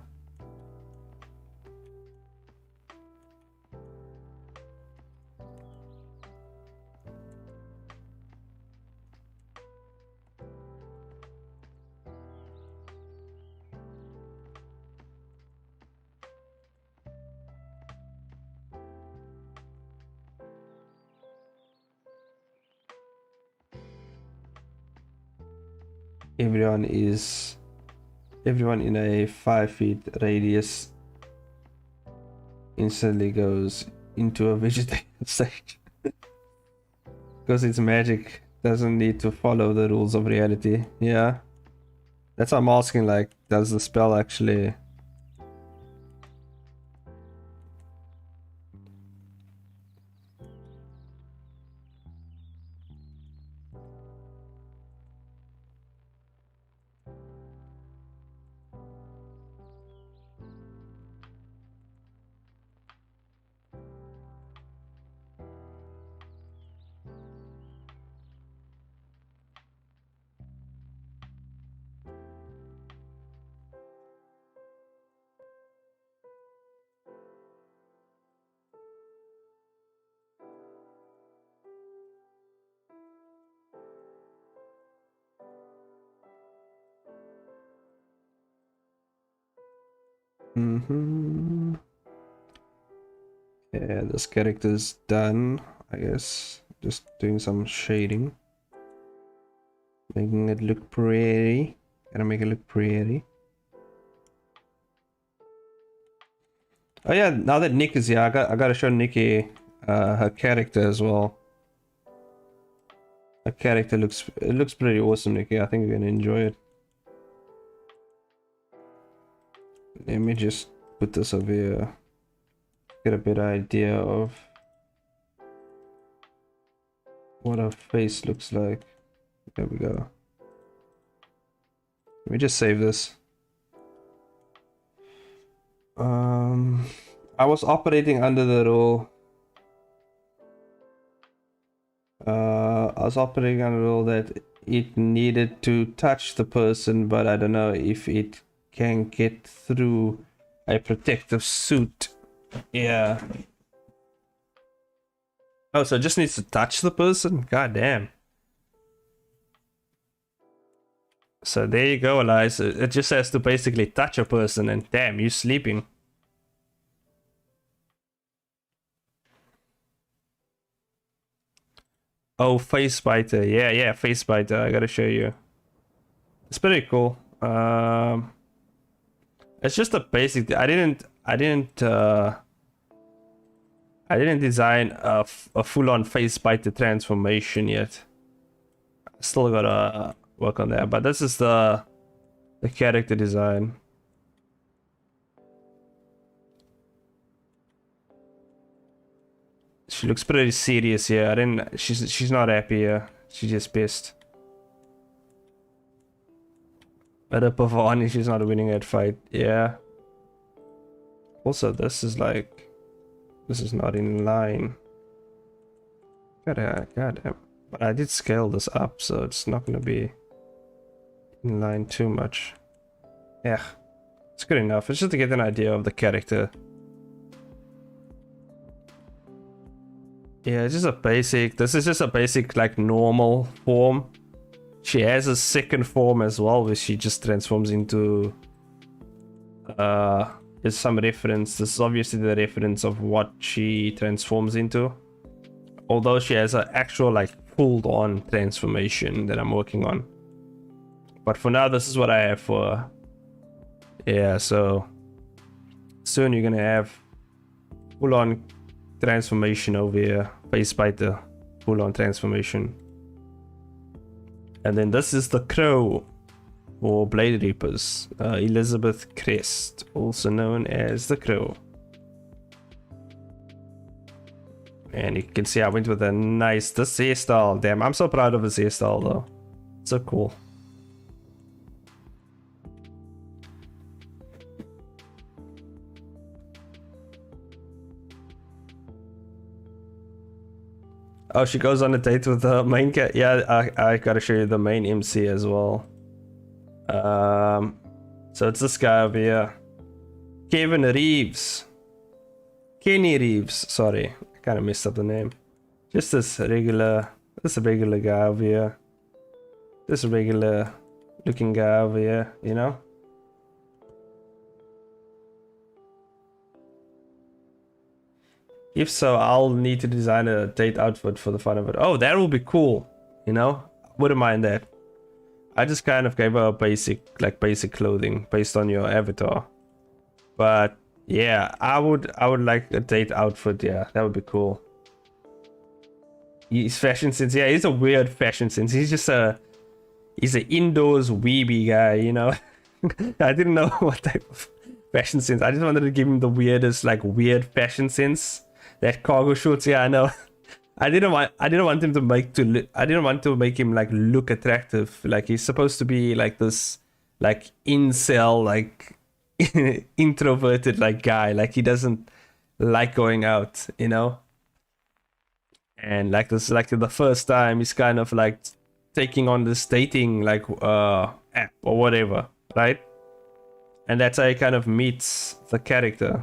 Everyone in a 5 feet radius instantly goes into a vegetative state. Because its magic doesn't need to follow the rules of reality. Yeah. That's what I'm asking, like, does the spell actually... Yeah, this character's done, I guess. Just doing some shading. Making it look pretty. Gotta make it look pretty. Oh yeah, now that Nick is here, I gotta show Nikki her character as well. Her character looks pretty awesome, Nikki. I think you're gonna enjoy it. Let me just put this over here. Get a better idea of what her face looks like. There we go. Let me just save this. I was operating under the rule. I was operating under the rule that it needed to touch the person, but I don't know if it can get through a protective suit. Yeah. Oh, so it just needs to touch the person? God damn. So there you go, Eliza. It just has to basically touch a person, and damn, you're sleeping. Oh, face biter. Yeah, face biter. I gotta show you. It's pretty cool. It's just a basic. I didn't design a full-on face biter transformation yet. I still gotta work on that. But this is the character design. She looks pretty serious here. She's not happy here. She's just pissed. But up avani, she's not winning that fight. Yeah. Also, this is not in line. God damn. But I did scale this up, so it's not gonna be in line too much. Yeah. It's good enough. It's just to get an idea of the character. Yeah, it's just a basic. This is just a basic, like, normal form. She has a second form as well, where she just transforms into. There's some reference. This is obviously the reference of what she transforms into. Although she has an actual, like, pulled-on transformation that I'm working on. But for now, this is what I have for her. Yeah, so soon you're gonna have full-on transformation over here. Face biter, full-on transformation. And then this is the crow for Blade Reapers. Elizabeth Crest, also known as the crow. And you can see I went with a nice, this hairstyle. Damn, I'm so proud of this hairstyle though. So cool. Oh, she goes on a date with the main cat. Yeah, I gotta show you the main MC as well. So it's this guy over here. Kenny Reeves, sorry. I kind of messed up the name. Just this regular guy over here. This regular looking guy over here, you know? If so, I'll need to design a date outfit for the fun of it. Oh, that will be cool, you know? Wouldn't mind that. I just kind of gave her a basic clothing based on your avatar. But yeah, I would like a date outfit. Yeah, that would be cool. His fashion sense, yeah, he's a weird fashion sense. He's an indoors weeby guy, you know. I didn't know what type of fashion sense. I just wanted to give him the weirdest, like weird fashion sense. That cargo shorts, yeah, I know. I didn't want him to make him like look attractive. Like he's supposed to be like this, like incel, like introverted like guy. Like he doesn't like going out, you know. And like this, like the first time he's kind of like taking on this dating like app or whatever, right? And that's how he kind of meets the character.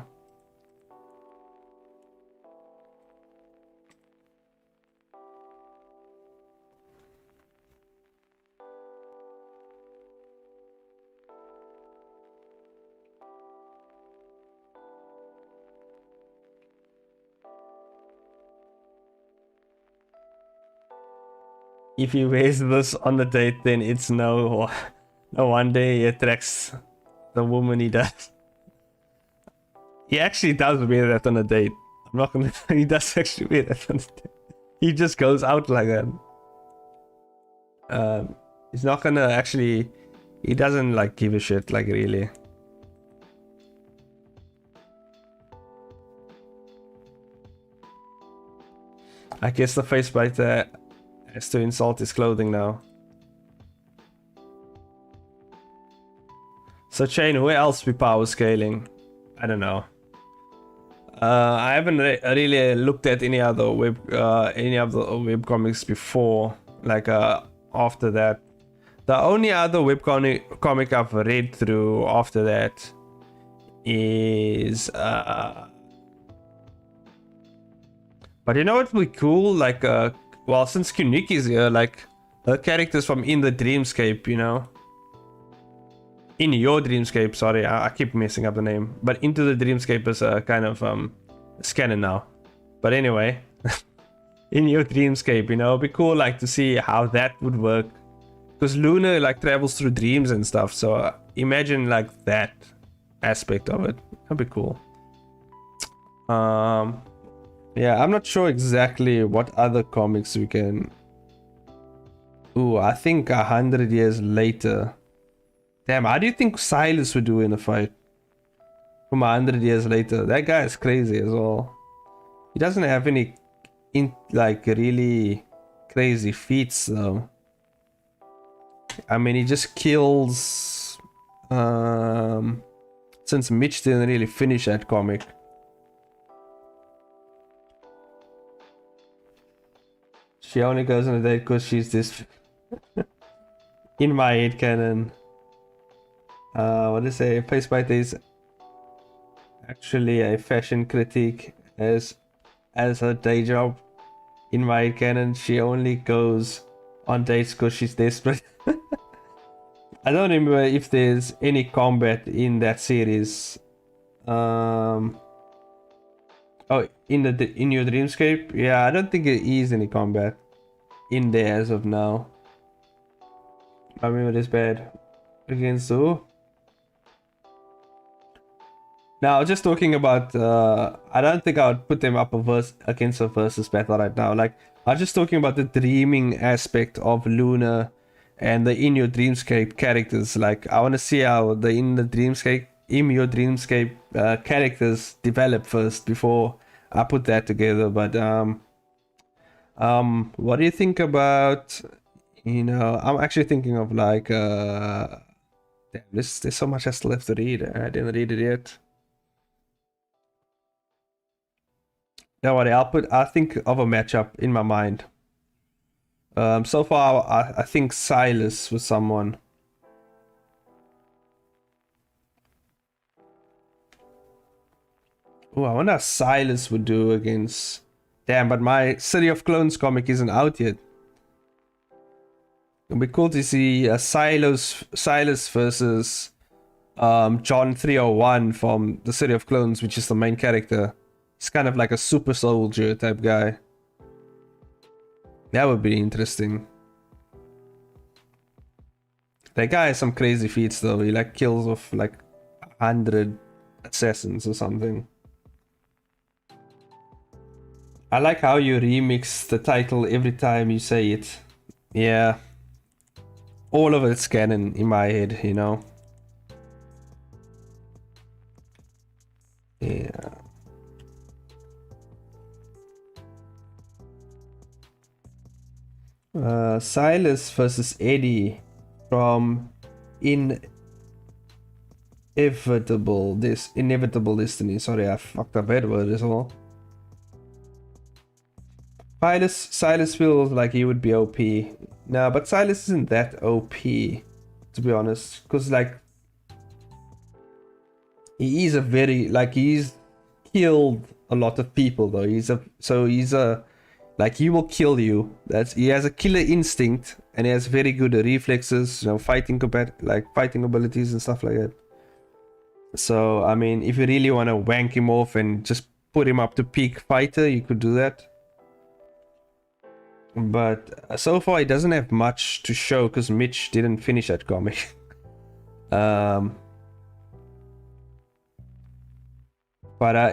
If he wears this on the date, then it's no wonder he attracts the woman he does. He actually does wear that on a date. I'm not gonna. He does actually wear that on a date. He just goes out like that. He's not gonna actually. He doesn't like give a shit, like really. I guess the face biter has to insult his clothing now. So Chain, where else we power scaling? I don't know. I haven't really looked at any other webcomics before. Like after that, the only other webcomic I've read through after that is but you know what would be cool? Like well, since Kuniki's here, like her characters from In the Dreamscape, you know. In Your Dreamscape, sorry, I keep messing up the name. But Into the Dreamscape is a kind of canon now. But anyway, In Your Dreamscape, you know, it'd be cool like to see how that would work. Because Luna like travels through dreams and stuff, so imagine like that aspect of it. That'd be cool. Yeah, I'm not sure exactly what other comics we can. Ooh, I think 100 years later. Damn, how do you think Silas would do in a fight? From 100 years later. That guy is crazy as well. He doesn't have any like really crazy feats though. I mean, he just kills. Since Mitch didn't really finish that comic. She only goes on a date because she's this. In my head canon. What do you say? Facebite is actually a fashion critique as her day job. In my head canon, she only goes on dates because she's desperate. I don't remember if there's any combat in that series. Oh, in Your Dreamscape? Yeah, I don't think there is any combat in there as of now. I remember this bad. Against who? Now, just talking about, I don't think I would put them up against a versus battle right now. Like, I'm just talking about the dreaming aspect of Luna and the In Your Dreamscape characters. Like, I want to see how the In Your Dreamscape characters develop first before I put that together. But what do you think about? You know, I'm actually thinking of like, damn, there's so much I still have to read. I didn't read it yet. Don't worry, I'll think of a matchup in my mind. So far, I think Silas was someone. Oh, I wonder how Silas would do against. Damn, but my City of Clones comic isn't out yet. It'd be cool to see Silas versus John 301 from the City of Clones, which is the main character. He's kind of like a super soldier type guy. That would be interesting. That guy has some crazy feats though. He like kills off like 100 assassins or something. I like how you remix the title every time you say it. Yeah. All of it's canon in my head, you know? Yeah. Silas versus Eddie from Inevitable Destiny. Sorry, I fucked up that word as well. Silas feels like he would be OP. No, but Silas isn't that OP, to be honest. Because, like, he is a very, like, he's killed a lot of people, though. Like, he will kill you. He has a killer instinct, and he has very good reflexes, you know, fighting abilities and stuff like that. So, I mean, if you really want to wank him off and just put him up to peak fighter, you could do that. But so far, he doesn't have much to show because Mitch didn't finish that comic. But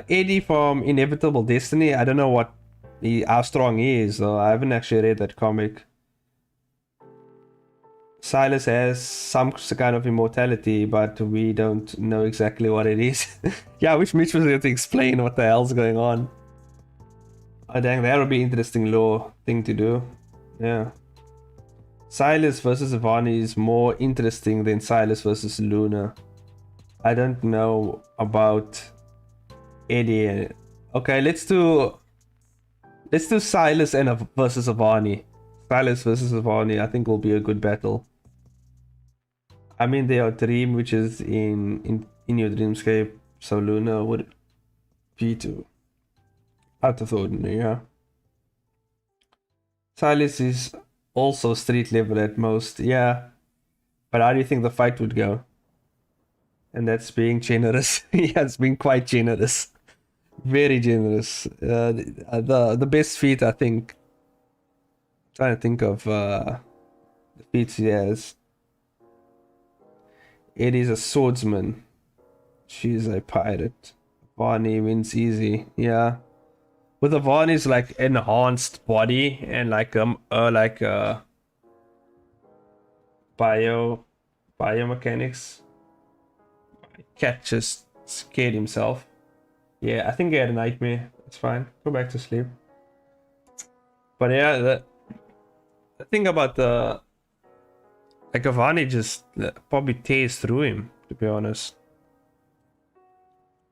Eddie from Inevitable Destiny, I don't know how strong he is, though. I haven't actually read that comic. Silas has some kind of immortality, but we don't know exactly what it is. Yeah, I wish Mitch was able to explain what the hell's going on. Oh dang, that would be interesting lore thing to do. Yeah. Silas versus Avani is more interesting than Silas versus Luna. I don't know about Eddie. Okay, let's do Silas versus Avani. Silas versus Avani, I think will be a good battle. I mean, they are Dream, which is in your dreamscape, so Luna would be too. Out of the ordinary, yeah. Silas is also street level at most, yeah. But how do you think the fight would go? And that's being generous. Yeah, it's been quite generous. Very generous. The best feat, I think. I'm trying to think of the feats he has. It is a swordsman. She's a pirate. Barney wins easy. Yeah. With Avani's like enhanced body and like biomechanics. Cat just scared himself. Yeah, I think he had a nightmare. It's fine. Go back to sleep. But yeah, the thing about like Avani just probably tears through him, to be honest,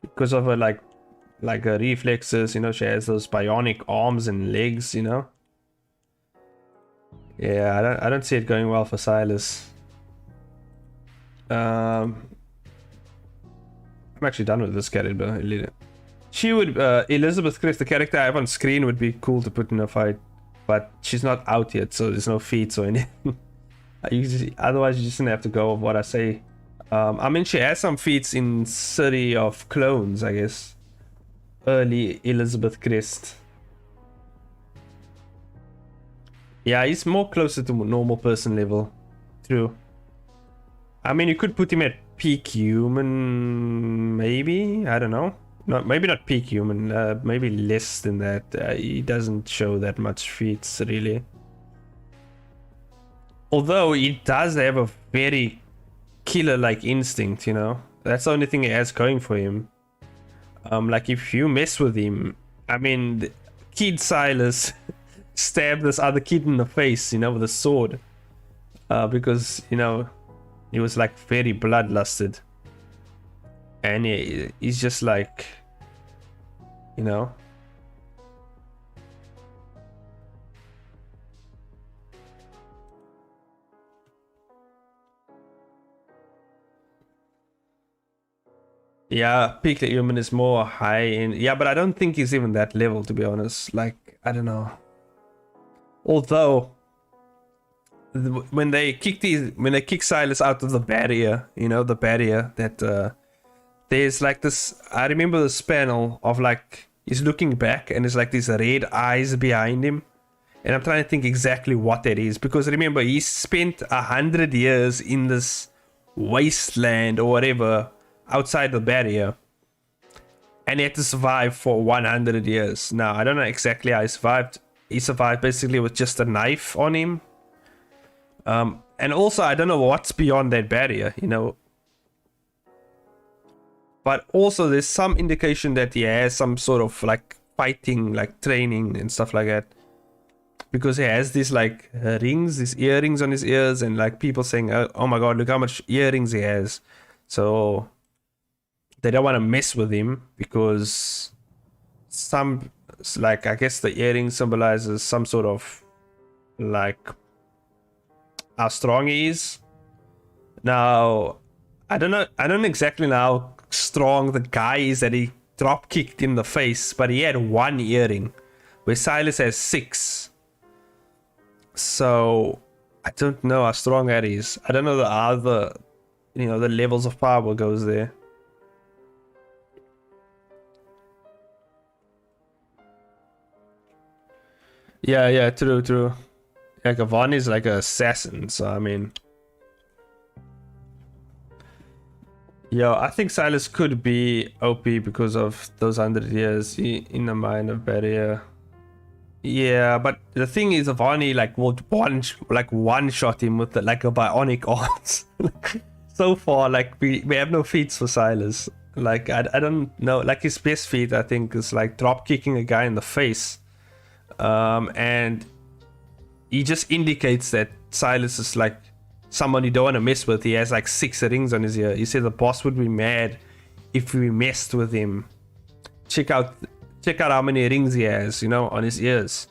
because of her like her reflexes. You know, she has those bionic arms and legs. You know. Yeah, I don't see it going well for Silas. I'm actually done with this character. She would Elizabeth Chris, the character I have on screen, would be cool to put in a fight, but she's not out yet, so there's no feats or anything. Otherwise, you just have to go with what I say. I mean, she has some feats in City of Clones, I guess. Early Elizabeth Crest. Yeah, he's more closer to normal person level. True. I mean, you could put him at peak human, maybe? I don't know. No, maybe not peak human, maybe less than that. He doesn't show that much feats, really. Although he does have a very killer-like instinct, you know? That's the only thing he has going for him. Like, if you mess with him... I mean, Kid Silas stabbed this other kid in the face, you know, with a sword. Because, you know, he was, like, very bloodlusted. And he's just like... You know? Yeah, peak human is more high in. Yeah, but I don't think he's even that level, to be honest. Like, I don't know. Although, when they kick Silas out of the barrier, you know, the barrier that there's like this. I remember this panel of like he's looking back and there's like these red eyes behind him, and I'm trying to think exactly what that is, because remember he spent 100 years in this wasteland or whatever outside the barrier, and he had to survive for 100 years. Now I don't know exactly how he survived. He survived basically with just a knife on him. And also I don't know what's beyond that barrier, you know. But also there's some indication that he has some sort of like fighting, like training and stuff like that. Because he has these like rings, these earrings on his ears, and like people saying, oh my god, look how much earrings he has. So they don't want to mess with him because some, like, I guess the earring symbolizes some sort of like how strong he is. Now, I don't exactly know how strong the guy is that he drop kicked in the face, but he had 1 earring, where Silas has 6. So I don't know how strong that is. I don't know the other, you know, the levels of power goes there. Yeah, true. Like avani is like an assassin, so I mean, yo, I think Silas could be OP because of those 100 years in the mind of barrier. Yeah, but the thing is, avani like will one shot him with like a bionic arms. So far, like we have no feats for Silas. Like I don't know, like his best feat I think is like drop kicking a guy in the face, and he just indicates that Silas is like someone you don't want to mess with. He has like 6 rings on his ear. He said the boss would be mad if we messed with him. Check out how many rings he has, you know, on his ears.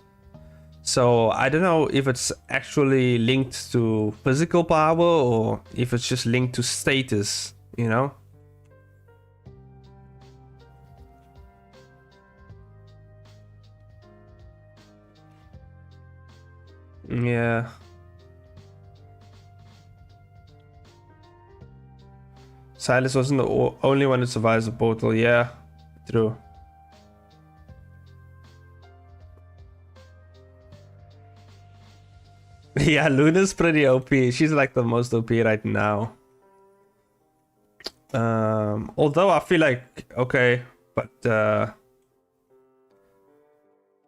So I don't know if it's actually linked to physical power or if it's just linked to status, you know. Yeah. Silas wasn't the only one who survives the portal. Yeah, true. Yeah, Luna's pretty OP. She's like the most OP right now. Although I feel like, okay, but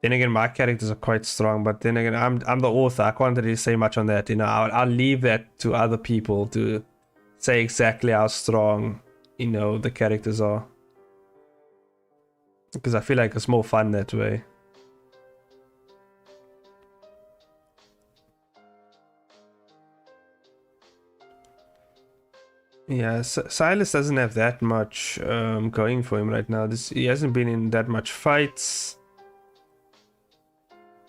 then again, my characters are quite strong. But then again, I'm the author. I can't really say much on that. You know, I'll leave that to other people to say exactly how strong, you know, the characters are. Because I feel like it's more fun that way. Yeah, Silas doesn't have that much going for him right now. He hasn't been in that much fights.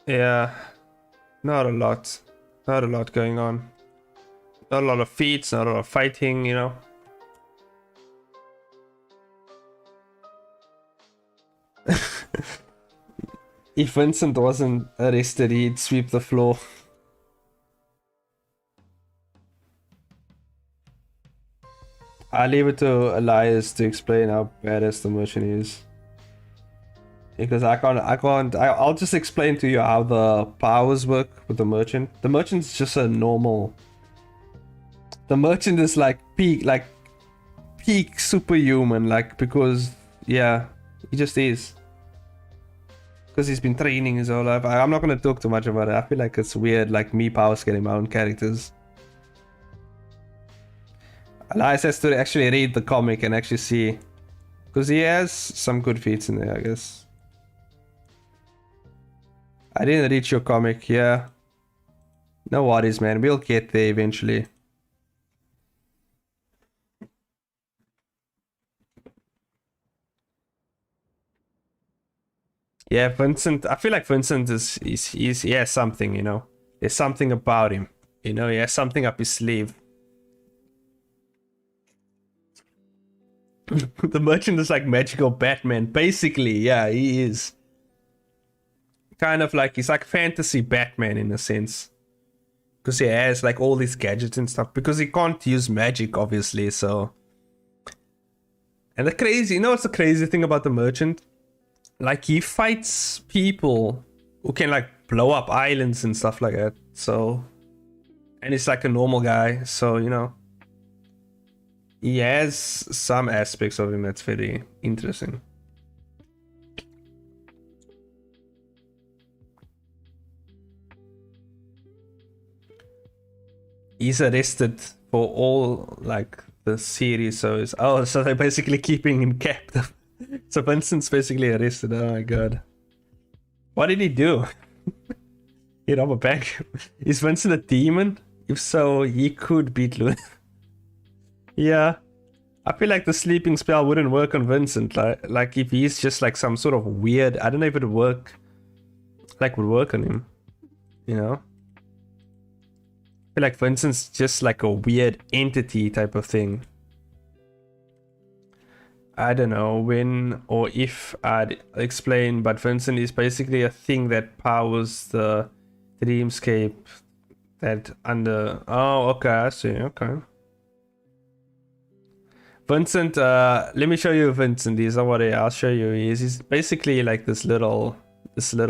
Yeah, not a lot going on. Not a lot of feats, not a lot of fighting, you know. If Vincent wasn't arrested, he'd sweep the floor. I'll leave it to Elias to explain how badass the merchant is. Because I'll just explain to you how the powers work with the merchant. The merchant's just a normal. The merchant is like peak superhuman, like, because, yeah, he just is. Because he's been training his whole life. I'm not going to talk too much about it. I feel like it's weird, like me power scaling my own characters. Elias has to actually read the comic and actually see. Because he has some good feats in there, I guess. I didn't read your comic, yeah. No worries, man. We'll get there eventually. Yeah, Vincent. I feel like Vincent he has something, you know. There's something about him. You know, he has something up his sleeve. The merchant is like magical Batman. Basically, yeah, he is. Kind of like, he's like fantasy Batman in a sense. Because he has like all these gadgets and stuff. Because he can't use magic, obviously, so. And the crazy, you know what's the crazy thing about the merchant? Like, he fights people who can like blow up islands and stuff like that. So. And he's like a normal guy, so, you know. He has some aspects of him that's very interesting. He's arrested for all like the series, so so they're basically keeping him captive. So Vincent's basically arrested. Oh my god. What did he do? He robbed a bank. Is Vincent a demon? If so, he could beat Luna. Yeah. I feel like the sleeping spell wouldn't work on Vincent. Like if he's just like some sort of weird, I don't know if it would work on him. You know? I feel like Vincent's just like a weird entity type of thing. I don't know when or if I'd explain, but Vincent is basically a thing that powers the dreamscape that under... Oh, okay, I see, okay. Vincent, let me show you Vincent. He's what I'll show you. He's basically like this little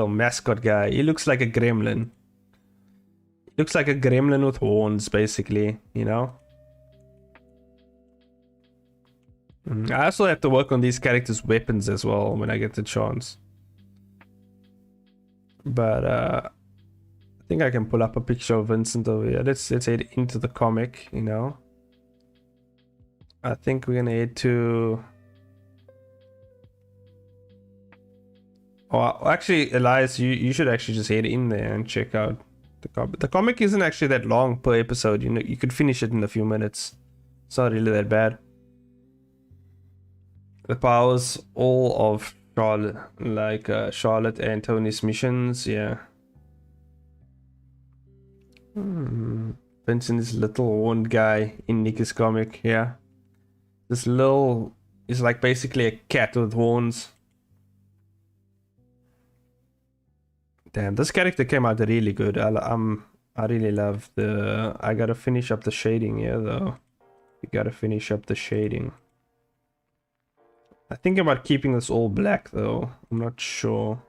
mascot guy. He looks like a gremlin. He looks like a gremlin with horns, basically, you know? I also have to work on these characters' weapons as well when I get the chance. But I think I can pull up a picture of Vincent over here. Let's head into the comic, you know? I think we're gonna head to... Oh, actually, Elias, you should actually just head in there and check out the comic. The comic isn't actually that long per episode. You know, you could finish it in a few minutes. It's not really that bad. The powers all of Charlotte, like Charlotte and Tony's missions, yeah. Vincent is little horned guy in Nikki's comic, yeah. This little is like basically a cat with horns. Damn, this character came out really good. I really love the... I gotta finish up the shading here though. You gotta finish up the shading. I think about keeping this all black though. I'm not sure.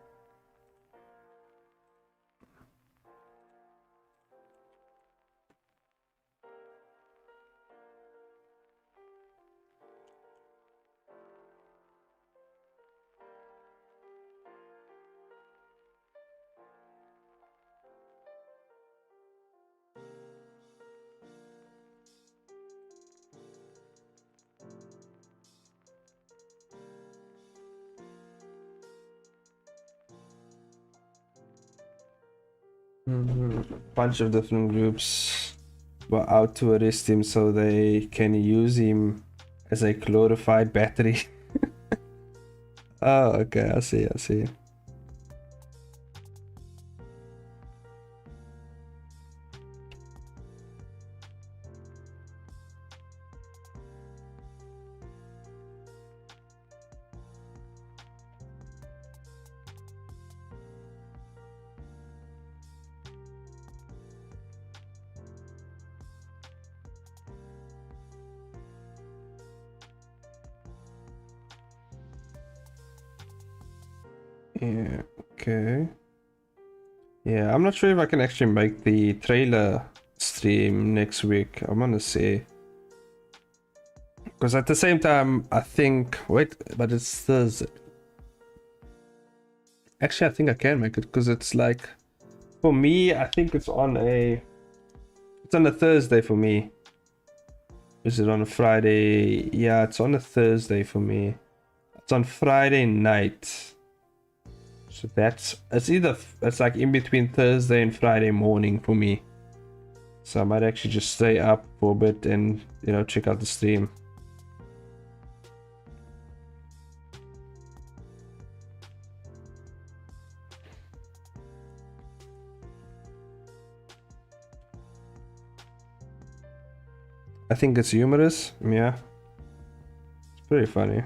Bunch of different groups were out to arrest him so they can use him as a glorified battery. Oh, okay, I see. Yeah, okay. Yeah, I'm not sure if I can actually make the trailer stream next week. I'm gonna see. Because at the same time, I think... Wait, but it's Thursday. Actually, I think I can make it because it's like... For me, I think it's on a... It's on a Thursday for me. Is it on a Friday? Yeah, it's on a Thursday for me. It's on Friday night. So it's like in between Thursday and Friday morning for me. So I might actually just stay up for a bit and, you know, check out the stream. I think it's humorous, yeah. It's Pretty funny.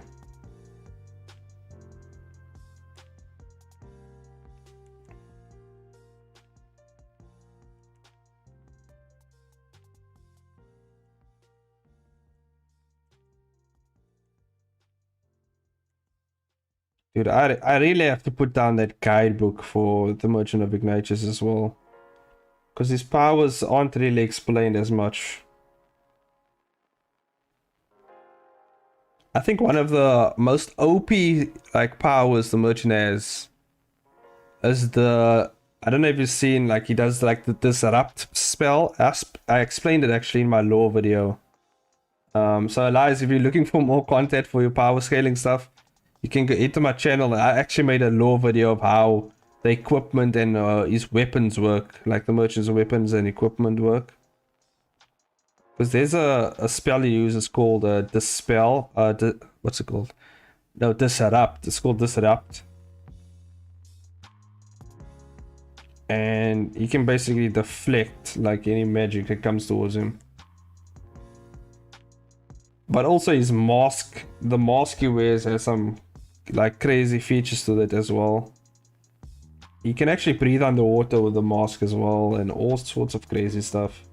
Dude, I really have to put down that guidebook for the Merchant of Ignatius as well. Because his powers aren't really explained as much. I think one of the most OP like powers the Merchant has is the... I don't know if you've seen, like, he does like the disrupt spell. I explained it actually in my lore video. So Elias, if you're looking for more content for your power scaling stuff, you can go into my channel. I actually made a lore video of how the equipment and his weapons work, like the merchant's weapons and equipment work. Because there's a spell he uses called Dispel. What's it called? No, Disrupt. It's called Disrupt. And he can basically deflect like any magic that comes towards him. But also his mask, the mask he wears has some like crazy features to it as well. You can actually breathe underwater with the mask as well and all sorts of crazy stuff.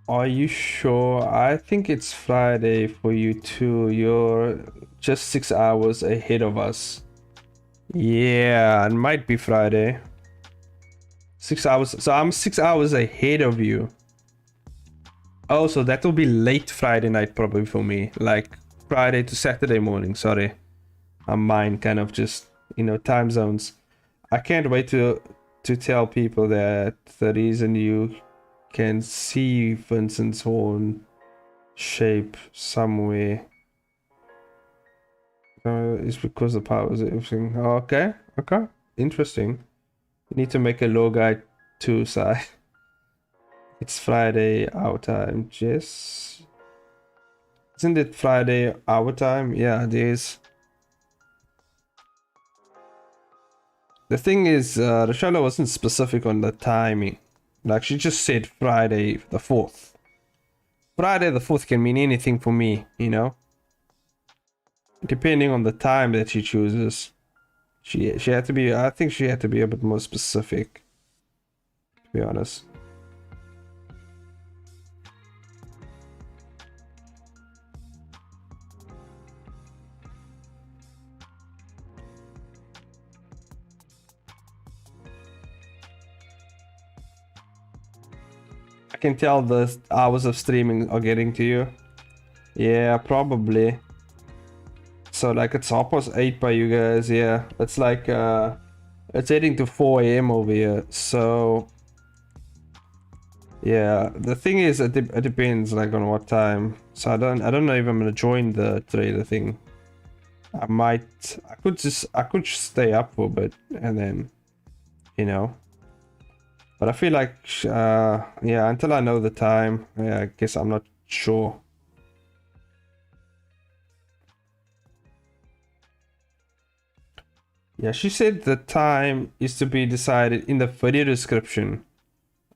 Are you sure? I think it's Friday for you too. You're just 6 hours ahead of us. Yeah, it might be Friday. 6 hours. So I'm 6 hours ahead of you. Oh, so that will be late Friday night probably for me. Like Friday to Saturday morning. Sorry. Mine kind of just, you know, time zones. I can't wait to tell people that the reason you can see Vincent's horn shape somewhere is because the powers and everything. Oh, okay. Interesting. You need to make a lore guide too, Sai. It's Friday our time, Jess. Isn't it Friday our time? Yeah, it is. The thing is, Rochelle wasn't specific on the timing. Like, she just said Friday the 4th. Friday the 4th can mean anything for me, you know? Depending on the time that she chooses. She had to be, I think she had to be a bit more specific, to be honest. I can tell the hours of streaming are getting to you. Yeah, probably. So like it's 8:30 by you guys. Yeah, it's like it's heading to 4 a.m. over here. So yeah, the thing is, it depends like on what time. So I don't know if I'm gonna join the trailer thing. I could just stay up for a bit and then, you know. But I feel like, yeah, until I know the time, yeah, I guess I'm not sure. Yeah, she said the time is to be decided in the video description.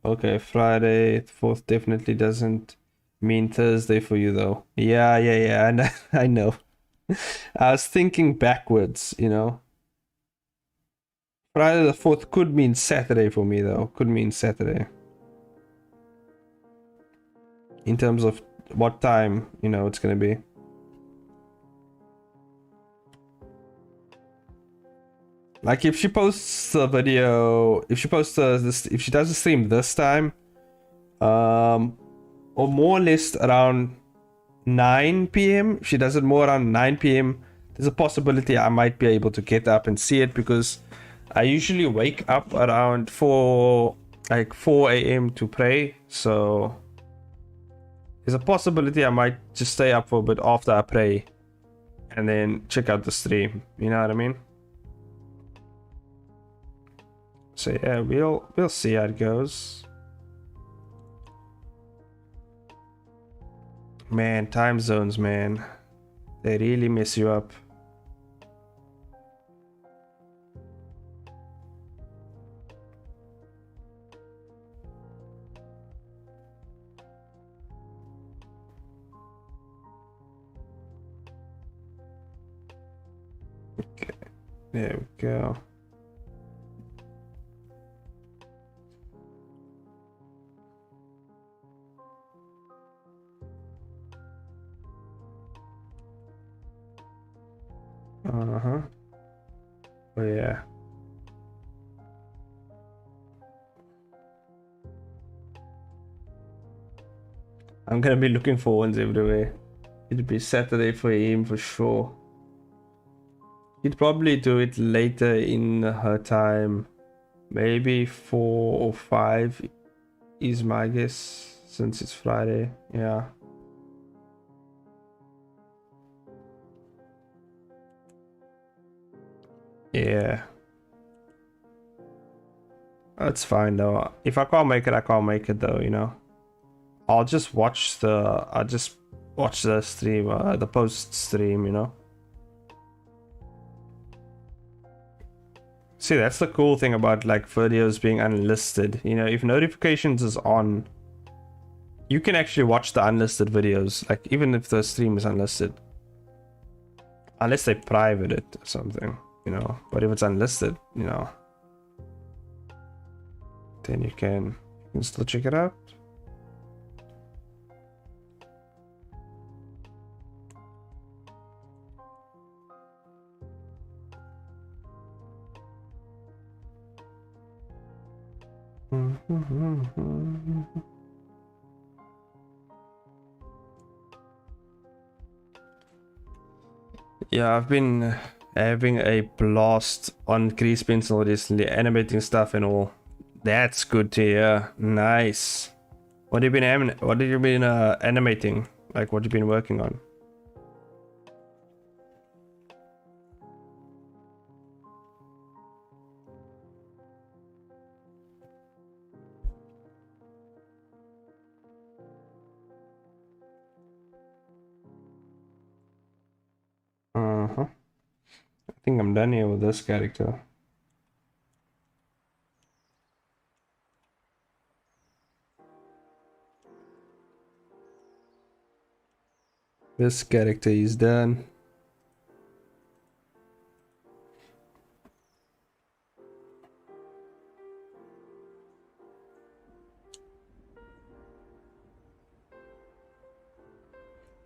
Okay, Friday the 4th definitely doesn't mean Thursday for you though. Yeah, I know. I know. I was thinking backwards, you know. Friday the 4th could mean Saturday for me though. Could mean Saturday. In terms of what time, you know, it's gonna be. Like if she posts a video, if she posts this, if she does the stream this time, or more or less around 9 p.m. She does it more around 9 p.m. There's a possibility I might be able to get up and see it because I usually wake up around 4 a.m. to pray. So there's a possibility I might just stay up for a bit after I pray and then check out the stream. You know what I mean? So yeah, we'll see how it goes. Man, time zones, man. They really mess you up. There we go. Uh-huh. Oh yeah. I'm gonna be looking for ones everywhere. It'll be Saturday for him for sure. He'd probably do it later in her time. Maybe 4 or 5 is my guess, since it's Friday. Yeah. Yeah. That's fine though. If I can't make it, I can't make it though, you know. I'll just watch the stream, the post stream, you know. See, that's the cool thing about like videos being unlisted. You know, if notifications is on, you can actually watch the unlisted videos, like even if the stream is unlisted. Unless they private it or something, you know. But if it's unlisted, you know, then you can still check it out. Yeah, I've been having a blast on Grease Pencil recently, animating stuff and all. That's good to hear. Nice. What have you been animating? Like, what have you been working on? Uh-huh. I think I'm done here with this character. This character is done.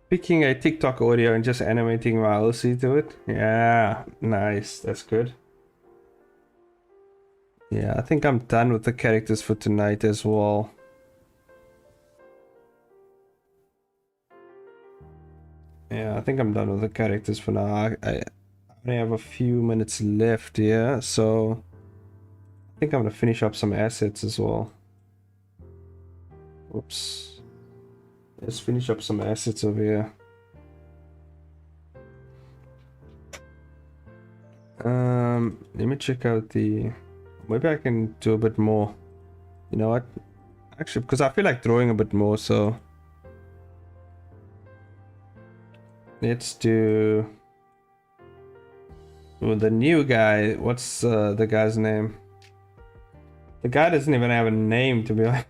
Picking a TikTok audio and just animating my OC to it. Yeah, nice. That's good. Yeah, I think I'm done with the characters for tonight as well. Yeah, I think I'm done with the characters for now. I only have a few minutes left here, so I think I'm gonna finish up some assets as well. Whoops. Let's finish up some assets over here. Let me check out the... Maybe I can do a bit more. You know what? Actually, because I feel like drawing a bit more, so... Let's do... Well, the new guy. What's the guy's name? The guy doesn't even have a name, to be honest.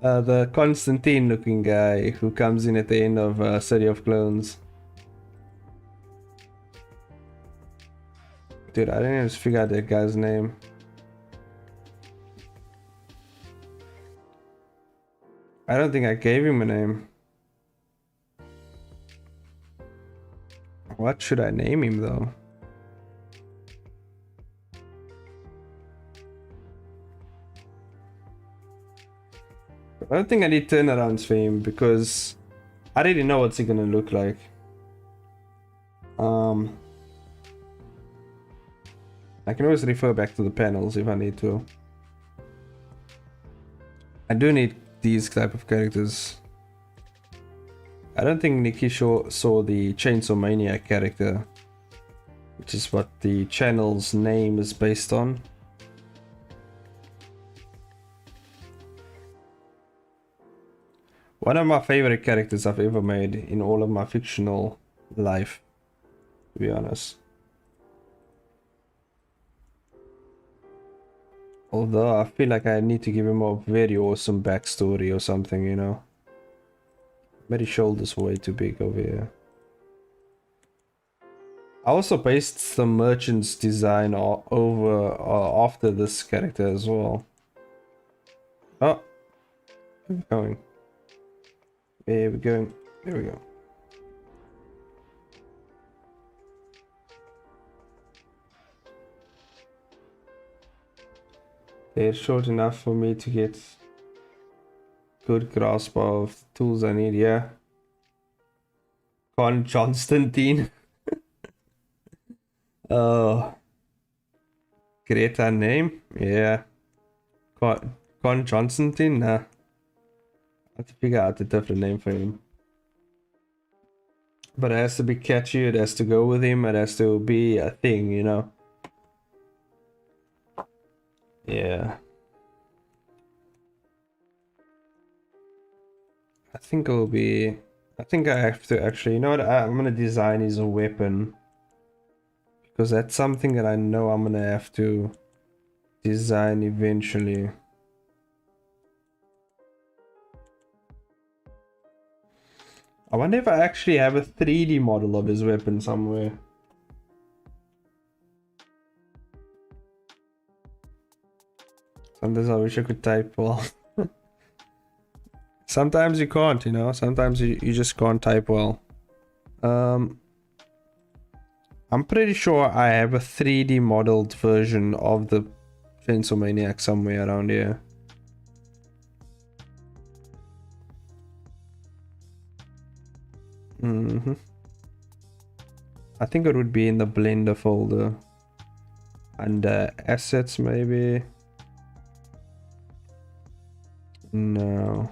The Constantine looking guy who comes in at the end of City of Clones. Dude, I didn't even figure out that guy's name. I don't think I gave him a name. What should I name him though? I don't think I need turnarounds for him because I already know what's he gonna look like. I can always refer back to the panels if I need to. I do need these type of characters. I don't think Nikki saw the Chainsaw Maniac character, which is what the channel's name is based on. One of my favorite characters I've ever made in all of my fictional life, to be honest. Although I feel like I need to give him a very awesome backstory or something, you know. But his shoulders way too big over here. I also pasted the merchant's design over after this character as well. Oh, where are we going? Where are we going? There we go. It's short enough for me to get good grasp of the tools I need, yeah. Con Constantine. Oh, Greta name? Yeah. Con Constantine? Nah. I have to figure out a different name for him. But it has to be catchy, it has to go with him, it has to be a thing, you know? Yeah. I think it'll be... I think I have to actually... You know what? I'm gonna design his weapon. Because that's something that I know I'm gonna have to design eventually. I wonder if I actually have a 3D model of his weapon somewhere. Sometimes I wish I could type well. Sometimes you can't, you know? Sometimes you just can't type well. I'm pretty sure I have a 3D modeled version of the Chainsaw Maniac somewhere around here. I think it would be in the Blender folder. And assets maybe. No.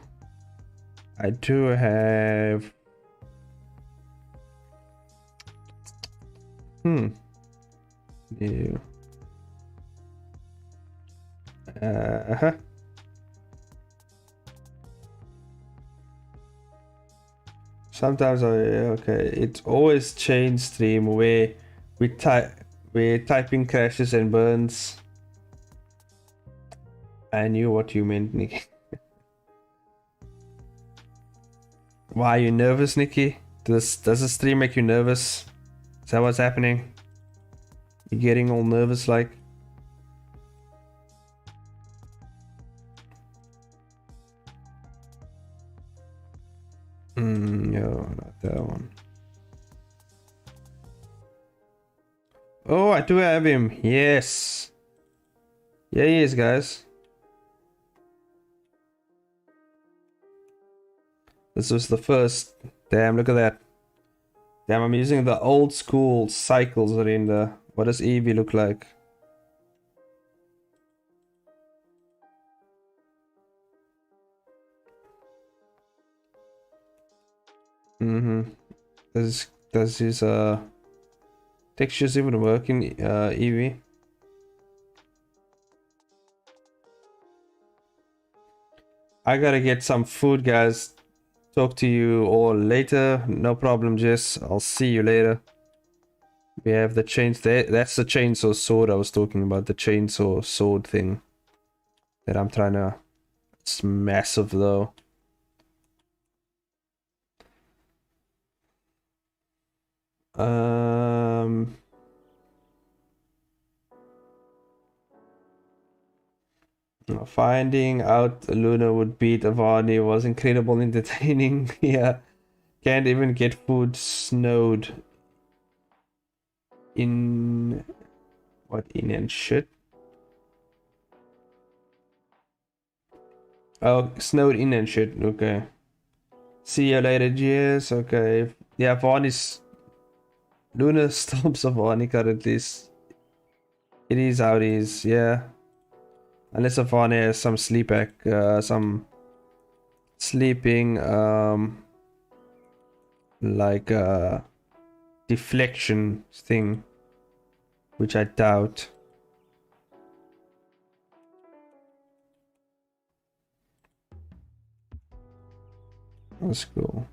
I do have... New. Sometimes it's always chain stream where typing crashes and burns. I knew what you meant, Nikki. Why are you nervous, Nikki? Does the stream make you nervous? Is that what's happening? You're getting all nervous like? No, not that one. Oh, I do have him. Yes. Yeah, he is, guys. This was the first. Damn, look at that. Damn, I'm using the old school cycles render. What does Eevee look like? Does his textures even work in Eevee? I gotta get some food, guys. Talk to you all later. No problem, Jess. I'll see you later. We have the chains there. That's the chainsaw sword I was talking about. The chainsaw sword thing that I'm trying to... It's massive though. Finding out Luna would beat Avani was incredible entertaining. Yeah. Can't even get food. Snowed. In... What? In and shit? Oh, snowed in and shit. Okay. See you later, Jess. Okay. Yeah, Avani's... Luna stops Avani currently. It is how it is. Yeah. Unless Avani has some some sleeping, like deflection thing, which I doubt. That's cool.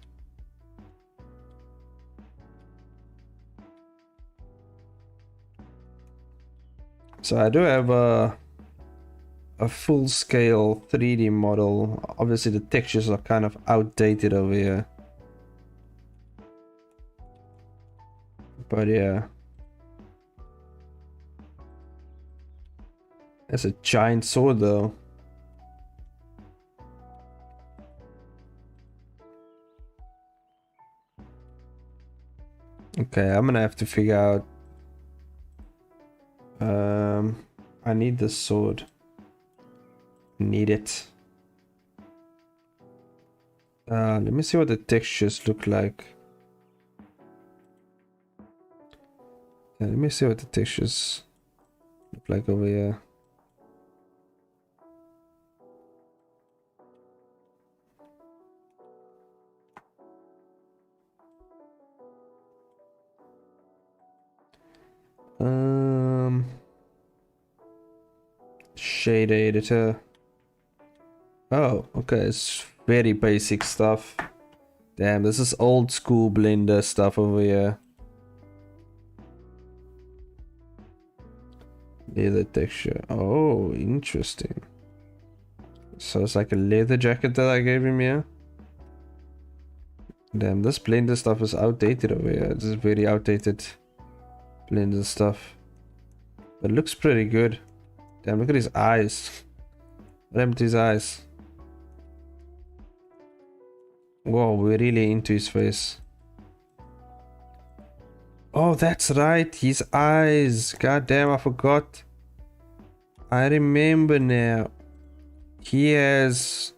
So I do have a full-scale 3D model. Obviously the textures are kind of outdated over here. But yeah. That's a giant sword though. Okay, I'm gonna have to figure out. I need this sword. Need it. Let me see what the textures look like. Yeah, let me see what the textures look like over here. Shade editor. Oh, okay, it's very basic stuff. Damn, this is old school Blender stuff over here. Leather texture. Oh, interesting. So it's like a leather jacket that I gave him here. Damn, this Blender stuff is outdated over here. This is very outdated Blender stuff. But it looks pretty good. Damn, look at his eyes. What happened to his eyes? Whoa, we're really into his face. Oh, that's right. His eyes. God damn, I forgot. I remember now. He has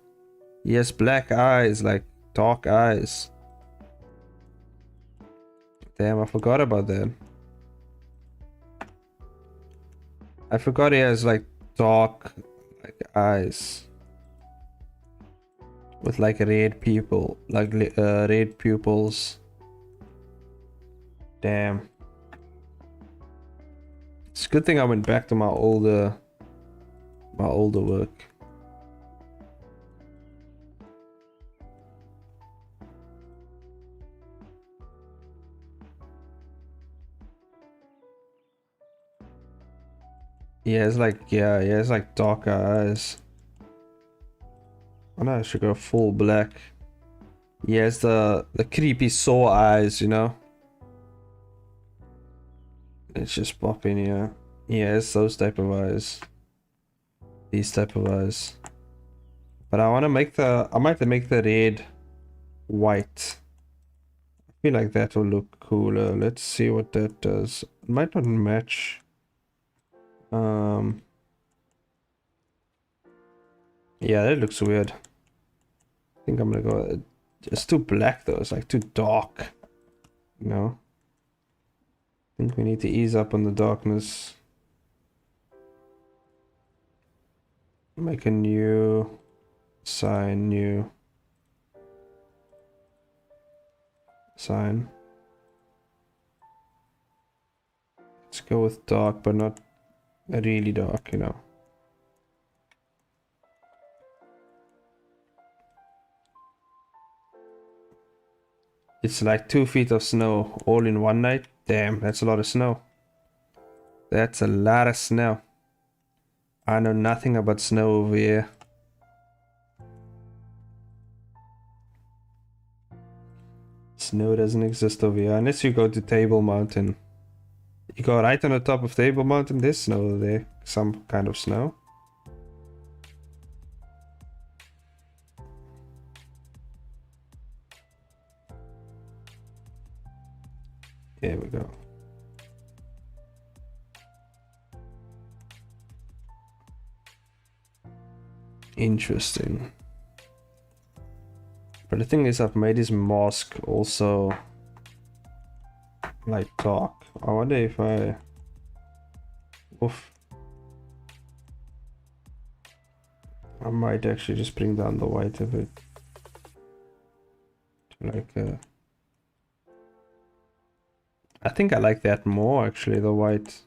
black eyes, like dark eyes. Damn, I forgot about that. I forgot he has like dark eyes with like red pupil, like red pupils. Damn. It's a good thing I went back to my older work. He has like darker eyes. Oh no, I should go full black. He has the creepy saw eyes, you know. Let's just pop in here. He has those type of eyes. These type of eyes. But I want to make I might make the red white. I feel like that will look cooler. Let's see what that does. It might not match. Yeah, that looks weird. I think I'm gonna go. It's too black though. It's like too dark. You know. I think we need to ease up on the darkness. Make a new sign. New sign. Let's go with dark, but not really dark. You know. It's like 2 feet of snow all in one night. Damn, that's a lot of snow. That's a lot of snow. I know nothing about snow over here. Snow doesn't exist over here unless you go to Table Mountain. You go right on the top of Table Mountain, there's snow there. Some kind of snow. Here we go. Interesting. But the thing is, I've made his mask also like dark. I wonder if I... Oof. I might actually just bring down the white a bit. To like I think I like that more actually, the white.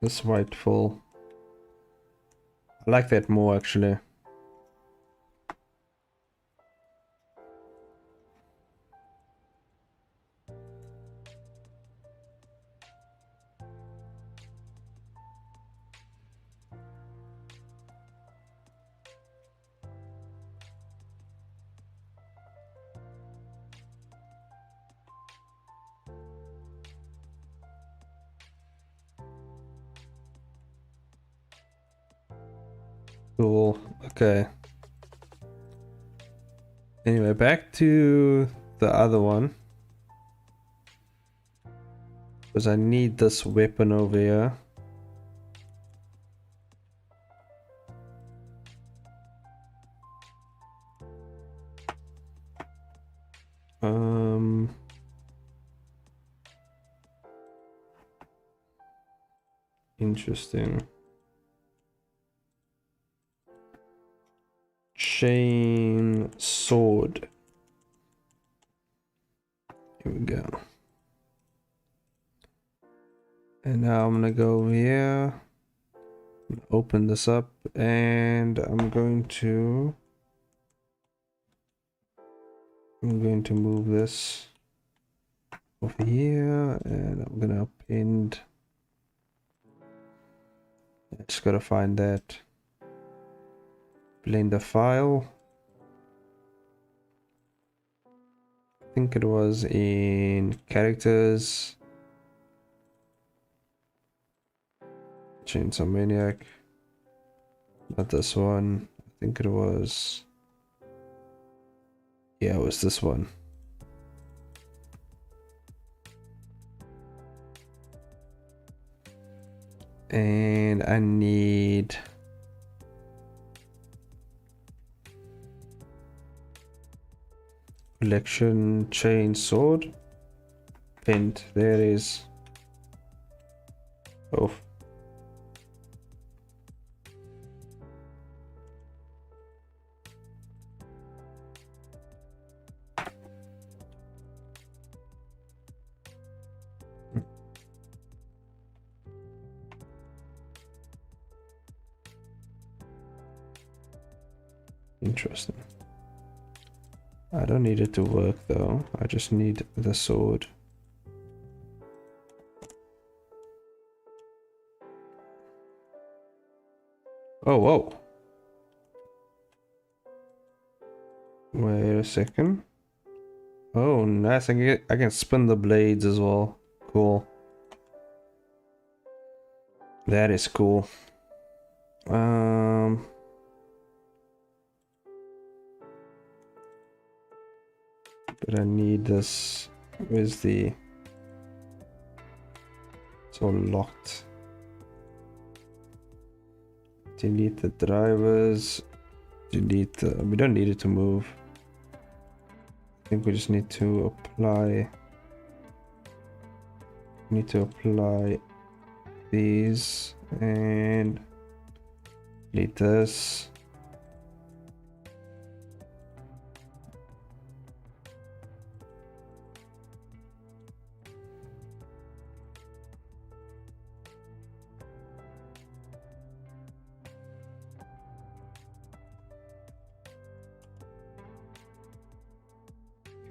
This white full. I like that more actually. Cool. Okay. Anyway, back to the other one. Because I need this weapon over here. Interesting. Chain sword. Here we go. And now I'm gonna go over here, open this up, and I'm going to move this over here, and I'm gonna append. I just gotta find that Blender file. I think it was in characters. Chainsaw Maniac. Not this one. I think it was. Yeah, it was this one. And I need collection chain sword. Pinned. There it is. Oh. Interesting. I don't need it to work though. I just need the sword. Oh, whoa. Wait a second. Oh, nice. I can spin the blades as well. Cool. That is cool. But I need this. Where's the... It's all locked. Delete the drivers. Delete the... We don't need it to move. I think we just need to apply... Need to apply these and delete this.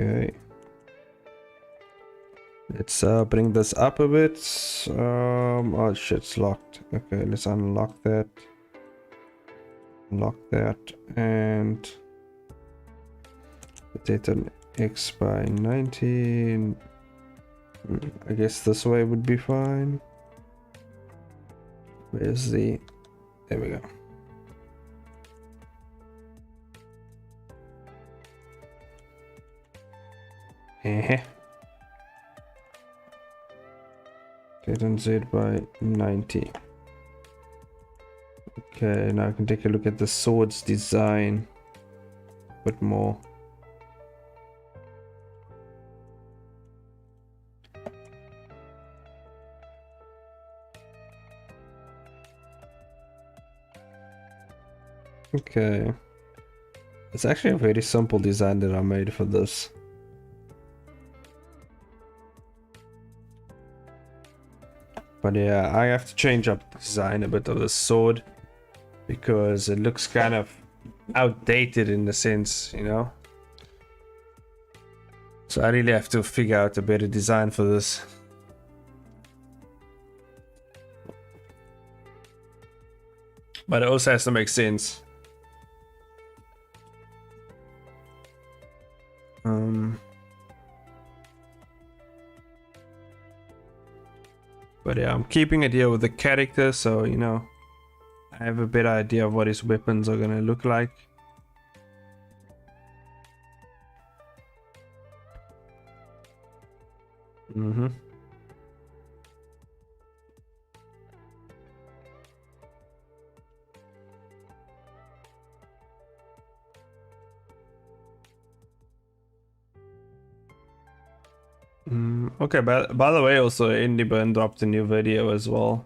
Okay. Let's bring this up a bit. Oh shit, it's locked. Okay, let's unlock that. Lock that and rotate an X by 19. I guess this way would be fine. Where's the... There we go. Rotate on Z by 90. Okay, now I can take a look at the sword's design a bit more. Okay. It's actually a very simple design that I made for this. But yeah, I have to change up the design a bit of the sword because it looks kind of outdated in the sense, you know. So I really have to figure out a better design for this. But it also has to make sense. But yeah, I'm keeping it here with the character, so you know, I I have a better idea of what his weapons are gonna look like. Okay, by the way, also IndieBurn dropped a new video as well.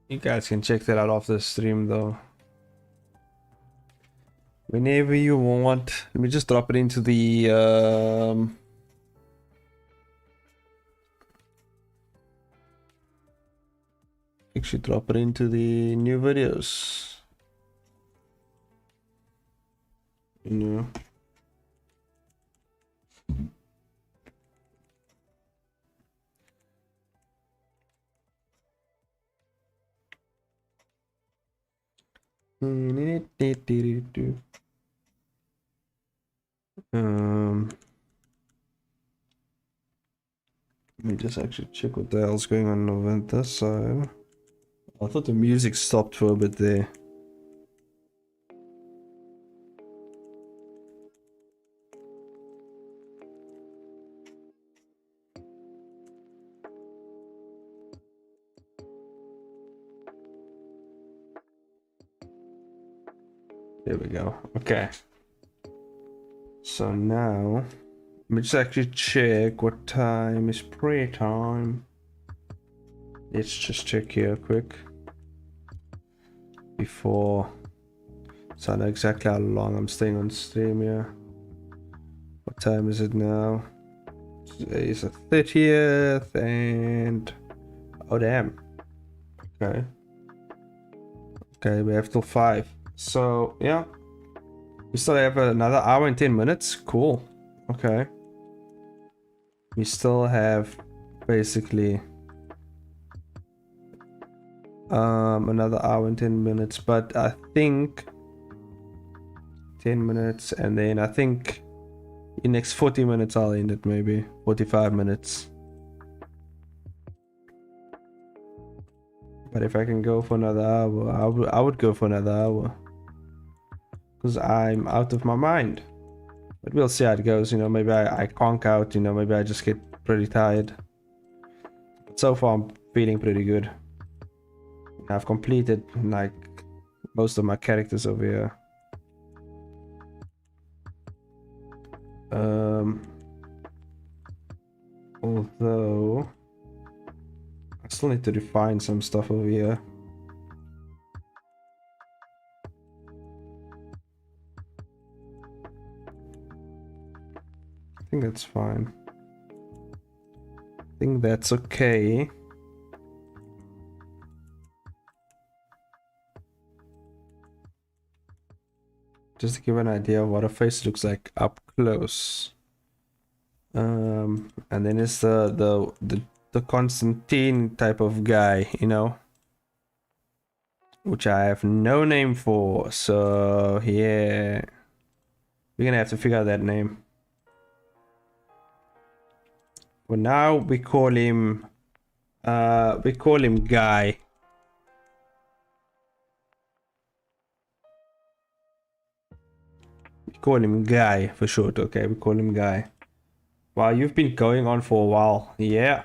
You guys can check that out off the stream though. Whenever you want. Let me just drop it into the actually drop it into the new videos. You know. Let me just actually check what the hell's going on over this side. I thought the music stopped for a bit there. There we go. Okay. So now, let me just actually check what time is prayer time. Let's just check here quick. Before, so I know exactly how long I'm staying on stream here. What time is it now? Today is the 30th and... oh damn. Okay. Okay, we have till 5. So, yeah. We still have another hour and 10 minutes. Cool. Okay. We still have basically another hour and 10 minutes, but I think 10 minutes, and then I think in next 40 minutes I'll end it, maybe 45 minutes. But if I can go for another hour, I would go for another hour. Because I'm out of my mind. But we'll see how it goes, you know, maybe I conk out, you know, maybe I just get pretty tired. But so far I'm feeling pretty good. I've completed like most of my characters over here. Although I still need to refine some stuff over here. I think that's fine. I think that's okay. Just to give an idea of what a face looks like up close. And then it's the Constantine type of guy, you know, which I have no name for. So yeah, we're gonna have to figure out that name. For now, we call him Guy. We call him Guy for short. Okay, we call him Guy. Wow, you've been going on for a while. Yeah.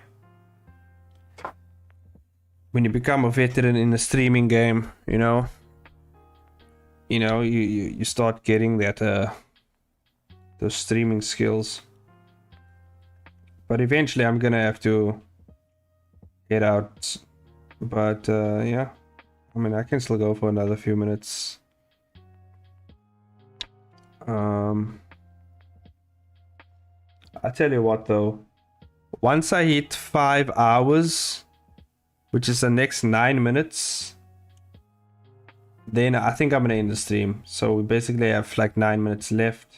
When you become a veteran in a streaming game, you know, you start getting that those streaming skills. But eventually I'm gonna have to get out. But yeah, I mean, I can still go for another few minutes. I tell you what though, once I hit 5 hours, which is the next 9 minutes, then I think I'm gonna end the stream. So we basically have like 9 minutes left.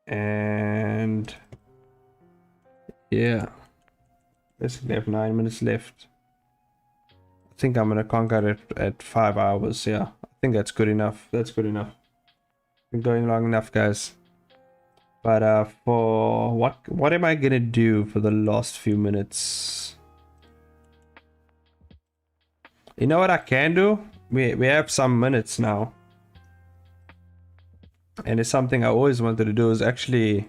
And yeah, basically have 9 minutes left. I think I'm gonna conquer it at 5 hours. Yeah, I think that's good enough. That's good enough. Been going long enough, guys. But for what am I gonna do for the last few minutes? You know what I can do? We have some minutes now. And it's something I always wanted to do, is actually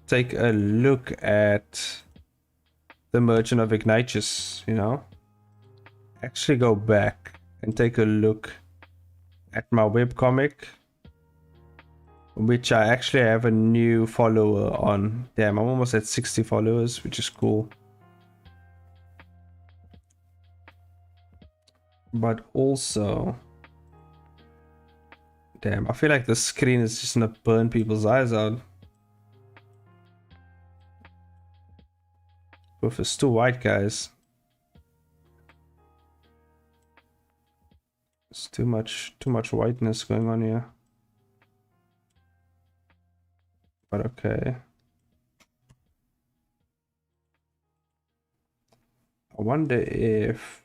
take a look at the Merchant of Ignatius, you know? Actually go back and take a look at my webcomic, which I actually have a new follower on. Damn, I'm almost at 60 followers, which is cool. But also, damn, I feel like the screen is just gonna burn people's eyes out. If it's too white, guys. It's too much whiteness going on here. But okay. I wonder if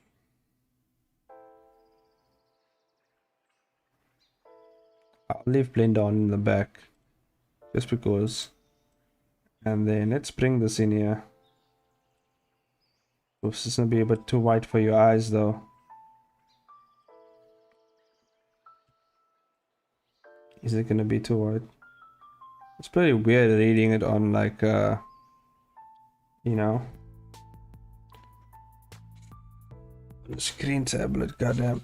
I'll leave Blender on in the back just because. And then let's bring this in here. This is gonna be a bit too white for your eyes though. Is it gonna be too white? It's pretty weird reading it on like you know, on a screen tablet, goddamn.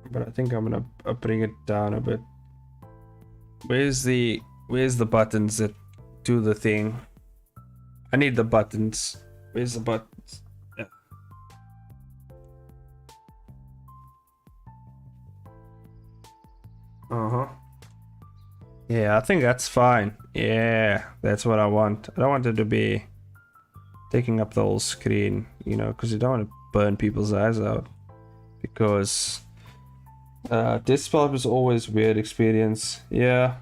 But I think I'm gonna bring it down a bit. Where's the buttons that do the thing? I need the buttons. Where's the buttons? Yeah. Yeah, I think that's fine. Yeah, that's what I want. I don't want it to be taking up the whole screen, you know, because you don't want to burn people's eyes out. Because desktop is always weird experience. Yeah.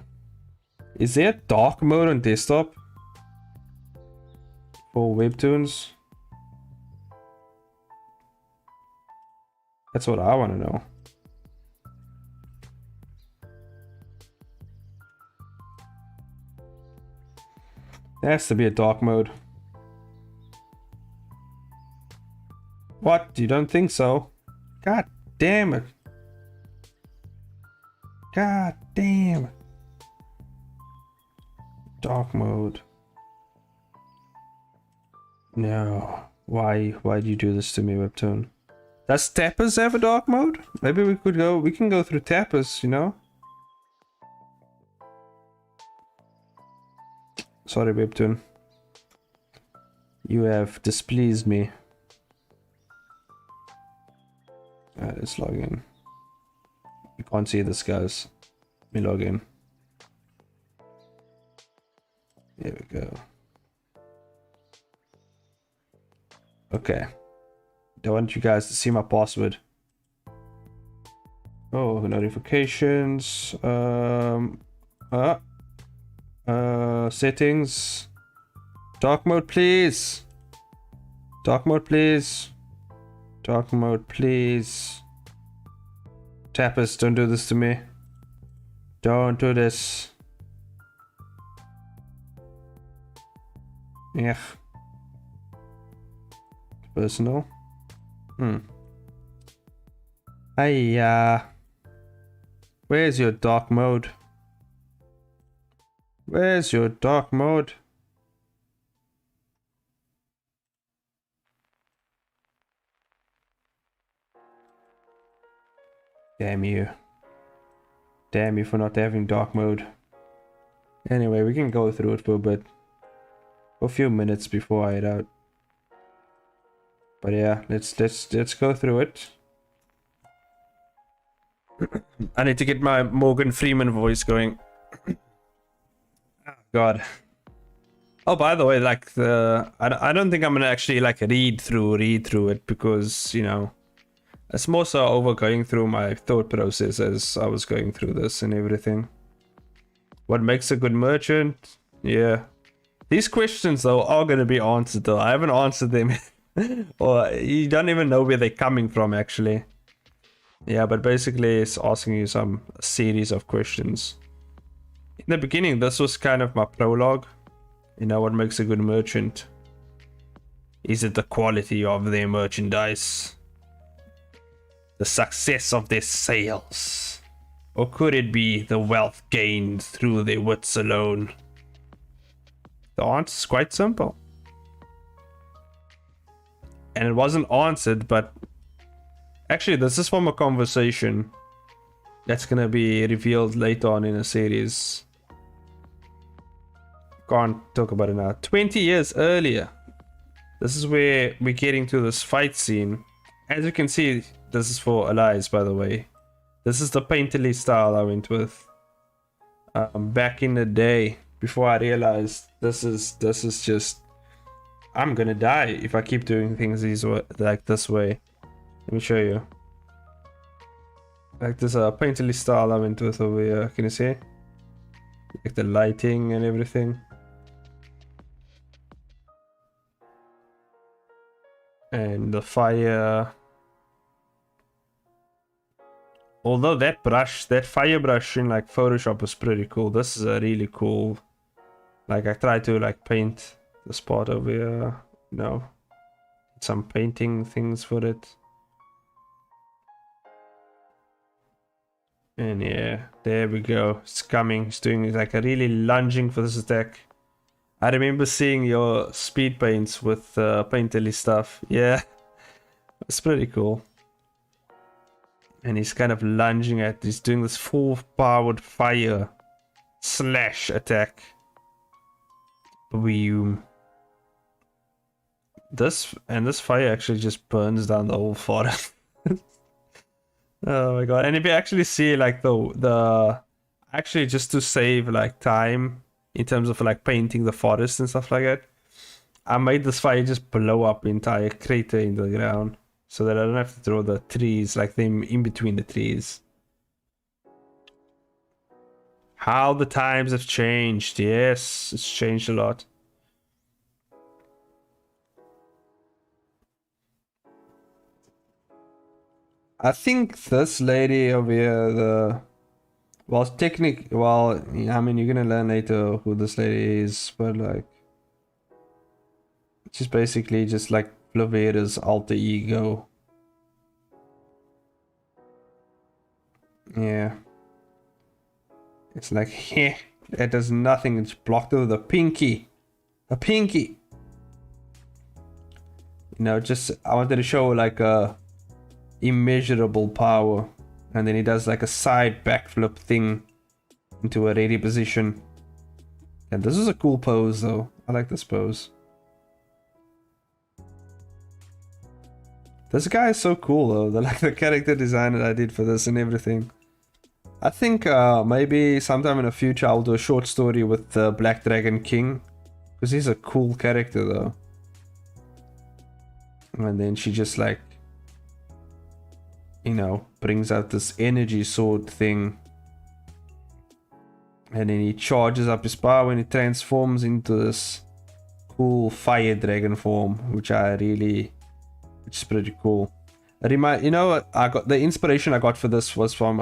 Is there dark mode on desktop for webtoons? That's what I want to know. There has to be a dark mode. What? You don't think so? God damn it. God damn it. Dark mode. No. Why do you do this to me, Webtoon? Does Tapas have a dark mode? Maybe we can go through Tapas, you know? Sorry, Webtoon. You have displeased me. Let's log in. You can't see this, guys. Let me log in. There we go. Okay. I want you guys to see my password. Oh, notifications. Settings. Dark mode, please. Dark mode, please. Dark mode, please. Tapas, don't do this to me. Don't do this. Yeah. Personal. Where's your dark mode? Where's your dark mode? Damn you. Damn you for not having dark mode. Anyway, we can go through it for a bit. For a few minutes before I head out. But yeah, let's go through it. I need to get my Morgan Freeman voice going. Oh, God. Oh, by the way, like I don't think I'm gonna actually like read through it because, you know, it's more so over going through my thought process as I was going through this and everything. What makes a good merchant? Yeah. These questions though are gonna be answered though. I haven't answered them Or you don't even know where they're coming from, actually. Yeah, but basically it's asking you some series of questions. In the beginning, this was kind of my prologue. You know, what makes a good merchant? Is it the quality of their merchandise? The success of their sales? Or could it be the wealth gained through their wits alone? The answer is quite simple. And it wasn't answered, but actually this is from a conversation that's gonna be revealed later on in a series. Can't talk about it now. 20 years earlier. This is where we're getting to this fight scene. As you can see, this is for Elias, by the way. This is the painterly style I went with. Back in the day, before I realized this is just, I'm gonna die if I keep doing things like this way. Let me show you. Like this painterly style I went with over here. Can you see? Like the lighting and everything. And the fire. Although that fire brush in like Photoshop is pretty cool. This is a really cool. Like I tried to like paint the spot over here. No. Some painting things for it. And yeah, there we go. It's coming. It's doing like a really lunging for this attack. I remember seeing your speed paints with painterly stuff. Yeah, it's pretty cool. And he's kind of lunging at. He's doing this full powered fire slash attack. Boom. This fire actually just burns down the whole forest. Oh my god. And if you actually see like the actually just to save like time in terms of like painting the forest and stuff like that, I made this fire just blow up the entire crater in the ground so that I don't have to throw the trees like them in between the trees. How the times have changed. Yes, it's changed a lot. I think this lady over here, I mean, you're gonna learn later who this lady is, but like, she's basically just like Flavera's alter ego. Yeah. It's like, yeah, that does nothing, it's blocked with a pinky. A pinky! You know, just, I wanted to show like a immeasurable power, and then he does like a side backflip thing into a ready position. And this is a cool pose though. I like this pose. This guy is so cool though. The character design that I did for this and everything. I think maybe sometime in the future I'll do a short story with the Black Dragon King, because he's a cool character though. And then she just like, you know, brings out this energy sword thing. And then he charges up his power and he transforms into this cool fire dragon form, which is pretty cool. You know, I got the inspiration I got for this was from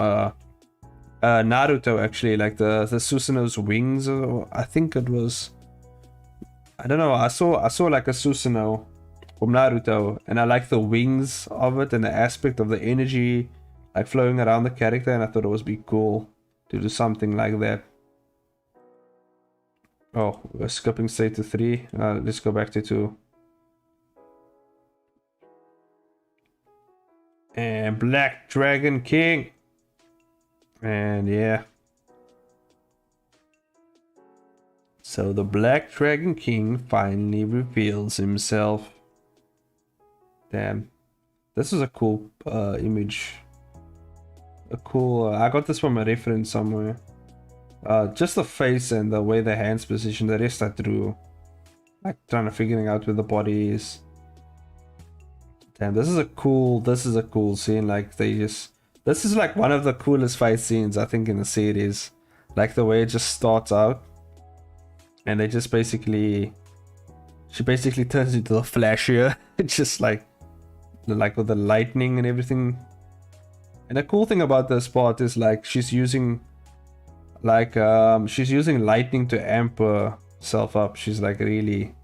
Naruto actually, like the Susanoo's wings, or I think it was, I don't know, I saw like a Susanoo from Naruto, and I like the wings of it and the aspect of the energy like flowing around the character, and I thought it would be cool to do something like that. Oh, we're skipping straight to 3. Let's go back to 2. And Black Dragon King. And yeah. So the Black Dragon King finally reveals himself. Damn. This is a cool image. I got this from a reference somewhere. Just the face and the way the hands position, the rest I drew. Like trying to figuring out where the body is. Damn, this is a cool scene. Like this is like one of the coolest fight scenes I think in the series. Like the way it just starts out. And they just basically She basically turns into the Flash here. It's just like with the lightning and everything. And the cool thing about this part is like she's using lightning to amp herself up. She's like really,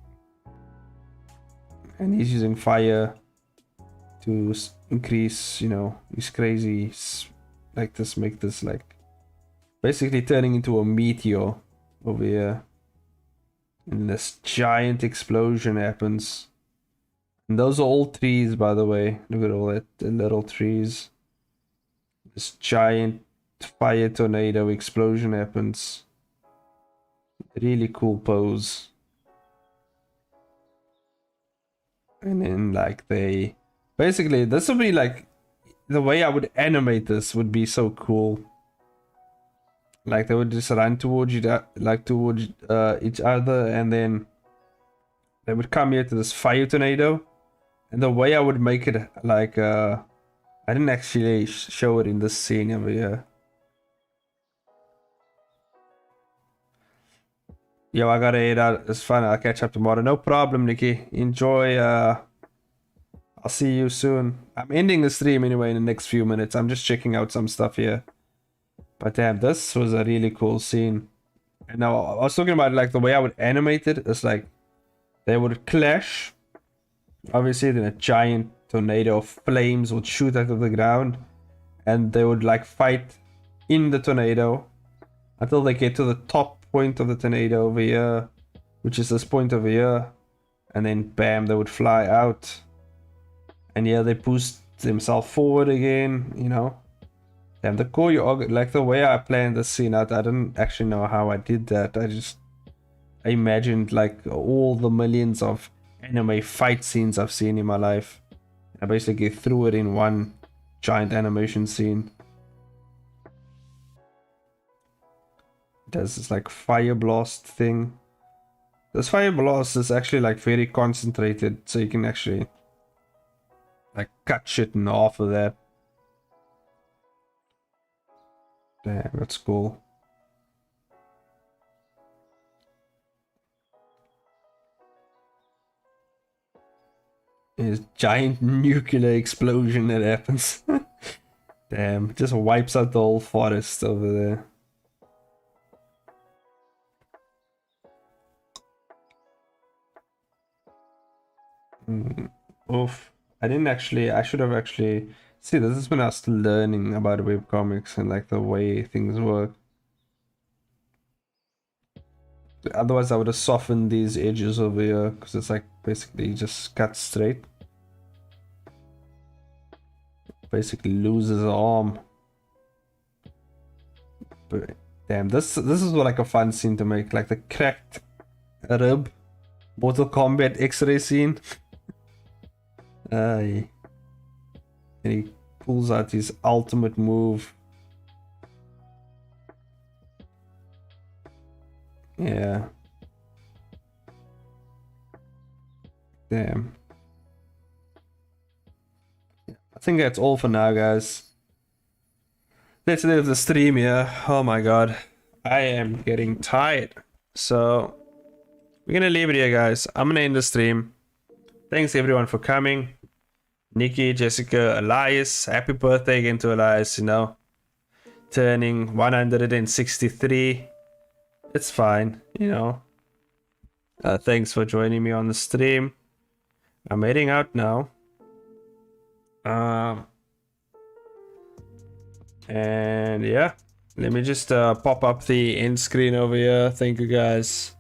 and he's using fire to increase, you know, these crazy, like this, make this like basically turning into a meteor over here. And this giant explosion happens. And those are all trees, by the way. Look at all that, the little trees. This giant fire tornado explosion happens. Really cool pose. And then like they basically, this would be like the way I would animate this would be so cool. Like they would just run towards each other, and then they would come here to this fire tornado. And the way I would make it, like I didn't actually show it in this scene over here. Yo, I gotta head out. It's fun. I'll catch up tomorrow. No problem, Nikki. Enjoy. I'll see you soon. I'm ending the stream anyway in the next few minutes. I'm just checking out some stuff here. But damn, this was a really cool scene. And now I was talking about like the way I would animate it. It's like they would clash. Obviously, then a giant tornado of flames would shoot out of the ground. And they would like fight in the tornado until they get to the top point of the tornado over here, which is this point over here. And then bam, they would fly out. And yeah, they boost themselves forward again, you know. And the choreo, like the way I planned the scene out, I didn't actually know how I did that. I imagined like all the millions of anime fight scenes I've seen in my life. I basically threw it in one giant animation scene. There's this like fire blast thing. This fire blast is actually like very concentrated, so you can actually like cut shit in half of that. Damn, that's cool. There's a giant nuclear explosion that happens. Damn, just wipes out the whole forest over there. Oof. I should have actually... See, this is when I was still learning about webcomics and like the way things work. Otherwise I would have softened these edges over here, because it's like basically just cut straight. Basically loses an arm. But damn, this is like a fun scene to make, like the cracked rib Mortal Kombat X-ray scene. And he pulls out his ultimate move. Yeah. Damn. I think that's all for now, guys. Let's leave the stream here. Oh my god. I am getting tired. So, we're gonna leave it here, guys. I'm gonna end the stream. Thanks everyone for coming. Nikki, Jessica, Elias. Happy birthday again to Elias, you know. Turning 163. It's fine, you know. Thanks for joining me on the stream. I'm heading out now. And yeah, let me just pop up the end screen over here. Thank you guys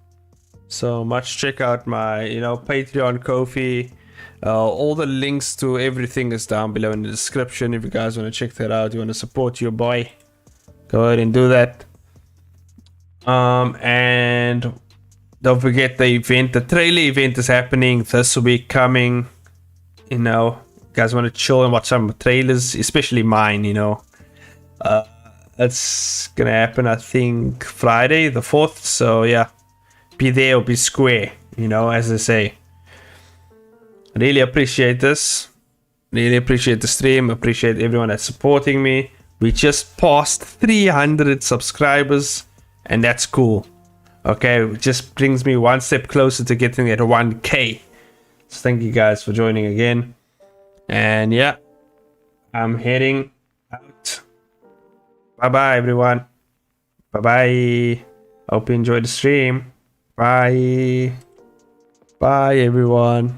so much. Check out my, you know, Patreon, Ko-fi. All the links to everything is down below in the description. If you guys want to check that out, you want to support your boy, go ahead and do that. And don't forget the event, the trailer event is happening this week coming. You know, you guys want to chill and watch some trailers, especially mine, you know. It's gonna happen, I think, Friday the 4th. So yeah, be there or be square, you know, as they say. Really appreciate this. Really appreciate the stream. Appreciate everyone that's supporting me. We just passed 300 subscribers, and that's cool. Okay, it just brings me one step closer to getting at 1K. So thank you guys for joining again. And yeah, I'm heading out. Bye-bye, everyone. Bye-bye. Hope you enjoyed the stream. Bye. Bye, everyone.